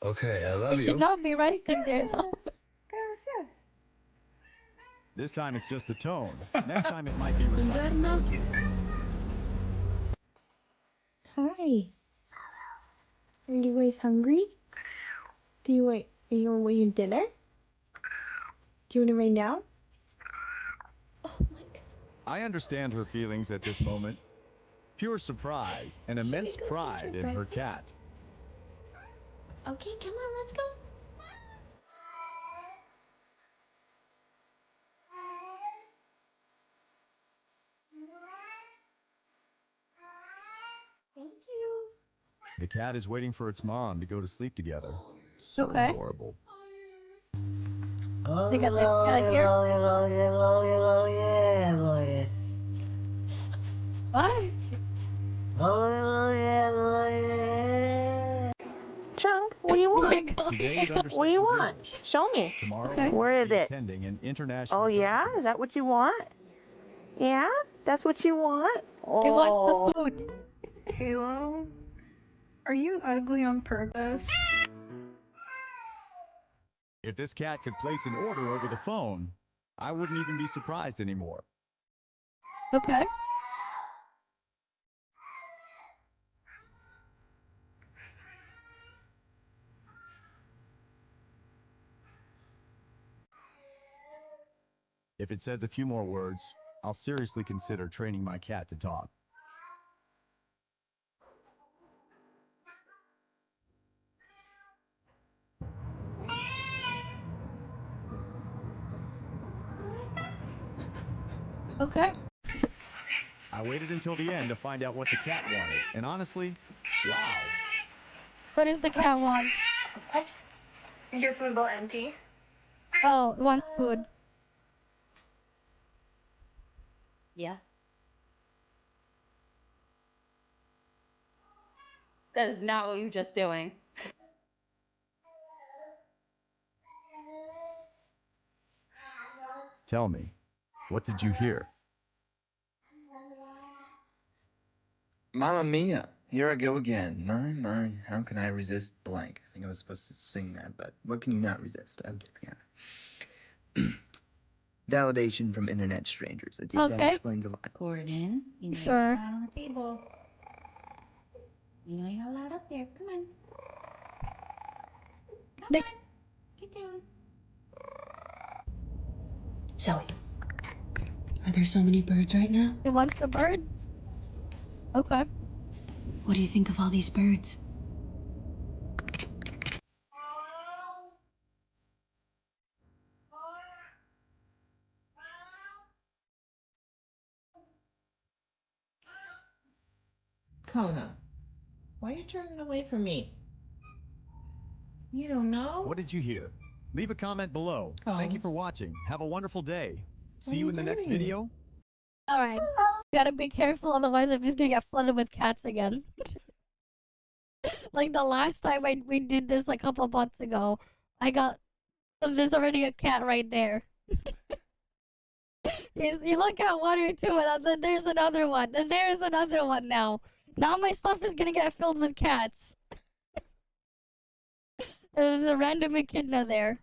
Okay, I love It you. should not be resting there though. This time it's just the tone. Next time it might be reciting poetry. Hi. Are you guys hungry? Do you wait? Are you waiting dinner? Do you want it right now? I understand her feelings at this moment. Pure surprise and immense pride in her cat. Okay, come on, let's go. Thank you. The cat is waiting for its mom to go to sleep together. So adorable. They got this guy here. What? Chunk, what do you want? Today it understands What do you want? English. Show me. Tomorrow Okay. Where is be it? attending an international. Oh yeah? Is that what you want? Yeah? That's what you want? He wants Oh. the food. Halo, are you ugly on purpose? If this cat could place an order over the phone, I wouldn't even be surprised anymore. Okay. If it says a few more words, I'll seriously consider training my cat to talk. Okay. I waited until the end to find out what the cat wanted, and honestly, wow. What does the cat want? Is your food bowl empty? Oh, it wants food. Yeah. That is not what you were just doing. Tell me, what did you hear? Mamma mia, here I go again. My, how can I resist blank? I think I was supposed to sing that, but what can you not resist? Okay, yeah. Validation from internet strangers. I think that explains a lot. Gordon, you know Sure. you're not on the table. You know you're not allowed up there. Come on. They... Get down. Zoe, are there so many birds right now? It wants a bird? Okay. What do you think of all these birds? Kona, why are you turning away from me? You don't know? What did you hear? Leave a comment below. Thank you for watching. Have a wonderful day. See you in the next video. Alright. Gotta be careful, otherwise I'm just gonna get flooded with cats again. Like the last time we did this a couple months ago, there's already a cat right there. You look at one or two, and then there's another one, and there's another one now. Now my stuff is gonna get filled with cats. And there's a random echidna there.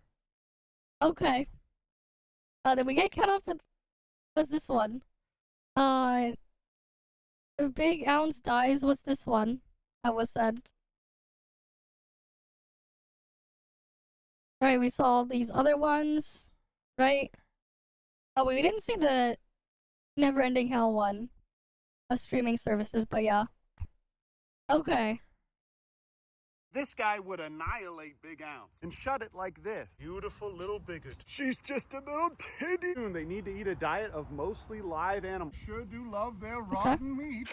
Okay. Did we get cut off with... What's this one? If Big Ounce dies, what's this one? That was sent. Right, we saw these other ones, right? Oh, we didn't see the Never-Ending Hell one of streaming services, but yeah. Okay. This guy would annihilate Big Ounce and shut it like this. Beautiful little bigot. She's just a little titty. They need to eat a diet of mostly live animals. Sure do love their rotten meat.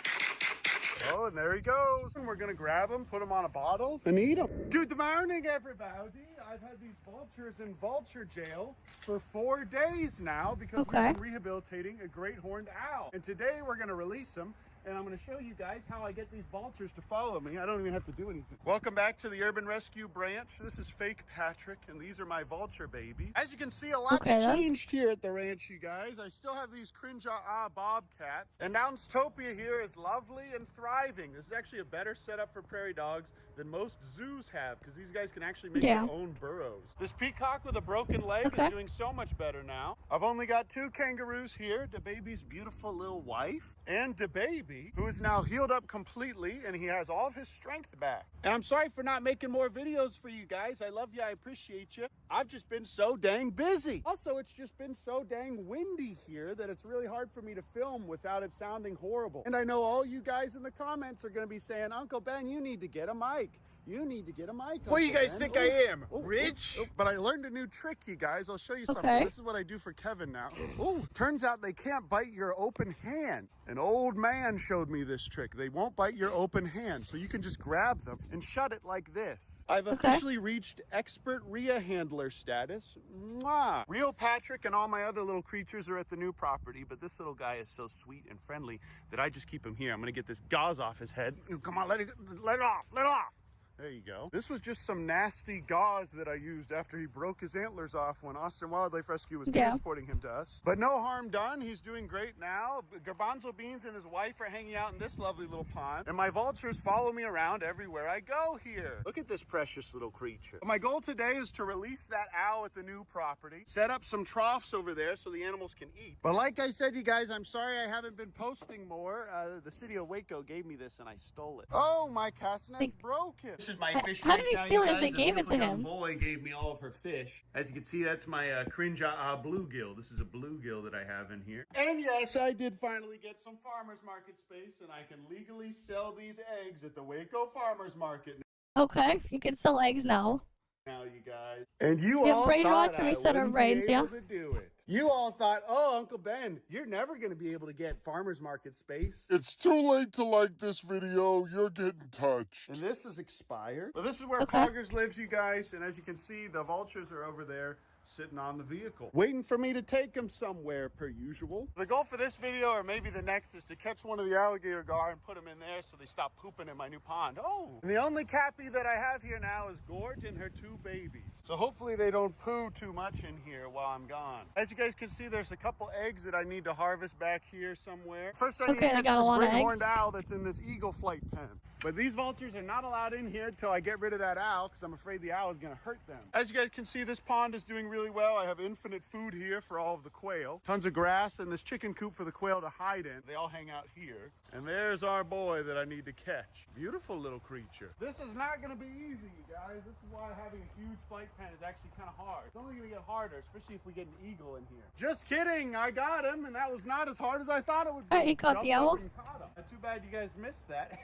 Oh, and there he goes. And we're gonna grab him, put him on a bottle, and eat him. Good morning, everybody. I've had these vultures in vulture jail for 4 days now because we've been rehabilitating a great horned owl. And today we're gonna release him. And I'm going to show you guys how I get these vultures to follow me. I don't even have to do anything. Welcome back to the Urban Rescue Branch. This is Fake Patrick, and these are my vulture babies. As you can see, a lot's changed here at the ranch, you guys. I still have these cringe-ah bobcats. And Ounce-topia here is lovely and thriving. This is actually a better setup for prairie dogs than most zoos have, because these guys can actually make their own burrows. This peacock with a broken leg is doing so much better now. I've only got 2 kangaroos here, DeBaby's beautiful little wife, and DeBaby, who is now healed up completely, and he has all of his strength back. And I'm sorry for not making more videos for you guys. I love you, I appreciate you. I've just been so dang busy. Also, it's just been so dang windy here that it's really hard for me to film without it sounding horrible. And I know all you guys in the comments are gonna be saying, Uncle Ben, you need to get a mic. You need to get a mic. What do you guys think I am? Rich? But I learned a new trick, you guys. I'll show you something. This is what I do for Kevin now. Oh, turns out they can't bite your open hand. An old man showed me this trick. They won't bite your open hand, so you can just grab them and shut it like this. I've officially reached expert Rhea handler status. Mwah! Real Patrick and all my other little creatures are at the new property, but this little guy is so sweet and friendly that I just keep him here. I'm gonna get this gauze off his head. Come on, let it off, let it off. There you go. This was just some nasty gauze that I used after he broke his antlers off when Austin Wildlife Rescue was transporting him to us. But no harm done. He's doing great now. Garbanzo Beans and his wife are hanging out in this lovely little pond. And my vultures follow me around everywhere I go here. Look at this precious little creature. My goal today is to release that owl at the new property, set up some troughs over there so the animals can eat. But like I said, you guys, I'm sorry I haven't been posting more. The city of Waco gave me this and I stole it. Oh, my cast net's broken. This is my fish. How did he steal it if they gave it to him? Boy gave me all of her fish. As you can see, that's my cringe-ah bluegill. This is a bluegill that I have in here. And yes, I did finally get some farmer's market space, and I can legally sell these eggs at the Waco Farmer's Market. Okay, you can sell eggs now. Now, you guys. And you all brain thought rot to I reset our wouldn't brains, be able to do it. You all thought, oh, Uncle Ben, you're never going to be able to get farmer's market space. It's too late to like this video. You're getting touched. And this is expired. Well, this is where Poggers lives, you guys. And as you can see, the vultures are over there sitting on the vehicle, waiting for me to take them somewhere per usual. The goal for this video, or maybe the next, is to catch one of the alligator gar and put them in there so they stop pooping in my new pond. Oh, and the only cappy that I have here now is Gorge and her 2 babies. So hopefully they don't poo too much in here while I'm gone. As you guys can see, there's a couple eggs that I need to harvest back here somewhere. First, I need to catch this great horned owl that's in this eagle flight pen. But these vultures are not allowed in here until I get rid of that owl because I'm afraid the owl is going to hurt them. As you guys can see, this pond is doing really well. I have infinite food here for all of the quail. Tons of grass and this chicken coop for the quail to hide in. They all hang out here. And there's our boy that I need to catch. Beautiful little creature. This is not going to be easy, you guys. guys, this is why having a huge flight pen is actually kind of hard. It's only going to get harder, especially if we get an eagle in here. Just kidding, I got him, and that was not as hard as I thought it would be. He caught the owl. Too bad you guys missed that.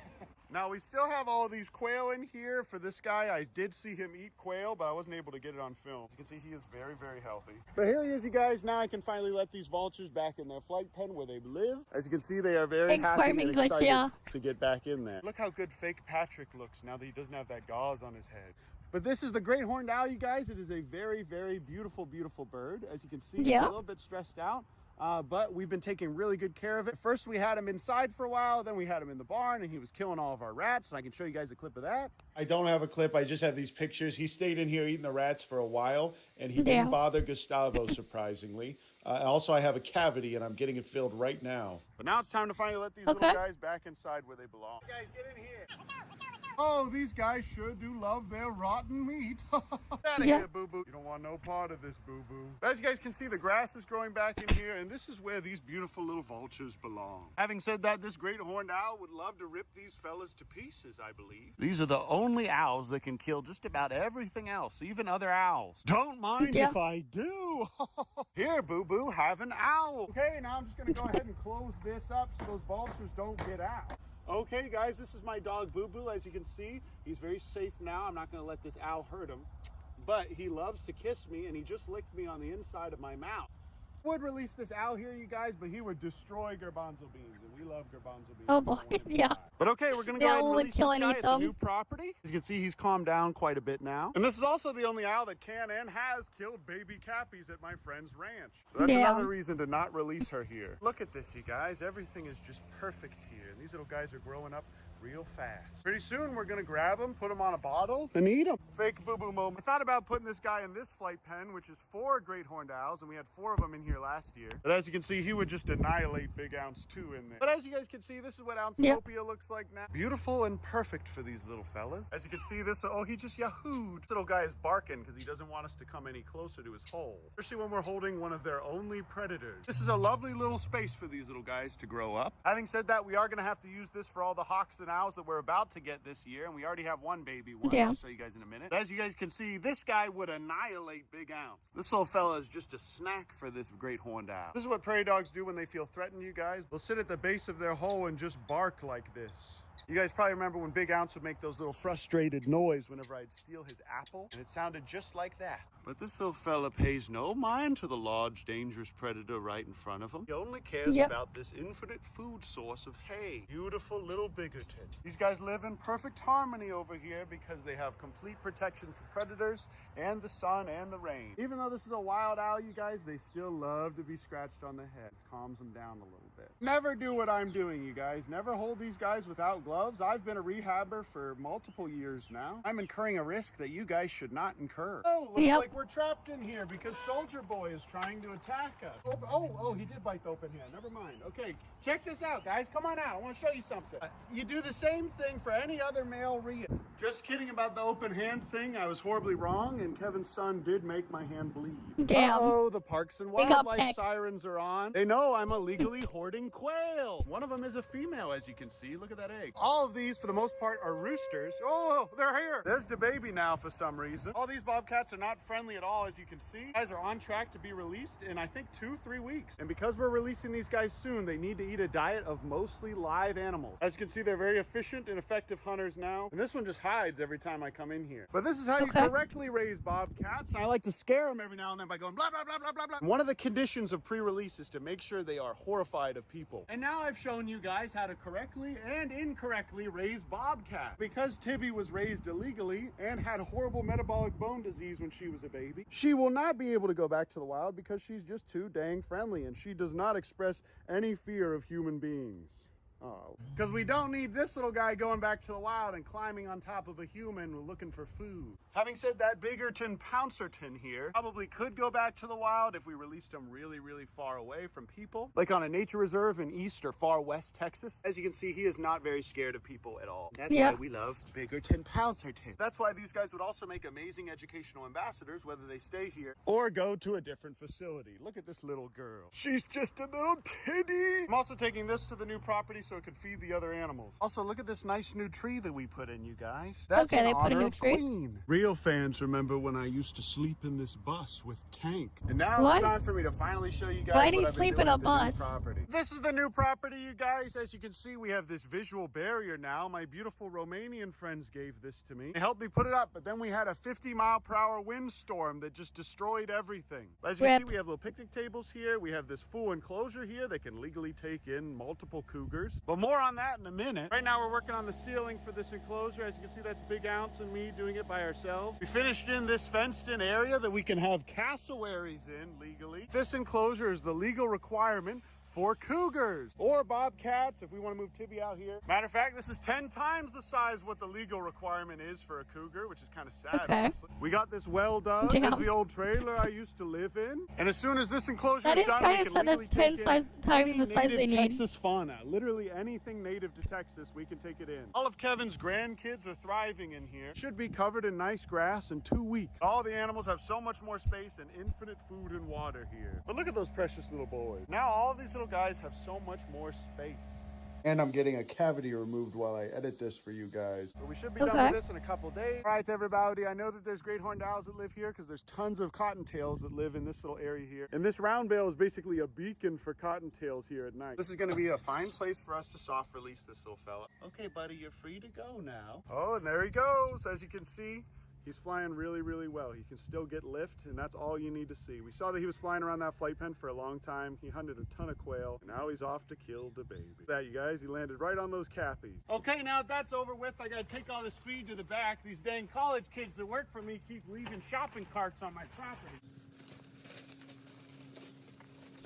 Now, we still have all these quail in here. For this guy, I did see him eat quail, but I wasn't able to get it on film. As you can see, he is very, very healthy. But here he is, you guys. Now I can finally let these vultures back in their flight pen where they live. As you can see, they are very happy and excited to get back in there. Look how good fake Patrick looks now that he doesn't have that gauze on his head. But this is the great horned owl, you guys. It is a very, very beautiful, beautiful bird. As you can see, he's a little bit stressed out. But we've been taking really good care of it. First, we had him inside for a while. Then we had him in the barn, and he was killing all of our rats. And I can show you guys a clip of that. I don't have a clip. I just have these pictures. He stayed in here eating the rats for a while, and he didn't bother Gustavo, surprisingly. Also, I have a cavity, and I'm getting it filled right now. But now it's time to finally let these little guys back inside where they belong. Hey guys, get in here. Oh, these guys sure do love their rotten meat. Get out of here, boo-boo. You don't want no part of this, boo-boo. As you guys can see, the grass is growing back in here, and this is where these beautiful little vultures belong. Having said that, this great horned owl would love to rip these fellas to pieces, I believe. These are the only owls that can kill just about everything else, even other owls. Don't mind if I do. Here, boo-boo, have an owl. Okay, now I'm just going to go ahead and close this up so those vultures don't get out. Okay, guys, this is my dog, Boo-Boo. As you can see, he's very safe now. I'm not going to let this owl hurt him. But he loves to kiss me, and he just licked me on the inside of my mouth. I would release this owl here, you guys, but he would destroy garbanzo beans, and we love garbanzo beans. Oh, boy, yeah. But okay, we're going to go ahead and release this guy at the new property. As you can see, he's calmed down quite a bit now. And this is also the only owl that can and has killed baby cappies at my friend's ranch. So that's another reason to not release her here. Look at this, you guys. Everything is just perfect here. And these little guys are growing up real fast. Pretty soon, we're going to grab them, put them on a bottle, and eat them. Fake boo-boo moment. I thought about putting this guy in this flight pen, which is 4 great horned owls, and we had 4 of them in here last year. But as you can see, he would just annihilate Big Ounce 2 in there. But as you guys can see, this is what Ouncetopia looks like now. Beautiful and perfect for these little fellas. As you can see, this, oh, he just yahooed. This little guy is barking because he doesn't want us to come any closer to his hole, especially when we're holding one of their only predators. This is a lovely little space for these little guys to grow up. Having said that, we are going to have to use this for all the hawks and owls that we're about to get this year, and we already have one baby one. I'll show you guys in a minute. But as you guys can see, this guy would annihilate Big Ounce. This little fella is just a snack for this great horned owl. This is what prairie dogs do when they feel threatened, you guys. They'll sit at the base of their hole and just bark like this. You guys probably remember when Big Ounce would make those little frustrated noise whenever I'd steal his apple, and it sounded just like that. But this little fella pays no mind to the large, dangerous predator right in front of him. He only cares about this infinite food source of hay. Beautiful little bigoted. These guys live in perfect harmony over here because they have complete protection from predators and the sun and the rain. Even though this is a wild owl, you guys, they still love to be scratched on the head. It calms them down a little bit. Never do what I'm doing, you guys. Never hold these guys without gloves. I've been a rehabber for multiple years now. I'm incurring a risk that you guys should not incur. Oh, looks like we're trapped in here because Soldier Boy is trying to attack us. Oh, he did bite the open hand. Never mind. Okay, check this out, guys. Come on out. I want to show you something. You do the same thing for any other male rhea. Just kidding about the open hand thing. I was horribly wrong, and Kevin's son did make my hand bleed. Damn. Uh-oh, the Parks and Wildlife sirens are on. They know I'm illegally hoarding quail. One of them is a female, as you can see. Look at that egg. All of these, for the most part, are roosters. Oh, they're here. There's the baby now for some reason. All these bobcats are not friendly at all, as you can see. Guys are on track to be released in, I think, 2-3 weeks. And because we're releasing these guys soon, they need to eat a diet of mostly live animals. As you can see, they're very efficient and effective hunters now. And this one just hides every time I come in here. But this is how you correctly raise bobcats. I like to scare them every now and then by going blah, blah, blah, blah, blah, blah. One of the conditions of pre-release is to make sure they are horrified of people. And now I've shown you guys how to correctly and incorrectly raise bobcat. Because Tibby was raised illegally and had horrible metabolic bone disease when she was a baby, she will not be able to go back to the wild because she's just too dang friendly and she does not express any fear of human beings. Oh, because we don't need this little guy going back to the wild and climbing on top of a human looking for food. Having said that, Biggerton Pouncerton here probably could go back to the wild if we released him really, really far away from people, like on a nature reserve in East or far West Texas. As you can see, he is not very scared of people at all. That's why we love Biggerton Pouncerton. That's why these guys would also make amazing educational ambassadors, whether they stay here or go to a different facility. Look at this little girl. She's just a little titty. I'm also taking this to the new property so so it could feed the other animals. Also, look at this nice new tree that we put in, you guys. That's Okay, in they put a honor new of tree? Queen. Real fans remember when I used to sleep in this bus with Tank. And now What? it's time for me to finally show you guys Why what do you I've been sleep doing in a at the new bus? property. This is the new property, you guys. As you can see, we have this visual barrier now. My beautiful Romanian friends gave this to me. They helped me put it up, but then we had a 50-mile-per-hour windstorm that just destroyed everything. As you can see, we have little picnic tables here. We have this full enclosure here that can legally take in multiple cougars. But more on that in a minute. Right now, we're working on the ceiling for this enclosure. As you can see, that's Big Ounce and me doing it by ourselves. We finished in this fenced-in area that we can have cassowaries in legally. This enclosure is the legal requirement for cougars or bobcats if we want to move Tibby out here. Matter of fact, this is 10 times the size what the legal requirement is for a cougar, which is kind of sad. Okay. Honestly. We got this well dug. Damn. This is the old trailer I used to live in. And as soon as this enclosure That is is done, kind we of can sad. That's legally 10 take size, in times any the size they native need. Texas fauna. Literally anything native to Texas, we can take it in. All of Kevin's grandkids are thriving in here. Should be covered in nice grass in 2 weeks. All the animals have so much more space and infinite food and water here. But look at those precious little boys. Now all these little guys have so much more space. And I'm getting a cavity removed while I edit this for you guys. But we should be done with this in a couple days. All right, everybody, I know that there's great horned owls that live here because there's tons of cottontails that live in this little area here. And this round bale is basically a beacon for cottontails here at night. This is gonna be a fine place for us to soft release this little fella. Okay, buddy, you're free to go now. Oh, and there he goes. As you can see, he's flying really, really well. He can still get lift, and that's all you need to see. We saw that he was flying around that flight pen for a long time. He hunted a ton of quail, and now he's off to kill the baby. That, you guys, he landed right on those cappies. Okay, now that that's over with, I gotta take all this feed to the back. These dang college kids that work for me keep leaving shopping carts on my property.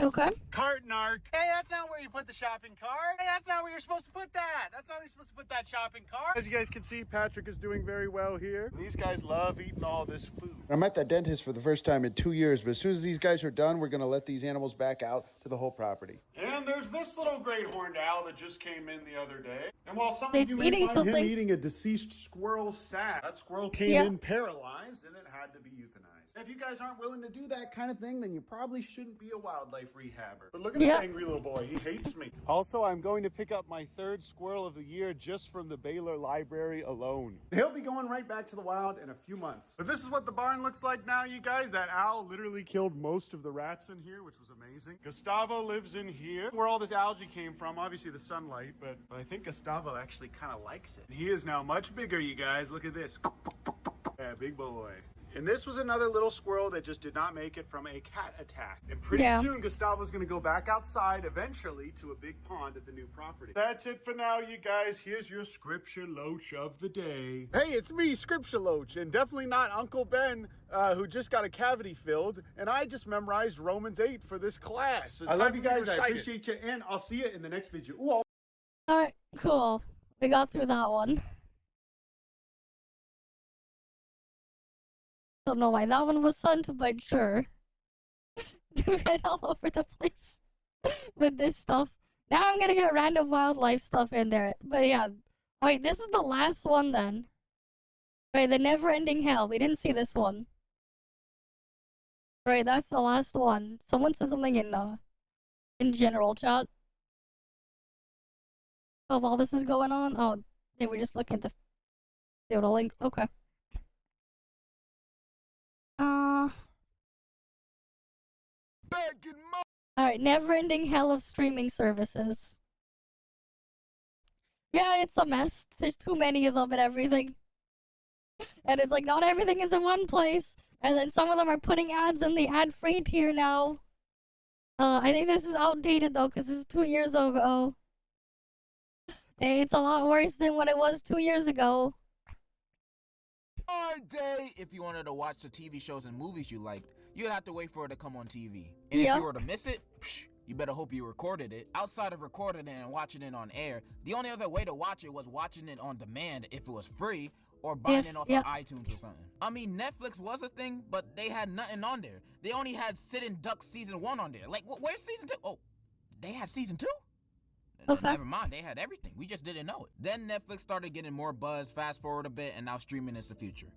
Okay. Cart narc. Hey, that's not where you put the shopping cart. Hey, that's not where you're supposed to put that. That's not where you're supposed to put that shopping cart. As you guys can see, Patrick is doing very well here. These guys love eating all this food. I'm at the dentist for the first time in 2 years, but as soon as these guys are done, we're gonna let these animals back out to the whole property. And there's this little great horned owl that just came in the other day. And while some of you may find him eating a deceased squirrel's sack, that squirrel came in paralyzed and it had to be euthanized. If you guys aren't willing to do that kind of thing, then you probably shouldn't be a wildlife rehabber. But look at this angry little boy. He hates me. Also, I'm going to pick up my 3rd squirrel of the year just from the Baylor Library alone. He'll be going right back to the wild in a few months. But this is what the barn looks like now, you guys. That owl literally killed most of the rats in here, which was amazing. Gustavo lives in here, where all this algae came from. Obviously the sunlight, but I think Gustavo actually kind of likes it. He is now much bigger, you guys. Look at this. Yeah, big boy. And this was another little squirrel that just did not make it from a cat attack. And pretty soon, Gustavo's going to go back outside eventually to a big pond at the new property. That's it for now, you guys. Here's your scripture loach of the day. Hey, it's me, Scripture Loach, and definitely not Uncle Ben, who just got a cavity filled. And I just memorized Romans 8 for this class. I love you guys. I appreciate you, and I'll see you in the next video. Ooh, Alright, cool. We got through that one. Don't know why that one was sent, but sure. Right all over the place with this stuff. Now I'm gonna get random wildlife stuff in there. But yeah. Wait, this is the last one then. Right, the never-ending hell. We didn't see this one. Right, that's the last one. Someone said something in general chat. Oh, while this is going on? Oh, they were just looking at the link. Okay. Alright, never-ending hell of streaming services. Yeah, it's a mess. There's too many of them and everything. And it's like, not everything is in one place. And then some of them are putting ads in the ad-free tier now. I think this is outdated though, because this is 2 years ago. It's a lot worse than what it was 2 years ago. Hard day. If you wanted to watch the TV shows and movies you liked, you'd have to wait for it to come on TV. And if you were to miss it, you better hope you recorded it. Outside of recording it and watching it on air, the only other way to watch it was watching it on demand if it was free, or buying it off of iTunes or something. I mean, Netflix was a thing, but they had nothing on there. They only had Sitting Ducks Season 1 on there. Like, where's Season 2? Oh, they had Season 2? Never mind, they had everything. We just didn't know it. Then Netflix started getting more buzz, fast forward a bit, and now streaming is the future.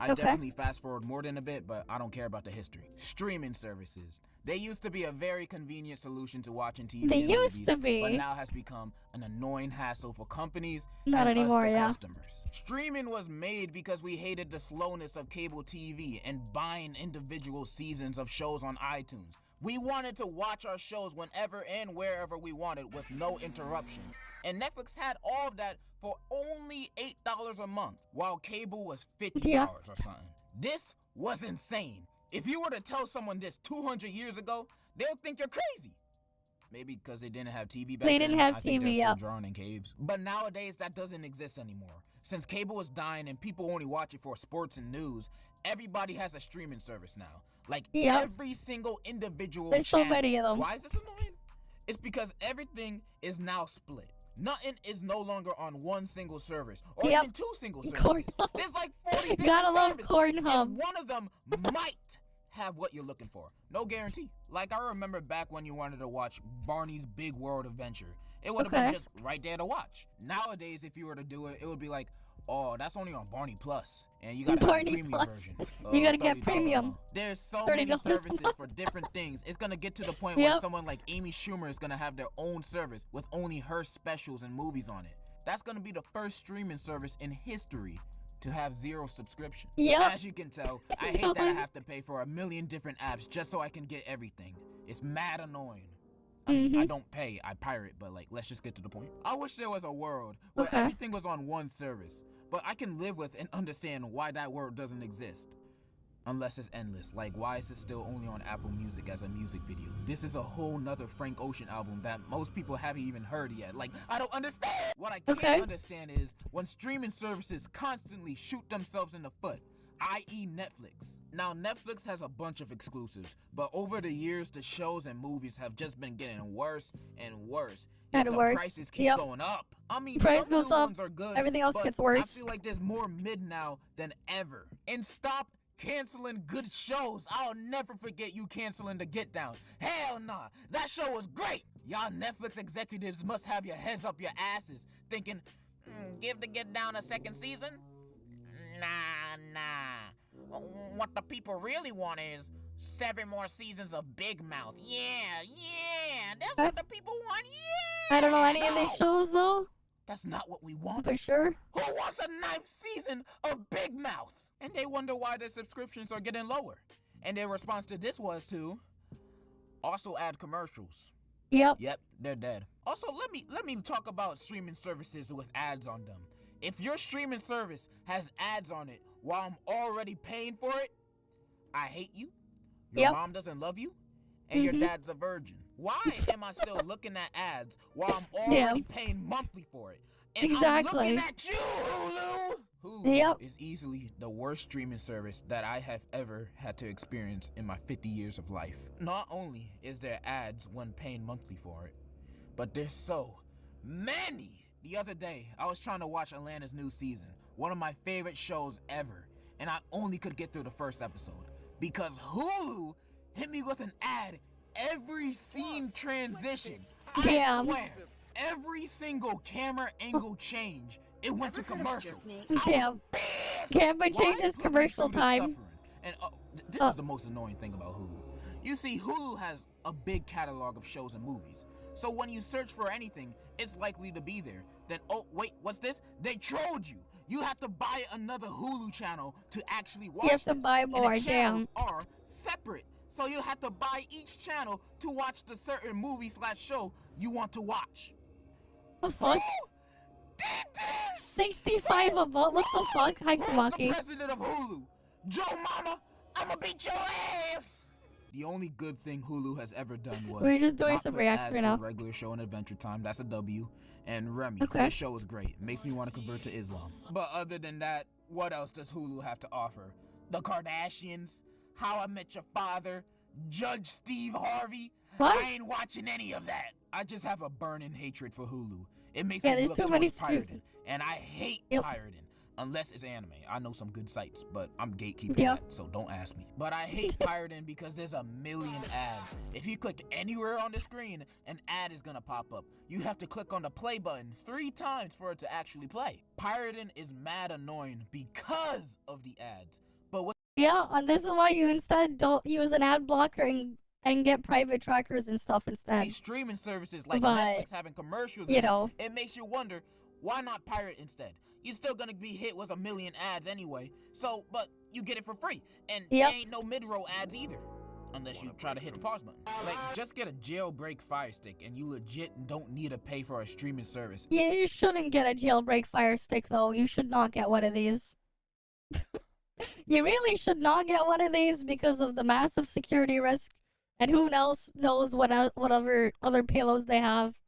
I definitely fast forward more than a bit, but I don't care about the history. Streaming services. They used to be a very convenient solution to watching TV They and used movies, to be. but now has become an annoying hassle for companies Not and anymore, us, the yeah. customers. Streaming was made because we hated the slowness of cable TV and buying individual seasons of shows on iTunes. We wanted to watch our shows whenever and wherever we wanted with no interruptions. And Netflix had all of that for only $8 a month, while cable was $50 or something. This was insane. If you were to tell someone this 200 years ago, they'll think you're crazy. Maybe because they didn't have TV back then. They didn't have I think TV, they're still yeah. drawing in caves. But nowadays, that doesn't exist anymore. Since cable is dying and people only watch it for sports and news, everybody has a streaming service now. Like every single individual There's so channel. many of them. Why is this annoying? It's because everything is now split. Nothing is no longer on one single service or even two single services. There's like 40 different Gotta love services, Pornhub. and one of them might have what you're looking for. No guarantee. Like I remember back when you wanted to watch Barney's Big World Adventure. It would have been just right there to watch. Nowadays, if you were to do it, it would be like, oh, that's only on Barney Plus, and you gotta have a premium version. You gotta get premium. There's so many $30 services for different things. It's gonna get to the point where someone like Amy Schumer is gonna have their own service with only her specials and movies on it. That's gonna be the first streaming service in history to have 0 subscription. As you can tell, I hate that I have to pay for a million different apps just so I can get everything. It's mad annoying. I mean, I don't pay, I pirate, but like, let's just get to the point. I wish there was a world where everything was on one service, but I can live with and understand why that world doesn't exist. Unless it's endless. Like, why is it still only on Apple Music as a music video? This is a whole nother Frank Ocean album that most people haven't even heard yet. Like, I don't understand! What I can't understand is when streaming services constantly shoot themselves in the foot, i.e. Netflix. Now, Netflix has a bunch of exclusives, but over the years, the shows and movies have just been getting worse and worse. Yet the prices keep going up. I mean, price some goes new up, ones are good, everything else but gets worse. I feel like there's more mid now than ever. And stop canceling good shows. I'll never forget you canceling The Get Down. Hell nah, that show was great. Y'all Netflix executives must have your heads up your asses thinking, give The Get Down a second season? Nah. What the people really want is 7 more seasons of Big Mouth. Yeah, that's what the people want. Yeah. I don't know any of these shows though. That's not what we want. For sure. Who wants a 9th season of Big Mouth? And they wonder why their subscriptions are getting lower. And their response to this was to also add commercials. Yep, they're dead. Also, let me talk about streaming services with ads on them. If your streaming service has ads on it while I'm already paying for it, I hate you. Your mom doesn't love you, and your dad's a virgin. Why am I still looking at ads while I'm already paying monthly for it? And I'm looking at you, Hulu! Hulu is easily the worst streaming service that I have ever had to experience in my 50 years of life. Not only is there ads when paying monthly for it, but there's so many. The other day, I was trying to watch Atlanta's new season, one of my favorite shows ever, and I only could get through the first episode because Hulu hit me with an ad every scene transition. I swear, every single camera angle change, it went to commercial. Damn. Camera changes commercial time. And this is the most annoying thing about Hulu. You see, Hulu has a big catalog of shows and movies. So when you search for anything, it's likely to be there. Then, oh, wait, what's this? They trolled you. You have to buy another Hulu channel to actually watch. You have to buy more, and the channels are separate. So you have to buy each channel to watch the certain movie/show you want to watch. The fuck? 65 a month? What the fuck? Hi, Kamaki. The president of Hulu, Joe Mama, I'ma beat your ass. The only good thing Hulu has ever done was we're just doing not some put reacts ads right for now. Regular Show and Adventure Time. That's a W. And Remy. Okay. This show is great. Makes me want to convert to Islam. But other than that, what else does Hulu have to offer? The Kardashians, How I Met Your Father, Judge Steve Harvey. What? I ain't watching any of that. I just have a burning hatred for Hulu. It makes me there's look too many towards pirating, and I hate pirating. Unless it's anime. I know some good sites, but I'm gatekeeping Yeah. that, so don't ask me. But I hate pirating because there's a million ads. If you click anywhere on the screen, an ad is gonna pop up. You have to click on the play button 3 times for it to actually play. Pirating is mad annoying because of the ads. But what Yeah, and this is why you instead don't use an ad blocker and get private trackers and stuff instead. these streaming services like But, Netflix having commercials you in know. it makes you wonder, why not pirate instead? You're still gonna be hit with a million ads anyway, so, but you get it for free. And Yep. there ain't no mid-roll ads either. Unless you try to hit the pause button. Like, just get a jailbreak Fire Stick and you legit don't need to pay for a streaming service. Yeah, you shouldn't get a jailbreak Fire Stick though. You should not get one of these. You really should not get one of these because of the massive security risk, and who else knows whatever other payloads they have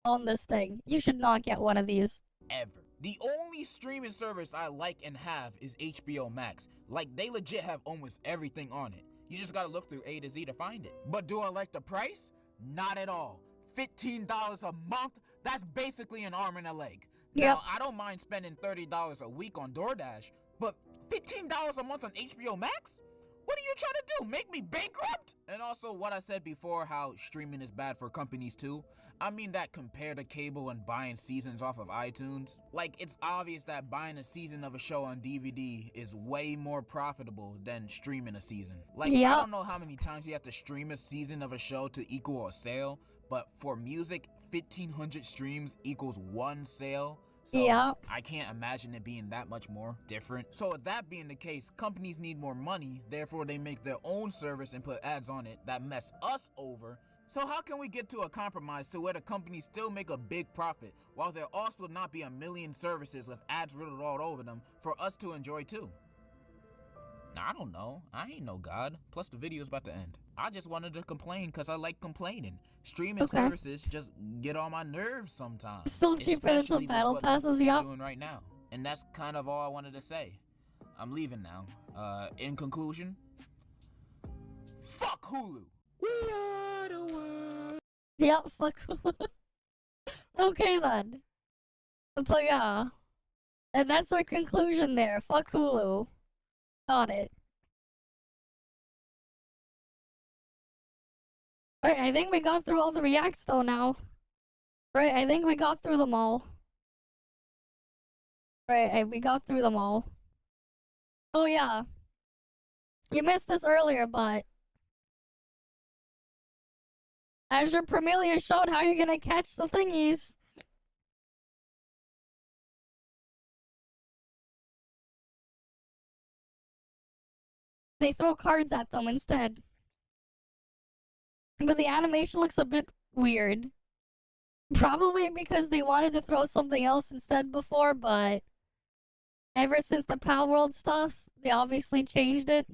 on this thing. You should not get one of these. Ever. The only streaming service I like and have is HBO Max. Like, they legit have almost everything on it. You just gotta look through A to Z to find it. But do I like the price? Not at all. $15 a month? That's basically an arm and a leg. Now, I don't mind spending $30 a week on DoorDash, but $15 a month on HBO Max? What are you trying to do? Make me bankrupt? And also what I said before, how streaming is bad for companies too. I mean that compared to cable and buying seasons off of iTunes. Like, it's obvious that buying a season of a show on DVD is way more profitable than streaming a season. Like, I don't know how many times you have to stream a season of a show to equal a sale, but for music, 1,500 streams equals 1 sale. So I can't imagine it being that much more different. So with that being the case, companies need more money, therefore they make their own service and put ads on it that mess us over. So how can we get to a compromise to where the companies still make a big profit, while there also not be a million services with ads riddled all over them for us to enjoy too? Now, I don't know. I ain't no god. Plus the video's about to end. I just wanted to complain because I like complaining. Streaming services just get on my nerves sometimes. Still cheaper than some battle passes, doing right now. And that's kind of all I wanted to say. I'm leaving now. In conclusion, fuck Hulu. We are the world. Yep, fuck Hulu. Okay then. But yeah. And that's our conclusion there. Fuck Hulu. Got it. Alright, I think we got through all the reacts though now. Right, I think we got through them all. Right, we got through them all. Oh yeah. You missed this earlier, but Azure Premilia showed how you're gonna catch the thingies. They throw cards at them instead. But the animation looks a bit weird. Probably because they wanted to throw something else instead before, but ever since the Pal World stuff, they obviously changed it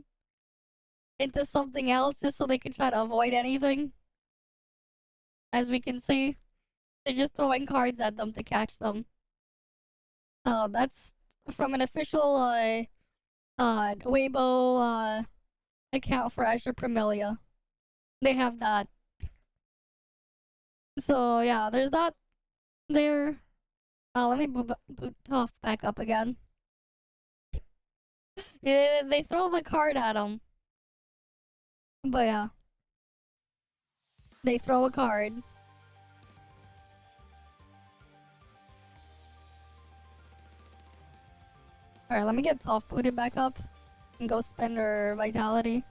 into something else just so they could try to avoid anything. As we can see, they're just throwing cards at them to catch them. That's from an official Weibo account for Azure Premilia. They have that. So yeah, there's that there. Let me boot off back up again. Yeah, they throw the card at them. But yeah. They throw a card. Alright, let me get Toph booted back up and go spend her vitality.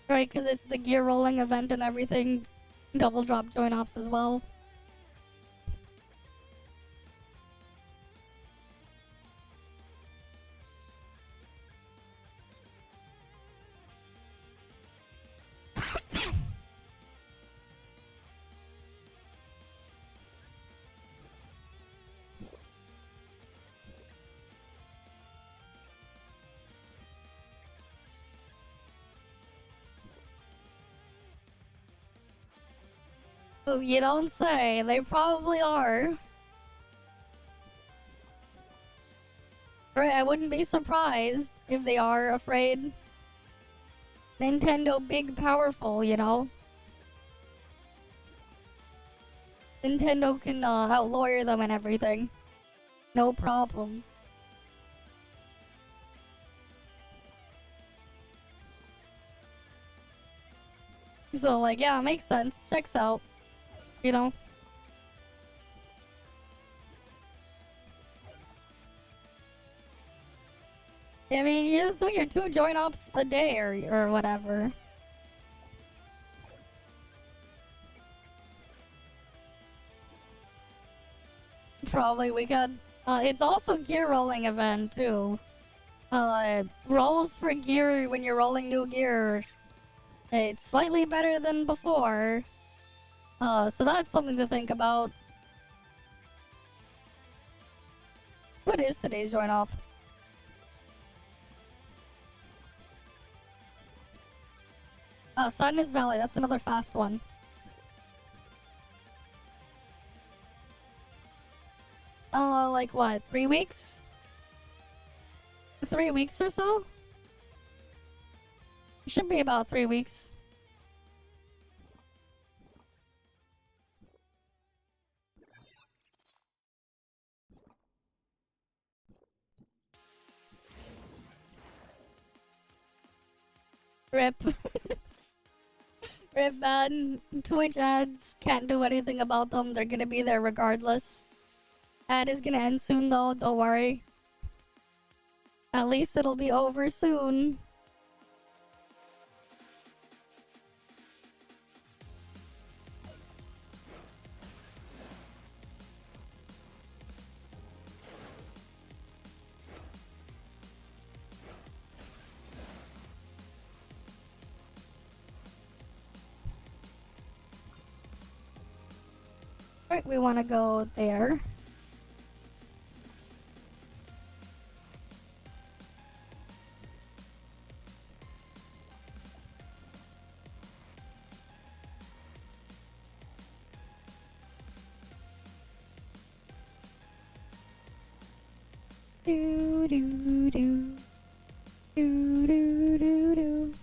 Right, because it's the gear rolling event and everything. Double drop join ops as well. Oh, you don't say. They probably are. Right, I wouldn't be surprised if they are afraid. Nintendo big powerful, you know? Nintendo can out-lawyer them and everything. No problem. So, like, yeah, makes sense. Checks out. You know? I mean, you just do your 2 joint ops a day or whatever. Probably we could. It's also gear rolling event too. Rolls for gear when you're rolling new gear. It's slightly better than before. So that's something to think about. What is today's joint op? Sadness Valley, that's another fast one. Like what, 3 weeks? 3 weeks or so? It should be about 3 weeks. Rip. Rip, man. Twitch ads, can't do anything about them. They're gonna be there regardless. Ad is gonna end soon though, don't worry. At least it'll be over soon. Right, we want to go there. Do do do do do do do.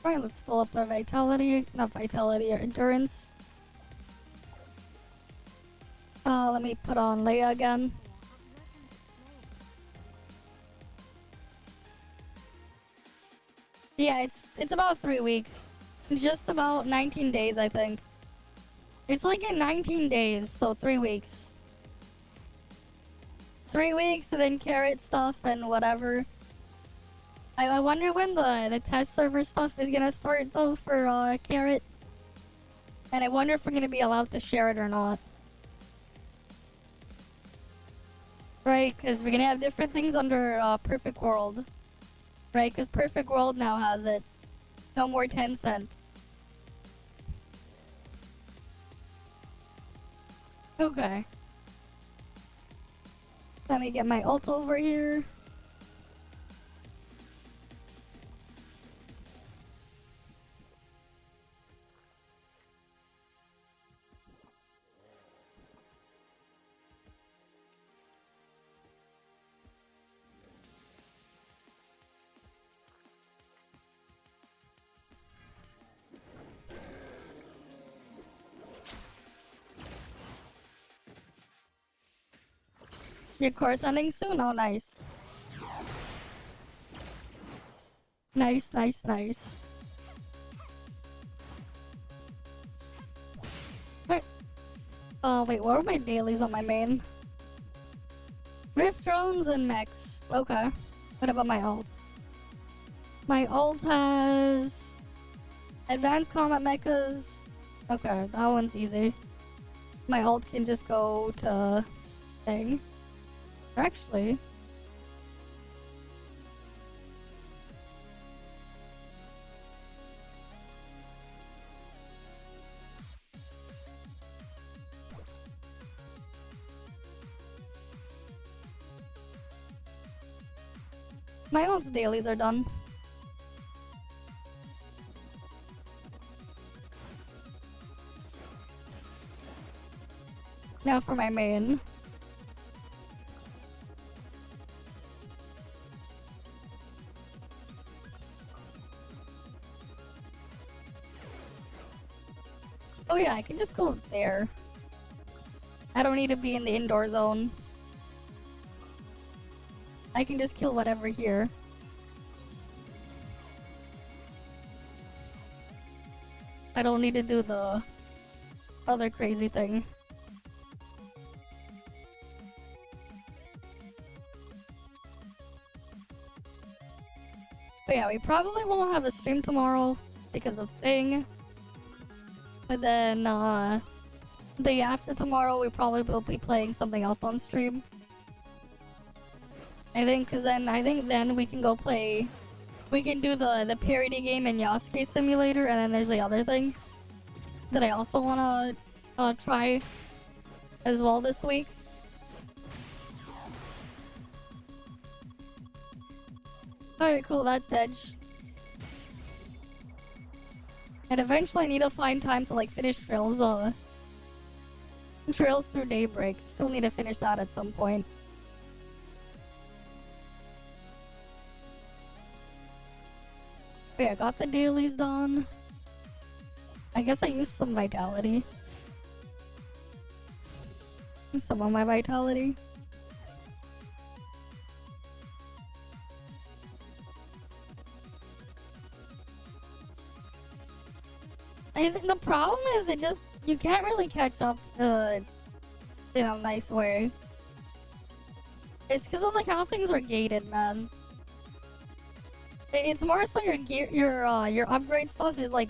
Alright, let's fill up our vitality. Not vitality, our endurance. Let me put on Leia again. Yeah, it's about 3 weeks. Just about 19 days, I think. It's like in 19 days, so 3 weeks. 3 weeks, and then carrot stuff and whatever. I wonder when the test server stuff is gonna start though for carrot. And I wonder if we're gonna be allowed to share it or not. Right, because we're gonna have different things under Perfect World. Right, because Perfect World now has it. No more Tencent. Okay. Let me get my ult over here. Your course ending soon? Oh, nice. Nice, nice, nice. Wait. Oh, wait, what are my dailies on my main? Rift drones and mechs. Okay. What about my ult? My ult has advanced combat mechas. Okay, that one's easy. My ult can just go to thing. Actually, my ult's dailies are done. Now for my main. Oh yeah, I can just go there. I don't need to be in the indoor zone. I can just kill whatever here. I don't need to do the other crazy thing. But yeah, we probably won't have a stream tomorrow because of thing. But then, the day after tomorrow, we probably will be playing something else on stream. I think then we can go play. We can do the parody game in Yasuke Simulator, and then there's the other thing that I also wanna try as well this week. Alright, cool, that's Dedge. And eventually I need to find time to like finish Trails Through Daybreak. Still need to finish that at some point. Okay, I got the dailies done. I guess I used some vitality. Some of my vitality. And the problem is you can't really catch up in a nice way. It's because of like how things are gated, man. It's more so your upgrade stuff is like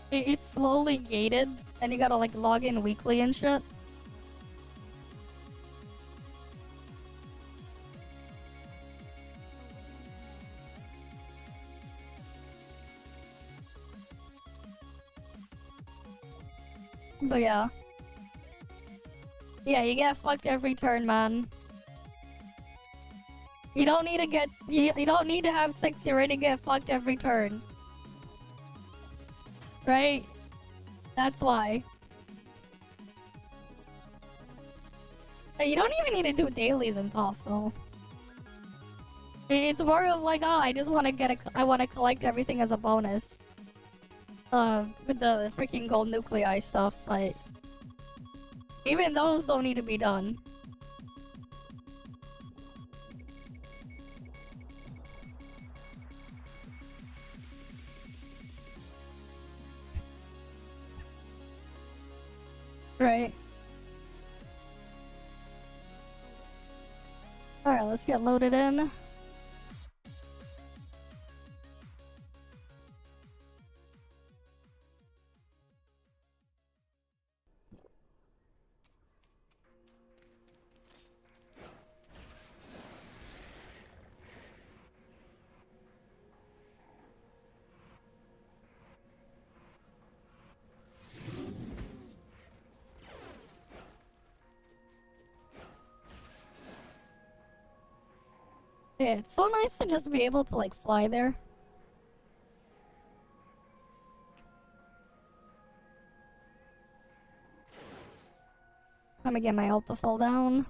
it's slowly gated, and you gotta like log in weekly and shit. But yeah. Yeah, you get fucked every turn, man. You don't need to you don't need to have 6, you're ready to get fucked every turn. Right? That's why. You don't even need to do dailies in ToF though. It's more of like, oh, I just want to I want to collect everything as a bonus. With the freaking gold nuclei stuff, but even those don't need to be done. Right. Alright, let's get loaded in. Yeah, it's so nice to just be able to like fly there. Let me get my ult to fall down.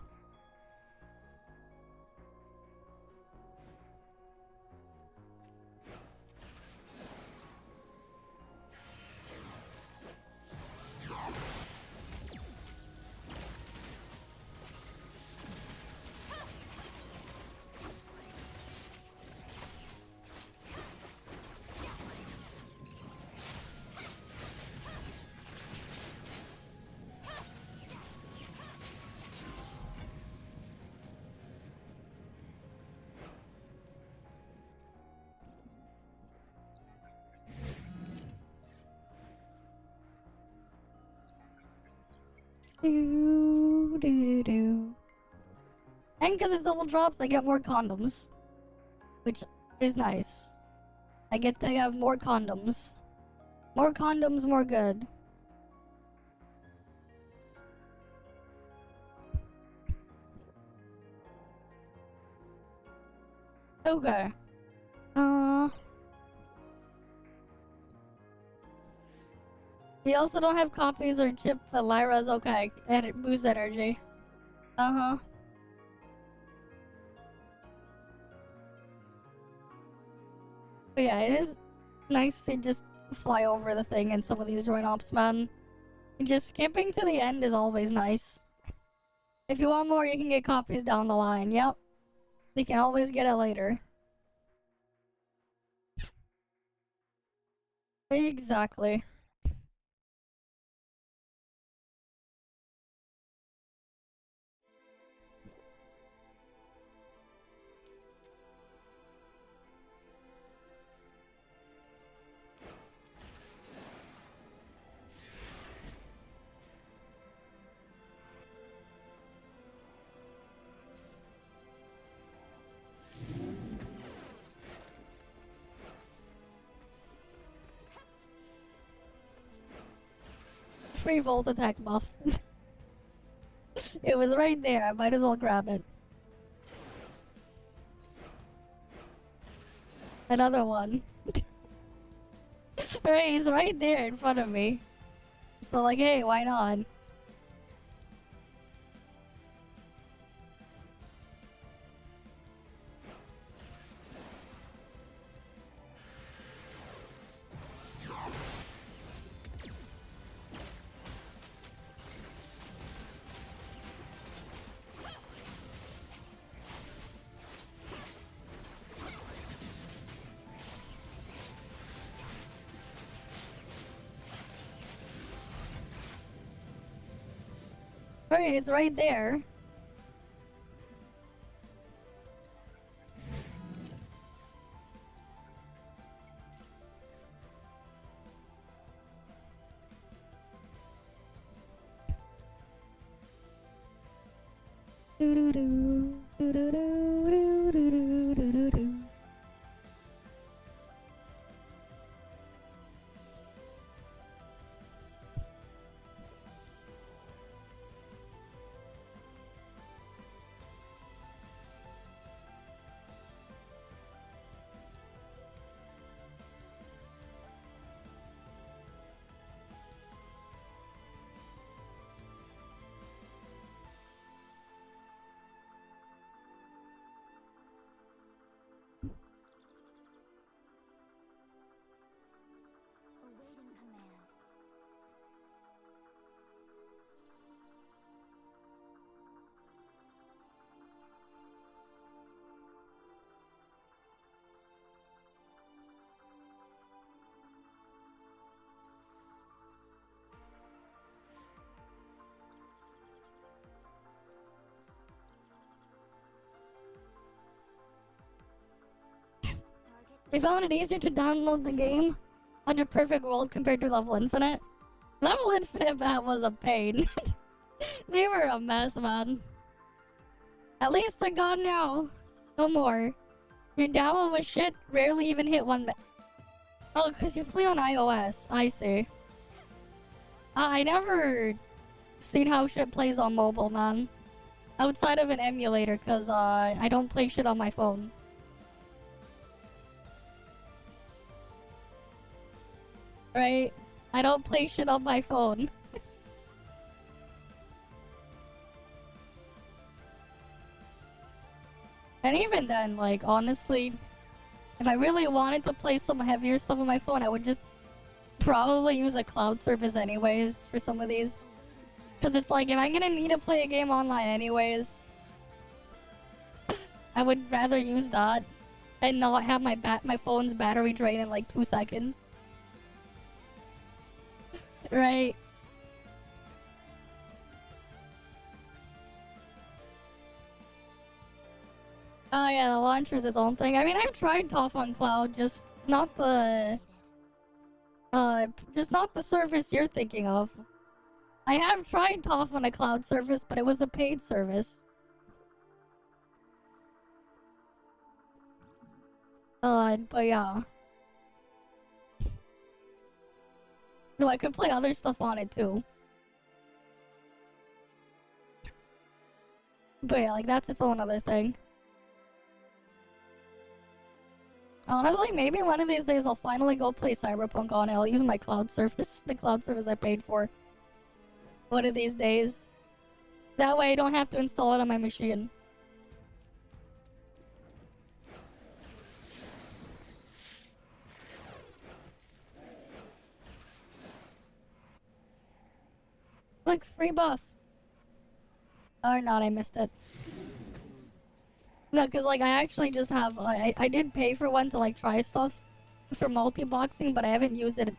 And because it's double drops, I get more condoms. Which is nice. I get to have more condoms. More condoms, more good. Okay. We also don't have copies or chip, but Lyra's okay. And it boosts energy. Uh-huh. But yeah, it is nice to just fly over the thing in some of these joint ops, man. Just skipping to the end is always nice. If you want more, you can get copies down the line. Yep. You can always get it later. Exactly. Free volt attack buff. It was right there. I might as well grab it. Another one. Right, it's right there in front of me. So like, hey, why not? Right, it's right there. Do do do do do do do do do do do. They found it easier to download the game under Perfect World compared to Level Infinite. Level Infinite, that was a pain. They were a mess, man. At least they're gone now. No more. Your download was shit, rarely even hit one. Oh, because you play on iOS. I see. I never seen how shit plays on mobile, man. Outside of an emulator, because I don't play shit on my phone. Right? I don't play shit on my phone. And even then, like, honestly, if I really wanted to play some heavier stuff on my phone, I would just probably use a cloud service anyways for some of these. Because it's like, if I'm gonna need to play a game online anyways, I would rather use that and not have my phone's battery drain in like 2 seconds. Right? Oh yeah, the launcher's its own thing. I mean, I've tried ToF on cloud, just not the service you're thinking of. I have tried ToF on a cloud service, but it was a paid service. But yeah. So I could play other stuff on it too. But yeah, like that's its own other thing. Honestly, maybe one of these days I'll finally go play Cyberpunk on it. I'll use my cloud service, the cloud service I paid for. One of these days. That way I don't have to install it on my machine. Look, free buff. Or not, I missed it. No, because like I actually just have, I did pay for one to like try stuff for multi-boxing, but I haven't used it.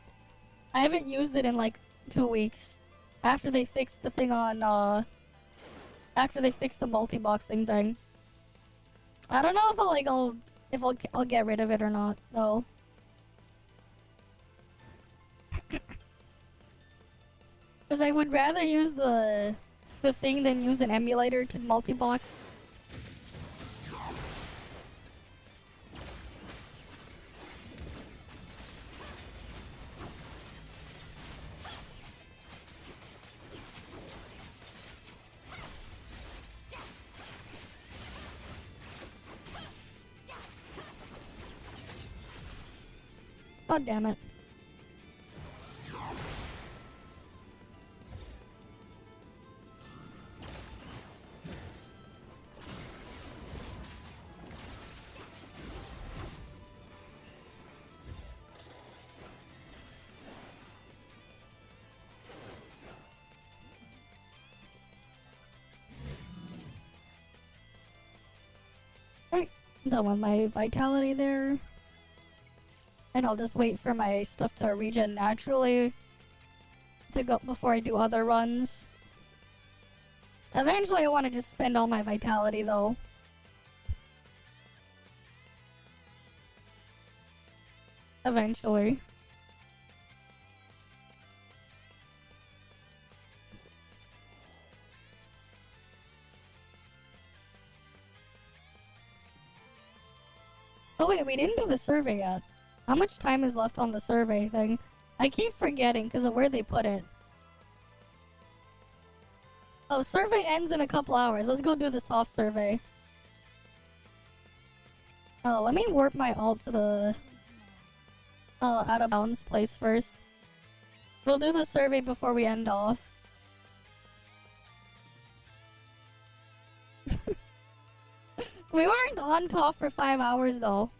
I haven't used it in like 2 weeks. After they fixed the thing on, after they fixed the multi-boxing thing. I don't know if I'll get rid of it or not, though. Because I would rather use the thing than use an emulator to multi-box. God damn it. Alright, done with my vitality there. And I'll just wait for my stuff to regen naturally to go before I do other runs. Eventually I want to just spend all my vitality though. Eventually. Oh wait, we didn't do the survey yet. How much time is left on the survey thing? I keep forgetting because of where they put it. Oh, survey ends in a couple hours. Let's go do this top survey. Oh, let me warp my ult to the out of bounds place first. We'll do the survey before we end off. We weren't on top for 5 hours though.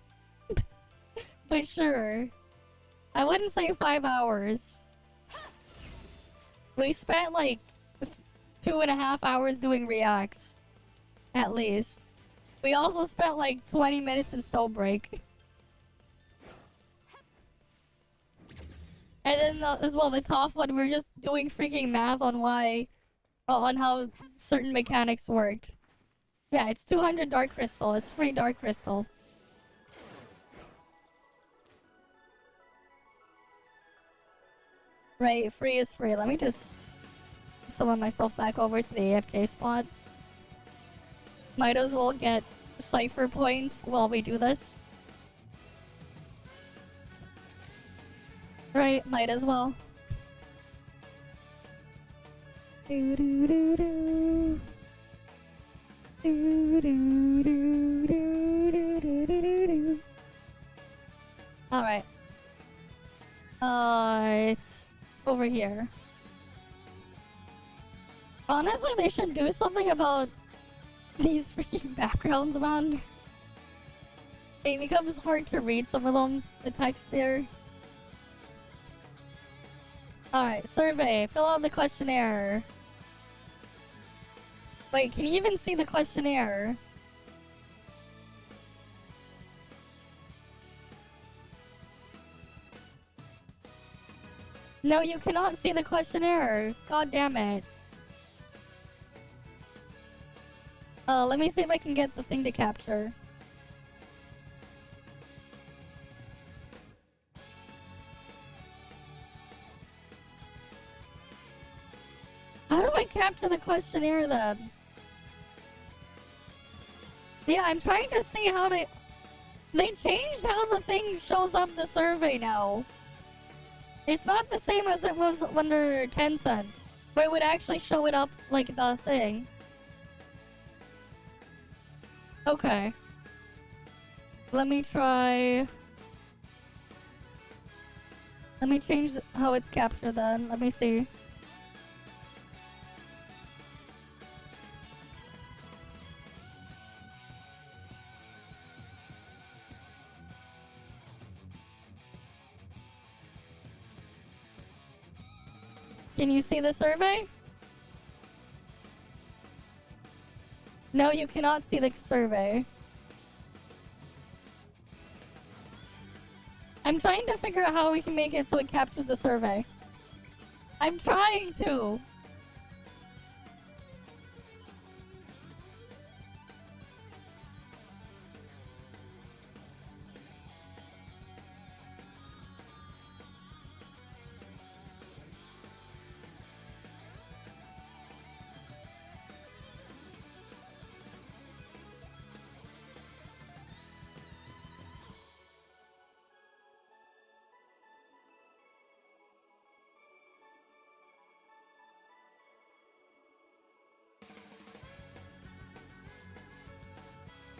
But sure. I wouldn't say 5 hours. We spent like 2.5 hours doing reacts. At least. We also spent like 20 minutes in stone break. And then as well, the top one, we were just doing freaking math on on how certain mechanics worked. Yeah, it's 200 dark crystal. It's free dark crystal. Right, free is free. Let me just summon myself back over to the AFK spot. Might as well get cipher points while we do this. Right, might as well. Do do do do. Do do do do do do do do. Alright. It's over here. Honestly, they should do something about these freaking backgrounds, man. It becomes hard to read some of them, the text there. Alright, survey. Fill out the questionnaire. Wait, can you even see the questionnaire? No, you cannot see the questionnaire. God damn it. Let me see if I can get the thing to capture. How do I capture the questionnaire then? Yeah, I'm trying to see how to... They changed how the thing shows up the survey now. It's not the same as it was under Tencent, where it would actually show it up like the thing. Okay. Let me try... Let me change how it's captured then. Let me see. Can you see the survey? No, you cannot see the survey. I'm trying to figure out how we can make it so it captures the survey. I'm trying to!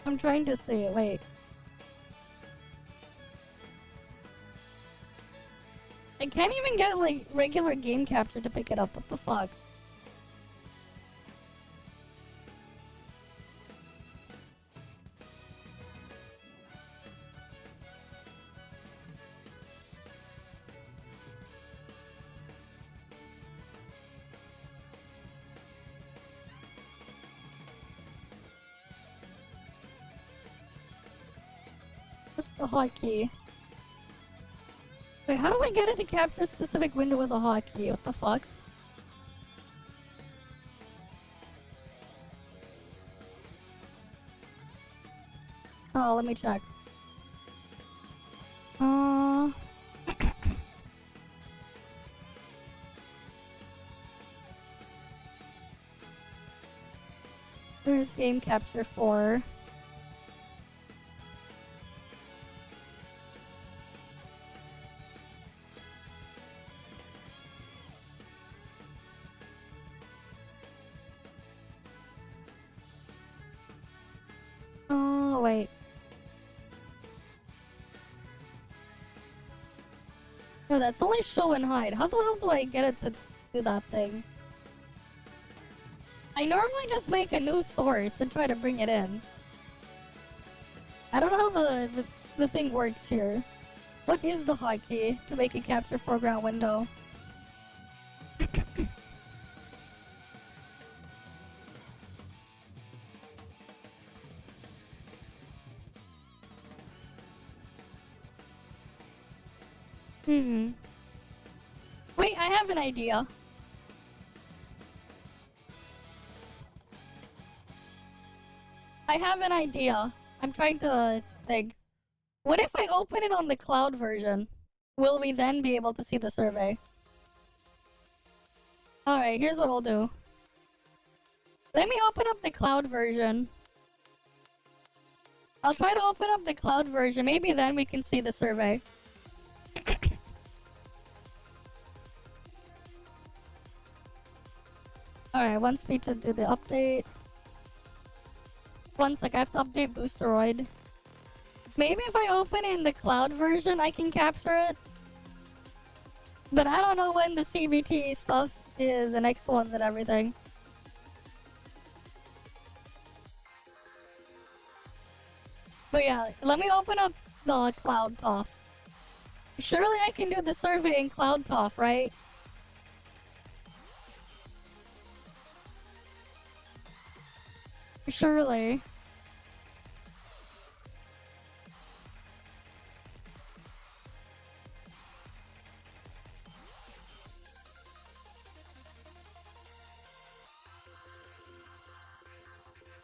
I'm trying to see it, wait. I can't even get, like, regular game capture to pick it up, what the fuck? What's the hotkey? Wait, how do I get it to capture a specific window with a hotkey? What the fuck? Oh, let me check. There's game capture 4. Oh, wait. No, that's only show and hide. How the hell do I get it to do that thing? I normally just make a new source and try to bring it in. I don't know how the thing works here. What is the hotkey to make it capture foreground window? Wait, I have an idea. I have an idea. I'm trying to think. What if I open it on the cloud version? Will we then be able to see the survey? Alright, here's what I'll do. Let me open up the cloud version. I'll try to open up the cloud version. Maybe then we can see the survey. Alright, wants me to do the update. One sec, I have to update Boosteroid. Maybe if I open in the cloud version, I can capture it. But I don't know when the CBT stuff is, the next ones and everything. But yeah, let me open up the Cloud ToF. Surely I can do the survey in Cloud ToF, right? Surely.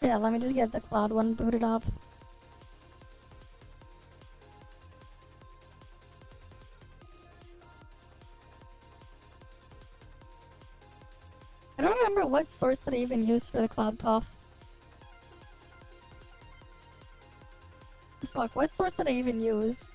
Yeah, let me just get the cloud one booted up. I don't remember what source that I even used for the cloud ToF. Fuck, what source did I even use?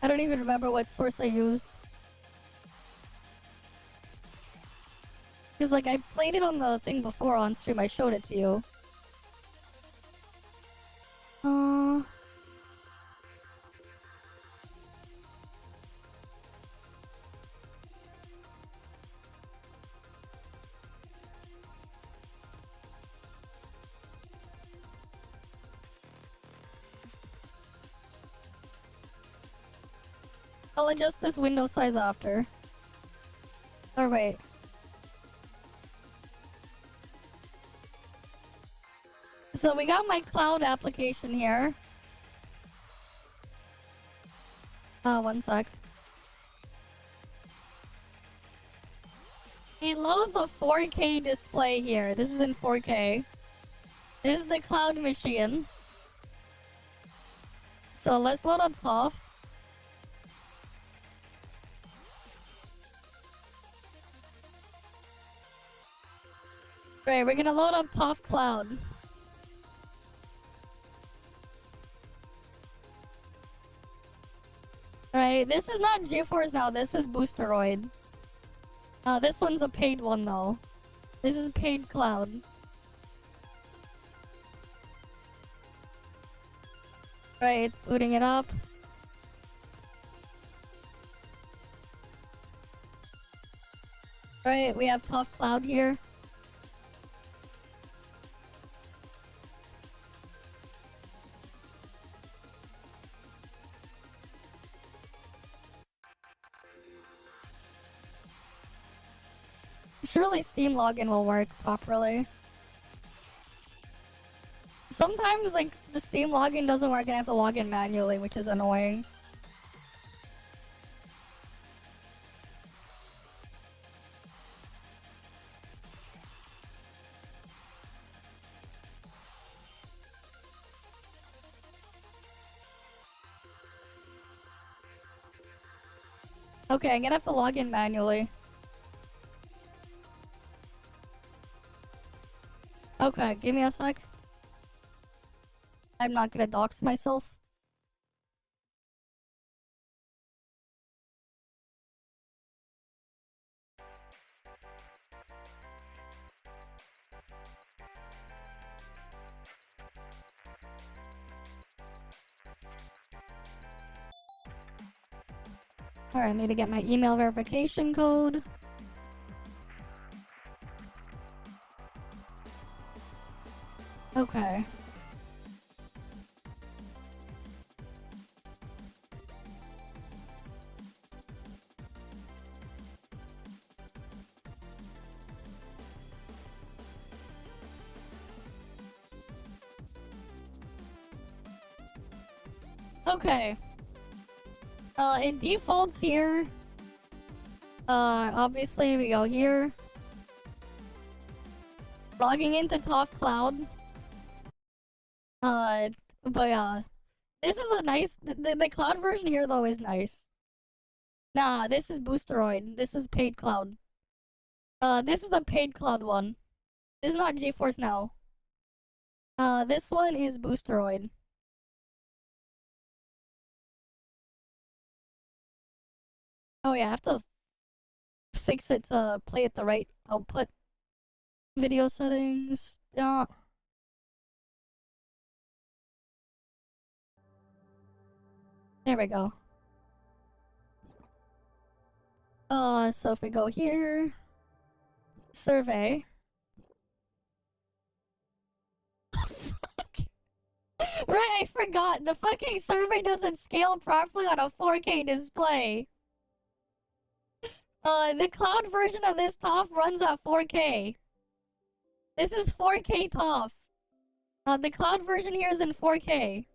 I don't even remember what source I used. Because, like, I played it on the thing before on stream. I showed it to you. I'll adjust this window size after. Or wait. So we got my cloud application here. One sec. It loads a 4K display here. This is in 4K. This is the cloud machine. So let's load up ToF. Right, we're gonna load up ToF Cloud. Right, this is not GeForce now, this is Boosteroid. This one's a paid one though. This is paid cloud. Right, it's booting it up. Right, we have ToF Cloud here. Surely Steam login will work properly. Sometimes, like, the Steam login doesn't work and I have to log in manually, which is annoying. Okay, I'm gonna have to log in manually. Okay, give me a sec. I'm not gonna dox myself. Alright, I need to get my email verification code. Okay. Okay. It defaults here. Obviously we go here. Logging into ToF Cloud. But yeah. This is a nice... The cloud version here, though, is nice. Nah, this is Boosteroid. This is paid cloud. This is the paid cloud one. This is not GeForce Now. This one is Boosteroid. Oh yeah, I have to fix it to play at the right output. Video settings. Yeah. There we go. So if we go here, survey. Right, I forgot. The fucking survey doesn't scale properly on a 4K display. The cloud version of this ToF runs at 4K. This is 4K ToF. The cloud version here is in 4K.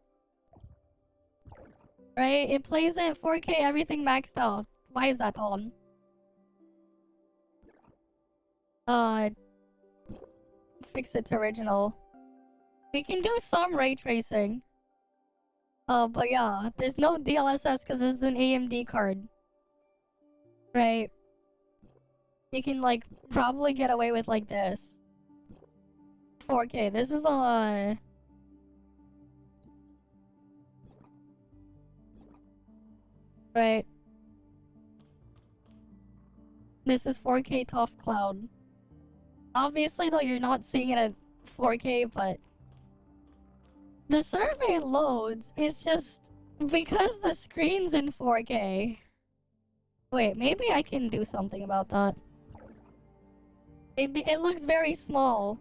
Right? It plays at 4K, everything maxed out. Why is that on? Fix it to original. We can do some ray tracing. But yeah, there's no DLSS because this is an AMD card. Right? You can, like, probably get away with, like, this. 4K. This is Right. This is 4K ToF Cloud. Obviously, though, you're not seeing it at 4K, but the survey loads. It's just because the screen's in 4K. Wait, maybe I can do something about that. It looks very small.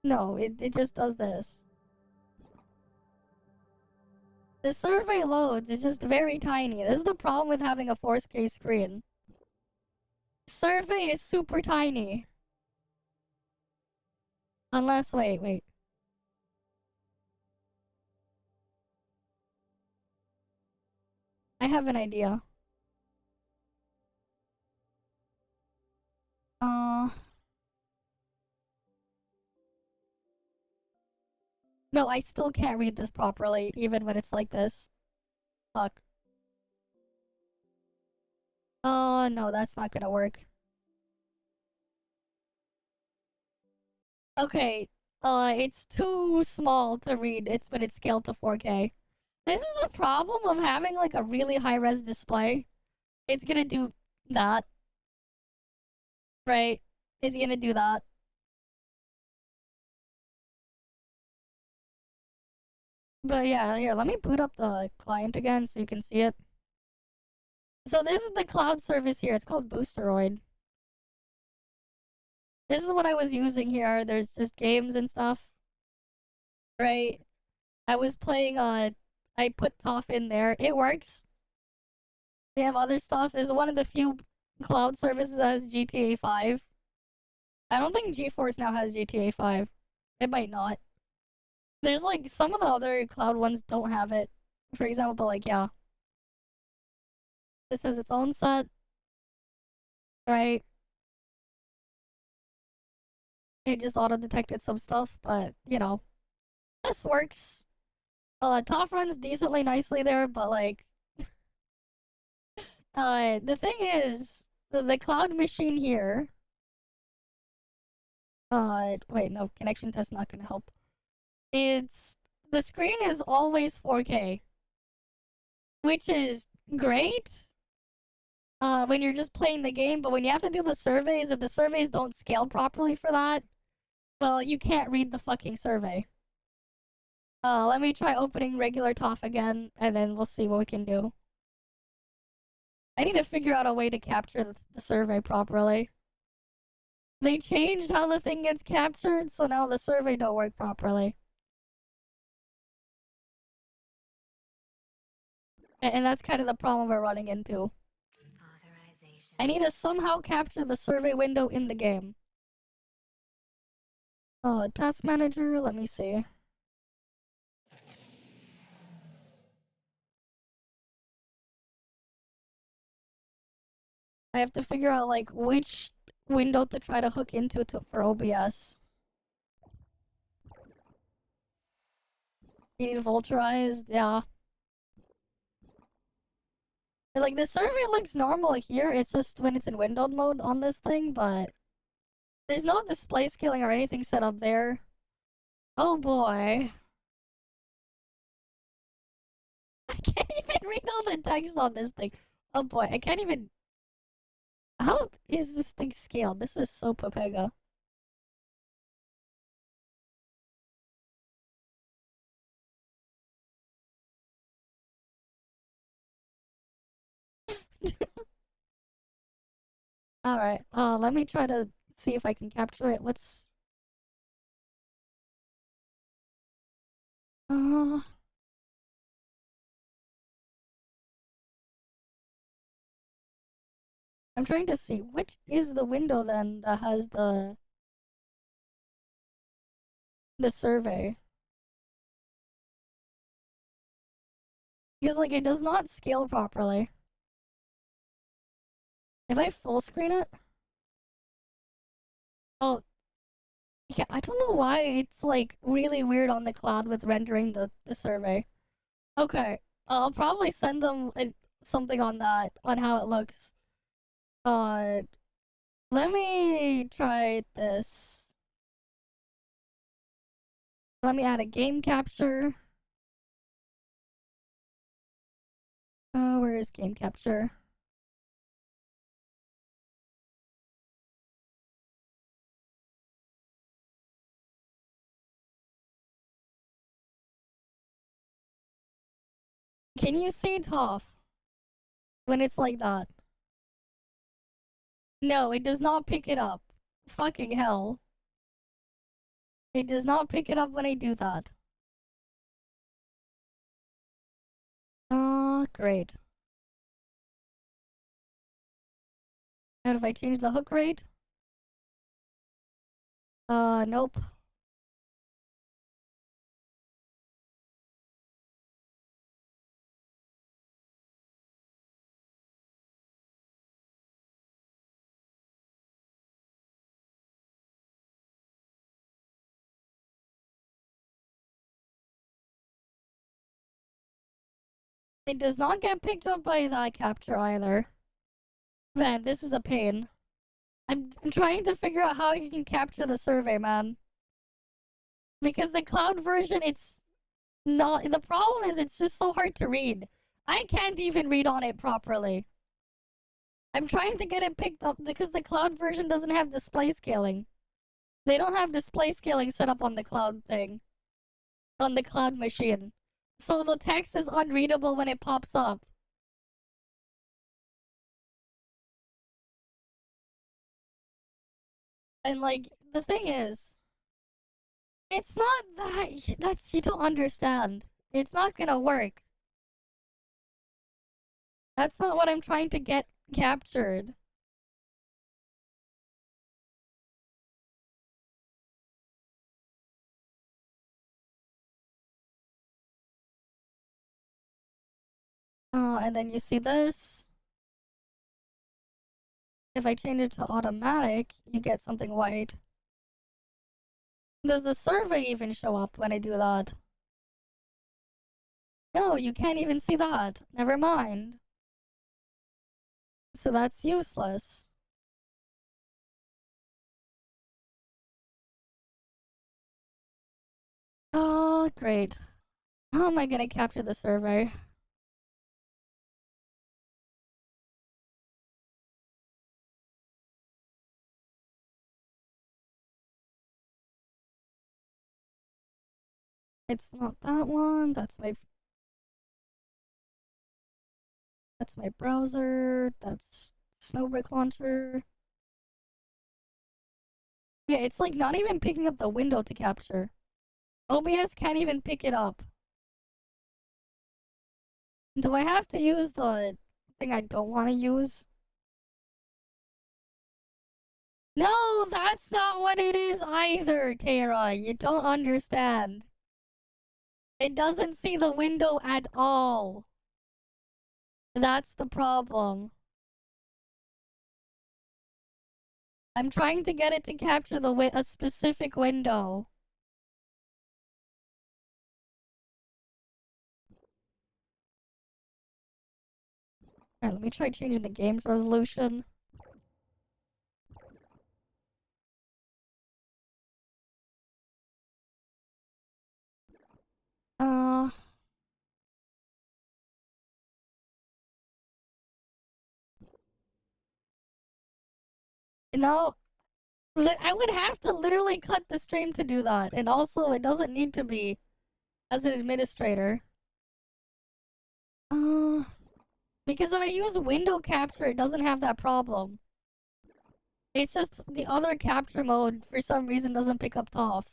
No, it just does this. The survey loads is just very tiny. This is the problem with having a 4K screen. Survey is super tiny. Unless, wait. I have an idea. No, I still can't read this properly, even when it's like this. Fuck. Oh, no, that's not gonna work. Okay, it's too small to read. But it's scaled to 4K. This is the problem of having, like, a really high-res display. It's gonna do that. Right? It's gonna do that. But yeah, here, let me boot up the client again so you can see it. So this is the cloud service here. It's called Boosteroid. This is what I was using here. There's just games and stuff. Right? I was playing I put ToF in there. It works. They have other stuff. This is one of the few cloud services that has GTA 5. I don't think GeForce now has GTA 5. It might not. There's like some of the other cloud ones don't have it. For example, like, yeah. This has its own set. Right? It just auto-detected some stuff, but, you know. This works. ToF runs decently nicely there, but like... the thing is, the cloud machine here... wait, no, connection test not gonna help. The screen is always 4K. Which is great. When you're just playing the game, but when you have to do the surveys, if the surveys don't scale properly for that, well, you can't read the fucking survey. Let me try opening regular ToF again, and then we'll see what we can do. I need to figure out a way to capture the survey properly. They changed how the thing gets captured, so now the survey don't work properly. And that's kind of the problem we're running into. I need to somehow capture the survey window in the game. Task manager, let me see. I have to figure out, like, which window to try to hook into for OBS. You need Vulturized? Yeah. Like, the survey looks normal here, it's just when it's in windowed mode on this thing, but... There's no display scaling or anything set up there. Oh boy. I can't even read all the text on this thing. Oh boy, I can't even... How is this thing scaled? This is so Pepega. Alright, let me try to see if I can capture it. What's... I'm trying to see which is the window then that has the survey. Because like it does not scale properly. If I full screen it? Oh. Yeah, I don't know why it's like really weird on the cloud with rendering the survey. Okay, I'll probably send them something on that, on how it looks. Let me try this. Let me add a game capture. Where is game capture? Can you see Toph when it's like that? No, it does not pick it up. Fucking hell. It does not pick it up when I do that. Great. And if I change the hook rate? Nope. It does not get picked up by that capture either. Man, this is a pain. I'm trying to figure out how you can capture the survey, man. Because the cloud version, it's not... The problem is it's just so hard to read. I can't even read on it properly. I'm trying to get it picked up because the cloud version doesn't have display scaling. They don't have display scaling set up on the cloud thing. On the cloud machine. So the text is unreadable when it pops up. And like, the thing is, it's not that's, you don't understand. It's not gonna work. That's not what I'm trying to get captured. Oh, and then you see this. If I change it to automatic, you get something white. Does the survey even show up when I do that? No, you can't even see that. Never mind. So that's useless. Oh, great. How am I gonna capture the survey? It's not that one. That's my browser. That's Snowbrick launcher. Yeah, it's like not even picking up the window to capture. OBS can't even pick it up. Do I have to use the thing I don't want to use? No, that's not what it is either, Tara. You don't understand. It doesn't see the window at all. That's the problem. I'm trying to get it to capture a specific window. Alright, let me try changing the game's resolution. No, I would have to literally cut the stream to do that, and also it doesn't need to be as an administrator. Because if I use window capture, it doesn't have that problem. It's just the other capture mode, for some reason, doesn't pick up ToF.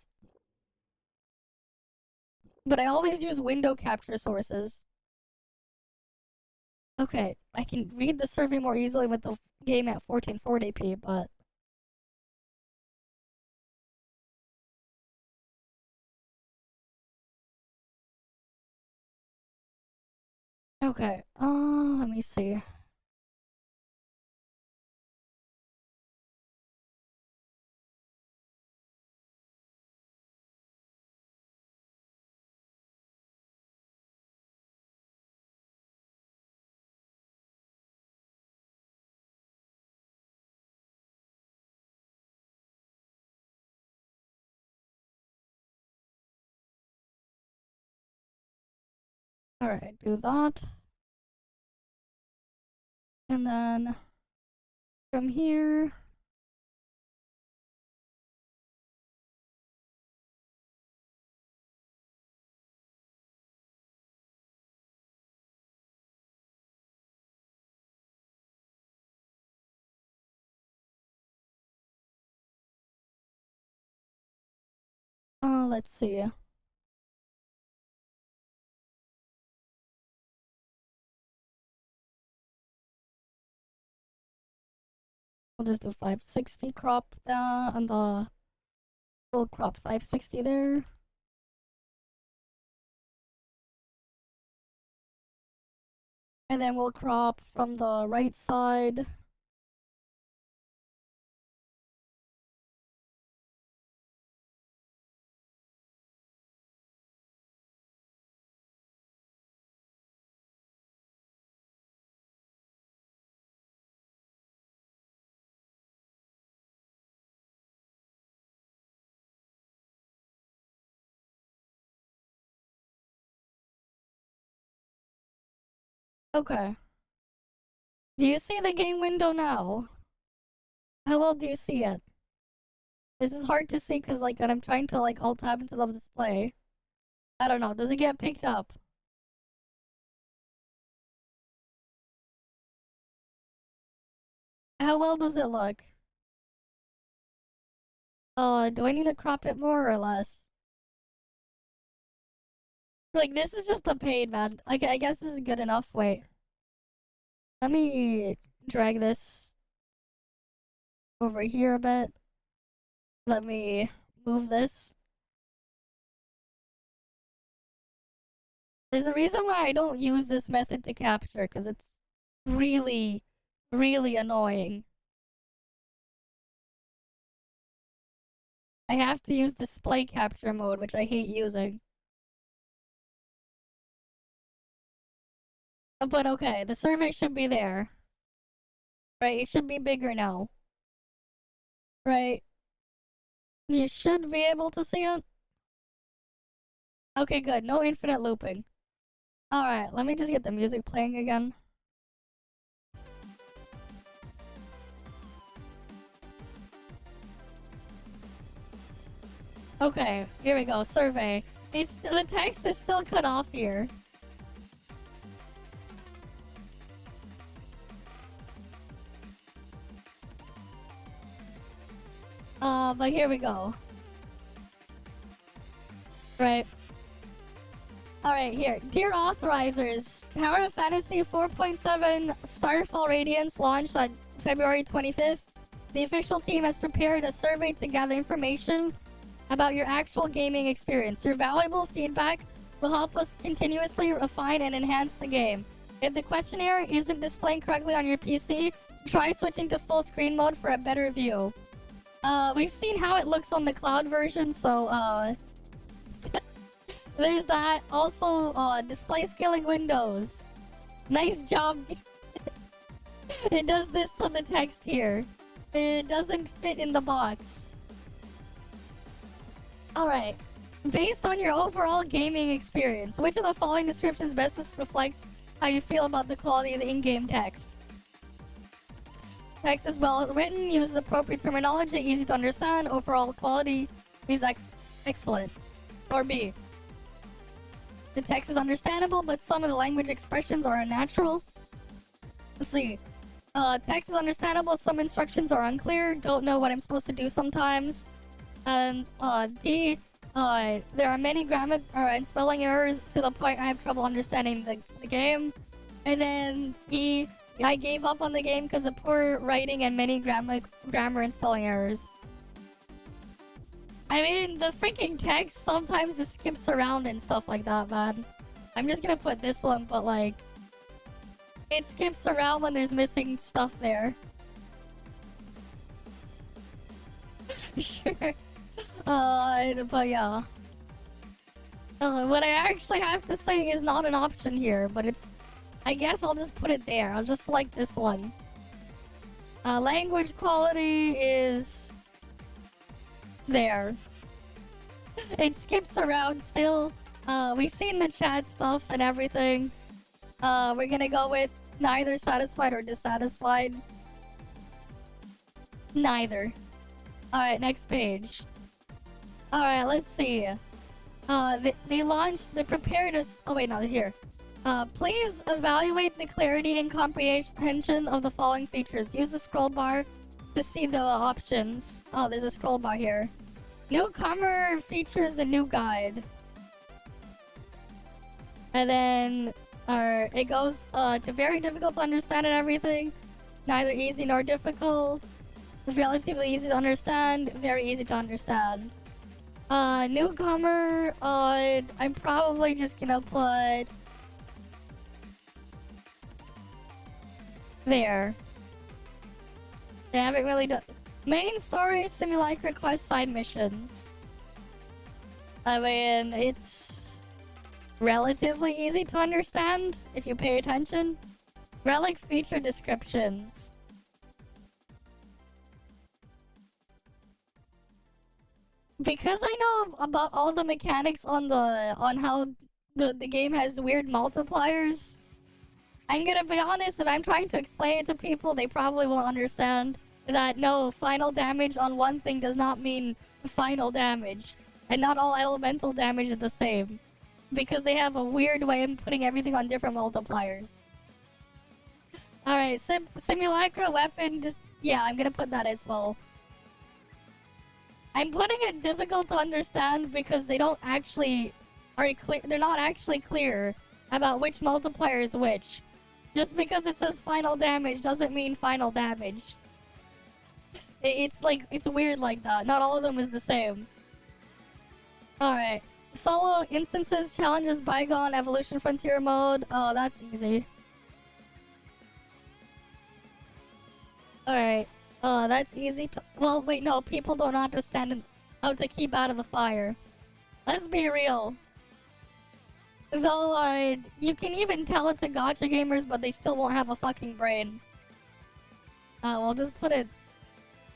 But I always use window capture sources. Okay, I can read the survey more easily with the game at 1440p, but... Okay, let me see. Alright, do that. And then from here. Let's see. We'll just do 560 crop there, and we'll crop 560 there. And then we'll crop from the right side. Okay. Do you see the game window now? How well do you see it? This is hard to see because like when I'm trying to like alt tab into the display. I don't know, does it get picked up? How well does it look? Do I need to crop it more or less? Like, this is just a pain, man. I guess this is good enough. Wait. Let me drag this over here a bit. Let me move this. There's a reason why I don't use this method to capture, because it's really, really annoying. I have to use display capture mode, which I hate using. But okay, the survey should be there. Right, it should be bigger now. Right. You should be able to see it. Okay, good. No infinite looping. Alright, let me just get the music playing again. Okay, here we go. Survey. The text is still cut off here. But here we go. Right. Alright, here. Dear authorizers, Tower of Fantasy 4.7 Starfall Radiance launched on February 25th. The official team has prepared a survey to gather information about your actual gaming experience. Your valuable feedback will help us continuously refine and enhance the game. If the questionnaire isn't displaying correctly on your PC, try switching to full screen mode for a better view. We've seen how it looks on the cloud version, so, there's that. Also, display scaling windows. Nice job. It does this to the text here. It doesn't fit in the box. Alright. Based on your overall gaming experience, which of the following descriptions best reflects how you feel about the quality of the in-game text? Text is well written, uses appropriate terminology, easy to understand, overall quality is excellent. Or B. The text is understandable, but some of the language expressions are unnatural. Let's see. Text is understandable, some instructions are unclear, don't know what I'm supposed to do sometimes. And D. There are many grammar and spelling errors to the point I have trouble understanding the game. And then E. I gave up on the game because of poor writing and many grammar and spelling errors. I mean, the freaking text sometimes just skips around and stuff like that, man. I'm just gonna put this one, but like... it skips around when there's missing stuff there. Sure. But yeah. What I actually have to say is not an option here, but it's... I guess I'll just put it there. I'll just select this one. Language quality is... there. It skips around still. We've seen the chat stuff and everything. We're gonna go with neither satisfied or dissatisfied. Neither. Alright, next page. Alright, let's see. They launched the preparedness. Oh, wait, no, here. Please evaluate the clarity and comprehension of the following features. Use the scroll bar to see the options. Oh, there's a scroll bar here. Newcomer features a new guide. And then it goes to very difficult to understand and everything. Neither easy nor difficult. Relatively easy to understand. Very easy to understand. Newcomer, I'm probably just gonna put there. They haven't really done main story, simulacra quest, side missions. I mean, it's relatively easy to understand if you pay attention. Relic feature descriptions. Because I know about all the mechanics on how the game has weird multipliers, I'm gonna be honest, if I'm trying to explain it to people, they probably won't understand that no, final damage on one thing does not mean final damage. And not all elemental damage is the same. Because they have a weird way of putting everything on different multipliers. Alright, simulacra weapon, just, yeah, I'm gonna put that as well. I'm putting it difficult to understand because they don't actually they're not actually clear about which multiplier is which. Just because it says final damage doesn't mean final damage. It's weird like that. Not all of them is the same. Alright. Solo instances, challenges, bygone, evolution, frontier mode. Oh, that's easy. Alright. That's easy to— well, wait, no, people don't understand how to keep out of the fire. Let's be real. Though, you can even tell it to gacha gamers, but they still won't have a fucking brain. We'll just put it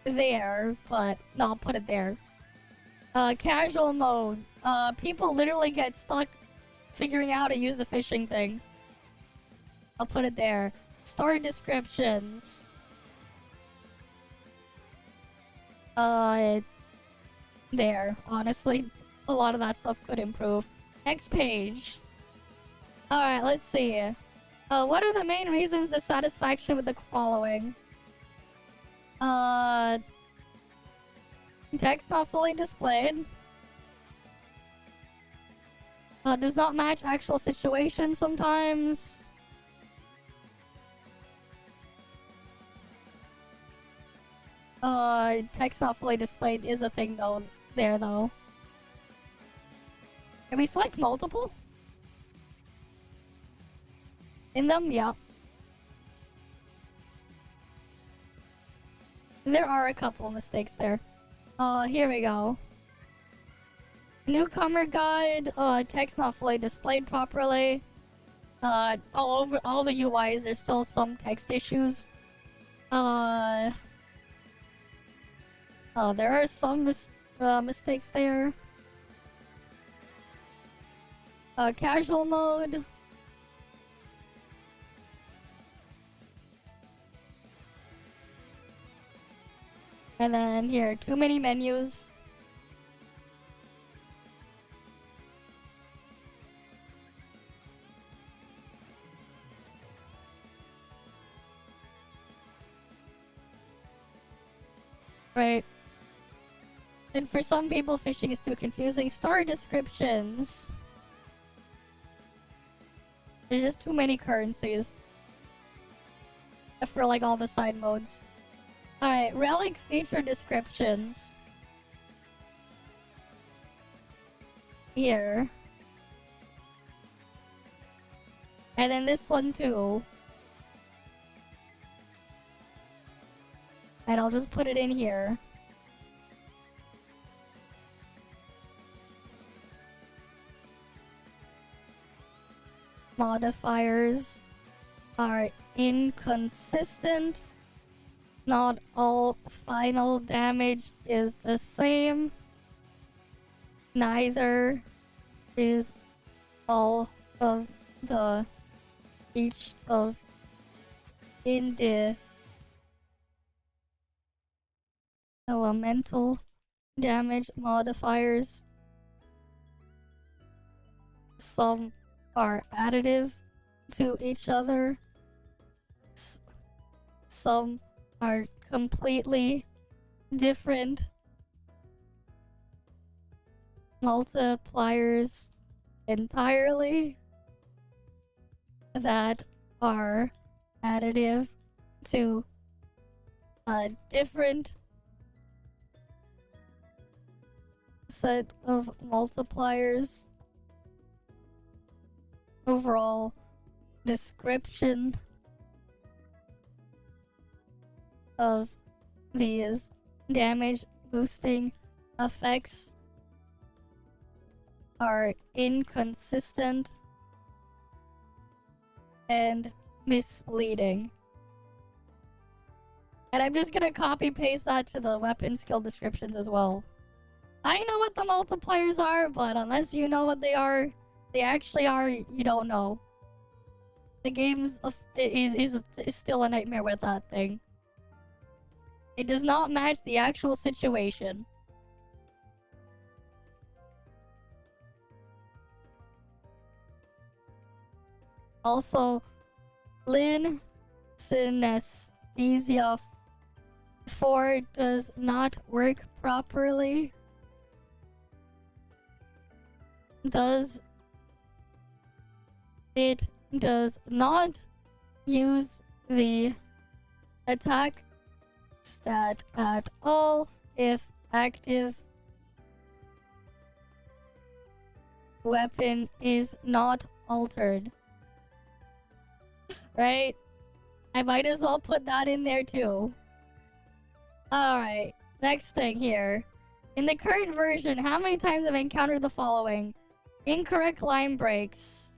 there, but— no, I'll put it there. Casual mode. People literally get stuck figuring out how to use the fishing thing. I'll put it there. Story descriptions. There. Honestly, a lot of that stuff could improve. Next page. Alright, let's see. What are the main reasons dissatisfaction with the following? Text not fully displayed. Does not match actual situations sometimes. Text not fully displayed is a thing though. There though. Can we select multiple? In them? Yeah. There are a couple mistakes there. Here we go. Newcomer guide, text not fully displayed properly. All over all the UIs, there's still some text issues. There are some mistakes there. Casual mode. And then here, too many menus. Right. And for some people, fishing is too confusing. Story descriptions. There's just too many currencies. For like all the side modes. Alright, relic feature descriptions. Here. And then this one too. And I'll just put it in here. Modifiers are inconsistent. Not all final damage is the same. Neither is all of the each of in the elemental damage modifiers. Some are additive to each other. Some are completely different multipliers entirely that are additive to a different set of multipliers. Overall description of these damage boosting effects are inconsistent and misleading. And I'm just gonna copy paste that to the weapon skill descriptions as well. I know what the multipliers are, but unless you know what they are, they actually are, you don't know. The game's is still a nightmare with that thing. It does not match the actual situation. Also, Lin Synesthesia 4 does not work properly. It does not use the attack stat at all if active weapon is not altered. Right? I might as well put that in there too. Alright, next thing here. In the current version, how many times have I encountered the following? Incorrect line breaks.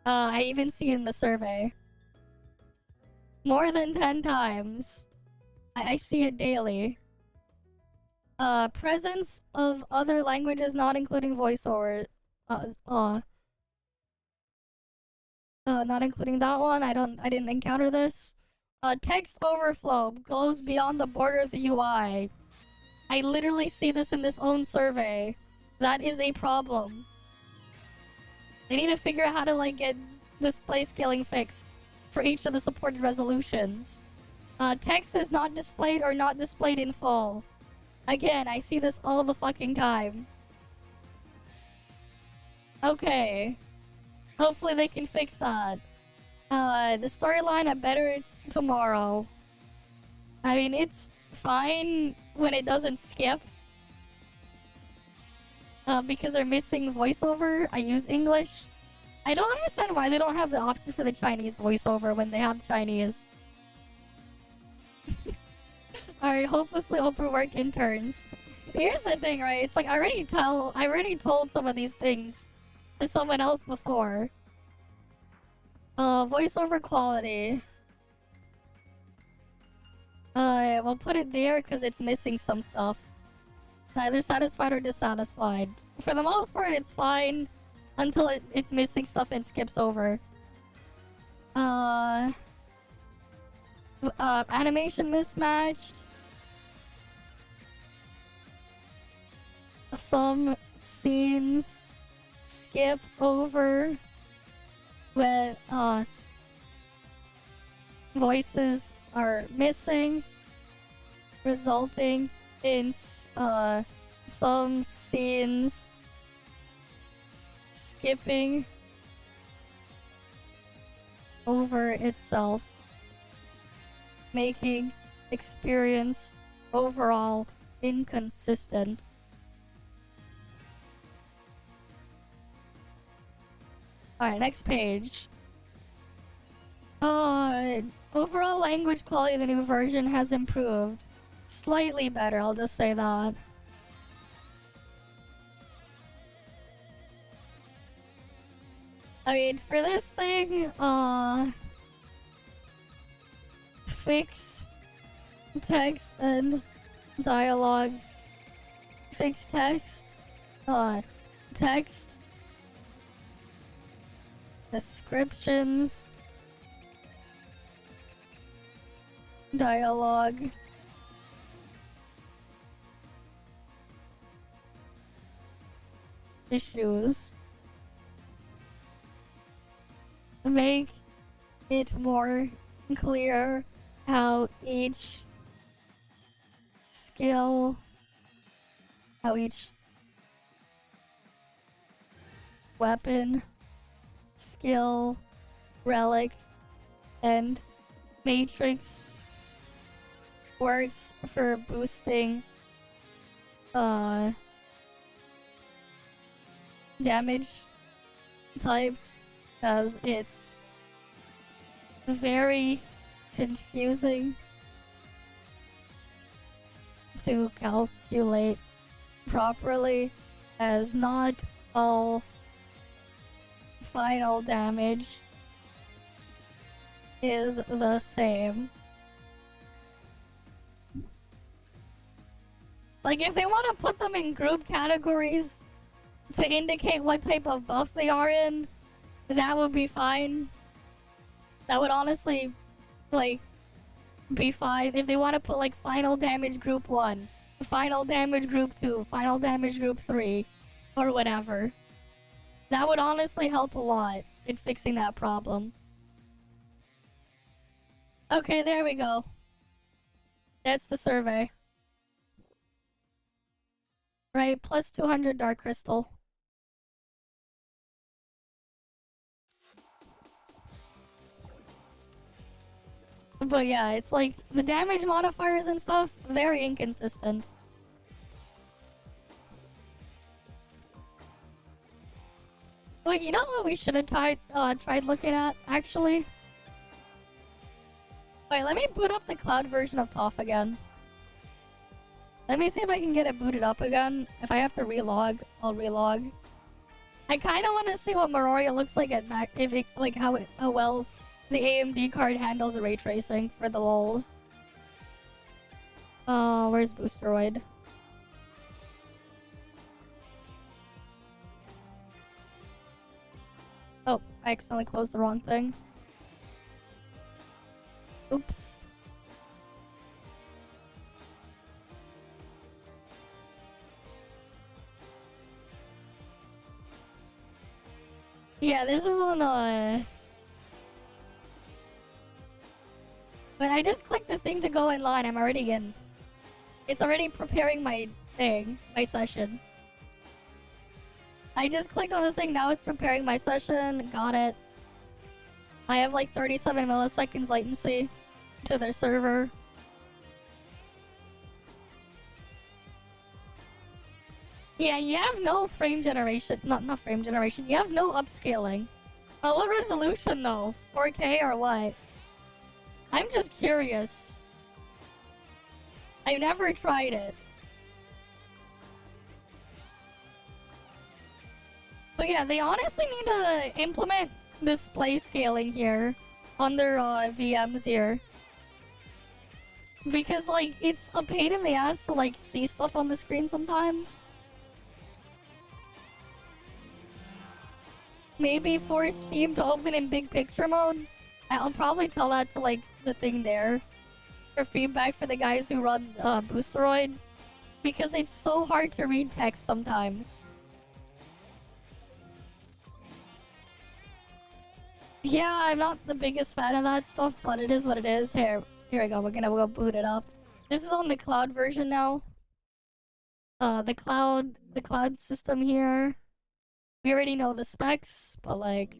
I even see in the survey. More than 10 times. I see it daily. Presence of other languages not including voiceover. Not including that one. I didn't encounter this. Text overflow goes beyond the border of the UI. I literally see this in this own survey. That is a problem. They need to figure out how to like get display scaling fixed for each of the supported resolutions. Text is not displayed or not displayed in full. Again, I see this all the fucking time. Okay. Hopefully they can fix that. The storyline, I better tomorrow. I mean, it's fine when it doesn't skip. Because they're missing voiceover. I use English. I don't understand why they don't have the option for the Chinese voiceover when they have Chinese. Alright, hopelessly overworked interns. Here's the thing, right? It's like I already told some of these things to someone else before. Voiceover quality. We'll put it there because it's missing some stuff. Either satisfied or dissatisfied. For the most part, it's fine until it's missing stuff and skips over. Animation mismatched. Some scenes skip over when voices are missing, resulting in some scenes skipping over itself, making experience overall inconsistent. Alright, next page. Overall language quality of the new version has improved. Slightly better, I'll just say that. I mean, for this thing, fix text and dialogue fix text, text, descriptions, dialogue, issues, make it more clear how each skill, how each weapon, skill, relic, and matrix works for boosting damage types, as it's very confusing to calculate properly, as not all final damage is the same. Like, if they want to put them in group categories to indicate what type of buff they are in, that would be fine. That would honestly, like, be fine. If they want to put, like, final damage group 1, final damage group 2, final damage group 3, or whatever. That would honestly help a lot in fixing that problem. Okay, there we go. That's the survey. Right, plus 200 Dark Crystal. But yeah, it's like, the damage modifiers and stuff, very inconsistent. Wait, you know what we should have tried looking at, actually? Wait, let me boot up the cloud version of ToF again. Let me see if I can get it booted up again. If I have to relog, I'll relog. I kind of want to see what Meroria looks like at back, if it, like, how well the AMD card handles the ray tracing for the lulz. Where's Boosteroid? Oh, I accidentally closed the wrong thing. Oops. Yeah, this is on when I just click the thing to go in line, I'm already in. It's already preparing my thing, my session. I just clicked on the thing, now it's preparing my session. Got it. I have like 37 milliseconds latency to their server. Yeah, you have no frame generation. Not frame generation. You have no upscaling. What resolution though? 4K or what? I'm just curious. I've never tried it. But yeah, they honestly need to implement display scaling here on their VMs here. Because, like, it's a pain in the ass to, like, see stuff on the screen sometimes. Maybe force Steam to open in big picture mode. I'll probably tell that to, like, the thing there. For feedback for the guys who run Boosteroid. Because it's so hard to read text sometimes. Yeah, I'm not the biggest fan of that stuff, but it is what it is. Here we go. We're gonna go boot it up. This is on the cloud version now. The cloud system here. We already know the specs, but like...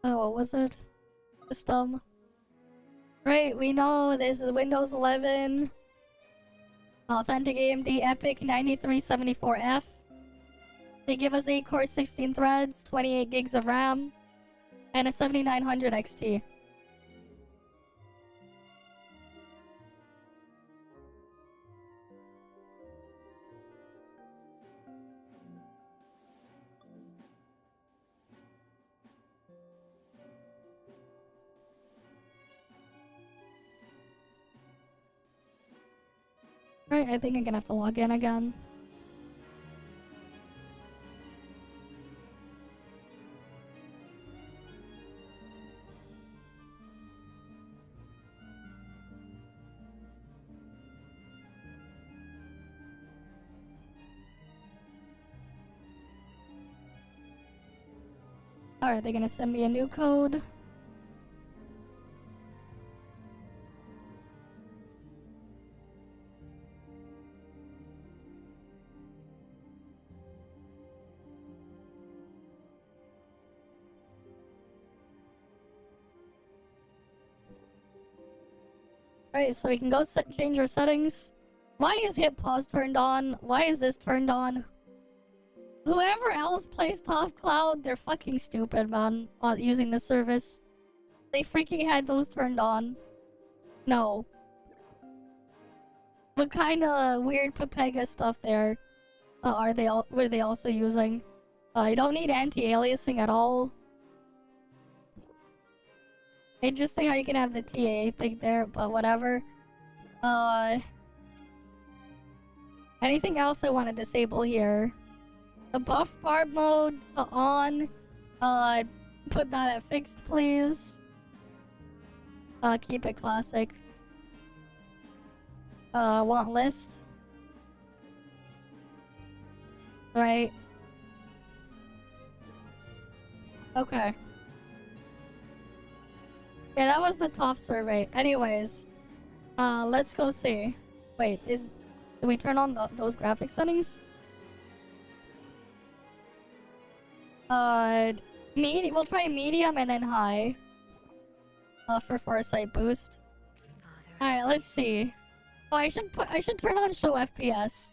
Oh, what was it? System. Right, we know this is Windows 11. Authentic AMD Epic 9374F. They give us 8 cores, 16 threads, 28 gigs of RAM, and a 7900 XT. Alright, I think I'm gonna have to log in again. Alright, they're gonna send me a new code. Alright, so we can go change our settings. Why is hit pause turned on? Why is this turned on? Whoever else plays ToFCloud, they're fucking stupid, man, using this service. They freaking had those turned on. No. What kind of weird Pepega stuff there were they also using? You don't need anti-aliasing at all. Interesting how you can have the TA thing there, but whatever. Anything else I want to disable here? The buff barb mode on. Put that at fixed, please. Keep it classic. Want list. Right. Okay. Yeah, that was the top survey. Anyways, let's go see. Wait, did we turn on those graphic settings? We'll try medium and then high. For foresight boost. Alright, let's see. Oh, I should turn on show FPS.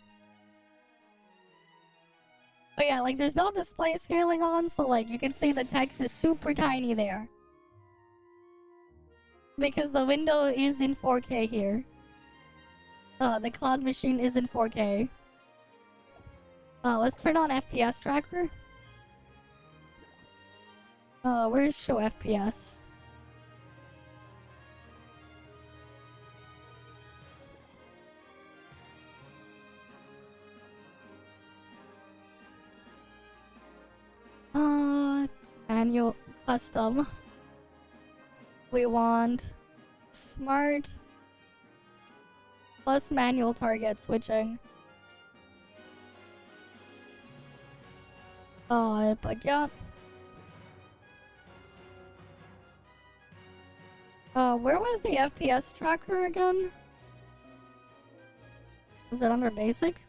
But yeah, like there's no display scaling on, so like you can see the text is super tiny there. Because the window is in 4K here. The cloud machine is in 4K. Let's turn on FPS tracker. Where's show FPS? Manual custom. We want smart plus manual target switching. But yeah. Where was the FPS tracker again? Is it under basic?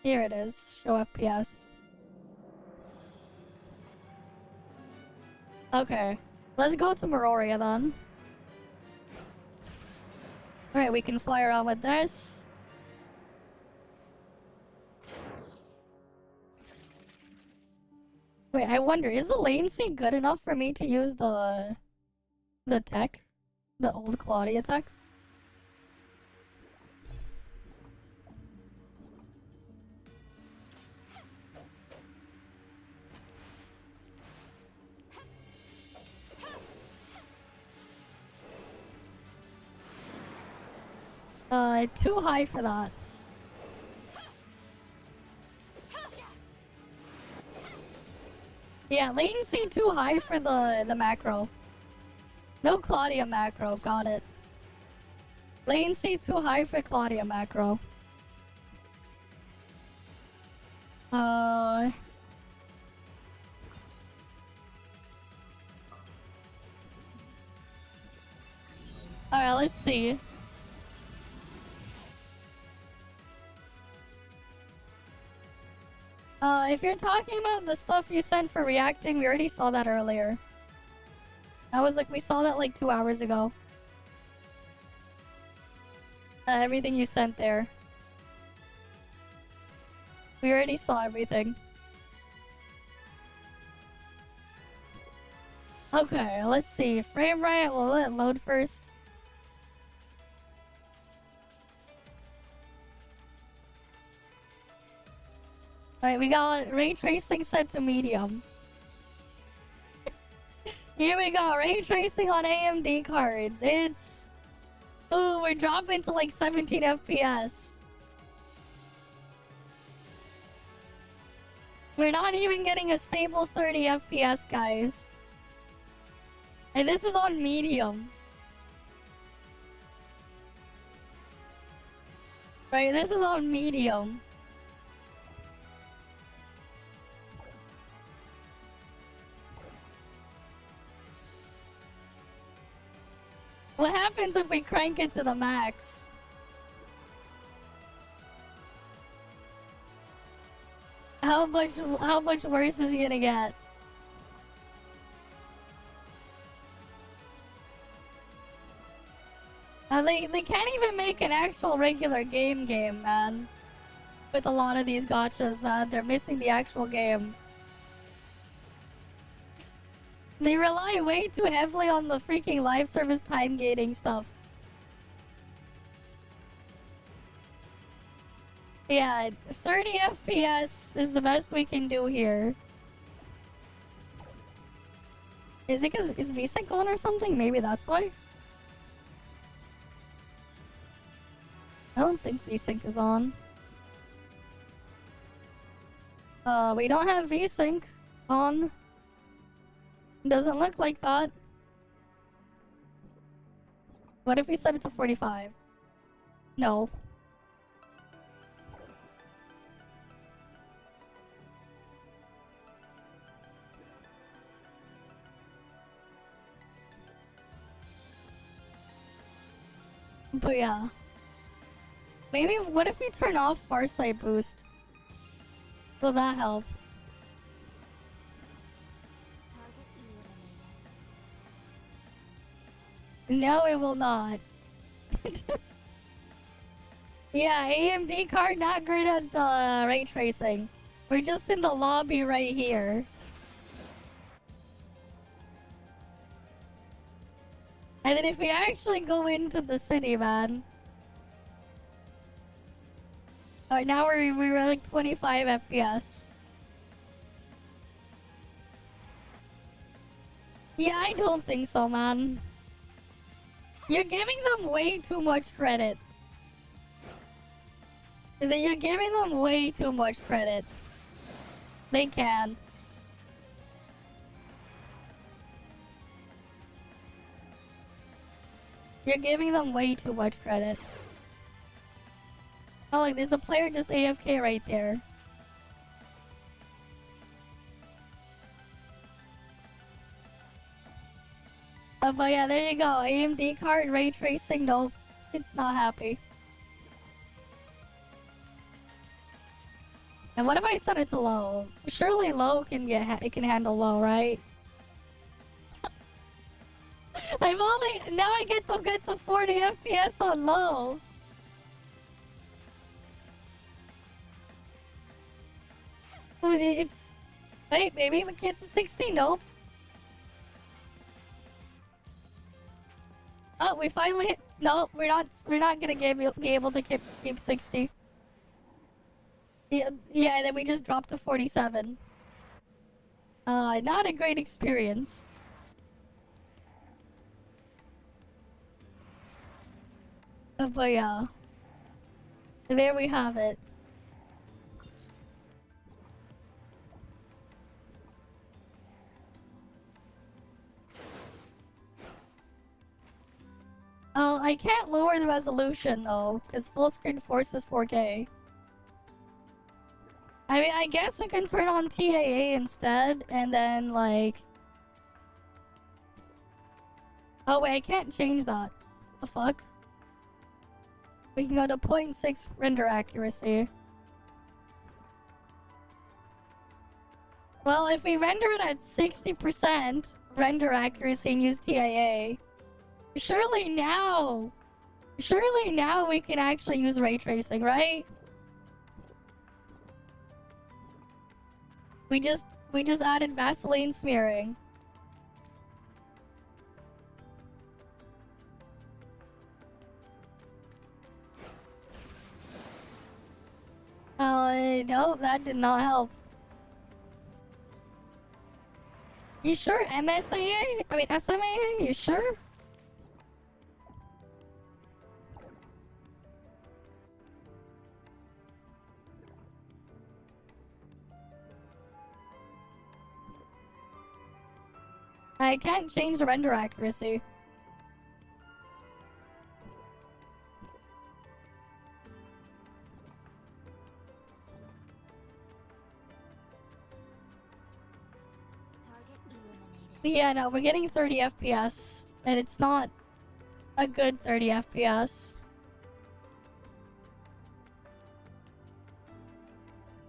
Here it is, show FPS. Okay, let's go to Meroria then. Alright, we can fly around with this. Wait, I wonder, is the latency good enough for me to use the tech? The old Claudia tech? Too high for that. Yeah, latency too high for the macro. No Claudia macro, got it. Latency too high for Claudia macro. Alright, let's see. If you're talking about the stuff you sent for reacting, we already saw that earlier. We saw that like 2 hours ago. Everything you sent there. We already saw everything. Okay, let's see. Frame rate, we'll let it load first. Alright, we got ray tracing set to medium. Here we go. Ray tracing on AMD cards. It's... Ooh, we're dropping to like 17 FPS. We're not even getting a stable 30 FPS, guys. And this is on medium. Right, this is on medium. What happens if we crank it to the max? How much worse is he gonna get? They can't even make an actual regular game, man. With a lot of these gotchas, man. They're missing the actual game. They rely way too heavily on the freaking live service time gating stuff. Yeah, 30 FPS is the best we can do here. Is it 'cause is VSync on or something? Maybe that's why. I don't think VSync is on. We don't have VSync on. Doesn't look like that. What if we set it to 45? No. But yeah. Maybe, what if we turn off Farsight Boost? Will that help? No, it will not. Yeah, AMD card not great at ray tracing. We're just in the lobby right here. And then if we actually go into the city, man. Alright, now we're like 25 FPS. Yeah, I don't think so, man. You're giving them way too much credit. You're giving them way too much credit. They can't. You're giving them way too much credit. Oh, look, there's a player just AFK right there. But yeah, there you go. AMD card, ray tracing, nope. It's not happy. And what if I set it to low? Surely low can it can handle low, right? I'm only now I get to 40 FPS on low. It's wait, maybe we get to 60. Nope. Oh, we finally hit. No, we're not gonna be able to keep 60. Yeah, and then we just dropped to 47. Not a great experience. But yeah. There we have it. Oh, I can't lower the resolution though, because full screen forces 4K. I mean, I guess we can turn on TAA instead, and then like... Oh wait, I can't change that. The fuck? We can go to 0.6 render accuracy. Well, if we render it at 60% render accuracy and use TAA, surely now we can actually use ray tracing, right? We just added Vaseline smearing. No, that did not help. You sure MSAA? I mean SMAA? You sure? I can't change the render accuracy. Yeah, no, we're getting 30 FPS, and it's not a good 30 FPS.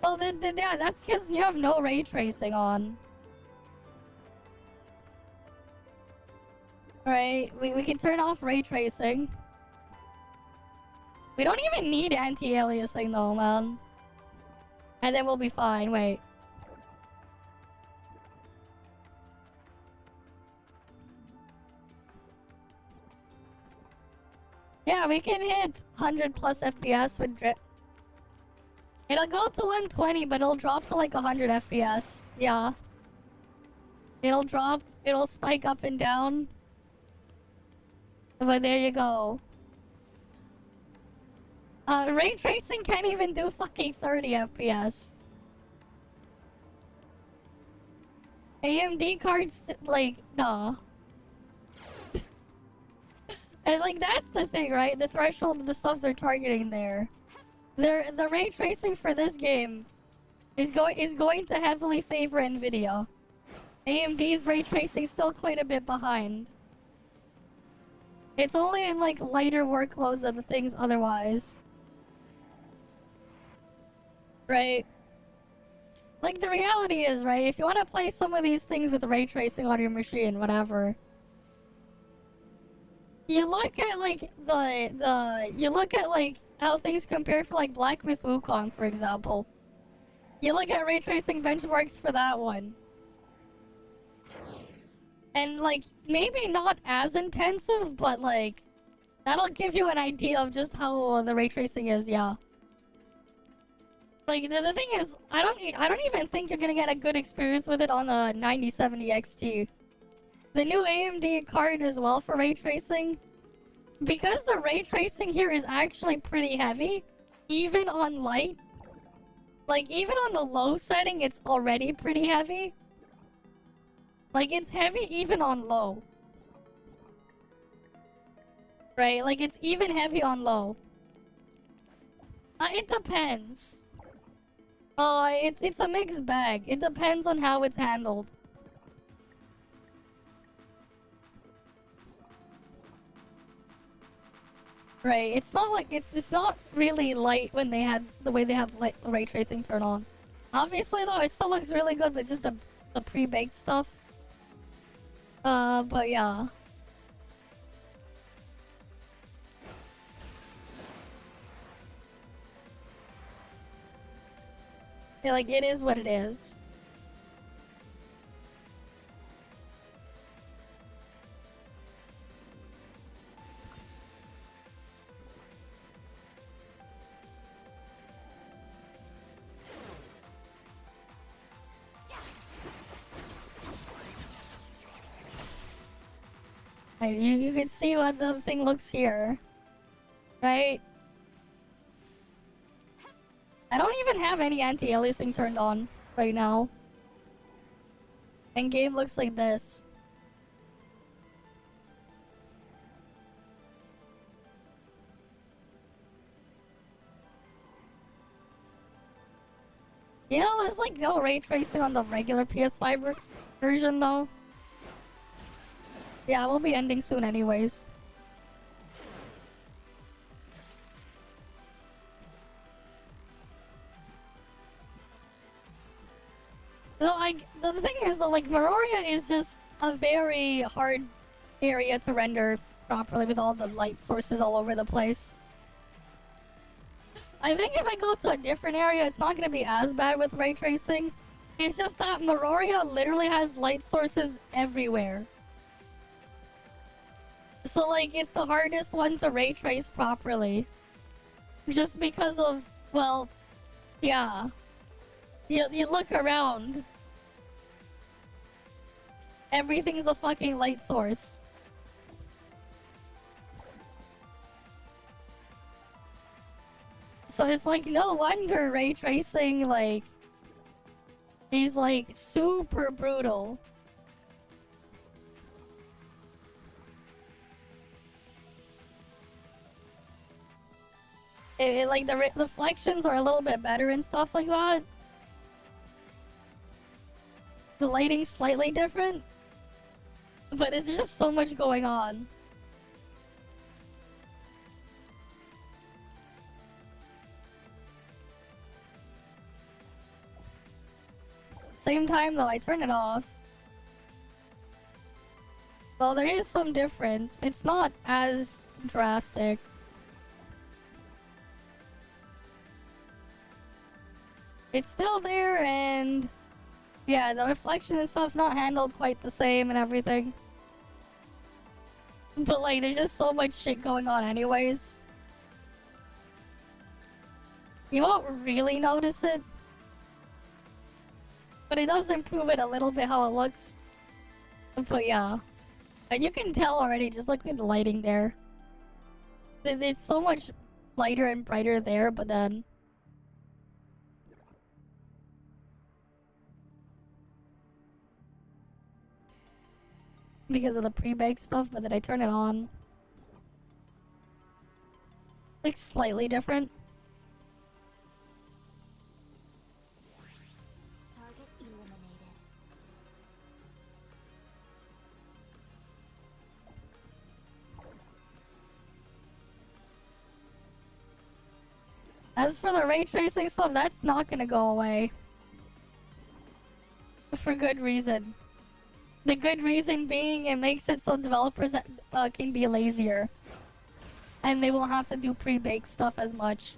Well, then yeah, that's because you have no ray tracing on. Right, we can turn off ray tracing. We don't even need anti-aliasing though, man. And then we'll be fine, wait. Yeah, we can hit 100 plus FPS with drip. It'll go to 120, but it'll drop to like 100 FPS. Yeah. It'll drop, it'll spike up and down. But there you go. Ray tracing can't even do fucking 30 FPS. AMD cards, like, nah. And like, that's the thing, right? The threshold of the stuff they're targeting there. The ray tracing for this game is going to heavily favor Nvidia. AMD's ray tracing still quite a bit behind. It's only in like lighter workloads and the things otherwise. Right? Like the reality is, right, if you want to play some of these things with ray tracing on your machine, whatever, you look at like you look at like how things compare for like Black Myth Wukong, for example. You look at ray tracing benchmarks for that one. And like, maybe not as intensive, but like, that'll give you an idea of just how the ray tracing is, yeah. Like, the thing is, I don't even think you're gonna get a good experience with it on the 9070 XT. The new AMD card as well for ray tracing. Because the ray tracing here is actually pretty heavy, even on light. Like, even on the low setting, it's already pretty heavy. Like, it's heavy even on low. Right? Like, it's even heavy on low. It depends. It's a mixed bag. It depends on how it's handled. Right, it's not like, it's not really light when they had, the way they have the ray tracing turned on. Obviously though, it still looks really good with just the pre-baked stuff. But yeah. Yeah, like, it is what it is. You can see what the thing looks here. Right? I don't even have any anti-aliasing turned on right now. And game looks like this. You know, there's like no ray tracing on the regular PS5 version though. Yeah, we'll be ending soon anyways. So, like, the thing is that, like, Meroria is just a very hard area to render properly with all the light sources all over the place. I think if I go to a different area, it's not going to be as bad with ray tracing. It's just that Meroria literally has light sources everywhere. So, like, it's the hardest one to ray trace properly. Just because of, well, yeah. You look around. everything's a fucking light source. So it's like no wonder ray tracing like is like super brutal. Like the reflections are a little bit better and stuff like that. The lighting's slightly different, but it's just so much going on. Same time though, I turn it off. Well, there is some difference. It's not as drastic. It's still there, and yeah, the reflection and stuff not handled quite the same and everything. But like, there's just so much shit going on anyways. You won't really notice it. But it does improve it a little bit how it looks. But yeah. And you can tell already, just look at the lighting there. It's so much lighter and brighter there, but then... because of the pre-baked stuff, but then I turn it on. Like, slightly different. Target eliminated. As for the ray tracing stuff, that's not gonna go away. For good reason. The good reason being it makes it so developers can be lazier. And they won't have to do pre-baked stuff as much.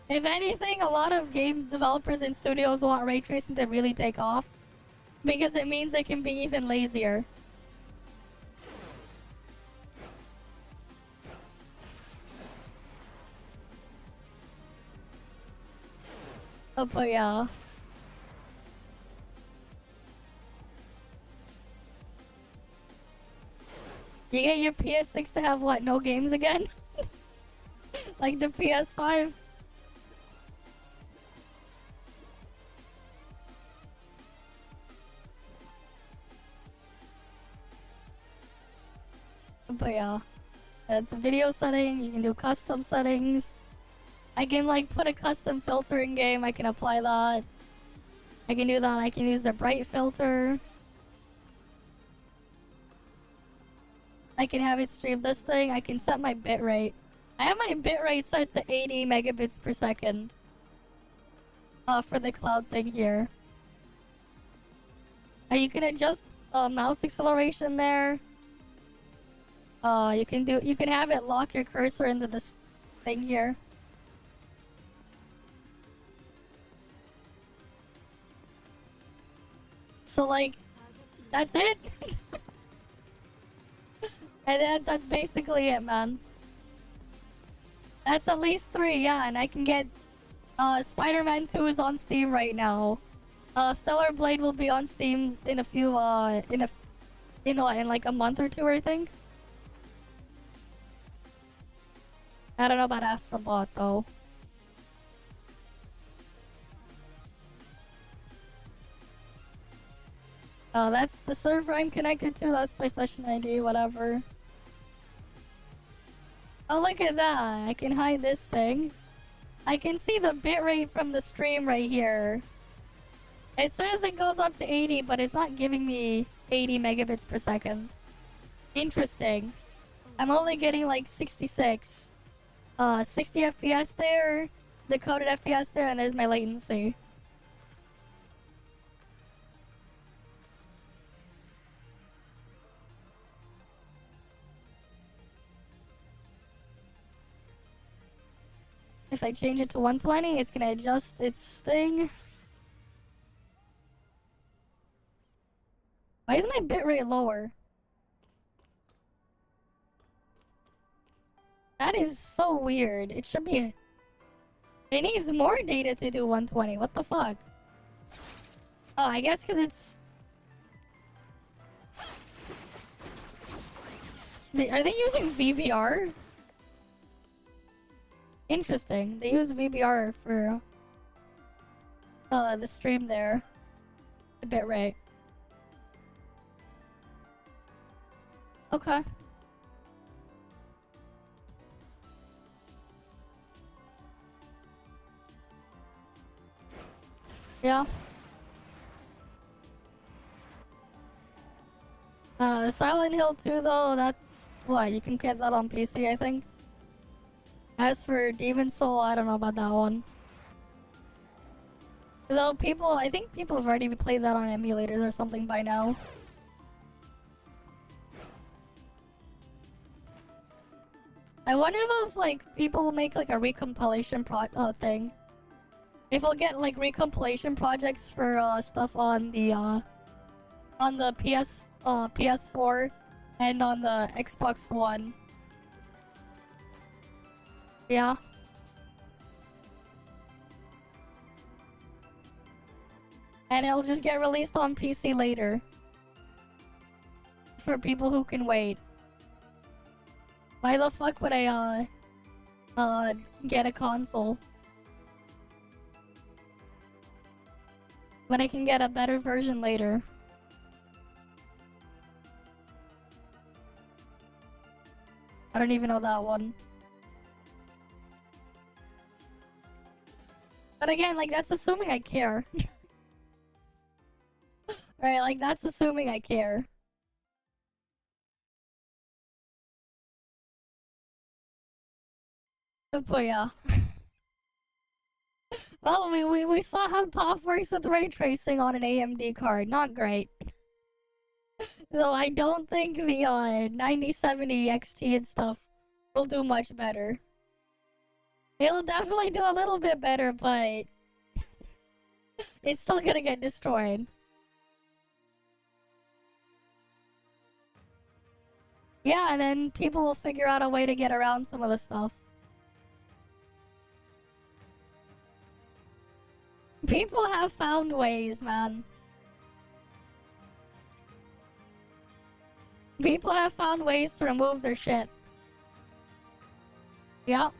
If anything, a lot of game developers and studios want ray tracing to really take off. Because it means they can be even lazier. Oh, but yeah. You get your PS6 to have what, no games again? Like the PS5? But yeah. That's a video setting, you can do custom settings. I can like put a custom filter in game, I can apply that. I can do that, I can use the bright filter. I can have it stream this thing. I can set my bitrate. I have my bitrate set to 80 megabits per second. For the cloud thing here. You can adjust mouse acceleration there. You can have it lock your cursor into this thing here. So like, that's it. And then that's basically it, man. That's at least 3, yeah, and I can get Spider-Man 2 is on Steam right now. Stellar Blade will be on Steam in a few in like a month or 2, I think. I don't know about Astrobot though. Oh, that's the server I'm connected to, that's my session ID, whatever. Oh, look at that. I can hide this thing. I can see the bitrate from the stream right here. It says it goes up to 80, but it's not giving me 80 megabits per second. Interesting. I'm only getting like 66. 60 FPS there, decoded FPS there, and there's my latency. If I change it to 120, it's gonna adjust its thing. Why is my bitrate lower? That is so weird. It should be... It needs more data to do 120. What the fuck? Oh, I guess because it's... Are they using VBR? Interesting. They use VBR for the stream there. The bitrate. Okay. Yeah. Silent Hill 2 though, that's what, you can get that on PC, I think. As for Demon Soul, I don't know about that one. Though I think people have already played that on emulators or something by now. I wonder though if like people will make like a recompilation thing. If we'll get like recompilation projects for stuff on the PS4 and on the Xbox One. Yeah. And it'll just get released on PC later. For people who can wait. Why the fuck would I get a console when I can get a better version later? I don't even know that one. But again, like, that's assuming I care. Right, like, that's assuming I care. But yeah. Well, we saw how ToF works with ray tracing on an AMD card. Not great. Though I don't think the 9070 XT and stuff will do much better. It'll definitely do a little bit better, but it's still gonna get destroyed. Yeah, and then people will figure out a way to get around some of the stuff. People have found ways, man. People have found ways to remove their shit. Yep.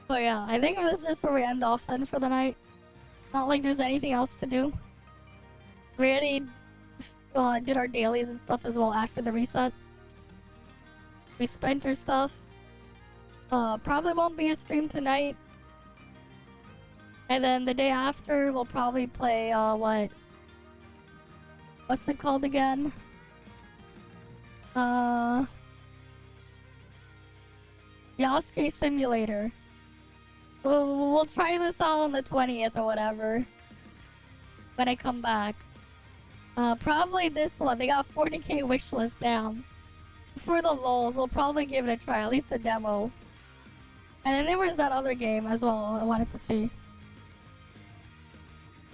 But yeah, I think this is just where we end off then for the night. Not like there's anything else to do. We already did our dailies and stuff as well after the reset. We spent our stuff. Probably won't be a stream tonight. And then the day after, we'll probably play, what's it called again? Yasuke Simulator. We'll try this out on the 20th or whatever. When I come back. Probably this one. They got 40k wishlist down. For the lulz, we'll probably give it a try. At least a demo. And then there was that other game as well I wanted to see.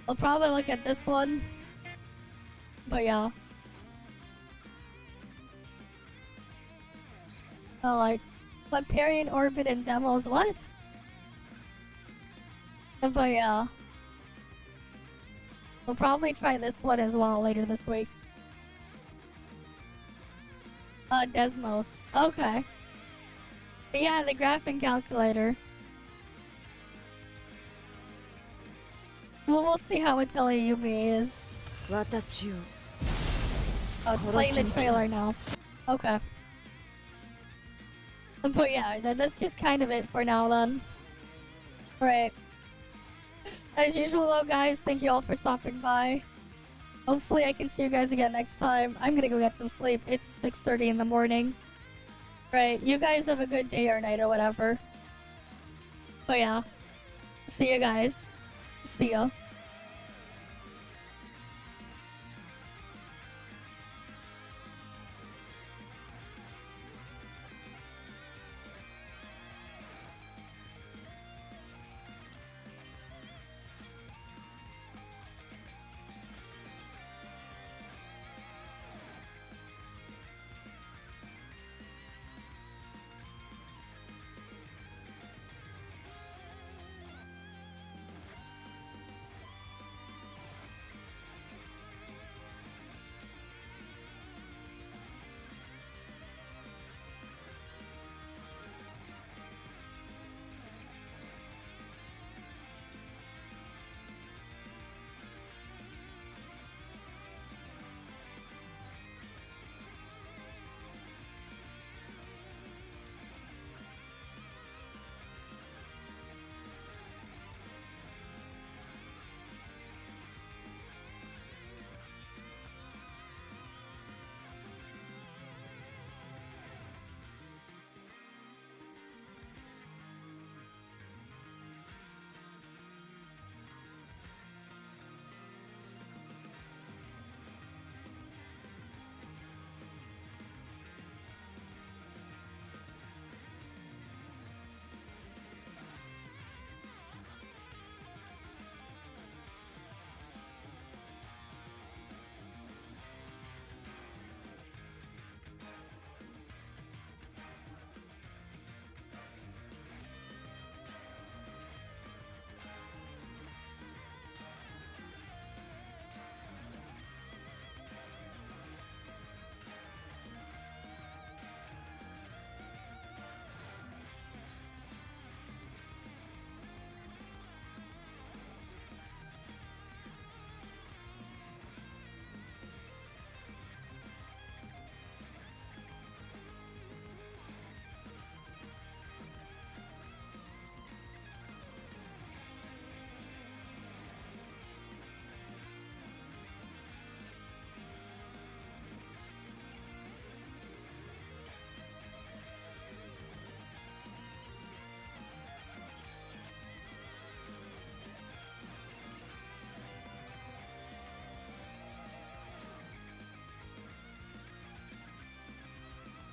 I'll probably look at this one. But yeah. Oh, like, Hyperion Orbit and demos, what? But yeah. We'll probably try this one as well later this week. Desmos. Okay. But yeah, the graphing calculator. Well, we'll see how Atelier Yumi is. Oh, it's playing the trailer now. Okay. But yeah, that's just kind of it for now then. Right. As usual though, guys, thank you all for stopping by. Hopefully I can see you guys again next time. I'm gonna go get some sleep. It's 6:30 in the morning. Right, you guys have a good day or night or whatever. But yeah. See you guys. See ya.